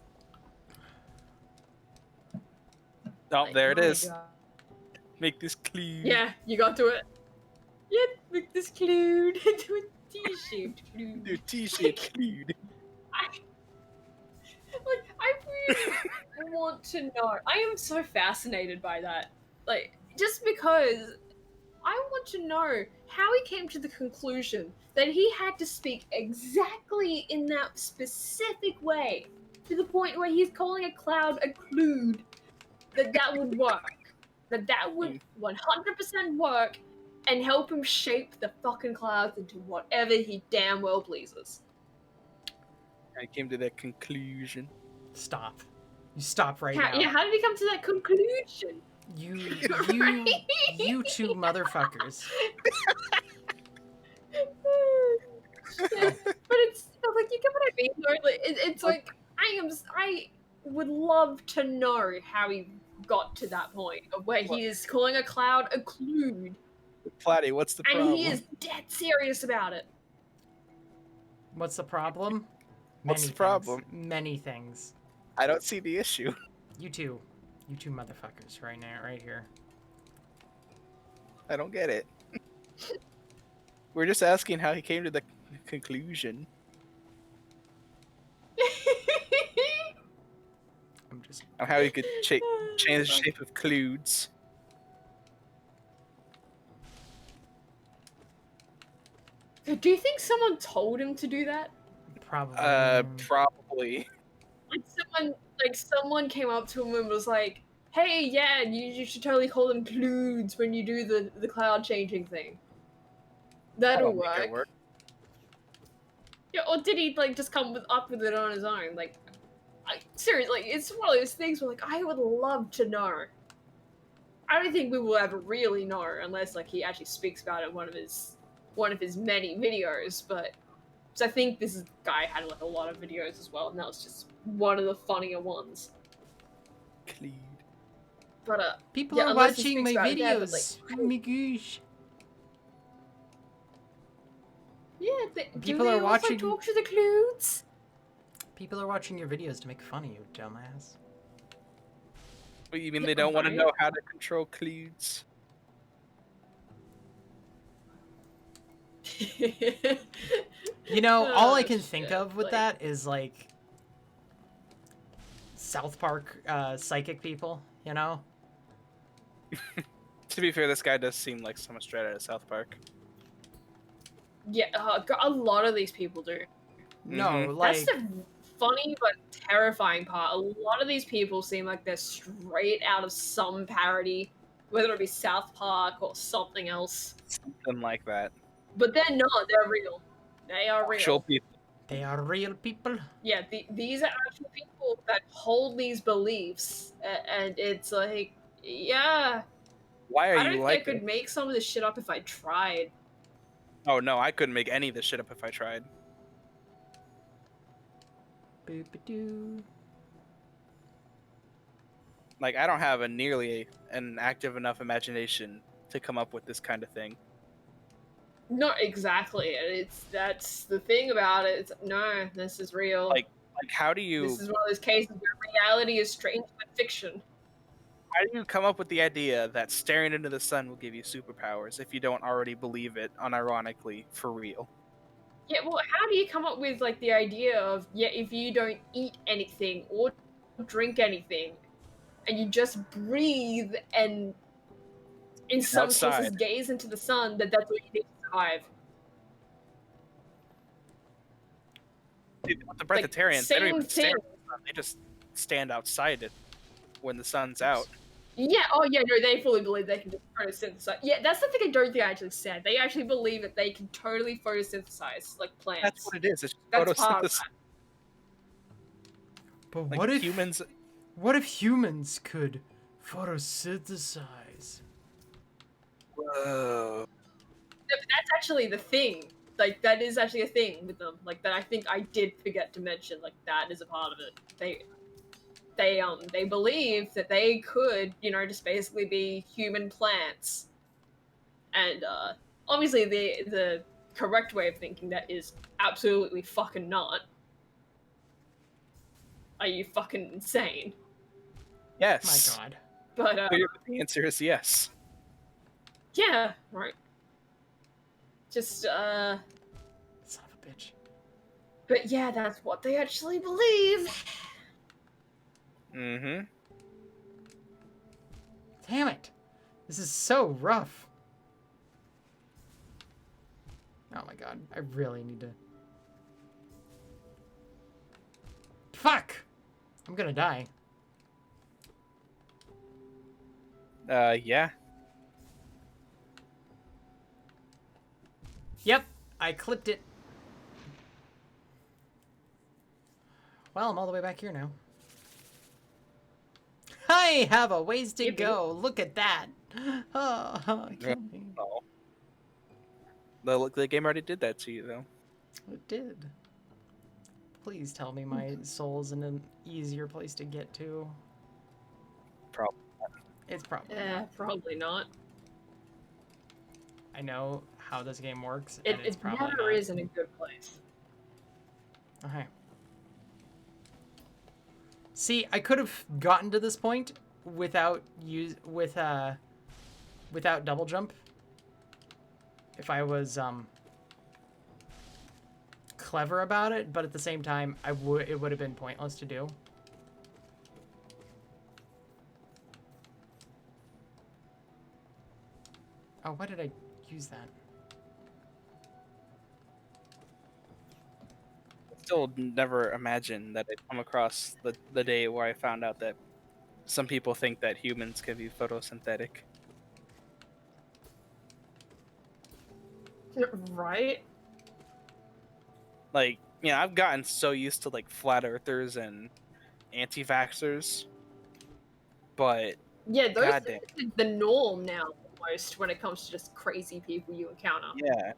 [SPEAKER 4] Oh, there it
[SPEAKER 2] my
[SPEAKER 4] is.
[SPEAKER 2] God.
[SPEAKER 4] Make this clean.
[SPEAKER 2] Yeah, you got to it. Yeah, make this Clood into a T-shaped
[SPEAKER 4] Do
[SPEAKER 2] Clood.
[SPEAKER 4] T-shaped Clood.
[SPEAKER 2] I really want to know. I am so fascinated by that. Like, just because I want to know how he came to the conclusion that he had to speak exactly in that specific way to the point where he's calling a cloud a Clood, that would work. That would 100% work and help him shape the fucking clouds into whatever he damn well pleases.
[SPEAKER 4] I came to that conclusion.
[SPEAKER 1] Stop. You stop right now.
[SPEAKER 2] Yeah, how did he come to that conclusion?
[SPEAKER 1] You
[SPEAKER 2] Right?
[SPEAKER 1] you two motherfuckers.
[SPEAKER 2] But it's like, you get what I mean? Though? Like, it's like I would love to know how he got to that point of where he is calling a cloud a Clood,
[SPEAKER 4] Platty, what's the
[SPEAKER 2] and
[SPEAKER 4] problem?
[SPEAKER 2] he is dead serious about it.
[SPEAKER 1] What's the problem?
[SPEAKER 4] What's the
[SPEAKER 1] Things.
[SPEAKER 4] problem?
[SPEAKER 1] Many things.
[SPEAKER 4] I don't see the issue.
[SPEAKER 1] You two motherfuckers right now, right here.
[SPEAKER 4] I don't get it. We're just asking how he came to the conclusion.
[SPEAKER 1] I'm just
[SPEAKER 4] On how he could change the shape of Cloods.
[SPEAKER 2] Do you think someone told him to do that?
[SPEAKER 1] probably.
[SPEAKER 4] Probably.
[SPEAKER 2] Like someone came up to him and was like, "Hey, yeah, you should totally call them Cloods when you do the cloud changing thing. That'll
[SPEAKER 4] That'll make it work.
[SPEAKER 2] Yeah, or did he like just come up with it on his own? Like, seriously, it's one of those things where like I would love to know. I don't think we will ever really know unless like he actually speaks about it in one of his many videos. But so I think this guy had like a lot of videos as well, and that was just one of the funnier ones.
[SPEAKER 4] Clood.
[SPEAKER 2] But
[SPEAKER 1] People
[SPEAKER 2] yeah,
[SPEAKER 1] are
[SPEAKER 2] unless he
[SPEAKER 1] watching my
[SPEAKER 2] speaks about it there, but,
[SPEAKER 1] videos.
[SPEAKER 2] like,
[SPEAKER 1] Oh my gosh.
[SPEAKER 2] yeah,
[SPEAKER 1] People are watching-
[SPEAKER 2] talk to the Cloods.
[SPEAKER 1] People are watching your videos to make fun of you, dumbass.
[SPEAKER 4] What, you mean
[SPEAKER 2] Yeah,
[SPEAKER 4] they don't want to
[SPEAKER 2] right.
[SPEAKER 4] know how to control Cloods?
[SPEAKER 1] You know, all I can
[SPEAKER 2] Oh,
[SPEAKER 1] think
[SPEAKER 2] shit,
[SPEAKER 1] of with
[SPEAKER 2] like-
[SPEAKER 1] that is like South Park psychic people, you know?
[SPEAKER 4] To be fair, this guy does seem like someone straight out of South Park.
[SPEAKER 2] Yeah, a lot of these people do.
[SPEAKER 1] No,
[SPEAKER 4] Mhm.
[SPEAKER 1] like
[SPEAKER 2] That's the funny but terrifying part. A lot of these people seem like they're straight out of some parody, whether it be South Park or something else.
[SPEAKER 4] Something like that.
[SPEAKER 2] But they're not. They're real. They are real.
[SPEAKER 4] Actual people.
[SPEAKER 1] they are real people.
[SPEAKER 2] Yeah, these are actual people that hold these beliefs, and it's like, yeah,
[SPEAKER 4] Why are
[SPEAKER 2] I don't
[SPEAKER 4] you
[SPEAKER 2] think
[SPEAKER 4] like
[SPEAKER 2] I could
[SPEAKER 4] this?
[SPEAKER 2] make some of this shit up if I tried.
[SPEAKER 4] Oh no, I couldn't make any of this shit up if I tried.
[SPEAKER 1] Boop-a-doo.
[SPEAKER 4] Like, I don't have an active enough imagination to come up with this kind of thing.
[SPEAKER 2] Not exactly. That's the thing about it. It's, no, this is real.
[SPEAKER 4] Like, how do you
[SPEAKER 2] This is one of those cases where reality is stranger than fiction.
[SPEAKER 4] come up with the idea that staring into the sun will give you superpowers if you don't already believe it, unironically, for real?
[SPEAKER 2] Yeah, well, how do you come up with like the idea of, yeah, if you don't eat anything or drink anything, and you just breathe and in some cases
[SPEAKER 4] Outside.
[SPEAKER 2] gaze into the sun, that's what you need to survive.
[SPEAKER 4] Dude, with the
[SPEAKER 2] Like,
[SPEAKER 4] breatharians, they don't
[SPEAKER 2] same
[SPEAKER 4] even stare
[SPEAKER 2] thing.
[SPEAKER 4] at the sun. They just stand outside it when the sun's out.
[SPEAKER 2] Yeah, oh yeah, no, they fully believe they can just photosynthesize. Yeah, that's the thing I don't think I actually said. They actually believe that they can totally photosynthesize, like plants.
[SPEAKER 4] That's what it is. It's
[SPEAKER 2] That's part of
[SPEAKER 4] photosynthesis.
[SPEAKER 2] that.
[SPEAKER 1] But
[SPEAKER 4] Like,
[SPEAKER 1] what if
[SPEAKER 4] humans?
[SPEAKER 1] humans could photosynthesize?
[SPEAKER 4] Whoa.
[SPEAKER 2] No, but that's actually the thing. Like, that is actually a thing with them. Like, that I think I did forget to mention. Like, that is a part of it. They believe that they could, you know, just basically be human plants. And, obviously the correct way of thinking that is absolutely fucking not. Are you fucking insane?
[SPEAKER 4] Yes.
[SPEAKER 1] My God.
[SPEAKER 2] But
[SPEAKER 4] The answer is yes.
[SPEAKER 2] yeah, right. Just
[SPEAKER 1] Son of a bitch.
[SPEAKER 2] but yeah, that's what they actually believe.
[SPEAKER 4] Mm-hmm.
[SPEAKER 1] Damn it. This is so rough. Oh my god. I really need to... Fuck! I'm gonna die.
[SPEAKER 4] Yeah.
[SPEAKER 1] Yep. I clipped it. Well, I'm all the way back here now. I have a ways to
[SPEAKER 2] Yippee.
[SPEAKER 1] go. Look at that. Oh, kill me.
[SPEAKER 4] Oh. The game already did that to you, though.
[SPEAKER 1] It did. Please tell me my soul's in an easier place to get to.
[SPEAKER 4] Probably.
[SPEAKER 1] It's probably
[SPEAKER 2] Yeah,
[SPEAKER 1] not.
[SPEAKER 2] probably not.
[SPEAKER 1] I know how this game works,
[SPEAKER 2] It,
[SPEAKER 1] and it's
[SPEAKER 2] it
[SPEAKER 1] probably
[SPEAKER 2] never
[SPEAKER 1] not.
[SPEAKER 2] is in a good place.
[SPEAKER 1] Okay. See, I could have gotten to this point without without double jump. If I was clever about it, but at the same time, it would have been pointless to do. Oh, why did I use that?
[SPEAKER 4] Still never imagined that I'd come across the day where I found out that some people think that humans can be photosynthetic.
[SPEAKER 2] Right?
[SPEAKER 4] Like, I've gotten so used to like flat earthers and anti-vaxxers, but
[SPEAKER 2] Yeah, those
[SPEAKER 4] goddamn,
[SPEAKER 2] are the norm now almost when it comes to just crazy people you encounter.
[SPEAKER 4] yeah,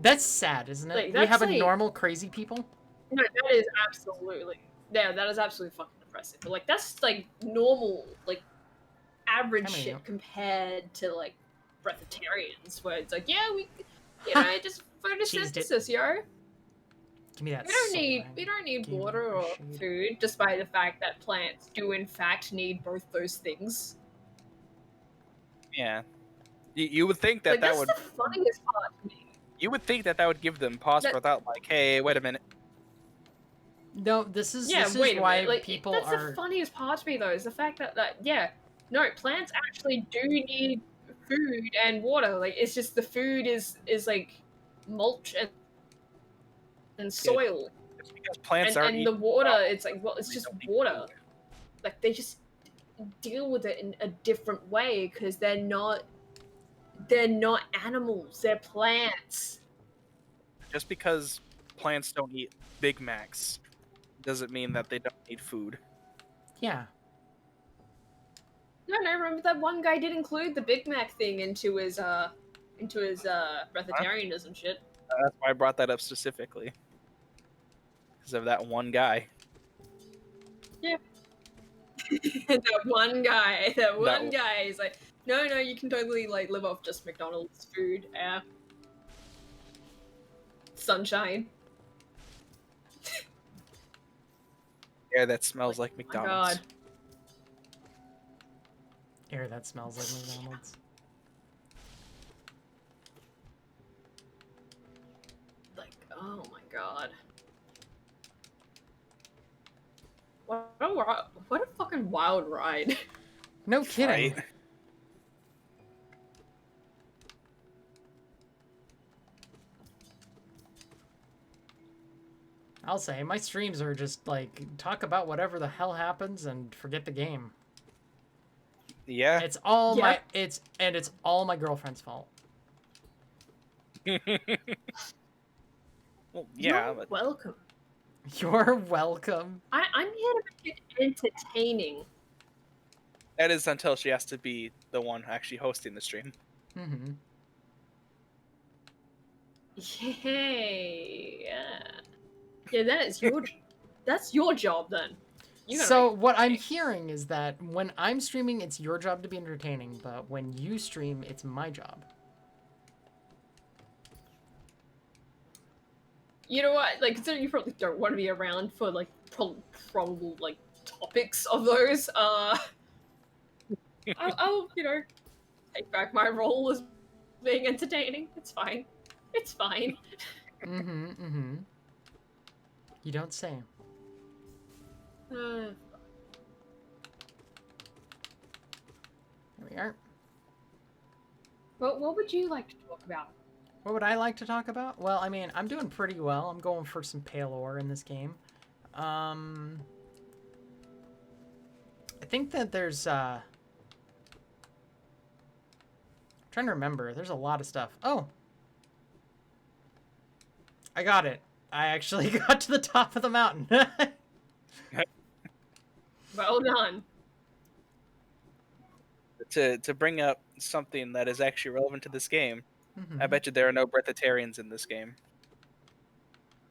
[SPEAKER 1] That's sad, isn't it?
[SPEAKER 2] Like,
[SPEAKER 1] We
[SPEAKER 2] that's
[SPEAKER 1] have a
[SPEAKER 2] like-
[SPEAKER 1] normal crazy people.
[SPEAKER 2] No, that is absolutely that is absolutely fucking impressive. But like that's like normal, like average
[SPEAKER 1] How many?
[SPEAKER 2] shit compared to like breatharians, where it's like, yeah, we just photosynthesis, yo.
[SPEAKER 1] Give me that.
[SPEAKER 2] We don't
[SPEAKER 1] soul
[SPEAKER 2] need
[SPEAKER 1] bang.
[SPEAKER 2] we don't need
[SPEAKER 1] Give me
[SPEAKER 2] water
[SPEAKER 1] the
[SPEAKER 2] or
[SPEAKER 1] shade.
[SPEAKER 2] food, despite the fact that plants do in fact need both those things.
[SPEAKER 4] yeah. You would think that
[SPEAKER 2] Like
[SPEAKER 4] that
[SPEAKER 2] that's
[SPEAKER 4] would
[SPEAKER 2] the funniest part to me.
[SPEAKER 4] you would think that would give them pause
[SPEAKER 2] That-
[SPEAKER 4] for thought, like, hey, wait a minute.
[SPEAKER 1] No, this is
[SPEAKER 2] Yeah,
[SPEAKER 1] this
[SPEAKER 2] wait
[SPEAKER 1] is
[SPEAKER 2] a
[SPEAKER 1] why
[SPEAKER 2] minute. Like,
[SPEAKER 1] people
[SPEAKER 2] that's
[SPEAKER 1] are.
[SPEAKER 2] the funniest part to me, though, is the fact that no, plants actually do need food and water. Like, it's just the food is like mulch and soil,
[SPEAKER 4] It's because plants
[SPEAKER 2] and,
[SPEAKER 4] aren't
[SPEAKER 2] and the
[SPEAKER 4] eating
[SPEAKER 2] water.
[SPEAKER 4] well.
[SPEAKER 2] It's like, well, it's
[SPEAKER 4] They
[SPEAKER 2] just
[SPEAKER 4] don't need
[SPEAKER 2] water.
[SPEAKER 4] food.
[SPEAKER 2] Like they just deal with it in a different way because they're not animals. They're plants.
[SPEAKER 4] Just because plants don't eat Big Macs doesn't mean that they don't need food.
[SPEAKER 1] Yeah.
[SPEAKER 2] No, remember that one guy did include the Big Mac thing into his breatharianism shit.
[SPEAKER 4] That's why I brought that up specifically. Because of that one guy.
[SPEAKER 2] That one guy
[SPEAKER 4] one-
[SPEAKER 2] is like, no, you can totally like live off just McDonald's food, air, sunshine.
[SPEAKER 4] Air that smells like
[SPEAKER 2] Oh my
[SPEAKER 4] McDonald's.
[SPEAKER 2] god.
[SPEAKER 1] Air that smells like McDonald's.
[SPEAKER 2] Like, oh my god. What a fucking wild ride.
[SPEAKER 1] No kidding.
[SPEAKER 4] Right?
[SPEAKER 1] I'll say my streams are just like talk about whatever the hell happens and forget the game.
[SPEAKER 4] Yeah.
[SPEAKER 1] It's all
[SPEAKER 2] Yeah.
[SPEAKER 1] it's all my girlfriend's fault.
[SPEAKER 4] Well, yeah,
[SPEAKER 2] You're
[SPEAKER 4] but
[SPEAKER 2] welcome.
[SPEAKER 1] You're welcome.
[SPEAKER 2] I'm here to make it entertaining.
[SPEAKER 4] that is until she has to be the one actually hosting the stream.
[SPEAKER 1] Mm-hmm.
[SPEAKER 2] Yay. Yeah, that's your job then. You gotta
[SPEAKER 1] So
[SPEAKER 2] make-
[SPEAKER 1] what I'm hearing is that when I'm streaming, it's your job to be entertaining, but when you stream, it's my job.
[SPEAKER 2] You know what? Like, considering you probably don't want to be around for like probable like topics of those. I'll take back my role as being entertaining. It's fine. It's fine.
[SPEAKER 1] Mm-hmm. You don't say.
[SPEAKER 2] Uh,
[SPEAKER 1] Here we are.
[SPEAKER 2] what would you like to talk about?
[SPEAKER 1] What would I like to talk about? Well, I mean, I'm doing pretty well. I'm going for some pale ore in this game. I think that there's, I'm trying to remember. There's a lot of stuff. Oh! I got it. I actually got to the top of the mountain.
[SPEAKER 2] Well done.
[SPEAKER 4] To bring up something that is actually relevant to this game,
[SPEAKER 1] Mhm.
[SPEAKER 4] I bet you there are no breatharians in this game.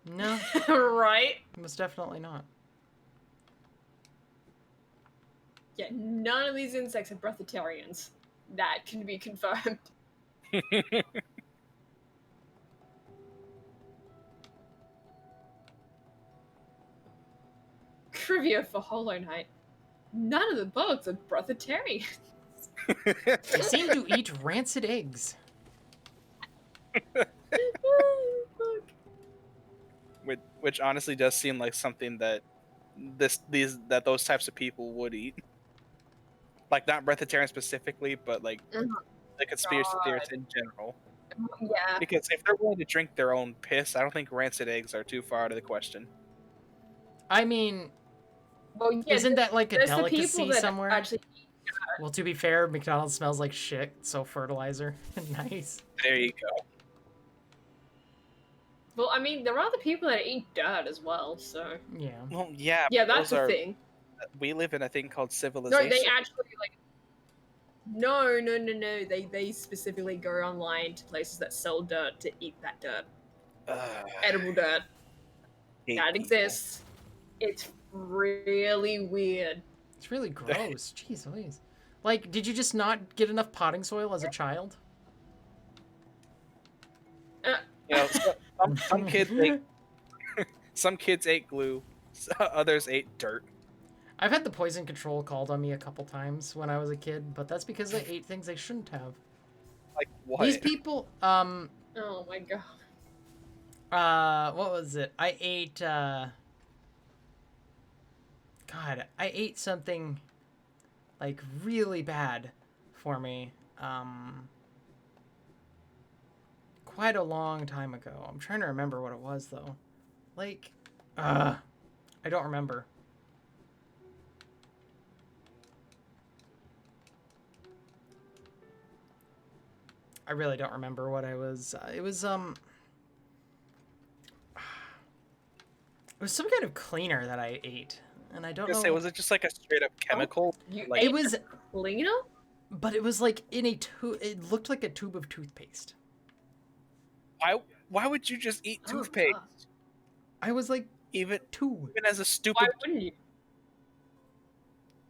[SPEAKER 1] No,
[SPEAKER 2] Right?
[SPEAKER 1] most definitely not.
[SPEAKER 2] Yeah, none of these insects are breatharians. That can be confirmed. Trivia for Hollow Knight. None of the bugs are breatharians.
[SPEAKER 1] They seem to eat rancid eggs.
[SPEAKER 4] Which honestly does seem like something that those types of people would eat. Like not breatharian specifically, but like the conspiracy theorists in general.
[SPEAKER 2] Yeah.
[SPEAKER 4] Because if they're willing to drink their own piss, I don't think rancid eggs are too far out of the question.
[SPEAKER 1] I mean,
[SPEAKER 2] Well, yeah,
[SPEAKER 1] isn't that like a
[SPEAKER 2] there's the people
[SPEAKER 1] delicacy
[SPEAKER 2] that
[SPEAKER 1] somewhere?
[SPEAKER 2] actually.
[SPEAKER 1] Well, to be fair, McDonald's smells like shit, so fertilizer. Nice.
[SPEAKER 4] There you go.
[SPEAKER 2] Well, I mean, there are the people that eat dirt as well, so.
[SPEAKER 1] Yeah.
[SPEAKER 4] Well, yeah.
[SPEAKER 2] Yeah,
[SPEAKER 4] but
[SPEAKER 2] that's
[SPEAKER 4] those
[SPEAKER 2] the
[SPEAKER 4] are-
[SPEAKER 2] thing.
[SPEAKER 4] We live in a thing called
[SPEAKER 2] No,
[SPEAKER 4] civilization.
[SPEAKER 2] they actually like. No. They specifically go online to places that sell dirt to eat that dirt. Edible dirt.
[SPEAKER 4] Hate
[SPEAKER 2] That
[SPEAKER 4] people.
[SPEAKER 2] exists. It's really weird.
[SPEAKER 1] It's really gross. Jeez Louise. Like, did you just not get enough potting soil as a child?
[SPEAKER 4] You know, some kids ate some kids ate glue, others ate dirt.
[SPEAKER 1] I've had the poison control called on me a couple times when I was a kid, but that's because I ate things I shouldn't have.
[SPEAKER 4] Like what?
[SPEAKER 1] These people,
[SPEAKER 2] Oh my god.
[SPEAKER 1] what was it? I ate, God, I ate something, like, really bad for me, quite a long time ago. I'm trying to remember what it was, though. Like, I don't remember. I really don't remember what I was. It was some kind of cleaner that I ate, and I don't know.
[SPEAKER 4] Say, was it just like a straight up chemical?
[SPEAKER 2] You
[SPEAKER 4] Like-
[SPEAKER 2] ate
[SPEAKER 1] It was,
[SPEAKER 2] cleaner?
[SPEAKER 1] but it was like in a tube. It looked like a tube of toothpaste.
[SPEAKER 4] Why would you just eat
[SPEAKER 2] Oh,
[SPEAKER 4] toothpaste?
[SPEAKER 2] God.
[SPEAKER 1] I was like
[SPEAKER 4] Even
[SPEAKER 1] two
[SPEAKER 4] as a
[SPEAKER 2] Why
[SPEAKER 4] stupid.
[SPEAKER 2] wouldn't you?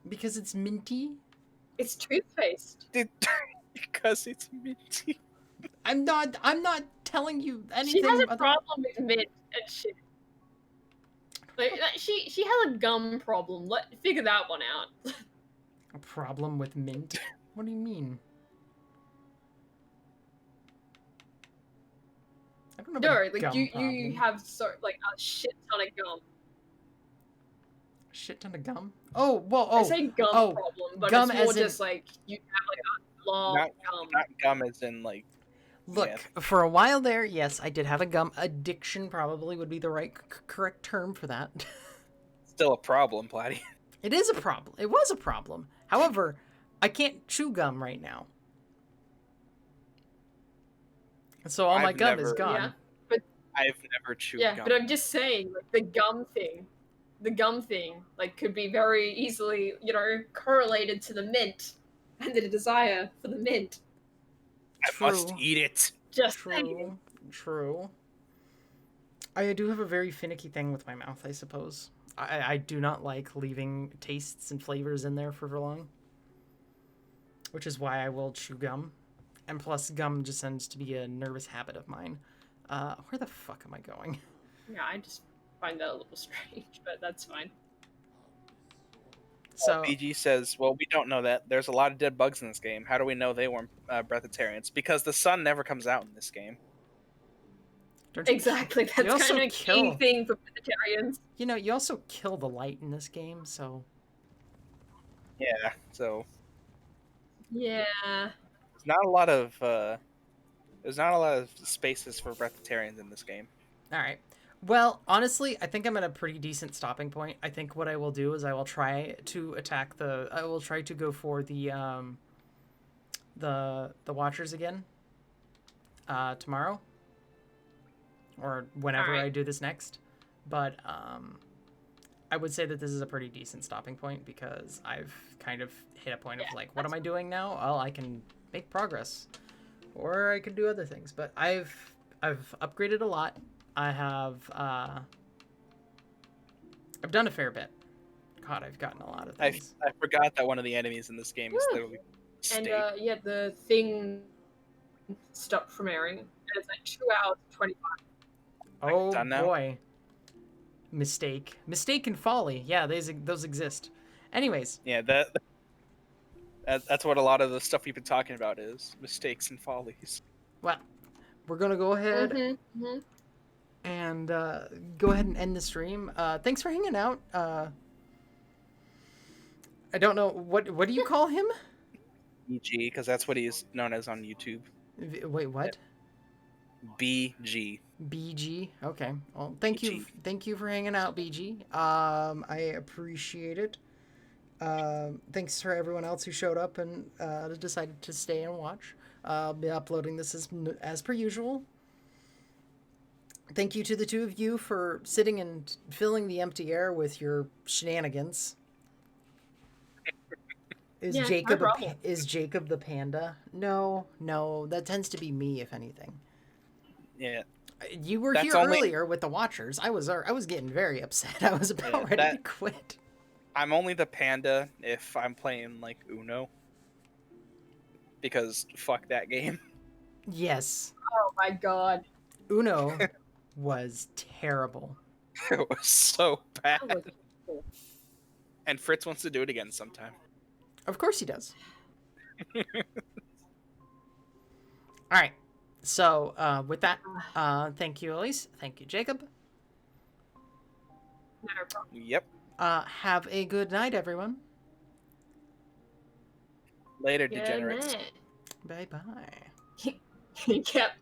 [SPEAKER 1] because it's minty.
[SPEAKER 2] It's toothpaste.
[SPEAKER 4] Because it's minty.
[SPEAKER 1] I'm not telling you
[SPEAKER 2] She
[SPEAKER 1] anything.
[SPEAKER 2] has a
[SPEAKER 1] other-
[SPEAKER 2] problem with mint and shit. Like, she has a gum problem. Figure that one out.
[SPEAKER 1] A problem with mint? What do you mean? I don't know.
[SPEAKER 2] No,
[SPEAKER 1] about a
[SPEAKER 2] like
[SPEAKER 1] gum
[SPEAKER 2] you
[SPEAKER 1] problem.
[SPEAKER 2] have a shit ton of gum.
[SPEAKER 1] Shit ton of gum. Oh, well.
[SPEAKER 2] I
[SPEAKER 1] Oh,
[SPEAKER 2] say gum
[SPEAKER 1] oh,
[SPEAKER 2] problem, but
[SPEAKER 1] gum
[SPEAKER 2] it's more
[SPEAKER 1] as in-
[SPEAKER 2] just like you have like a long gum.
[SPEAKER 4] Not gum as in like.
[SPEAKER 1] look.
[SPEAKER 4] Yeah.
[SPEAKER 1] For a while there, yes, I did have a gum addiction. Probably would be the right correct term for that.
[SPEAKER 4] Still a problem, Platty.
[SPEAKER 1] It is a problem. It was a problem. However, I can't chew gum right now. So all my
[SPEAKER 4] I've
[SPEAKER 1] gum is
[SPEAKER 4] never-
[SPEAKER 1] gone.
[SPEAKER 2] Yeah.
[SPEAKER 4] I've never chewed
[SPEAKER 2] Yeah,
[SPEAKER 4] gum.
[SPEAKER 2] but I'm just saying, like the gum thing, like could be very easily, correlated to the mint and the desire for the mint.
[SPEAKER 4] I must
[SPEAKER 1] True.
[SPEAKER 4] eat it.
[SPEAKER 2] Just saying.
[SPEAKER 1] True. I do have a very finicky thing with my mouth, I suppose. I do not like leaving tastes and flavors in there for long. Which is why I will chew gum. And plus, gum just tends to be a nervous habit of mine. Where the fuck am I going?
[SPEAKER 2] Yeah, I just find that a little strange, but that's fine.
[SPEAKER 1] So
[SPEAKER 4] BG says, well, we don't know that. There's a lot of dead bugs in this game. How do we know they weren't breatharians? Because the sun never comes out in this game.
[SPEAKER 1] don't you
[SPEAKER 2] Exactly.
[SPEAKER 1] you
[SPEAKER 2] That's
[SPEAKER 1] also
[SPEAKER 2] kind of a key
[SPEAKER 1] kill.
[SPEAKER 2] thing for vegetarians.
[SPEAKER 1] You know, you also kill the light in this game, so
[SPEAKER 4] Yeah, so
[SPEAKER 2] Yeah.
[SPEAKER 4] there's not a lot of spaces for breatharians in this game.
[SPEAKER 1] all right. Well, honestly, I think I'm at a pretty decent stopping point. I think what I will do is I will try to attack the. I will try to go for the Watchers again. Tomorrow, or whenever
[SPEAKER 2] Alright.
[SPEAKER 1] I do this next. But I would say that this is a pretty decent stopping point because I've kind of hit a point of like, what am I doing now? Well, I can make progress, or I can do other things. But I've upgraded a lot. I've done a fair bit. God, I've gotten a lot of
[SPEAKER 4] I
[SPEAKER 1] things.
[SPEAKER 4] forgot that one of the enemies in this game is
[SPEAKER 2] Woo!
[SPEAKER 4] literally
[SPEAKER 2] And
[SPEAKER 4] state.
[SPEAKER 2] yeah, the thing stopped from airing. And it's like 2 hours and 25.
[SPEAKER 1] Oh
[SPEAKER 4] done now?
[SPEAKER 1] boy. Mistake and folly. Yeah, those exist. Anyways,
[SPEAKER 4] Yeah, that's what a lot of the stuff we've been talking about is mistakes and follies.
[SPEAKER 1] well, we're gonna go ahead
[SPEAKER 2] Mm-hmm.
[SPEAKER 1] and go ahead and end the stream. Thanks for hanging out. I don't know what do you call him?
[SPEAKER 4] BG, because that's what he's known as on YouTube.
[SPEAKER 1] Wait, what?
[SPEAKER 4] BG.
[SPEAKER 1] BG. Okay. Well, thank you.
[SPEAKER 4] BG.
[SPEAKER 1] Thank you for hanging out, BG. I appreciate it. Thanks for everyone else who showed up and decided to stay and watch. I'll be uploading this as per usual. Thank you to the two of you for sitting and filling the empty air with your shenanigans. Is
[SPEAKER 2] Yeah, no
[SPEAKER 1] Jacob
[SPEAKER 2] problem.
[SPEAKER 1] is Jacob the panda? No, that tends to be me, if anything.
[SPEAKER 4] Yeah.
[SPEAKER 1] You were
[SPEAKER 4] That's
[SPEAKER 1] here
[SPEAKER 4] only-
[SPEAKER 1] earlier with the Watchers. I was getting very upset. I was about ready to quit.
[SPEAKER 4] I'm only the panda if I'm playing like Uno. Because fuck that game.
[SPEAKER 1] Yes,
[SPEAKER 2] Oh my god.
[SPEAKER 1] Uno was terrible.
[SPEAKER 4] It was so bad.
[SPEAKER 2] That was cool.
[SPEAKER 4] And Fritz wants to do it again sometime.
[SPEAKER 1] Of course he does. All right. So with that, thank you, Elise. Thank you, Jacob.
[SPEAKER 2] No problem.
[SPEAKER 4] Yep.
[SPEAKER 1] Have a good night, everyone.
[SPEAKER 4] Later,
[SPEAKER 2] Good
[SPEAKER 4] degenerates.
[SPEAKER 2] night.
[SPEAKER 1] Bye bye.
[SPEAKER 2] He kept